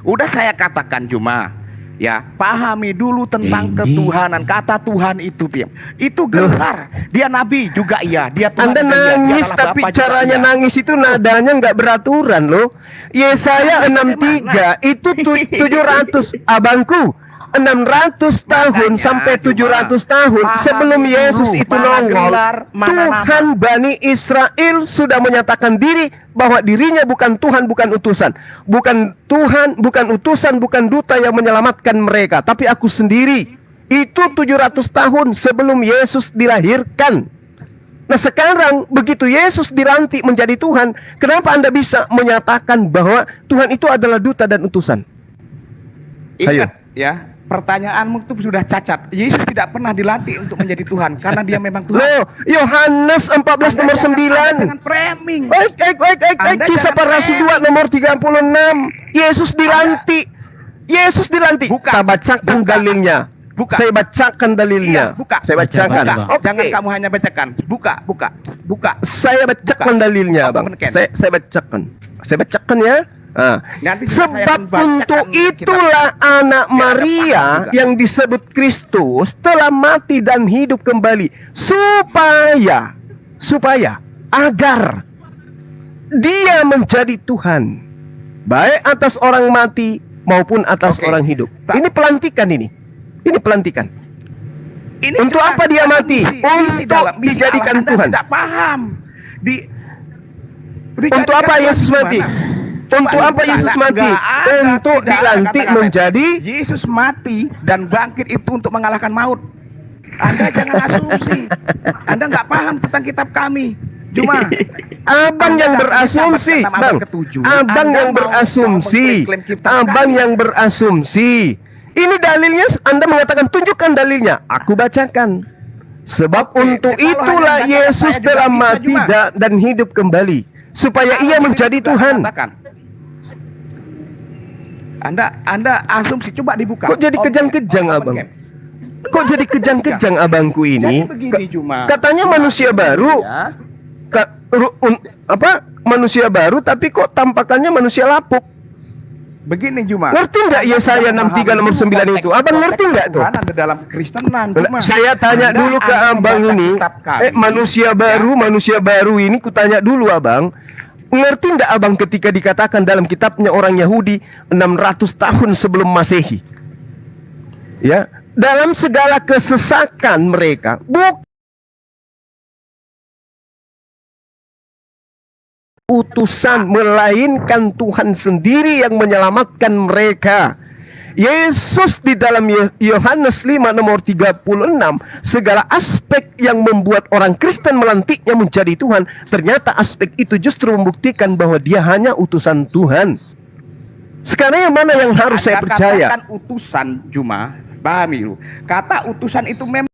Udah saya katakan cuma ya, pahami dulu tentang ketuhanan. Kata Tuhan itu gelar. Dia nabi juga iya, dia Tuhan. Anda juga iya, dia nangis adalah tapi Bapa juga caranya iya. nangis itu nadanya nggak beraturan loh. Yesaya 63 itu 700 abangku 600 tahun sampai 700 tahun sebelum Yesus itu nongol, Tuhan Bani Israel sudah menyatakan diri bahwa dirinya bukan Tuhan, bukan utusan, bukan Tuhan, bukan utusan, bukan duta yang menyelamatkan mereka, tapi aku sendiri. Itu 700 tahun sebelum Yesus dilahirkan. Nah sekarang begitu Yesus dilantik menjadi Tuhan, kenapa Anda bisa menyatakan bahwa Tuhan itu adalah duta dan utusan? Ingat ya, pertanyaanmu itu sudah cacat. Yesus tidak pernah dilantik untuk menjadi Tuhan karena dia memang Tuhan. Loh, Yohanes 14 nomor 9. Jangan framing. Kisah para Rasul 2 nomor 36. Yesus dilantik. Yesus dilantik. Kita bacakan dalilnya. Saya bacakan dalilnya. Saya bacakan. Oke. Jangan kamu hanya bacakan. Buka. Saya bacakan dalilnya, Bang. Saya bacakan. Saya bacakan ya. Sebab untuk itulah anak Maria yang disebut Kristus telah mati dan hidup kembali supaya agar dia menjadi Tuhan baik atas orang mati maupun atas orang hidup. Ini pelantikan ini. Ini pelantikan. Untuk apa dia mati? Untuk dijadikan Tuhan. Tidak paham. Untuk apa Yesus mati? Untuk apa Yesus mati? Untuk dilantik menjadi Yesus mati dan bangkit itu untuk mengalahkan maut. Anda jangan asumsi. Anda nggak paham tentang kitab kami. Cuma Abang yang berasumsi, Bang. Abang yang berasumsi. Abang yang berasumsi. Ini dalilnya, Anda mengatakan tunjukkan dalilnya. Aku bacakan. Sebab untuk itulah Yesus telah mati dan hidup kembali supaya ia menjadi Tuhan. Anda asumsi, coba dibuka. Kok jadi kejang-kejang, Abang? Kok jadi kejang-kejang abangku ini? Katanya manusia baru. Manusia baru tapi kok tampakannya manusia lapuk. Begini Juma. Ngerti nggak Yesaya 63 nomor 9 itu? Abang ngerti nggak tuh? Ada dalam Kristenan. Saya tanya dulu ke abang ini. Manusia baru ini kutanya dulu abang. Ngerti nggak abang ketika dikatakan dalam kitabnya orang Yahudi 600 tahun sebelum Masehi? Ya, dalam segala kesesakan mereka, utusan melainkan Tuhan sendiri yang menyelamatkan mereka. Yesus di dalam Yohanes 5 nomor 36, segala aspek yang membuat orang Kristen melantiknya menjadi Tuhan, ternyata aspek itu justru membuktikan bahwa dia hanya utusan Tuhan. Sekarang yang mana yang harus saya percaya? Katakan utusan Juma, pahami lu. Kata utusan itu memang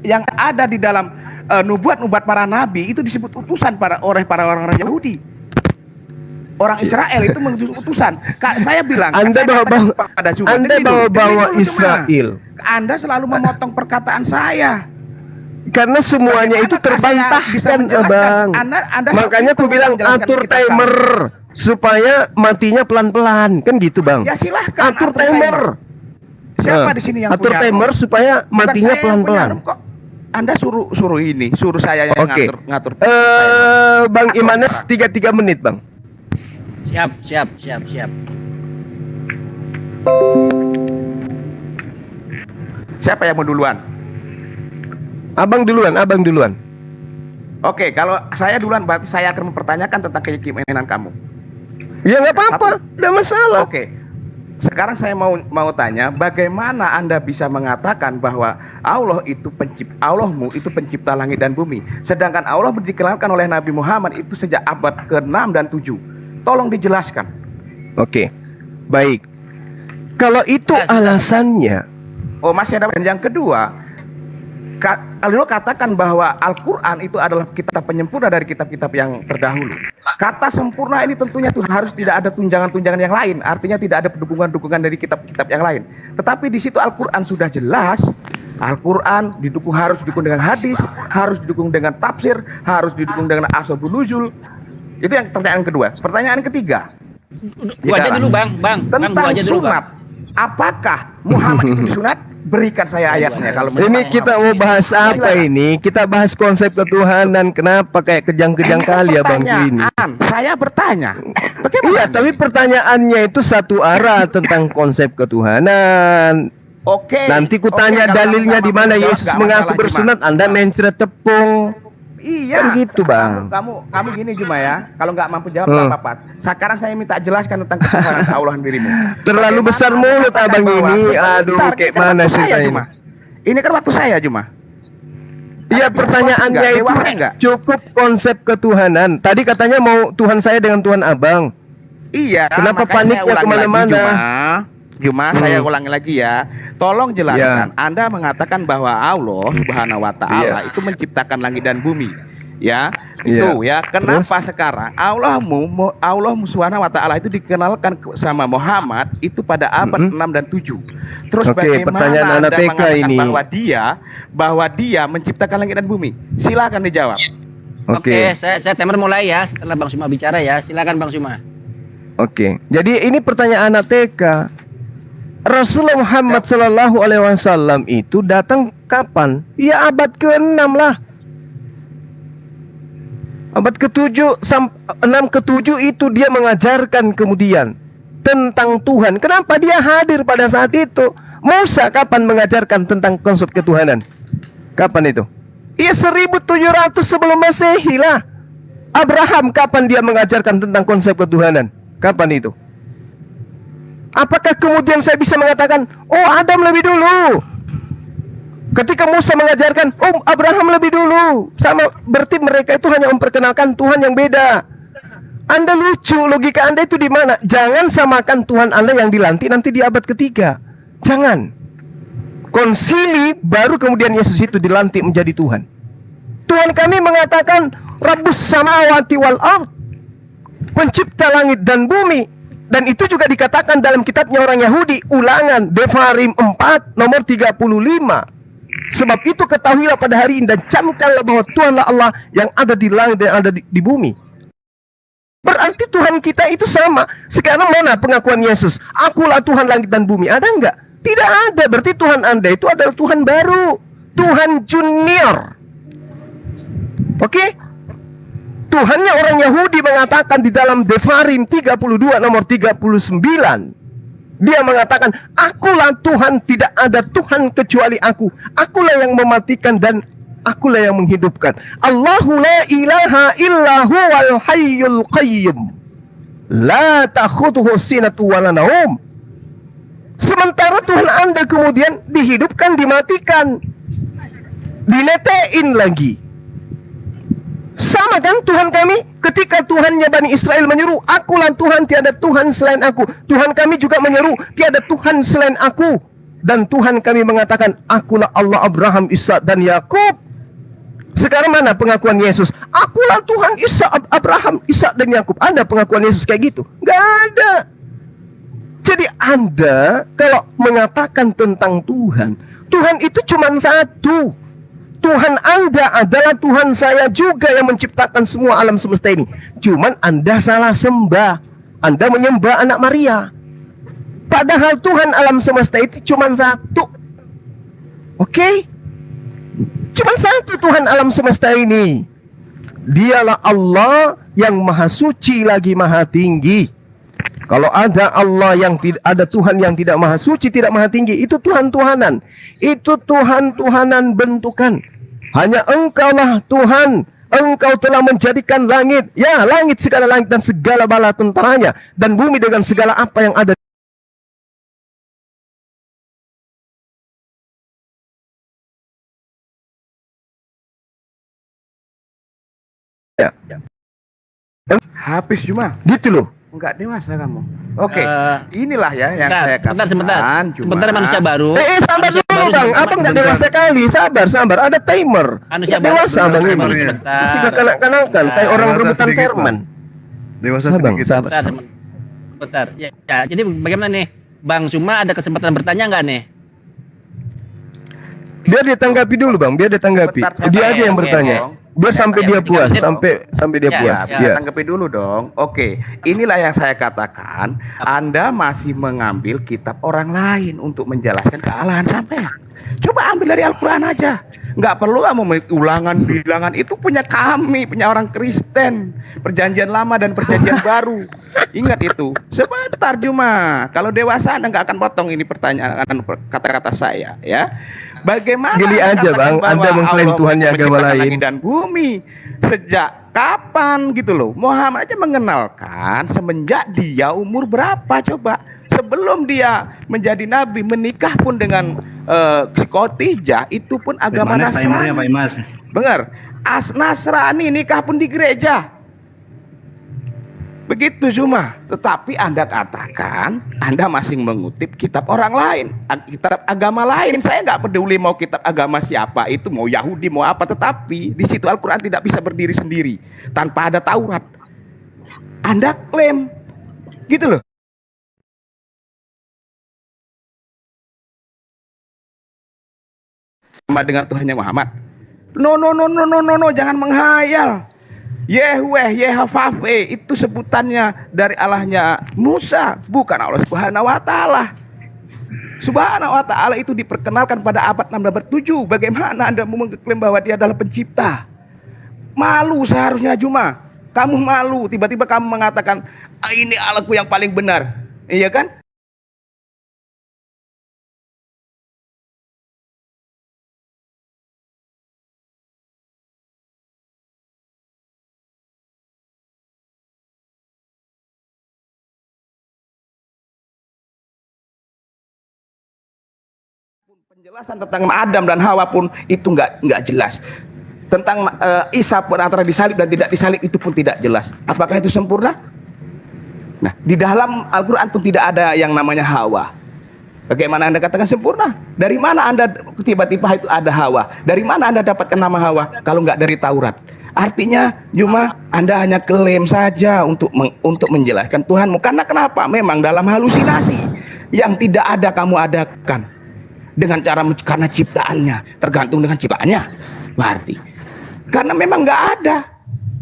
yang ada di dalam nubuat-nubuat para nabi itu disebut utusan oleh para orang Yahudi. Orang Israel itu mengutus utusan. Saya bilang, Anda bawa Israel. Anda selalu memotong perkataan saya. Karena semuanya itu terbantahkan, Abang. Makanya aku bilang atur timer supaya matinya pelan-pelan, kan gitu, Bang. Ya silahkan atur timer. Siapa di sini yang atur punya timer supaya matinya pelan-pelan. Anda suruh saya yang Oke. ngatur. Bang Imanes 3 menit, Bang. Siap. Siapa yang mau duluan? Abang duluan. Oke, kalau saya duluan berarti saya akan mempertanyakan tentang keyakinan kamu. Ya nggak apa-apa, tidak masalah. Oke. Sekarang saya mau tanya, bagaimana Anda bisa mengatakan bahwa Allahmu itu pencipta langit dan bumi, sedangkan Allah dikenalkan oleh Nabi Muhammad itu sejak abad ke-6 dan 7. Tolong dijelaskan. Oke. Baik. Kalau itu alasannya. Oh, masih ada. Dan yang kedua, Alilo katakan bahwa Al-Quran itu adalah kitab penyempurna dari kitab-kitab yang terdahulu. Kata sempurna ini tentunya harus tidak ada tunjangan-tunjangan yang lain. Artinya tidak ada dukungan-dukungan dari kitab-kitab yang lain. Tetapi di situ Al-Quran sudah jelas. Al-Quran harus didukung dengan hadis, harus didukung dengan tafsir, harus didukung dengan asbabun nuzul. Itu yang pertanyaan kedua. Pertanyaan ketiga. Gua aja dulu, Bang. Tentang sunat. Apakah Muhammad itu disunat? Berikan saya ayatnya kalau Ini kita mau bahas apa ini? Kita bahas konsep ketuhanan. Kenapa kayak kejang-kejang kali ya Bang ini? Saya bertanya. Iya, tapi pertanyaannya itu satu arah tentang konsep ketuhanan. Oke. Nanti kutanya dalilnya di mana Yesus mengaku bersunat, Anda mencret tepung. Iya. Kan gitu, Bang. Kamu gini Juma ya. Kalau nggak mampu jawab nggak apa-apa. Sekarang saya minta jelaskan tentang ketuhanan Allah dirimu. Terlalu besar mulut abang ini. Aduh, kayak mana sih ini? Ini kan waktu saya Juma. Iya, pertanyaannya itu cukup konsep ketuhanan. Tadi katanya mau Tuhan saya dengan Tuhan abang. Iya. Kenapa paniknya kemana-mana? Juma, saya ulangi lagi ya. Tolong jelaskan. Anda mengatakan bahwa Allah Subhanahu wa taala itu menciptakan langit dan bumi. Ya, itu ya. Kenapa sekarang Allahmu Subhanahu wa taala itu dikenalkan sama Muhammad itu pada abad 6 dan 7. Terus bagaimana Anda mengatakan bahwa dia menciptakan langit dan bumi? Silakan dijawab. Oke, saya timer mulai ya setelah Bang Suma bicara ya. Silakan Bang Suma. Oke. Jadi ini pertanyaan ATK. Rasulullah Muhammad Sallallahu Alaihi Wasallam itu datang kapan? Ya abad ke-6 lah. Abad ke-7 6 ke-7 itu dia mengajarkan kemudian tentang Tuhan. Kenapa dia hadir pada saat itu? Musa kapan mengajarkan tentang konsep ketuhanan? Kapan itu? Iya 1700 sebelum Masehi lah. Abraham kapan dia mengajarkan tentang konsep ketuhanan? Kapan itu? Apakah kemudian saya bisa mengatakan, oh Adam lebih dulu? Ketika Musa mengajarkan, oh Abraham lebih dulu. Sama, berarti mereka itu hanya memperkenalkan Tuhan yang beda. Anda lucu, logika Anda itu di mana? Jangan samakan Tuhan Anda yang dilantik nanti di abad ketiga. Jangan. Konsili baru kemudian Yesus itu dilantik menjadi Tuhan. Tuhan kami mengatakan, Rabbus samawati wal ard, pencipta langit dan bumi. Dan itu juga dikatakan dalam kitabnya orang Yahudi, Ulangan Devarim 4 nomor 35. Sebab itu ketahuilah pada hari ini dan camkanlah bahwa Tuhanlah Allah yang ada di langit dan ada di bumi. Berarti Tuhan kita itu sama. Sekarang mana pengakuan Yesus? Akulah Tuhan langit dan bumi. Ada enggak? Tidak ada. Berarti Tuhan Anda itu adalah Tuhan baru, Tuhan junior. Oke? Tuhannya orang Yahudi mengatakan di dalam Devarim 32 nomor 39. Dia mengatakan, akulah Tuhan, tidak ada Tuhan kecuali aku. Akulah yang mematikan dan akulah yang menghidupkan. Allahu la ilaha illa huwal hayyul qayyum. La takhutuhu sinatu wala naum. Sementara Tuhan Anda kemudian dihidupkan, dimatikan, dinetein lagi. Sama kan Tuhan kami ketika Tuhannya Bani Israel menyeru, akulah Tuhan, tiada Tuhan selain aku. Tuhan kami juga menyeru, tiada Tuhan selain aku. Dan Tuhan kami mengatakan, akulah Allah Abraham, Ishak dan Yakub. Sekarang mana pengakuan Yesus? Akulah Tuhan Abraham, Ishak dan Yakub. Ada pengakuan Yesus kayak gitu? Gak ada. Jadi Anda kalau mengatakan tentang Tuhan, Tuhan itu cuma satu. Tuhan Anda adalah Tuhan saya juga yang menciptakan semua alam semesta ini. Cuman Anda salah sembah. Anda menyembah anak Maria. Padahal Tuhan alam semesta itu cuma satu. Oke? Cuma satu Tuhan alam semesta ini. Dialah Allah yang maha suci lagi maha tinggi. Kalau ada Allah yang tidak ada Tuhan yang tidak maha suci, tidak maha tinggi, itu Tuhan-Tuhanan. Itu Tuhan-Tuhanan bentukan. Hanya Engkaulah Tuhan. Engkau telah menjadikan langit, ya langit segala langit dan segala bala tentaranya, dan bumi dengan segala apa yang ada. Ya. Habis cuma. Gitu loh. Enggak dewasa kamu. Oke, inilah ya yang saya katakan. Sebentar manusia baru. Sabar dulu bang, abang nggak dewasa kali. Sabar, ada timer. Manusia Nggak dewasa bang ini. Masih kekanak-kanakan, kayak orang rebutan permen. Dewasa Sabar, sedikit. sabar. Sebentar. Ya, jadi bagaimana nih? Bang Suma ada kesempatan bertanya nggak nih? Biar dia tanggapi dulu bang, biar dia tanggapi. Dia aja yang bertanya. Biar sampai dia puas, sampai dia puas. Ya, tanggapi dulu dong. Oke, inilah yang saya katakan. Anda masih mengambil kitab orang lain untuk menjelaskan kealahan sampean. Coba ambil dari Al-Quran aja. Nggak perlu kamu ulangan-bilangan. Itu punya kami, punya orang Kristen. Perjanjian lama dan perjanjian baru. Ingat itu. Sebentar cuma. Kalau dewasa Anda nggak akan potong ini pertanyaan kata-kata saya, ya. Bagaimana Gili aja bang, Anda mengklaim Tuhannya agama lain. Dan bumi sejak kapan gitu loh. Muhammad aja mengenalkan semenjak dia umur berapa coba. Sebelum dia menjadi nabi, menikah pun dengan Khadijah, itu pun agama Nasrani. Benar. Nasrani nikah pun di gereja. Begitu cuma. Tetapi Anda katakan Anda masih mengutip kitab orang lain, kitab agama lain. Saya nggak peduli mau kitab agama siapa, itu mau Yahudi mau apa, tetapi di situ Al-Quran tidak bisa berdiri sendiri tanpa ada Taurat. Anda klaim gitu loh. Sama dengan Tuhannya Muhammad. No, jangan menghayal. Yehweh itu sebutannya dari Allahnya Musa, bukan Allah Subhanahu wa taala. Subhanahu wa taala itu diperkenalkan pada abad 6 Bagaimana Anda mau mengklaim bahwa dia adalah pencipta? Malu seharusnya cuma. Kamu malu, tiba-tiba kamu mengatakan, ini Allahku yang paling benar. Iya kan? Penjelasan tentang Adam dan Hawa pun itu nggak jelas. Tentang Isa pun antara disalib dan tidak disalib itu pun tidak jelas. Apakah itu sempurna? Nah, di dalam Al-Quran pun tidak ada yang namanya Hawa. Bagaimana Anda katakan sempurna? Dari mana Anda tiba-tiba itu ada Hawa? Dari mana Anda dapatkan nama Hawa kalau nggak dari Taurat? Artinya cuma Anda hanya klaim saja untuk menjelaskan Tuhanmu. Karena kenapa? Memang dalam halusinasi yang tidak ada kamu adakan. Dengan cara karena ciptaannya, tergantung dengan ciptaannya, berarti karena memang nggak ada.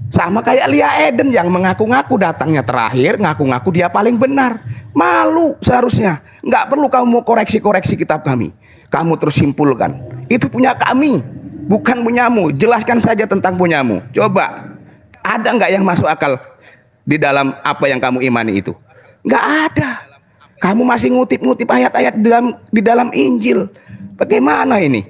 Sama kayak Lia Eden yang mengaku-ngaku datangnya terakhir, ngaku-ngaku dia paling benar. Malu seharusnya. Nggak perlu kamu mau koreksi kitab kami. Kamu terus simpulkan itu punya kami, bukan punyamu. Jelaskan saja tentang punyamu. Coba ada nggak yang masuk akal di dalam apa yang kamu imani itu? Nggak ada. Kamu masih ngutip-ngutip ayat-ayat di dalam Injil. Bagaimana ini?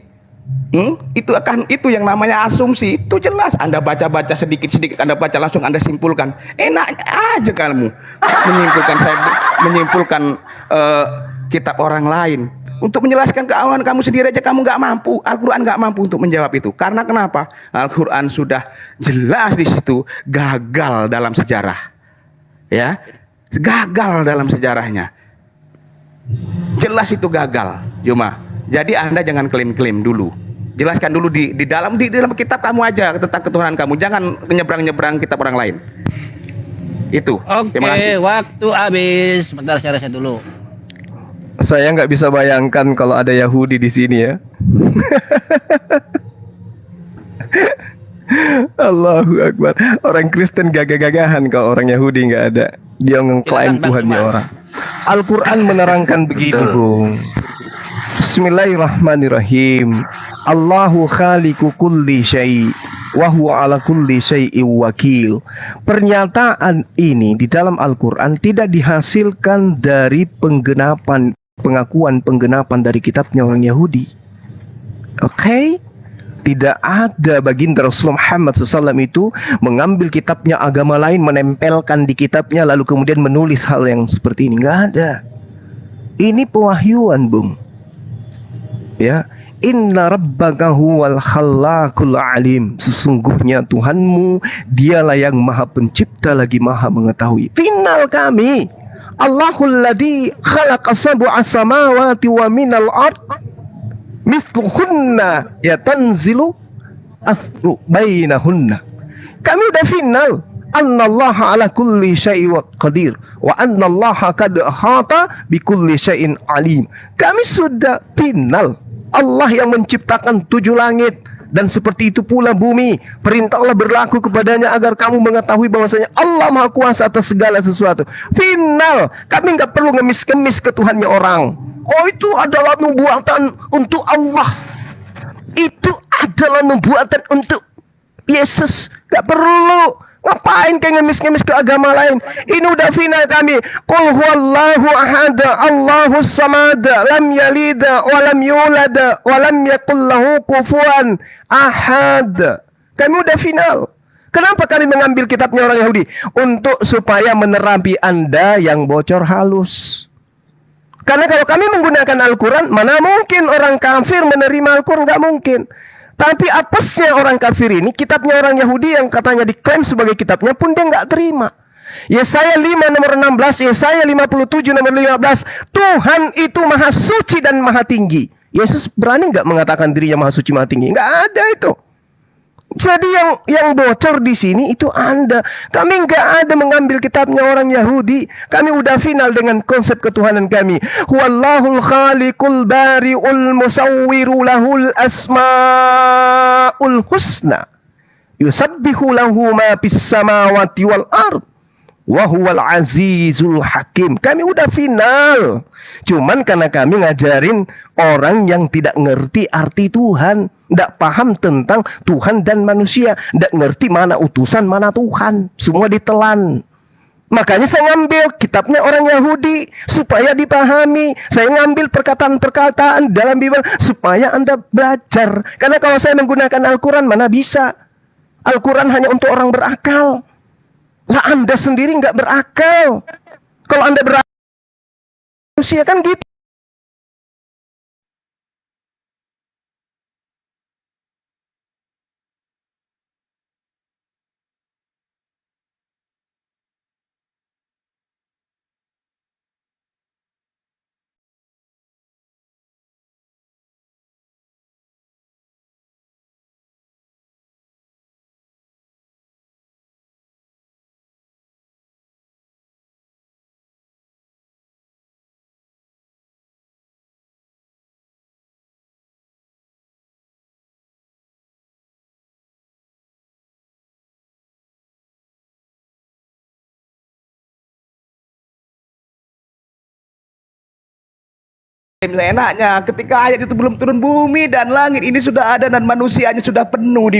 Itu yang namanya asumsi. Itu jelas. Anda baca-baca sedikit-sedikit, Anda baca langsung Anda simpulkan. Enak aja kamu menyimpulkan kitab orang lain. Untuk menjelaskan kealahan kamu sendiri aja kamu nggak mampu. Al-Quran nggak mampu untuk menjawab itu. Karena kenapa? Al-Quran sudah jelas di situ gagal dalam sejarah. Ya, gagal dalam sejarahnya. Jelas itu gagal, cuma. Jadi Anda jangan klaim-klaim dulu. Jelaskan dulu di dalam kitab kamu aja tentang ketuhanan kamu. Jangan nyebrang-nyebrang kitab orang lain. Itu. Terima kasih. Waktu habis. Sebentar saya reset dulu. Saya nggak bisa bayangkan kalau ada Yahudi di sini ya. Allahu Akbar. Orang Kristen gagah-gagahan kalau orang Yahudi nggak ada. Dia ngeklaim Tuhannya orang. Al-Quran menerangkan begini, Bung. Bismillahirrahmanirrahim. Allahu khaliqu kulli syai' wa huwa ala kulli syai'in wakil. Pernyataan ini di dalam Al-Qur'an tidak dihasilkan dari pengakuan penggenapan dari kitabnya orang Yahudi. Oke? Tidak ada baginda Rasulullah Muhammad SAW itu mengambil kitabnya agama lain, menempelkan di kitabnya lalu kemudian menulis hal yang seperti ini. Nggak ada. Ini pewahyuan, Bung. Ya, inna rabbaka huwal khallaqul alim. Sesungguhnya Tuhanmu dialah yang maha pencipta lagi maha mengetahui. Final kami, Allahul ladzi khalaqa sab'a samawati wa minal ard mithluhunna yatanzilu athru bainahunna. Kami udah final. Annallaha ala kulli syai'in qadir wa annallaha qad ahata bi kulli syai'in alim. Kami sudah final. Allah yang menciptakan 7 langit dan seperti itu pula bumi. Perintah Allah berlaku kepadanya agar kamu mengetahui bahwasanya Allah Maha Kuasa atas segala sesuatu. Final. Kami nggak perlu ngemis-ngemis ke Tuhannya orang. Oh, itu adalah nubuatan untuk Allah. Itu adalah nubuatan untuk Yesus. Gak perlu. Ngapain kayak ngemis-ngemis ke agama lain? Ini udah final kami. Qul huwallahu ahad, Allahus samad, lam yalida wa lam yulada wa lam yakul lahu kufuwan ahad. Kami udah final. Kenapa kami mengambil kitabnya orang Yahudi? Untuk supaya menerangi Anda yang bocor halus. Karena kalau kami menggunakan Al-Quran, mana mungkin orang kafir menerima Al-Quran? Nggak mungkin. Tapi apesnya orang kafir ini, kitabnya orang Yahudi yang katanya diklaim sebagai kitabnya pun dia nggak terima. Yesaya 5 nomor 16, Yesaya 57 nomor 15. Tuhan itu maha suci dan maha tinggi. Yesus berani nggak mengatakan dirinya maha suci maha tinggi? Nggak ada itu. Jadi yang bocor di sini itu Anda. Kami nggak ada mengambil kitabnya orang Yahudi. Kami udah final dengan konsep ketuhanan kami. Huwallahul khaliqul bari'ul musawwiru lahul asma'ul husna. Yusabbihu lahu ma fis samawati wal ard. Wa huwal azizul hakim. Kami udah final. Cuman karena kami ngajarin orang yang tidak ngerti arti Tuhan, tidak paham tentang Tuhan dan manusia, tidak ngerti mana utusan, mana Tuhan, semua ditelan. Makanya saya ngambil kitabnya orang Yahudi supaya dipahami. Saya ngambil perkataan-perkataan dalam Bible supaya Anda belajar. Karena kalau saya menggunakan Al-Quran, mana bisa? Al-Quran hanya untuk orang berakal. Lah Anda sendiri nggak berakal. Kalau Anda berakal, manusia kan gitu. Enaknya ketika ayat itu belum turun, bumi dan langit ini sudah ada dan manusianya sudah penuh di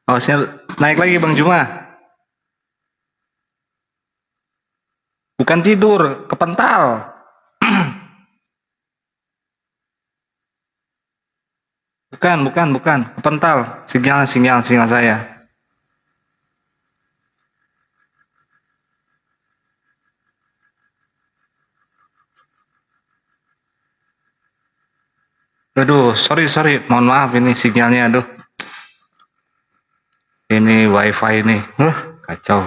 Oh, saya naik lagi Bang Juma. Bukan tidur, kepental. Bukan, kepental. Sinyal saya. Aduh, sorry, mohon maaf ini sinyalnya, aduh. Ini wifi nih, kacau.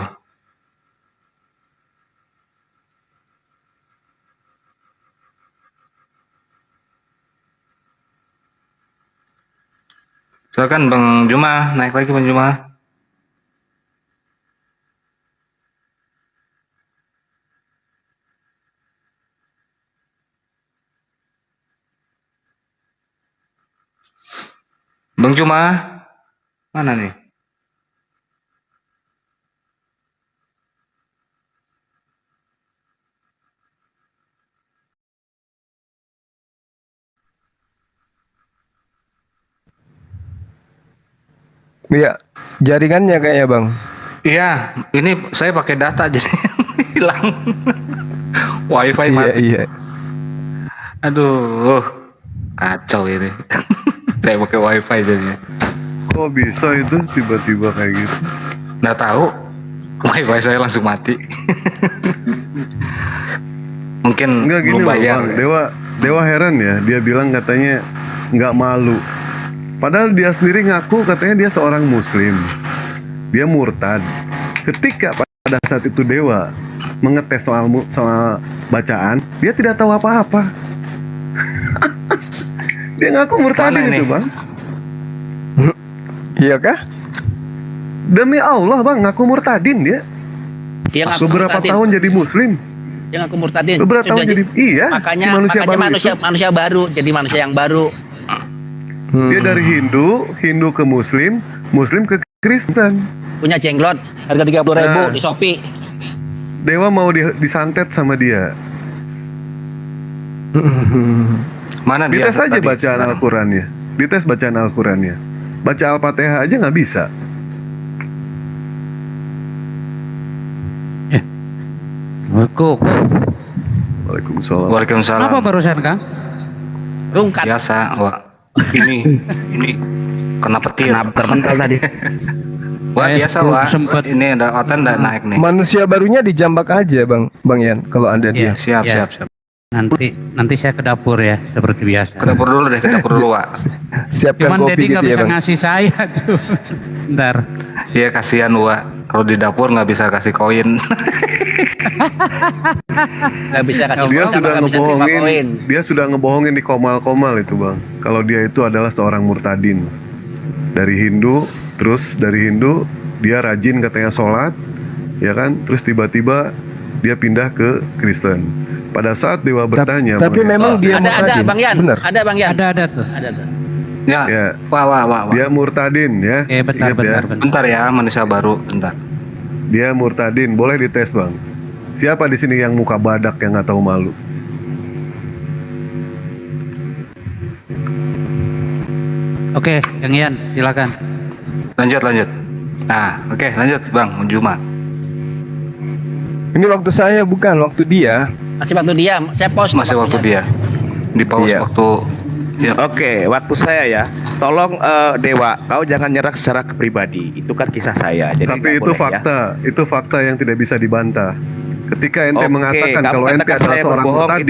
Silakan Bang Juma, naik lagi Bang Juma. Bang Juma, mana nih? Iya, jaringannya kayaknya Bang. Iya, ini saya pakai data jadi hilang. Wifi mati. Iya. Aduh, kacau ini. Saya pakai wifi jadinya. Kok bisa itu tiba-tiba kayak gitu? Nggak tahu. Wifi saya langsung mati. Mungkin Enggak gini belum loh, bayar. Bang. Dewa heran ya, dia bilang katanya nggak malu. Padahal dia sendiri ngaku katanya dia seorang muslim. Dia murtad. Ketika pada saat itu Dewa mengetes soal bacaan, dia tidak tahu apa-apa. Dia ngaku murtadin itu, Bang. Iya kah? Demi Allah, Bang, ngaku murtadin dia. Dia ngaku Beberapa murtadin. tahun jadi muslim. Dia ngaku murtadin. Beberapa tahun jadi makanya si manusia baru itu. manusia baru, jadi manusia yang baru. Dia dari Hindu ke Muslim, Muslim ke Kristen. Punya jenglot harga 30.000 di Shopee. Dewa mau disantet sama dia. Mana dia? Dites aja tadi bacaan sekarang? Al-Qurannya. Dites bacaan Al-Qurannya. Baca Al-Fatihah aja nggak bisa. Waalaikumsalam. Waalaikumsalam. Apa barusan Kang? Rungkat. Biasa, Wak. Ini kena petir. Kenapa terpental tadi? Wah, biasa, Wak. Ini ada otan dan naik nih. Manusia barunya dijambak aja Bang Yan kalau Anda dia. Siap. Nanti saya ke dapur ya, seperti biasa. Ke dapur dulu deh, ke dapur dulu, Wak. Siapkan Cuman kopi Dedi gitu nggak ya bisa Bang. ngasih saya tuh. Ntar. Iya, kasihan, Wak. Kalau di dapur nggak bisa kasih koin. Nggak bisa kasih Dia koin sama sudah nggak bisa terima koin. ngebohongin. Dia sudah ngebohongin di komal-komal itu, Bang. Kalau dia itu adalah seorang murtadin. Dari Hindu, terus dari Hindu dia rajin katanya sholat, ya kan? Terus tiba-tiba dia pindah ke Kristen. Pada saat Dewa bertanya, tapi memang dia ada murtadin. Bang Yan. Benar. Ada Bang Yan. Ada tuh. Ada tuh. Ya. Wah. Dia murtadin ya. Bentar. Ingat ya. Bentar ya, manusia baru. Bentar. Dia murtadin, boleh dites, Bang. Siapa di sini yang muka badak yang nggak tahu malu? Oke, Kang Yan, silakan. Lanjut. Nah, oke, lanjut, Bang Juma. Ini waktu saya bukan waktu dia. Masih waktu dia. Saya post. Masih waktu dia. Di pause Iya. waktu. Ya. Oke, waktu saya ya. Tolong Dewa, kau jangan nyerah secara pribadi. Itu kan kisah saya. Jadi Tapi nggak itu boleh, ya. fakta, itu fakta yang tidak bisa dibantah. Ketika ente Oke, mengatakan kamu kalau ente katakan adalah saya seorang berbohong, murtadin,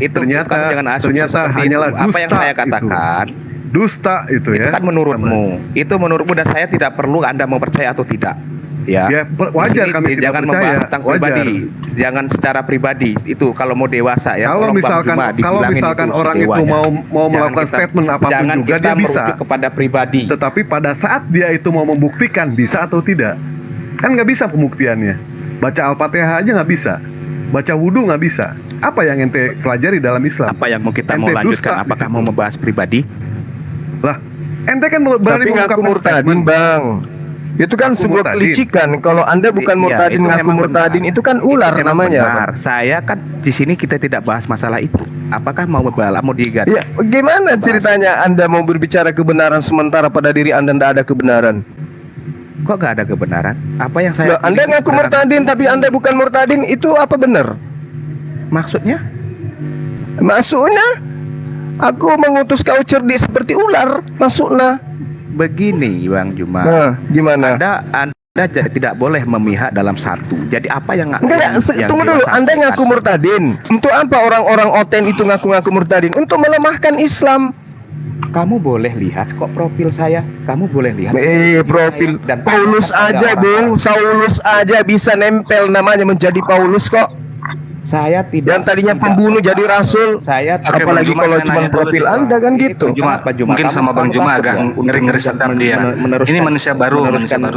ternyata kamu jangan asumsi ternyata seperti hanyalah itu. Apa yang dusta saya katakan dusta itu ya. itu kan menurutmu. Itu menurutmu dan saya tidak perlu Anda mau percaya atau tidak. Ya, Ya, wajar Di sini kami tidak jangan percaya, membahas tentang wajar. pribadi, jangan secara pribadi. Itu kalau mau dewasa ya. Kalau tolong Bang misalkan Juma dibilangin misalkan itu si orang Dewa itu ya. mau Jangan melakukan kita- statement apapun jangan juga kita dia bisa. merujuk kepada pribadi. Tetapi pada saat dia itu mau membuktikan bisa atau tidak, kan nggak bisa pembuktiannya. Baca Al-Fatihah aja nggak bisa. Baca wudhu nggak bisa. Apa yang ente pelajari dalam Islam? Apa yang mau kita mau Ente lanjutkan? dusta di Apakah situ. mau membahas pribadi? Lah, ente kan berani Tapi ngaku mengungkapkan murtadin, Bang. Itu kan Ngaku sebuah murtadin. kelicikan. Kalau Anda bukan Iya, murtadin itu ngaku memang murtadin benar. itu kan ular Itu memang namanya. benar. Saya kan di sini kita tidak bahas masalah itu. Apakah mau membela, mau diganti? Ya, gimana ceritanya Anda mau berbicara kebenaran sementara pada diri Anda tidak ada kebenaran? Kok nggak ada kebenaran? Apa yang saya Loh, Anda miliki ngaku kebenaran? murtadin tapi Anda bukan murtadin, itu apa benar? Maksudnya? Maksudnya aku mengutus kau cerdik seperti ular, maksudnya. Begini Bang Juma. Nah, gimana? Anda Anda tidak boleh memihak dalam satu. Jadi apa yang Enggak, tunggu dulu. Anda ngaku murtadin. Untuk apa orang-orang Oten itu ngaku-ngaku murtadin? Untuk melemahkan Islam. Kamu boleh lihat kok profil saya. Kamu boleh lihat. Profil dan Paulus aja, Bung. Saulus aja bisa nempel namanya menjadi Paulus kok. Saya tidak. Yang tadinya pembunuh jadi rasul. Saya apalagi kalau cuma profil Anda kan gitu. Mungkin sama Bang Juma agak ngeri-ngeri sedap dia. Ini manusia baru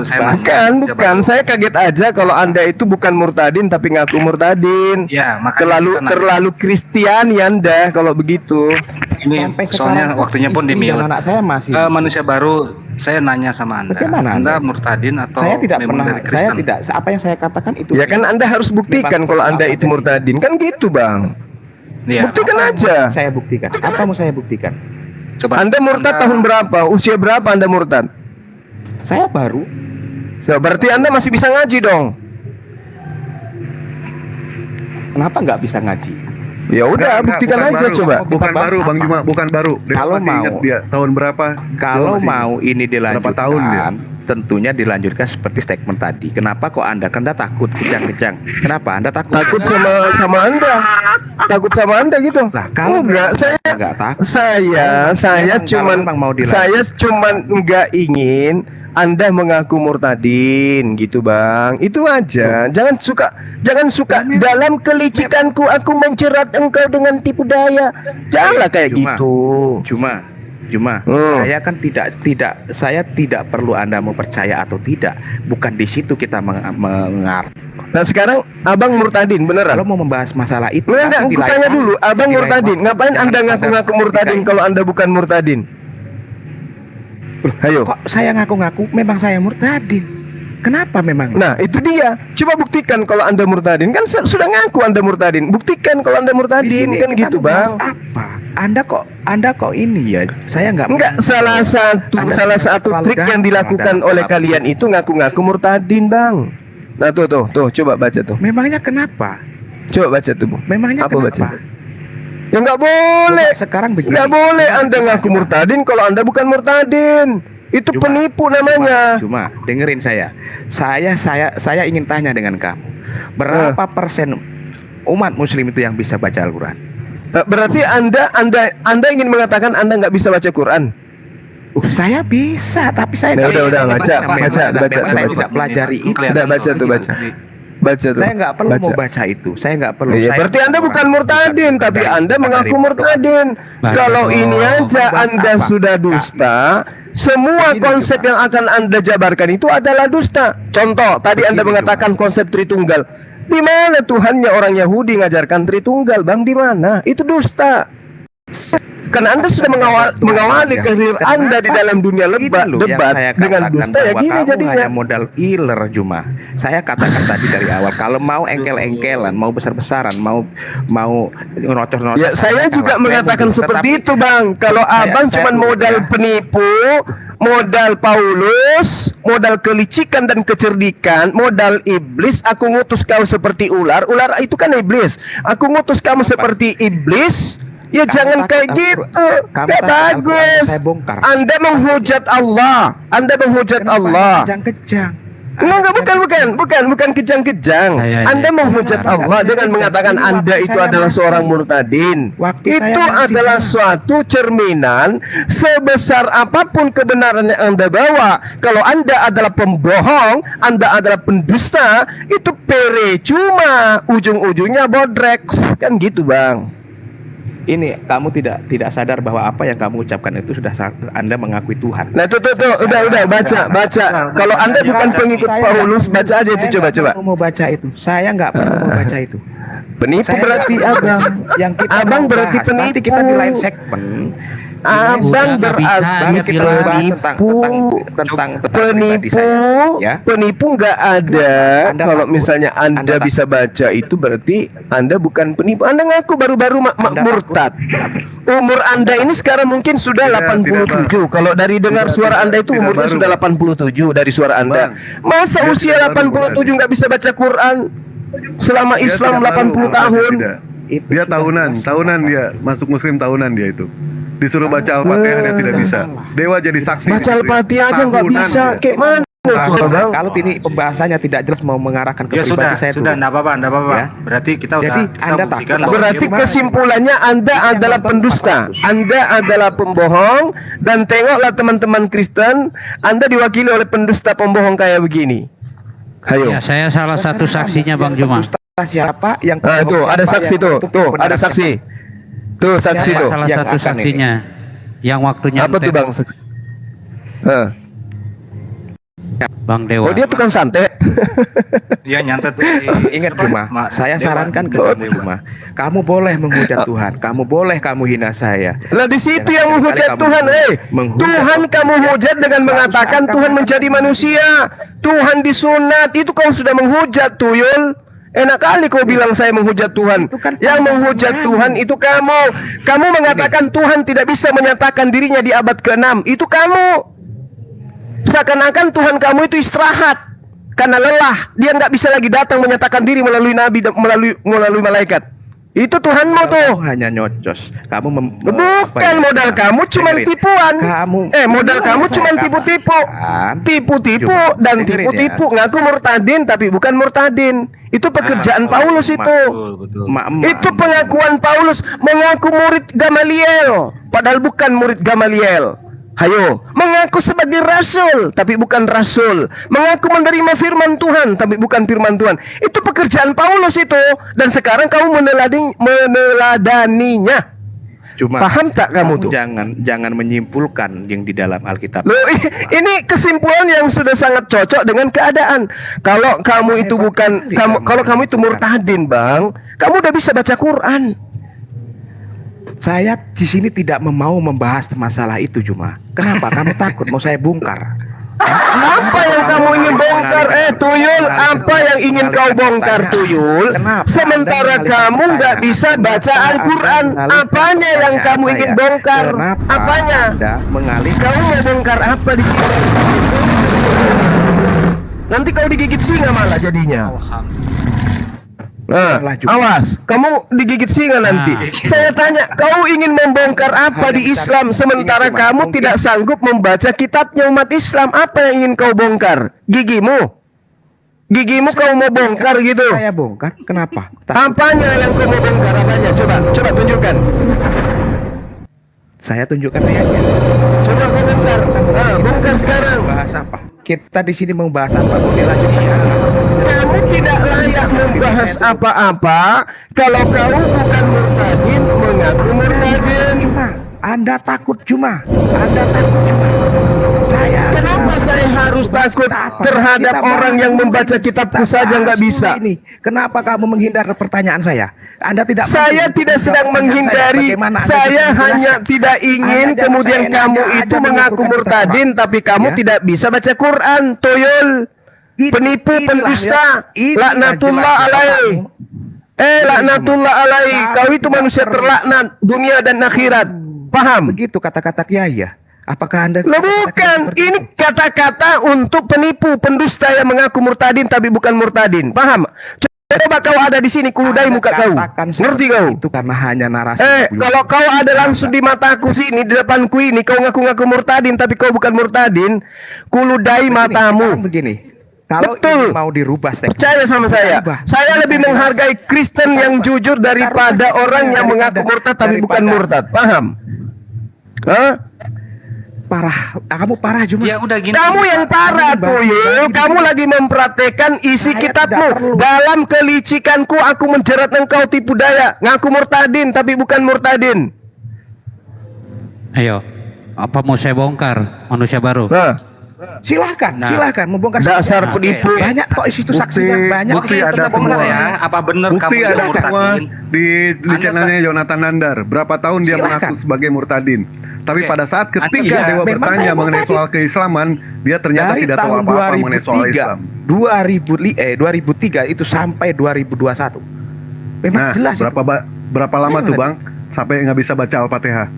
saya. Bukan. Saya kaget aja kalau Anda itu bukan murtadin tapi ngaku murtadin. Ya, makanya terlalu Kristiani Anda kalau begitu. Ini soalnya waktunya pun di-mute. Anak saya masih manusia baru. Saya nanya sama Anda. Bagaimana Anda murtadin atau saya tidak memang pernah, dari Kristen? saya tidak, apa yang saya katakan itu. Ya kan Anda harus buktikan kalau Anda itu murtadin. Kan gitu, Bang. Ya. Buktikan aja. Saya buktikan. Apa mau saya buktikan? Coba. Anda murtad tahun berapa? Usia berapa Anda murtad? Saya baru. Berarti Anda masih bisa ngaji dong. Kenapa nggak bisa ngaji? Ya udah, buktikan aja baru. coba. Bukan baru, Bang Juma, bukan baru. Kalau mau ingat dia tahun berapa? Kalau mau ini dilanjutkan, berapa tahun dia? tentunya dilanjutkan seperti statement tadi. Kenapa kok Anda takut kejang-kejang? Kenapa Anda takut? Takut sama Anda. Takut sama Anda gitu. Lah, kalau enggak, saya cuman enggak ingin Anda mengaku murtadin gitu, Bang. Itu aja. Jangan suka dalam kelicikanku aku mencerat engkau dengan tipu daya. Janganlah kayak gitu. Cuma saya kan saya tidak perlu Anda mau percaya atau tidak. Bukan di situ kita mengarah. Nah sekarang Abang murtadin beneran? Kalau mau membahas masalah itu, enggak, aku tanya dulu, Abang murtadin. Ngapain Anda ngaku-ngaku murtadin kalau Anda bukan murtadin? Ayo. Kok saya ngaku-ngaku memang saya murtadin? Kenapa memang? Nah itu dia. Coba buktikan kalau Anda murtadin. Kan sudah ngaku Anda murtadin. Buktikan kalau Anda murtadin. Kan gitu, Bang. Apa? Anda kok ini ya? Saya enggak. Salah satu trik yang dilakukan oleh kalian itu ngaku-ngaku murtadin, Bang. Nah tuh, coba baca tuh. Memangnya kenapa? Coba baca tuh, Bu. Memangnya apa kenapa? Baca? Ya nggak boleh. Sekarang begini. Nggak boleh Anda ngaku murtadin kalau Anda bukan murtadin. Itu penipu namanya. Cuma dengerin saya. Saya ingin tanya dengan kamu. Berapa persen umat muslim itu yang bisa baca Al-Quran? Berarti Anda ingin mengatakan Anda nggak bisa baca Quran? Saya bisa, tapi saya udah baca. Saya tidak pelajari itu. Baca tuh. Saya nggak perlu mau baca itu. Saya nggak perlu. Iya, berarti Anda bukan murtadin, tapi Anda mengaku murtadin. Kalau ini aja Anda sudah dusta, semua konsep yang akan Anda jabarkan itu adalah dusta. Contoh, tadi Anda mengatakan konsep Tritunggal. Di mana Tuhannya orang Yahudi ngajarkan Tritunggal, Bang? Di mana? Itu dusta. Karena Anda sudah mengawali karir Anda di dalam dunia debat dengan dusta ya gini jadinya. Hanya modal iler Juma. Saya katakan tadi dari awal kalau mau engkel-engkelan, mau besar-besaran, mau ngerocos-ngerocos. Ya, saya juga mengatakan seperti itu, Bang. Kalau Abang cuma modal penipu, modal Paulus, modal kelicikan dan kecerdikan, modal iblis, aku ngutus kau seperti ular. Ular itu kan iblis. Aku ngutus kamu seperti iblis. Ya jangan kayak gitu. Gak bagus. Anda menghujat Allah. Anda menghujat Allah. Kejang-kejang. Bukan kejang-kejang. Anda menghujat Allah dengan mengatakan Anda itu adalah seorang murtadin. Itu adalah suatu cerminan sebesar apapun kebenaran yang Anda bawa. Kalau Anda adalah pembohong, Anda adalah pendusta, itu percuma. Ujung-ujungnya bodrek. Kan gitu, Bang. Ini kamu tidak sadar bahwa apa yang kamu ucapkan itu sudah Anda mengakui Tuhan. Nah tuh udah baca. Kalau Anda bukan pengikut Paulus, baca aja itu coba. Mau baca itu, saya nggak perlu mau baca itu. Penipu berarti Abang. Yang kita Abang berarti penipu. Nanti kita di lain segmen. Abang berarti penipu nggak ada. Kalau misalnya Anda bisa baca itu berarti Anda bukan penipu. Anda ngaku baru-baru murtad. Umur Anda ini sekarang mungkin sudah 87. Kalau dari dengar suara Anda itu umurnya sudah 87 dari suara Anda. Masa usia 87 nggak bisa baca Quran? Selama Islam 80 tahun. Dia tahunan dia masuk muslim tahunan dia itu. Disuruh baca Al-Fatihah dia tidak bisa. Dewa jadi saksi. Baca Al-Fatihah aja nggak bisa. Kayak mana? Kalau ini pembahasannya tidak jelas mau mengarahkan ke Ya pribadi, saya sudah, turun. enggak apa-apa. Ya. Berarti kita Jadi kita Anda buktikan takut. bahwa Berarti dia- kesimpulannya Anda adalah pendusta, Anda adalah pembohong, dan tengoklah teman-teman Kristen, Anda diwakili oleh pendusta pembohong kayak begini. Ayo. Ya, saya salah satu saksinya Bang Juma. Siapa yang Nah, tuh ada saksi tuh, ada saksi. Tuh saksi Saya tuh. salah Yang satu akan saksinya. Yang waktunya Apa tuh Bang? Bang Dewa. Oh dia tukang santet. Dia nyantet tuh. Ingat Juma, saya sarankan ke kamu Juma, kamu boleh menghujat Tuhan, kamu boleh kamu hina saya. Lah di situ Jangan yang sekali-kali menghujat kamu Tuhan, menghujat Tuhan kamu hujat dengan mengatakan Tuhan menjadi manusia, Tuhan disunat, itu kau sudah menghujat tuyul. Enak kali kau bilang saya menghujat Tuhan. Yang menghujat Tuhan itu kamu. Kamu mengatakan Tuhan tidak bisa menyatakan dirinya di abad ke-6. Itu kamu. Seakan-akan Tuhan kamu itu istirahat karena lelah. Dia nggak bisa lagi datang menyatakan diri melalui nabi dan melalui malaikat. Itu Tuhanmu tuh. Kamu hanya nyocos. Kamu bukan modal kamu cuma tipuan. Modal kamu cuma tipu-tipu. Tipu-tipu dan tipu-tipu. Ngaku murtadin tapi bukan murtadin. Itu pekerjaan Paulus itu. Itu pengakuan Paulus mengaku murid Gamaliel padahal bukan murid Gamaliel. Hayo, mengaku sebagai rasul tapi bukan rasul, mengaku menerima firman Tuhan tapi bukan firman Tuhan. Itu pekerjaan Paulus itu, dan sekarang kamu meneladaninya. Cuma paham tak kamu tuh? Jangan menyimpulkan yang di dalam Alkitab. Loh, ini kesimpulan yang sudah sangat cocok dengan keadaan. Kalau kamu itu bukan kalau kamu itu murtadin, Bang, kamu udah bisa baca Quran. Saya di sini tidak mau membahas masalah itu Juma. Kenapa? Kamu takut mau saya bongkar? Apa yang kamu ingin bongkar? Tuyul, apa yang ingin kau bongkar, Tuyul? Sementara kamu nggak bisa baca Al-Quran. Apanya yang kamu ingin bongkar? Apanya? Kamu mau bongkar apa di sini? Nanti kau digigit singa malah jadinya. Nah, awas, kamu digigit singa nanti. Saya tanya, kau ingin membongkar apa di Islam sementara kamu tidak sanggup membaca kitabnya umat Islam? Apa yang ingin kau bongkar? Gigimu? Gigimu kau mau bongkar gitu? Saya bongkar, kenapa? Apanya yang kau mau bongkar? Apanya? Coba tunjukkan. Saya tunjukkan ayatnya. Coba kau bongkar. Nah, bongkar sekarang. Bahas apa? Kita di sini mau bahas apa? Boleh lanjut. Kamu tidak layak membahas apa-apa kalau kau bukan murtadin, mengaku murtadin. Anda takut Anda takut Kenapa saya harus takut terhadap orang yang membaca kitabku saja nggak bisa? Kenapa kamu menghindar pertanyaan saya? Anda tidak. Saya tidak sedang menghindari. Saya hanya tidak ingin kemudian kamu itu mengaku murtadin, tapi kamu tidak bisa baca Quran, tuyul. Penipu, pendusta, laknatullah alaih. Laknatullah alaih. Kau itu manusia terlaknat dunia dan akhirat. Paham? Begitu kata-kata kiai ya. Apakah Anda? Bukan. Ini kata-kata untuk penipu, pendusta yang mengaku murtadin tapi bukan murtadin. Paham? Coba kau ada di sini, kuludai muka kau. Ngerti kau? Itu karena hanya narasi. Kalau kau ada langsung di mataku sini, di depanku ini, kau ngaku-ngaku murtadin tapi kau bukan murtadin, kuludai matamu. Begini. Kalau betul, mau dirubah percaya sama saya. Saya lebih menghargai Kristen yang jujur daripada orang yang mengaku murtad tapi bukan murtad. Paham? Parah, kamu parah Juma. Ya udah gini. Kamu yang parah tuyul. Kamu lagi mempraktekkan isi kitabmu. Dalam kelicikanku aku menjerat engkau tipu daya, ngaku murtadin tapi bukan murtadin. Ayo, apa mau saya bongkar manusia baru? Silahkan membongkar. Dasar penipu. Banyak kok situ saksinya banyak. Bukti ada semua ya. Apa benar bukti kamu ada semua murtadin? di channelnya Jonathan Nandar. Berapa tahun dia mengaku sebagai murtadin. Tapi pada saat ketika Dewa bertanya mengenai soal keislaman, dia ternyata dari tidak tahu tahun apa-apa mengenai soal Islam. 2003 itu sampai 2021. Memang jelas. Berapa lama tuh Bang sampai nggak bisa baca Al-Fatihah?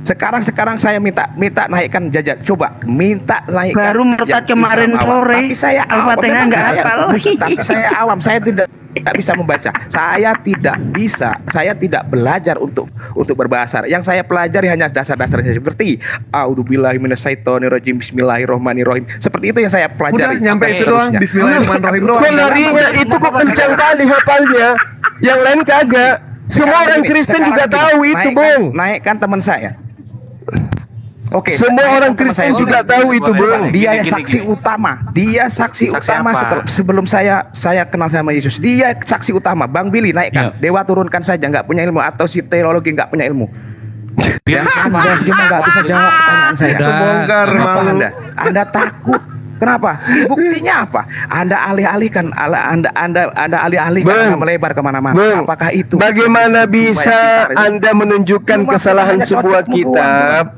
Sekarang saya minta naikkan jajar. Coba minta naikkan. Baru murtad yang kemarin Islam awam. sore. Tapi saya Al-Fatihah memang nggak saya hafal. Muslim, tapi saya awam. Saya tidak bisa membaca. Saya tidak bisa. Saya tidak belajar untuk berbahasa. Yang saya pelajari hanya dasar-dasarnya seperti A'udzubillahi minasyaitonirrajim, bismillahirrahmanirrahim. Seperti itu yang saya pelajari. Udah nyampe itu doang, Seterusnya. bismillahirrahmanirrahim doang. Kok larinya itu kok kencang kali hafalnya. Yang lain kagak. Semua orang Kristen juga tahu itu, Bung. Naikkan teman saya. Oke. Semua orang Kristen juga tahu itu, Bung. Dia saksi utama. Dia saksi utama sebelum saya kenal sama Yesus. Dia saksi utama. Bang Billy naikkan. Dewa turunkan saja, nggak punya ilmu, atau si teologi nggak punya ilmu. Yang Anda cuma nggak bisa jawab pertanyaan saya. Kebongkar, Kenapa malu. Anda takut? Kenapa? Buktinya apa? Anda alih-alihkan, Anda alih-alihkan, melebar kemana-mana. Apakah itu? Bagaimana bisa Anda menunjukkan kesalahan sebuah kitab,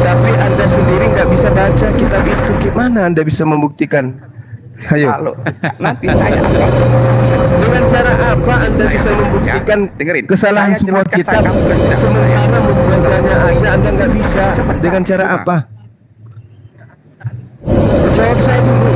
tapi Anda sendiri nggak bisa baca kitab itu? Gimana Anda bisa membuktikan? Ayo. Nanti saya akan. Dengan cara apa Anda bisa membuktikan kesalahan sebuah kitab, sementara membacanya aja Anda nggak bisa? Dengan cara apa? Jawab saya dulu.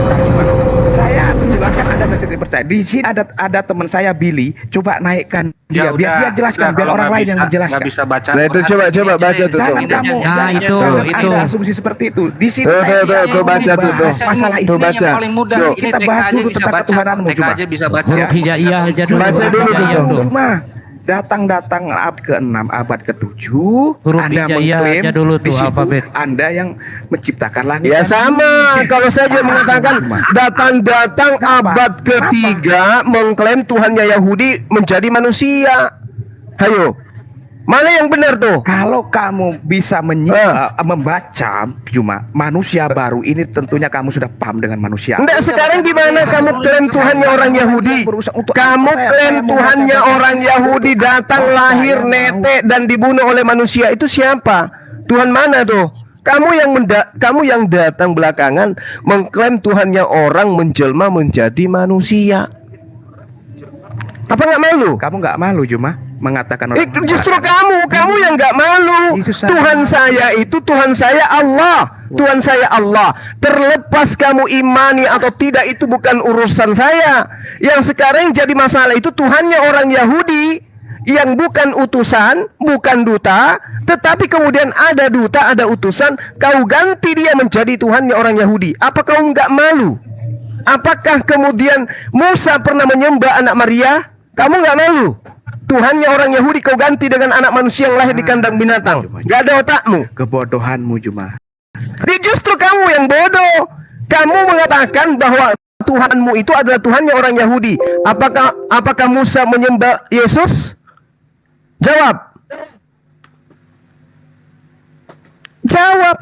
Saya menjelaskan, Anda tidak percaya. Di sini ada teman saya Billy. Coba naikkan dia, biar dia jelaskan, biar orang lain yang menjelaskan. Nggak bisa baca. Nah itu coba baca tuh. Jangan kamu, itu. Anda asumsi seperti itu. Di sini Tuh baca tuh. masalah itu. Tuh baca. Paling mudah. So, Kita bahas dulu tentang ketuhananmu, TK coba. aja bisa baca. Huruf hijaiyah aja dulu. Baca dulu tuh. Cuma datang abad ke-6, abad ke-7, Huruf Anda hijaiyah mengklaim aja dulu di tuh, situ alfabet. Anda yang menciptakan langit. Ya dan sama, bumi. kalau saya juga mengatakan datang abad ketiga mengklaim Tuhannya Yahudi menjadi manusia. Hayo, mana yang benar tuh? Kalau kamu bisa membaca cuma manusia baru ini, tentunya kamu sudah paham dengan manusia. Enggak, sekarang gimana kamu klaim Tuhannya orang Yahudi? Kamu klaim Tuhannya orang Yahudi datang lahir netek dan dibunuh oleh manusia. Itu siapa? Tuhan mana tuh? Kamu yang datang belakangan mengklaim Tuhannya orang menjelma menjadi manusia. Apa nggak malu? Kamu nggak malu cuma mengatakan orang. Justru kamu yang nggak malu. Tuhan saya Allah. Tuhan saya Allah. Terlepas kamu imani atau tidak itu bukan urusan saya. Yang sekarang jadi masalah itu Tuhannya orang Yahudi yang bukan utusan, bukan duta, tetapi kemudian ada duta, ada utusan, kau ganti dia menjadi Tuhannya orang Yahudi. Apa kau nggak malu? Apakah kemudian Musa pernah menyembah anak Maria? Kamu nggak malu? Tuhannya orang Yahudi kau ganti dengan anak manusia yang lahir di kandang binatang. Gak ada otakmu. Kebodohanmu cuma. Justru kamu yang bodoh. Kamu mengatakan bahwa Tuhanmu itu adalah Tuhannya orang Yahudi. Apakah Musa menyembah Yesus? Jawab.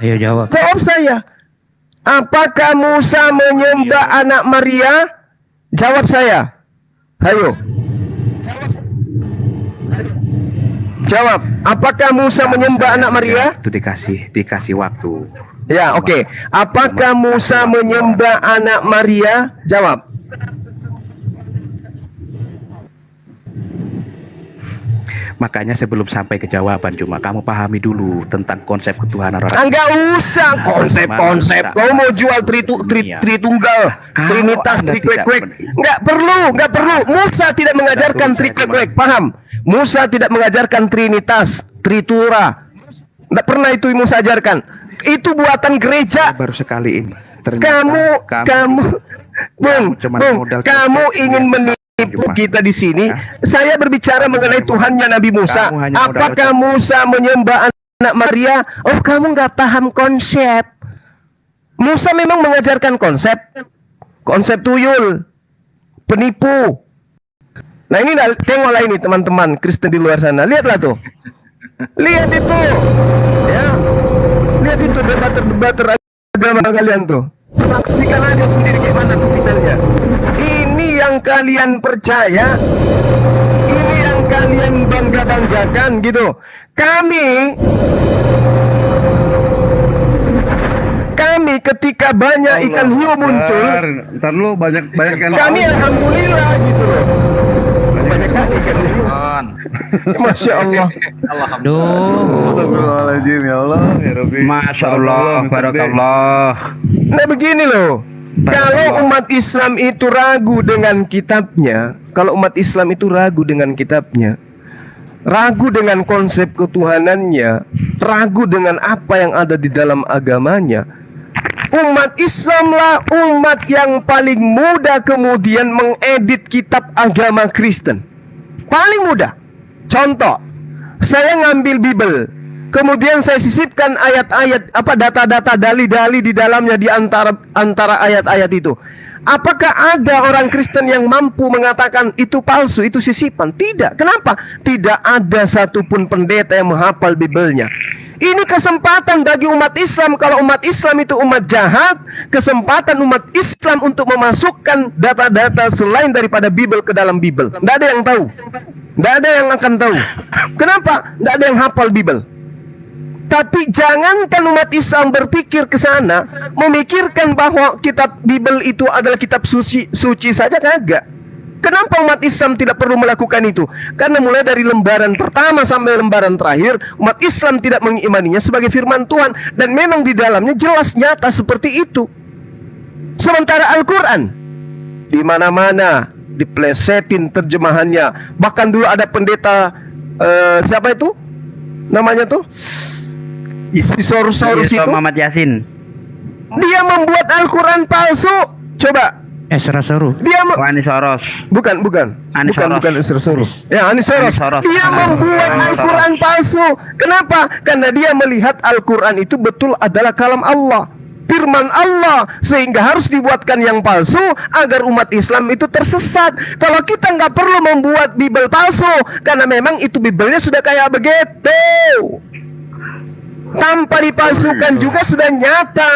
Ayo jawab. Jawab saya. Apakah Musa menyembah anak Maria? Jawab saya. Ayo. Jawab. Apakah Musa menyembah anak Maria? Itu dikasih waktu. Ya, oke. Apakah Musa menyembah anak Maria? Jawab. Makanya sebelum sampai ke jawaban cuma kamu pahami dulu tentang konsep ketuhanan orang. Enggak usah konsep. Kau mau jual tritunggal, trinitas, trikwek-kwek. Enggak perlu. Musa tidak mengajarkan trikwek-kwek, paham? Musa tidak mengajarkan trinitas, tritura. Enggak pernah itu Musa ajarkan. Itu buatan gereja. Baru sekali ini. Kamu ingin menipu kita di sini. Saya berbicara mengenai Tuhannya Nabi Musa. Apakah Musa menyembah anak Maria? Oh, kamu nggak paham konsep. Musa memang mengajarkan konsep tuyul, penipu. Nah ini tengoklah ini teman-teman Kristen di luar sana. Lihatlah tuh. Lihat itu. Ya. Lihat itu debater agama kalian tuh. Saksikan aja sendiri gimana tuh detailnya. Ini yang kalian percaya, ini yang kalian bangga-banggakan gitu. Kami ketika banyak ikan hiu muncul, Ntar lu banyak kami alhamdulillah gitu loh. Banyak kali Masya Allah. Astagfirullahaladzim, ya Allah, ya Rabbi. Masya Allah, barakallah. Nah begini loh, kalau umat Islam itu ragu dengan kitabnya, ragu dengan konsep ketuhanannya, ragu dengan apa yang ada di dalam agamanya, umat Islamlah umat yang paling mudah kemudian mengedit kitab agama Kristen. Paling mudah. Contoh, saya ngambil Bible, kemudian saya sisipkan ayat-ayat, data-data, dalil-dalil di dalamnya di antara ayat-ayat itu. Apakah ada orang Kristen yang mampu mengatakan itu palsu, itu sisipan? Tidak. Kenapa? Tidak ada satupun pendeta yang menghafal Bible-nya. Ini kesempatan bagi umat Islam. Kalau umat Islam itu umat jahat, kesempatan umat Islam untuk memasukkan data-data selain daripada Bible ke dalam Bible. Tidak ada yang tahu. Tidak ada yang akan tahu. Kenapa? Tidak ada yang hafal Bible. Tapi jangankan umat Islam berpikir ke sana, memikirkan bahwa kitab Bible itu adalah kitab suci saja kagak. Kenapa umat Islam tidak perlu melakukan itu? Karena mulai dari lembaran pertama sampai lembaran terakhir, umat Islam tidak mengimaninya sebagai firman Tuhan. Dan memang di dalamnya jelas nyata seperti itu. Sementara Al-Quran di mana-mana diplesetin terjemahannya. Bahkan dulu ada pendeta siapa itu? Namanya tuh si Sorus itu, Muhammad Yasin. Dia membuat Al-Quran palsu. Coba. Esra Soru. Dia Ani Soros. Bukan Esra Soru. Ya, Ani Soros. Dia membuat Al-Quran palsu. Kenapa? Karena dia melihat Al-Quran itu betul adalah kalam Allah, firman Allah, sehingga harus dibuatkan yang palsu agar umat Islam itu tersesat. Kalau kita nggak perlu membuat Bible palsu, karena memang itu Bible-nya sudah kayak begitu, tanpa dipalsukan juga sudah nyata.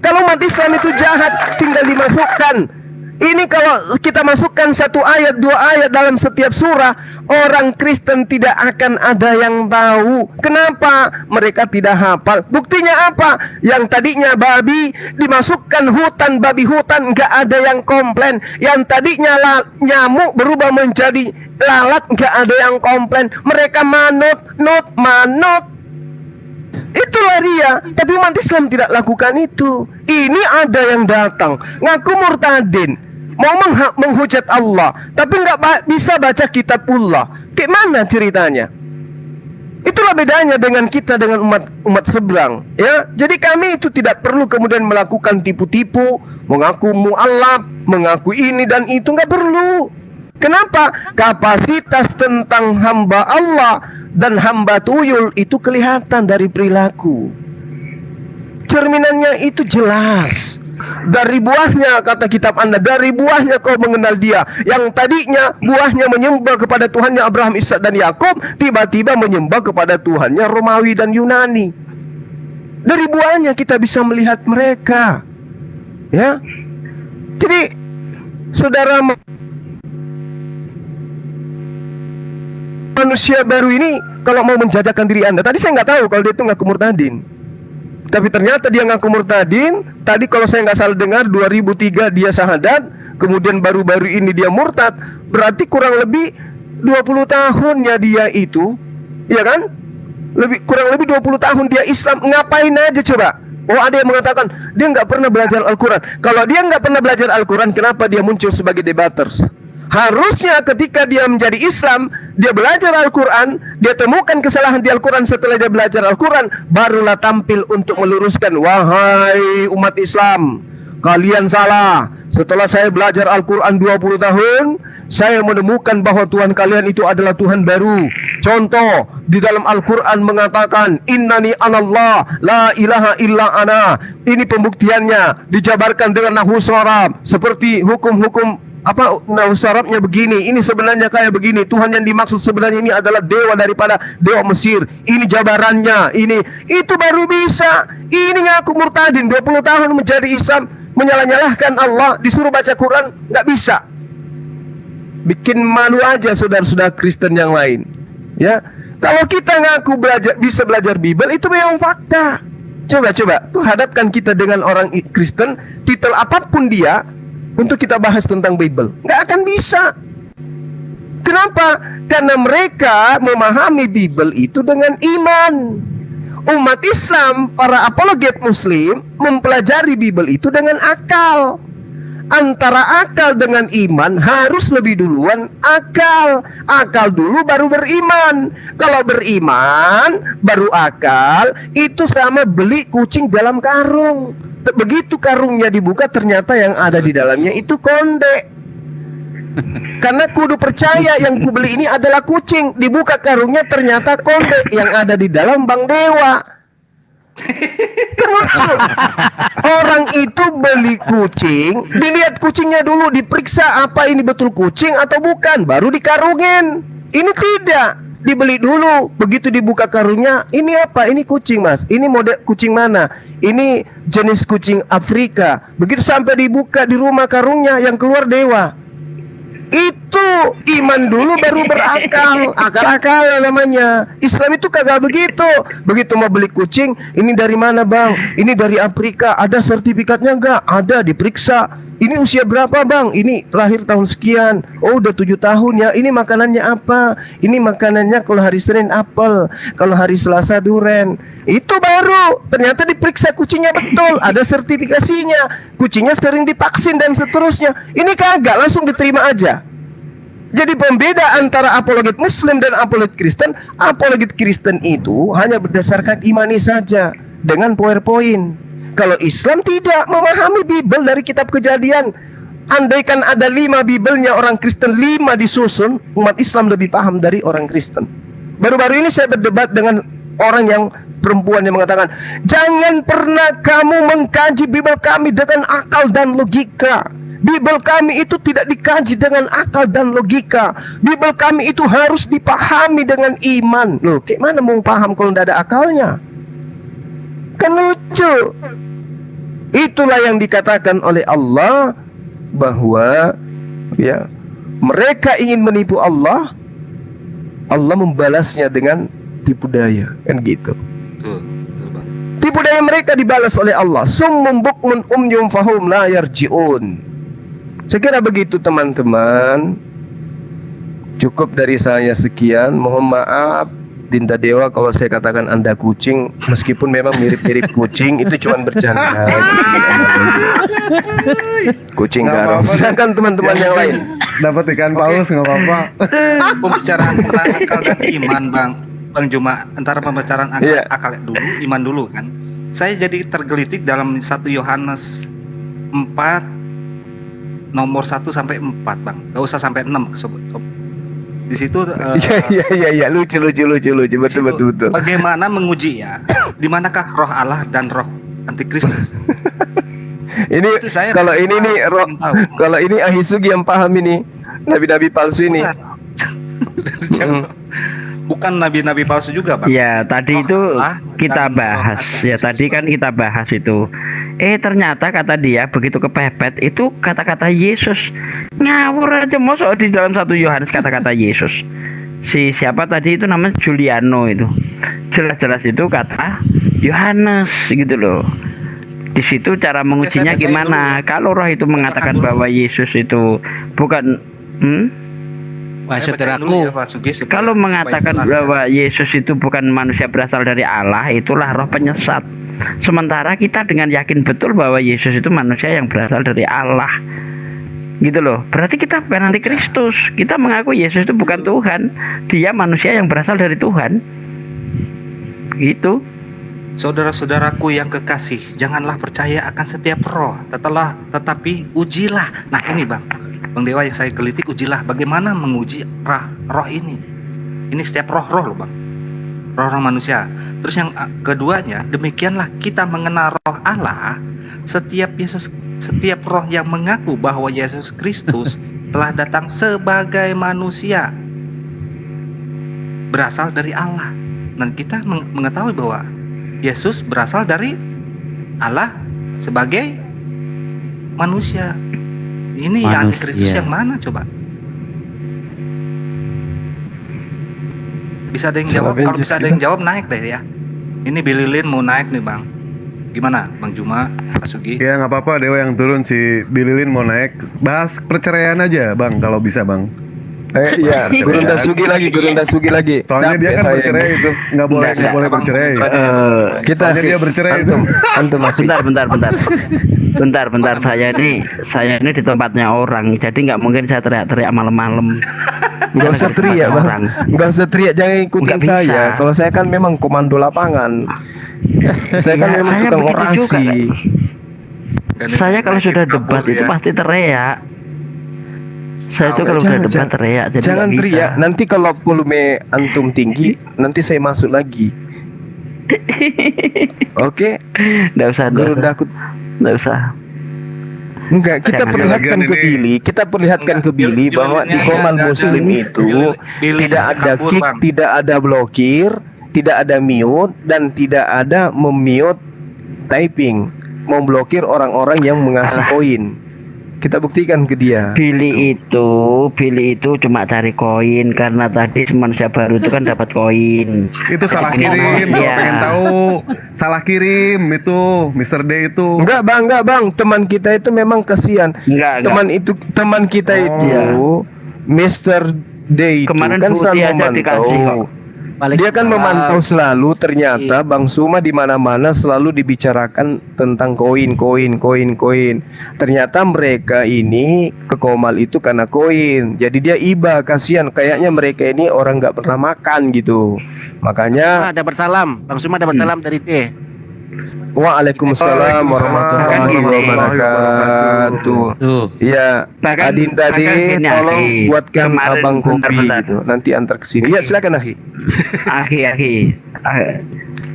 Kalau umat Islam itu jahat, tinggal dimasukkan. Ini kalau kita masukkan 1 ayat, 2 ayat dalam setiap surah, orang Kristen tidak akan ada yang tahu. Kenapa? Mereka tidak hafal. Buktinya apa? Yang tadinya babi dimasukkan hutan, babi hutan, nggak ada yang komplain. Yang tadinya nyamuk berubah menjadi lalat, nggak ada yang komplain. Mereka manut. Itulah dia. Tapi umat Islam tidak lakukan itu. Ini ada yang datang ngaku murtadin, mau menghujat Allah, tapi nggak bisa baca kitabullah. Kayak mana ceritanya? Itulah bedanya dengan kita dengan umat seberang, ya. Jadi kami itu tidak perlu kemudian melakukan tipu-tipu, mengaku mu'alaf, mengaku ini dan itu, nggak perlu. Kenapa? Kapasitas tentang hamba Allah dan hamba tuyul itu kelihatan dari perilaku. Cerminannya itu jelas. Dari buahnya, kata kitab Anda, dari buahnya kau mengenal dia. Yang tadinya buahnya menyembah kepada Tuhannya Abraham, Ishak dan Yakub, tiba-tiba menyembah kepada Tuhannya Romawi dan Yunani. Dari buahnya kita bisa melihat mereka, ya. Jadi saudara, manusia baru ini kalau mau menjajakan diri Anda, tadi saya nggak tahu kalau dia itu ngaku murtadin, tapi ternyata dia ngaku murtadin. Tadi kalau saya nggak salah dengar 2003 dia syahadat, kemudian baru-baru ini dia murtad. Berarti kurang lebih 20 tahunnya dia itu, ya kan? Kurang lebih 20 tahun dia Islam. Ngapain aja coba? Oh, ada yang mengatakan dia nggak pernah belajar Al-Quran. Kalau dia nggak pernah belajar Al-Quran, kenapa dia muncul sebagai debaters? Harusnya ketika dia menjadi Islam, dia belajar Al-Quran, dia temukan kesalahan di Al-Quran. Setelah dia belajar Al-Quran, barulah tampil untuk meluruskan. Wahai umat Islam, kalian salah. Setelah saya belajar Al-Quran 20 tahun, saya menemukan bahwa Tuhan kalian itu adalah Tuhan baru. Contoh, di dalam Al-Quran mengatakan Innani anallah, la ilaha illa ana. Ini pembuktiannya, dijabarkan dengan nahwu sharab, seperti hukum-hukum nahwu syarabnya begini. Ini sebenarnya kayak begini. Tuhan yang dimaksud sebenarnya ini adalah dewa daripada dewa Mesir. Ini jabarannya. Itu baru bisa. Ini ngaku murtadin 20 tahun menjadi Islam, menyalah-nyalahkan Allah, disuruh baca Quran, nggak bisa. Bikin malu aja saudara-saudara Kristen yang lain, ya. Kalau kita ngaku bisa belajar Bible, itu memang fakta. Coba tuh hadapkan kita dengan orang Kristen, titel apapun dia, untuk kita bahas tentang Bible, nggak akan bisa. Kenapa? Karena mereka memahami Bible itu dengan iman. Umat Islam, para apologet Muslim, mempelajari Bible itu dengan akal. Antara akal dengan iman harus lebih duluan akal. Akal dulu baru beriman. Kalau beriman baru akal, itu sama beli kucing dalam karung. Begitu karungnya dibuka, ternyata yang ada di dalamnya itu konde. Karena kudu percaya yang kubeli ini adalah kucing. Dibuka karungnya, ternyata konde. Yang ada di dalam Bang Dewa. Lucu. Orang itu beli kucing, dilihat kucingnya dulu, diperiksa apa ini betul kucing atau bukan, baru dikarungin. Ini tidak, dibeli dulu. Begitu dibuka karungnya, ini apa? Ini kucing, Mas. Ini model kucing mana? Ini jenis kucing Afrika. Begitu sampai dibuka di rumah karungnya, yang keluar Dewa. Itu iman dulu baru berakal. Akal-akal namanya. Islam itu kagak begitu. Begitu mau beli kucing, ini dari mana bang? Ini dari Afrika. Ada sertifikatnya enggak? Ada, diperiksa. Ini usia berapa bang? Ini lahir tahun sekian. Oh udah 7 tahun ya. Ini makanannya apa? Ini makanannya kalau hari Senin apel, kalau hari Selasa duren. Itu baru ternyata diperiksa kucingnya betul, ada sertifikasinya. Kucingnya sering divaksin dan seterusnya. Ini kagak, langsung diterima aja. Jadi pembeda antara apologet Muslim dan apologet Kristen. Apologet Kristen itu hanya berdasarkan imani saja, dengan PowerPoint. Kalau Islam tidak, memahami Bible dari kitab Kejadian. Andaikan ada 5 Biblenya orang Kristen, 5 disusun, umat Islam lebih paham dari orang Kristen. Baru-baru ini saya berdebat dengan orang yang perempuan yang mengatakan, jangan pernah kamu mengkaji Bible kami dengan akal dan logika. Bible kami itu tidak dikaji dengan akal dan logika. Bible kami itu harus dipahami dengan iman. Loh, kayak mana mau paham kalau tidak ada akalnya? Kan lucu. Itulah yang dikatakan oleh Allah bahwa ya, mereka ingin menipu Allah, Allah membalasnya dengan tipu daya, kan gitu. Tipu daya mereka dibalas oleh Allah. Summum bukmun umyum fahum la yarji'un. Saya kira begitu teman-teman. Cukup dari saya sekian. Mohon maaf Dinda Dewa kalau saya katakan Anda kucing, meskipun memang mirip-mirip kucing, itu cuma bercanda. Kucing garam. Silakan teman-teman yang lain. Dapat ikan paus nggak apa-apa. Pembicaraan tentang akal dan iman, Bang Juma, antara pembicaraan akal dulu, iman dulu kan. Saya jadi tergelitik dalam 1 Yohanes 4 nomor 1 sampai 4, Bang. Gak usah sampai 6, sobat. Di situ iya lucu betul. Bagaimana menguji ya? Di manakah roh Allah dan roh antikristus? Ini kalau ini nih roh, kalau ini Ahisugi yang paham ini, nabi-nabi palsu ini. Bukan nabi-nabi palsu juga, Bang. Ya, tadi itu kita bahas. Ya, tadi kan kita bahas itu. Ternyata kata dia begitu kepepet itu kata-kata Yesus. Ngawur aja, mosok di dalam 1 Yohanes kata-kata Yesus. Si siapa tadi itu namanya Juliano itu. Jelas-jelas itu kata Yohanes gitu loh. Di situ cara mengujinya gimana? Kalau roh itu mengatakan bahwa Yesus itu bukan kalau mengatakan bahwa Yesus itu bukan manusia berasal dari Allah, itulah roh penyesat. Sementara kita dengan yakin betul bahwa Yesus itu manusia yang berasal dari Allah. Gitu loh. Berarti kita bukan antikristus. Kita mengaku Yesus itu bukan Tuhan. Dia manusia yang berasal dari Tuhan. Gitu. Saudara-saudaraku yang kekasih, janganlah percaya akan setiap roh, tetapi ujilah. Nah ini Bang Dewa yang saya gelitik, ujilah. Bagaimana menguji roh ini? Ini setiap roh-roh loh Bang, roh-roh manusia. Terus yang keduanya, demikianlah kita mengenal roh Allah. Setiap roh yang mengaku bahwa Yesus Kristus telah datang sebagai manusia berasal dari Allah. Dan kita mengetahui bahwa Yesus berasal dari Allah sebagai manusia. Ini antikristus yang mana coba? Bisa ada yang jawab? Kalau bisa ada yang jawab naik deh ya. Ini Billy Lin mau naik nih Bang. Gimana Bang Juma, Pak Sugi? Ya nggak apa-apa, Dewa yang turun, si Billy Lin mau naik. Bahas perceraian aja Bang kalau bisa Bang. Iya, Guru Dasugi lagi. Soalnya dia kan saya bercerai ini. itu, nggak boleh bercerai. Kita Soalnya dia bercerai itu. Antum bentar. Saya ini di tempatnya orang, jadi nggak mungkin saya teriak-teriak malam-malam. Nggak usah teriak, Bang. Nggak usah teriak, jangan ikutin Nggak bisa. saya. Kalau saya kan memang komando lapangan. Saya kan Ya, memang saya tukang begitu juga. orasi. Saya kalau sudah debat itu pasti teriak. Saya itu kalau udah debat teriak. Jadi Jangan nggak bisa. teriak. Nanti kalau volume antum tinggi, nanti saya masuk lagi. Oke? Nggak usah. Guru Dakut. Nggak usah. Enggak, kita Jangan. perlihatkan ke Billy, bahwa di Komal Muslim itu tidak ada kabur, kick, Bang. tidak ada blokir, tidak ada mute, dan tidak ada memute typing, memblokir orang-orang yang mengasih koin. Kita buktikan ke dia. Billy itu cuma cari koin karena tadi manusia baru itu kan dapat koin. Itu salah kirim, kalau Iya. pengen tahu. Salah kirim itu, Mr. D itu. Enggak bang, teman kita itu memang kasihan. Enggak. Teman kita itu, Mr. D itu Kemarin kan Putih selalu aja memantau. dikasih kok. Dia kan memantau selalu. Ternyata Bang Suma di mana-mana selalu dibicarakan tentang koin. Ternyata mereka ini ke Komal itu karena koin. Jadi dia iba, kasihan. Kayaknya mereka ini orang nggak pernah makan gitu. Makanya Dapat salam, Bang Suma dapat salam dari D. Waalaikumsalam warahmatullahi wabarakatuh. Iya, Adin tadi gini, tolong Akhi. buatkan Kemarin, abang kopi bentar. gitu. Nanti antar ke sini. Ya, silakan Akhi. Akhi.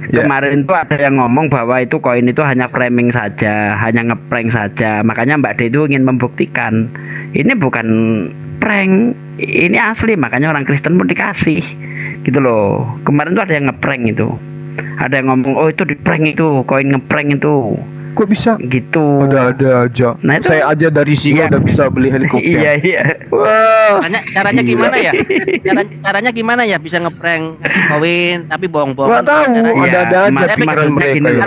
Ya. Kemarin itu ada yang ngomong bahwa itu koin itu hanya framing saja, hanya ngeprank saja. Makanya Mbak D itu ingin membuktikan ini bukan prank, ini asli. Makanya orang Kristen pun dikasih, gitu loh. Kemarin tuh ada yang ngeprank itu. Ada yang ngomong, oh itu di prank itu, koin ngeprank itu. Kok bisa? Gitu. Ada aja. Nah, itu- Saya aja dari sini udah bisa beli helikopter. Iya. Wah. Caranya Gila. gimana ya? Caranya gimana ya bisa ngeprank ngasih koin tapi bohong-bohong? Nggak tahu, ada-ada aja Saya pikiran pengen- mereka ya.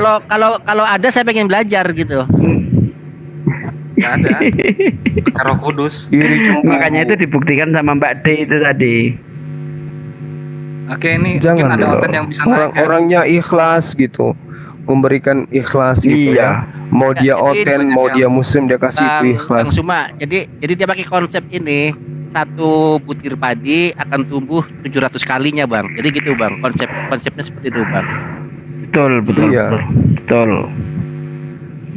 Kalau ada saya pengen belajar gitu. Nggak ada. Roh Kudus. Makanya itu dibuktikan sama Mbak D itu tadi. Oke, ini Jangan mungkin ada dong. Oten yang bisa naik ya. Orang-orangnya ikhlas gitu, memberikan ikhlas gitu Iya. ya. Mau dia Jadi Oten, mau dia Muslim, dia kasih itu Bang ikhlas. Suma, jadi dia pakai konsep ini, satu butir padi akan tumbuh 700 kalinya, Bang. Jadi gitu, Bang. Konsepnya seperti itu, Bang. Betul. Iya. Betul.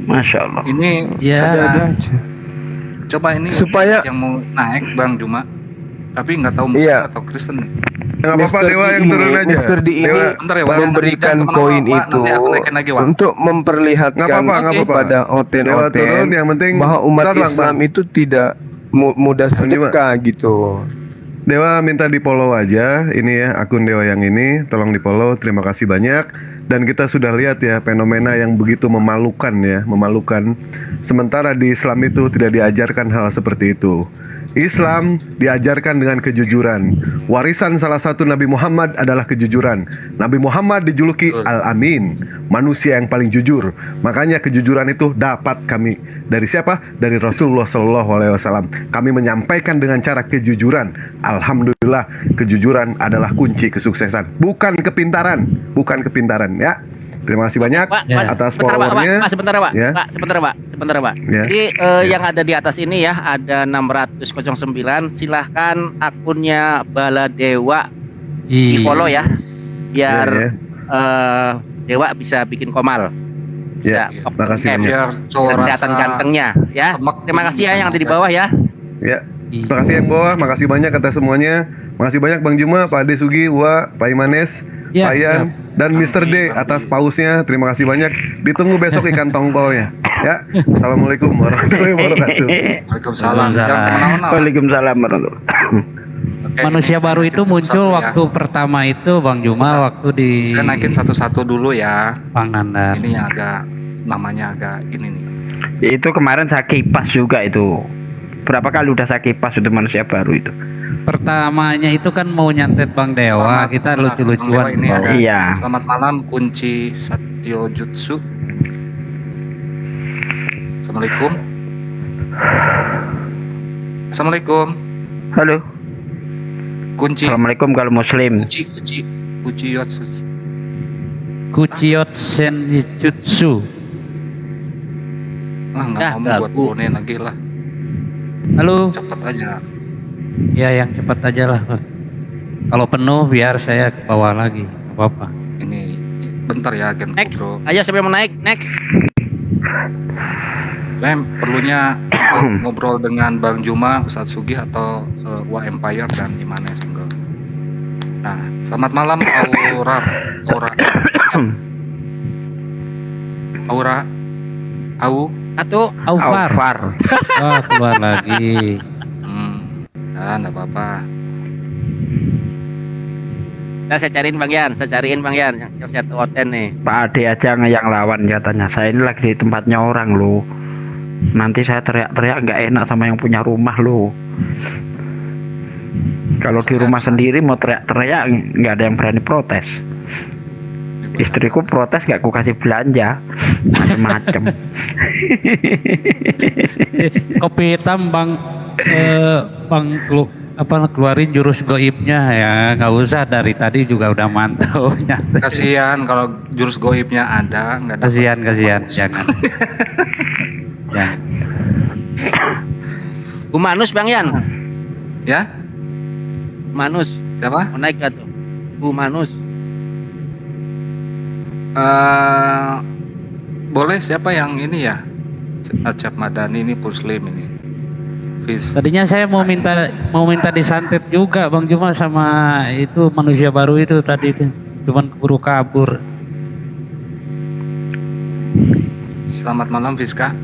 Masya Allah. Ini Ya. ada. Coba ini Supaya- yang mau naik Bang Juma, tapi nggak tahu Muslim Iya. atau Kristen nih. Nggak apa-apa, Mr. Dewa D yang ini, turun aja. Mr. D ini Dewa. Bentar ya, Wak. memberikan Jangan koin kemana-mana, Wak. itu Nanti aku naikin lagi, Wak. untuk memperlihatkan Nggak apa-apa. kepada Dewa Oten-Oten turun, yang penting bahwa umat start, Bang, Islam Bang. itu tidak mudah sedekah gitu. Dewa minta di follow aja ini ya, akun Dewa yang ini, tolong di follow. Terima kasih banyak. Dan kita sudah lihat ya fenomena yang begitu memalukan ya, memalukan. Sementara di Islam itu tidak diajarkan hal seperti itu. Islam diajarkan dengan kejujuran. Warisan salah satu Nabi Muhammad adalah kejujuran. Nabi Muhammad dijuluki Al-Amin, manusia yang paling jujur. Makanya kejujuran itu dapat kami dari siapa? Dari Rasulullah SAW. Kami menyampaikan dengan cara kejujuran. Alhamdulillah, kejujuran adalah kunci kesuksesan, bukan kepintaran, ya. Terima kasih banyak atas followernya. Pak, sebentar, Pak. Ya. Pak, sebentar, Pak. Ya. Jadi yang ada di atas ini ya, ada 609. Silahkan akunnya Baladewa di follow ya, biar Iya, Dewa bisa bikin komal. Ya, Bisa makasih camp. banyak. Biar cowok Kelihatan rasa gantengnya ya. Terima kasih ya yang ada di bawah ya. Ya, terima kasih yang bawah, makasih banyak atas semuanya. Makasih banyak Bang Juma, Pak Ade Sugi, Pak Imanes, Ya, Pak Yan, dan Mr. D atas pausnya. Terima kasih banyak. Ditunggu besok ikan tongkolnya. Ya, Assalamualaikum warahmatullahi wabarakatuh. Waalaikumsalam. Jangan kemana-mana. Waalaikumsalam warahmatullahi. Manusia baru itu muncul waktu pertama itu Bang Juma waktu di Saya naikin satu-satu dulu ya. Pangandaran. Ini yang agak namanya agak ini nih. Itu kemarin saya kipas juga itu. Berapa kali udah saya kipas itu manusia baru itu. Pertamanya itu kan mau nyantet Bang Dewa, kita Bang Dewa lucu-lucuan. ini ada. Iya. Selamat malam Kunci Satyo Jutsu. Assalamualaikum. Assalamualaikum. Halo. kunci. Assalamualaikum kalau muslim. Kuchiyot Senjutsu. Nggak ngomong buat turunin lagi lah. Halo. Cepet aja. Ya yang cepat aja lah. Kalau penuh biar saya ke bawah lagi. Apa-apa. Ini bentar ya Gen Next. Bro. Ayo siapa yang mau naik? Next. Saya perlunya ngobrol dengan Bang Juma, Ustadz Sugih atau Wa Empire dan Imanes. Nah, selamat malam Aufar. Wah, keluar lagi. Enggak apa-apa. Nah, saya cariin Bang Yan, yang saya oten nih. Pak Ade aja yang lawan katanya. Saya ini lagi di tempatnya orang loh. Nanti saya teriak-teriak nggak enak sama yang punya rumah loh. Kalau di rumah sendiri mau teriak-teriak nggak ada yang berani protes. Istriku protes nggak aku kasih belanja macem-macem. Kopi hitam Bang keluarin jurus goibnya ya, nggak usah, dari tadi juga udah mantau. Kasihan kalau jurus goibnya ada, nggak ada. Kasihan, jangan. Jangan. Humanus Bang Yan. Ya? Humanus. Siapa? Mau naik gak tuh? Humanus. Boleh, siapa yang ini ya? Acap Madani ini Muslim ini. Tadinya saya mau minta disantet juga Bang Juma sama itu manusia baru itu tadi itu, cuman keburu kabur. Selamat malam Fiska,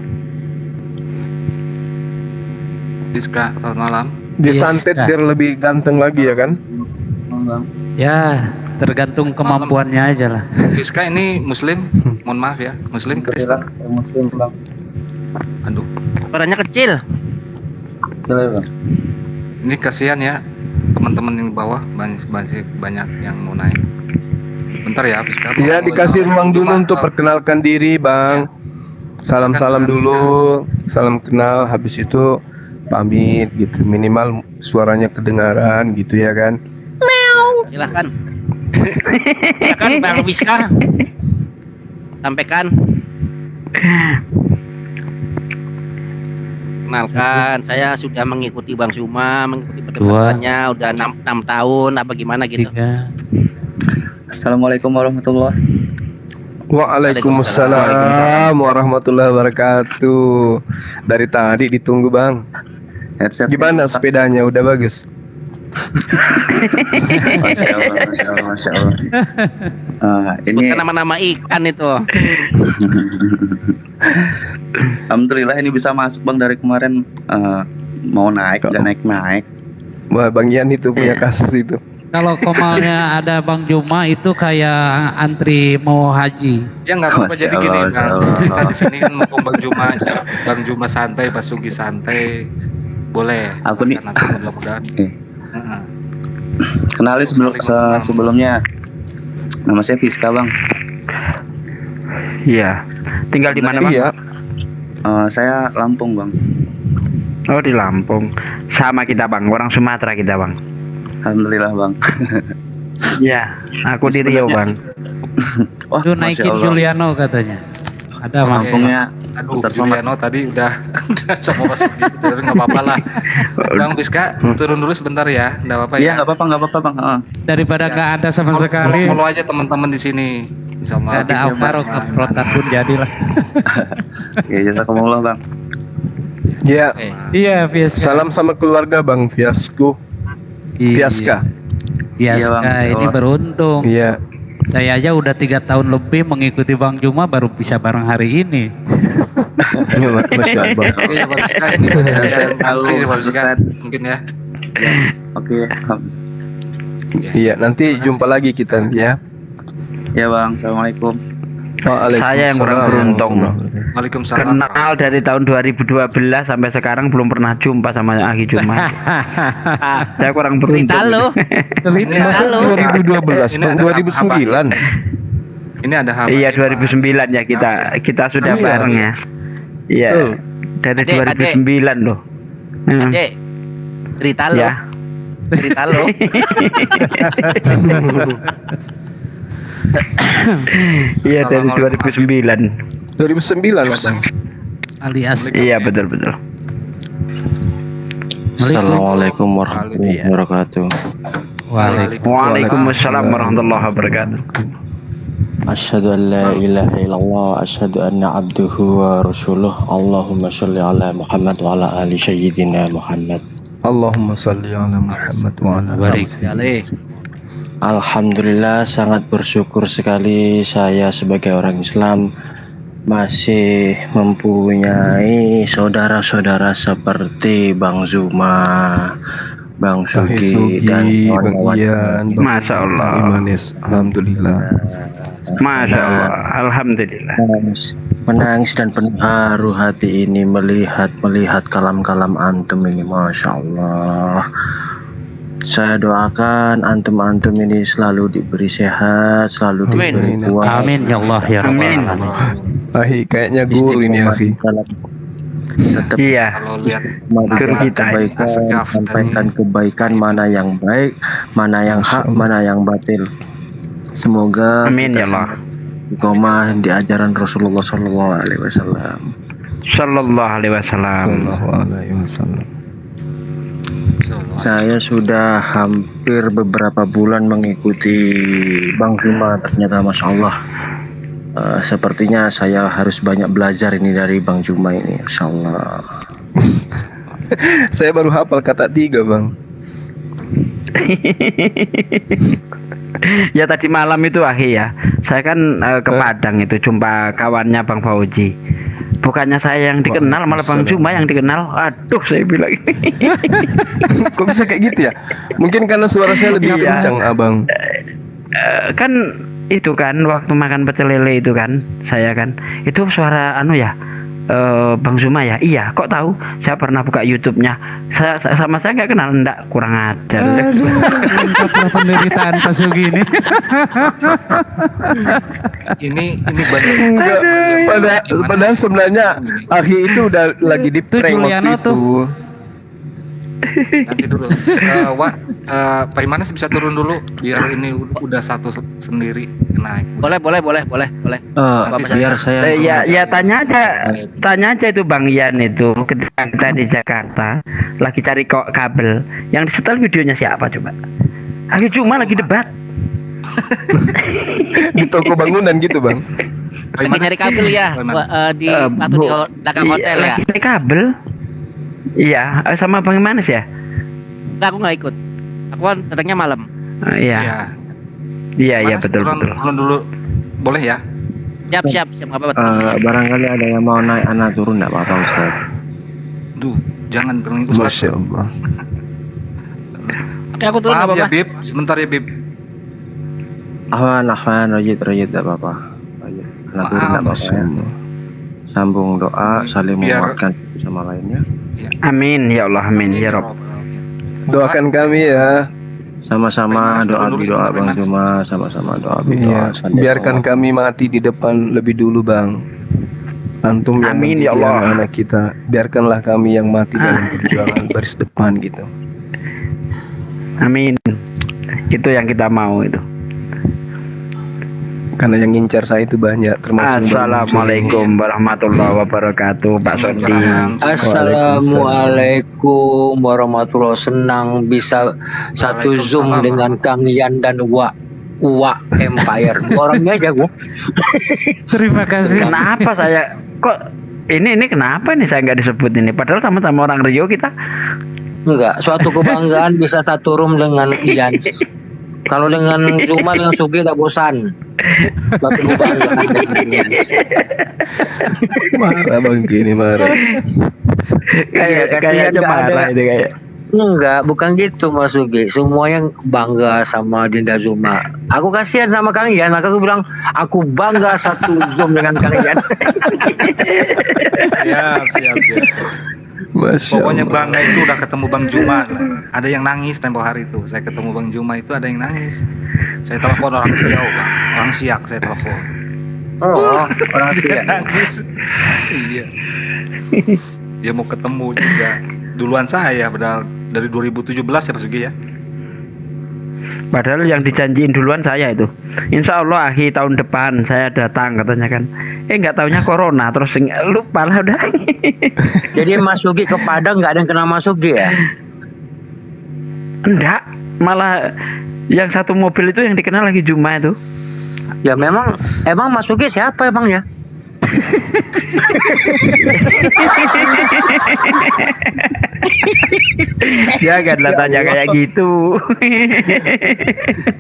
selamat malam. Disantet biar lebih ganteng lagi ya kan? Ya, tergantung kemampuannya aja lah. Fiska ini Muslim, mohon maaf ya, Muslim Kristen. Muslim Bang. Aduh, Suaranya kecil. Ini kasihan ya teman-teman yang di bawah, banyak yang mau naik. Bentar ya Fiska. Ya, dikasih ruang dulu untuk perkenalkan diri Bang. Salam-salam dulu, salam kenal, habis itu pamit gitu, minimal suaranya kedengaran gitu ya kan. Silahkan. Silahkan Bang Fiska. Sampaikan. Kenalkan, saya sudah mengikuti Bang Juma, mengikuti perdebatannya udah 6 tahun apa gimana gitu. Assalamualaikum warahmatullahi. Waalaikumsalam warahmatullahi wabarakatuh. Dari tadi ditunggu Bang. Gimana sepedanya, udah bagus? Masya Allah. Ini nama-nama ikan itu. Alhamdulillah ini bisa masuk Bang, dari kemarin mau naik dan naik. Wah, Bang Yan itu punya kasus itu. Kalau komalnya ada Bang Juma itu kayak antri mau haji. Ya nggak apa-apa, jadi gini kan. Kita di sini kan mumpung Bang Juma santai, Pak Sugi santai, boleh. Aku nih. Mudah-mudahan. Kenalin sebelumnya, nama saya Fiska Bang. Iya. Tinggal di mana Bang? Iya. Saya Lampung Bang. Oh, di Lampung. Sama kita Bang, orang Sumatera kita Bang. Alhamdulillah Bang. Iya, aku di Riau Bang. Wah, Itu naikin Juliano katanya. Ada Bang. Lampungnya. Aduh, Juliano tadi udah sama Mas Sugi, tapi nggak apa-apa lah. Bang Fiska, turun dulu sebentar ya, nggak apa-apa ya. Iya, nggak apa-apa Bang. Daripada nggak ada sama sekali. Follow aja teman-teman di sini. Insyaallah. Ada Alvaro uploadan pun jadilah. Ya, jazakumullah Bang. Ya. Iya, Fiaska. Salam sama keluarga Bang Fiasku. Fiaska. Fiaska ini beruntung. Iya. Saya aja udah 3 tahun lebih mengikuti Bang Juma, baru bisa bareng hari ini. Masya Allah. Iya, Bang Fiska, ini Bang Fiska mungkin ya. Oke. Iya, nanti jumpa lagi kita ya. Ya Bang, assalamualaikum. Saya yang kurang beruntung. Waalaikumsalam. Kenal dari tahun 2012 sampai sekarang belum pernah jumpa sama Aki Juma. Saya kurang beruntung. Masa 2012, 2009. Ini ada hal. Iya, 2009 ya kita sudah bareng ya. Iya. Dari 2009 loh. Adek, cerita lo. Ya. cerita lo. Iya dari 2009. 2009 Bang. Alias. Iya betul. Assalamualaikum warahmatullahi wabarakatuh. Waalaikumsalam warahmatullahi wabarakatuh. Asyhadu an la ilaha illallah, asyhadu anna abduhu wa rasuluh. Allahumma sholli ala Muhammad wa ala ali sayyidina Muhammad. Allahumma sholli ala Muhammad wa ala ali. Alhamdulillah, sangat bersyukur sekali saya sebagai orang Islam masih mempunyai saudara-saudara seperti Bang Zuma, Bang Sugi, dan kawan-kawan. Masya Allah. Imanis. Alhamdulillah. Masya Allah. Alhamdulillah. Menangis dan penuh haru hati ini melihat kalam-kalam antum ini, Masya Allah. Saya doakan antum-antum ini selalu diberi sehat, selalu diberi kuat. Amin ya Allah ya Rabbal Alamin. Kayaknya guru ini akhi. Tetap iya. guru kita sampaikan kebaikan, mana yang baik, mana yang hak, mana yang batil. Semoga amin ya Allah. Iqomah di ajaran Rasulullah Sallallahu Alaihi Wasallam. Sallallahu Alaihi Wasallam. Saya sudah hampir beberapa bulan mengikuti Bang Zuma. Ternyata Masya Allah, sepertinya saya harus banyak belajar ini dari Bang Zuma ini, Masya Allah. Saya baru hafal kata 3 Bang. Ya tadi malam itu akhi ya, saya kan ke Padang itu jumpa kawannya Bang Fauji. Bukannya saya yang dikenal, malah Bang Zuma yang dikenal. Aduh, saya bilang. Kok bisa kayak gitu ya? Mungkin karena suara saya lebih kencang, Abang. Kan itu kan waktu makan pecel lele itu kan, saya kan itu suara Bang Zuma ya. Iya, kok tahu? Saya pernah buka YouTube-nya. Sama saya nggak kenal, enggak, kurang ajar. Aduh, lengkaplah penderitaan Pak Sugi ini. ini banyak. Enggak, padahal sebenarnya akhi itu udah lagi di prank waktu itu. Nanti dulu. Pak Imanes bisa turun dulu biar ini udah satu sendiri naik. Boleh. Biar saya. Ya tanya aja itu Bang Ian itu ketika kita di Jakarta lagi cari kabel, yang disetel videonya siapa coba? Akhi cuma lagi debat. Di toko bangunan gitu Bang. Lagi nyari kabel ya, di belakang hotel ya. Lagi kabel. Iya, sama Bang Imanes ya? Enggak, aku nggak ikut. Aku kan datangnya malam. Iya, betul. Turun dulu, boleh ya? Siap, nggak apa-apa. Barangkali ada yang mau naik, anak turun nggak apa-apa Ustaz. Duh, jangan turun Ustaz. Masya Allah. Oke, aku turun nggak Maaf apa-apa. ya Bib, sebentar ya Bib. Ahwan, rajid nggak apa-apa. Anak turun nggak apa-apa ya. Sambung doa, saling menguatkan sama lainnya. Amin ya Allah, amin ya Rob. Doakan kami ya. Sama-sama doa Bang Zuma, sama-sama doa. Biarkan kami mati di depan lebih dulu Bang. Antum yang amin ya Allah. Anak kita, biarkanlah kami yang mati dalam perjuangan baris depan gitu. Amin. Itu yang kita mau itu. Karena yang ngincar saya itu banyak, termasuk Assalamualaikum warahmatullahi wabarakatuh, Pak Sondi. Assalamualaikum warahmatullahi. Senang bisa satu Zoom dengan Kang Ian dan Uwa Empire. Orangnya aja gua. Terima kasih. Kenapa saya kok ini kenapa nih saya nggak disebut ini? Padahal sama-sama orang Rio kita. Enggak, suatu kebanggaan bisa satu room dengan Ian. Kalau dengan Zuma dengan Sugi tak bosan. Suatu kebanggaan dengan Ian. Marah Bang gini marah. Kayak marah itu kayak. Enggak, bukan gitu Mas Sugi. Semua yang bangga sama Dinda Zuma. Aku kasihan sama Kang Ian, maka aku bilang aku bangga satu Zoom dengan Kang Ian. Siap. Masya Pokoknya Allah. bangga itu udah ketemu Bang Zuma. Ada yang nangis tempo hari itu. Saya ketemu Bang Zuma itu ada yang nangis. Saya telepon orang Riau, Bang. Orang Siak saya telepon. Oh, orang Siak. Nangis. Iya. Dia mau ketemu juga. Duluan saya, padahal dari 2017 ya Pak Sugi ya. Padahal yang dijanjiin duluan saya itu. Insya Allah akhir tahun depan saya datang katanya kan. Nggak taunya corona terus lupa lah udah. Jadi Mas Sugi ke Padang nggak ada yang kena Mas Sugi ya? Enggak, malah yang satu mobil itu yang dikenal lagi Juma itu. Ya emang Mas Sugi siapa emangnya? Janganlah tanya kayak gitu.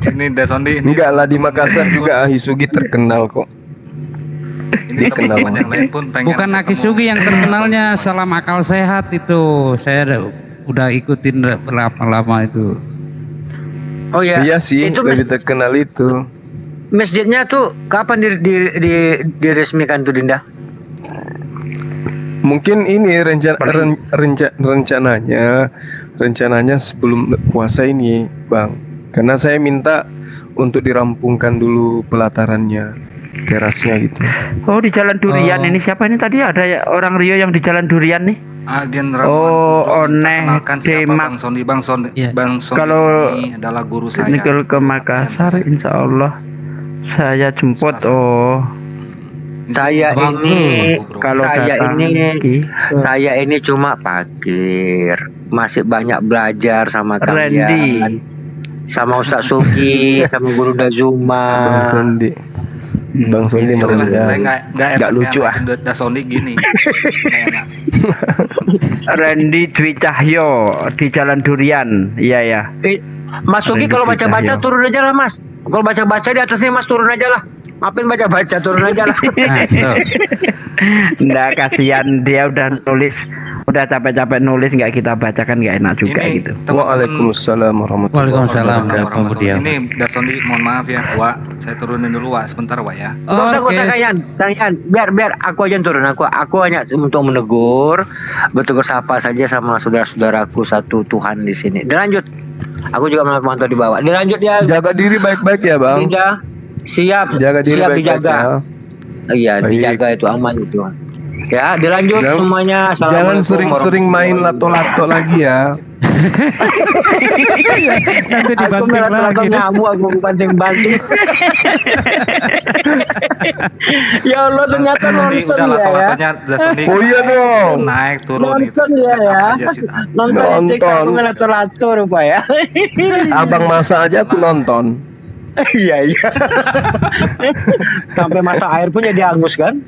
Ini Dasondi ini Enggak lah, di Makassar juga Ahisugi terkenal kok. Dikenal. yang lain pun pengen Bukan Aki Sugi yang terkenalnya salam akal sehat itu. Saya udah ikutin berapa lama itu. Oh ya. Iya sih, Itu lebih terkenal itu. masjidnya tuh kapan diresmikan tuh Dinda? Mungkin ini rencananya sebelum puasa ini, Bang. Karena saya minta untuk dirampungkan dulu pelatarannya, terasnya gitu. Oh, di Jalan Durian ini siapa ini tadi ada ya, orang Rio yang di Jalan Durian nih? Agen Ramuan Oh, Putro minta Oneh kenalkan siapa Demak. Bang Sondi Kalau ini adalah guru saya. ini ke Makassar, insya Allah saya jemput. Oh, Saya ini kalau datang saya ini cuma parkir, masih banyak belajar sama Randy, kalian, sama Ustaz Sugi, sama Guru Dazuma. Bang Sondi. Bang Sondi Saya merendah. nggak lucu ah. Dasondi gini. Randy Dwi Cahyo di Jalan Durian. Iya ya. Mas Sugi kalau baca-baca turun aja lah Mas. Kalau baca-baca di atasnya Mas turun aja lah. Ngapain baca-baca, turun aja lah. Nggak, kasihan dia udah nulis, udah capek-capek nulis nggak kita bacakan nggak enak juga Ini gitu. Waalaikumsalam warahmatullahi wabarakatuh. Ini Dasondi mohon maaf ya Wak, saya turunin dulu Wak sebentar Wak ya. Nggak usah Kayan, biar aku aja yang turun. Aku hanya untuk menegur, bertegur sapa saja sama saudara-saudaraku satu Tuhan di sini. Dilanjut. Aku juga memantau di bawah. Dilanjut ya. Jaga diri baik-baik ya, Bang. Dinda, siap. Jaga diri siap baik-baik dijaga. ya. Iya, Baik. dijaga itu aman itu. Ya, dilanjut semuanya. Jangan sering-sering main lato-lato lagi ya. Nanti Aku dibanting lato-lato lagi. nyamu, aku banting-banting. Ya Allah, ternyata Dasondi nonton udah ya. lato-latonya Dasondi. Oh iya dong. Naik turun gitu. Nonton dia ya. Nonton di TikTok aku Nonton. lato-lato rupa ya. Abang masak aja aku nonton. Iya. Sampai masak air pun jadi angus kan?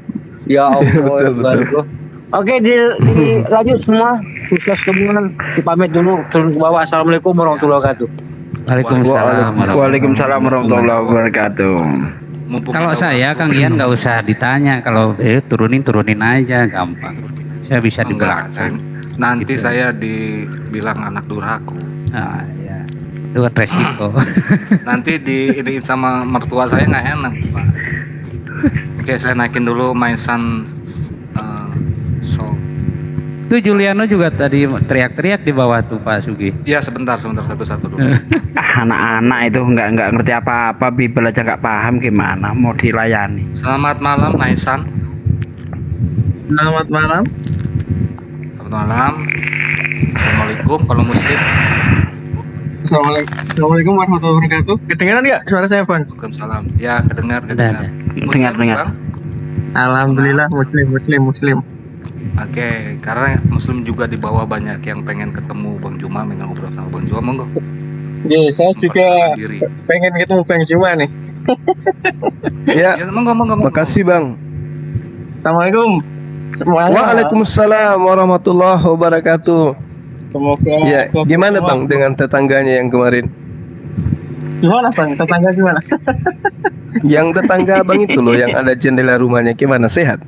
Ya Allah. Betul. Oke, dilanjut semua. Sukses semua. Dipamit dulu, turun ke bawah. Assalamualaikum warahmatullahi wabarakatuh. Waalaikumsalam warahmatullahi wabarakatuh. Kalau saya Kang Ian nggak usah ditanya, kalau turunin aja gampang. Saya bisa di belakang. Nanti saya dibilang anak durhaku. Nah, ya. Itu kan resiko. Nanti diiniin sama mertua saya nggak enak Pak. Oke, saya naikin dulu Maisan so. Itu Juliano juga tadi teriak-teriak di bawah tuh Pak Sugi. Iya sebentar satu-satu dulu. Anak-anak itu nggak ngerti apa-apa, Bibel aja nggak paham gimana mau dilayani. Selamat malam Maisan. Selamat malam. Selamat malam. Assalamualaikum kalau muslim. Assalamualaikum warahmatullahi wabarakatuh. Kedengaran nggak suara saya, Bang? Waalaikumsalam. Ya, kedengar. Dengar. Bang? Alhamdulillah muslim. Oke, karena muslim juga di bawah banyak yang pengen ketemu Bang Juma, pengen ngobrol sama Bang Juma, monggo. Iya, saya juga pengen ketemu Bang Juma nih. Ya. Monggo. Makasih, Bang. Assalamualaikum. Waalaikumsalam warahmatullahi wabarakatuh. Semoga Ya, gimana Bang dengan tetangganya yang kemarin? Gimana Bang? Tetangga gimana? Yang tetangga Abang itu loh, yang ada jendela rumahnya, gimana, sehat?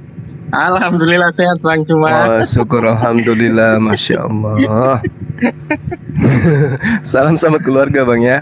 Alhamdulillah sehat Bang Juma. Oh, syukur alhamdulillah, masya Allah. Salam sama keluarga Bang ya.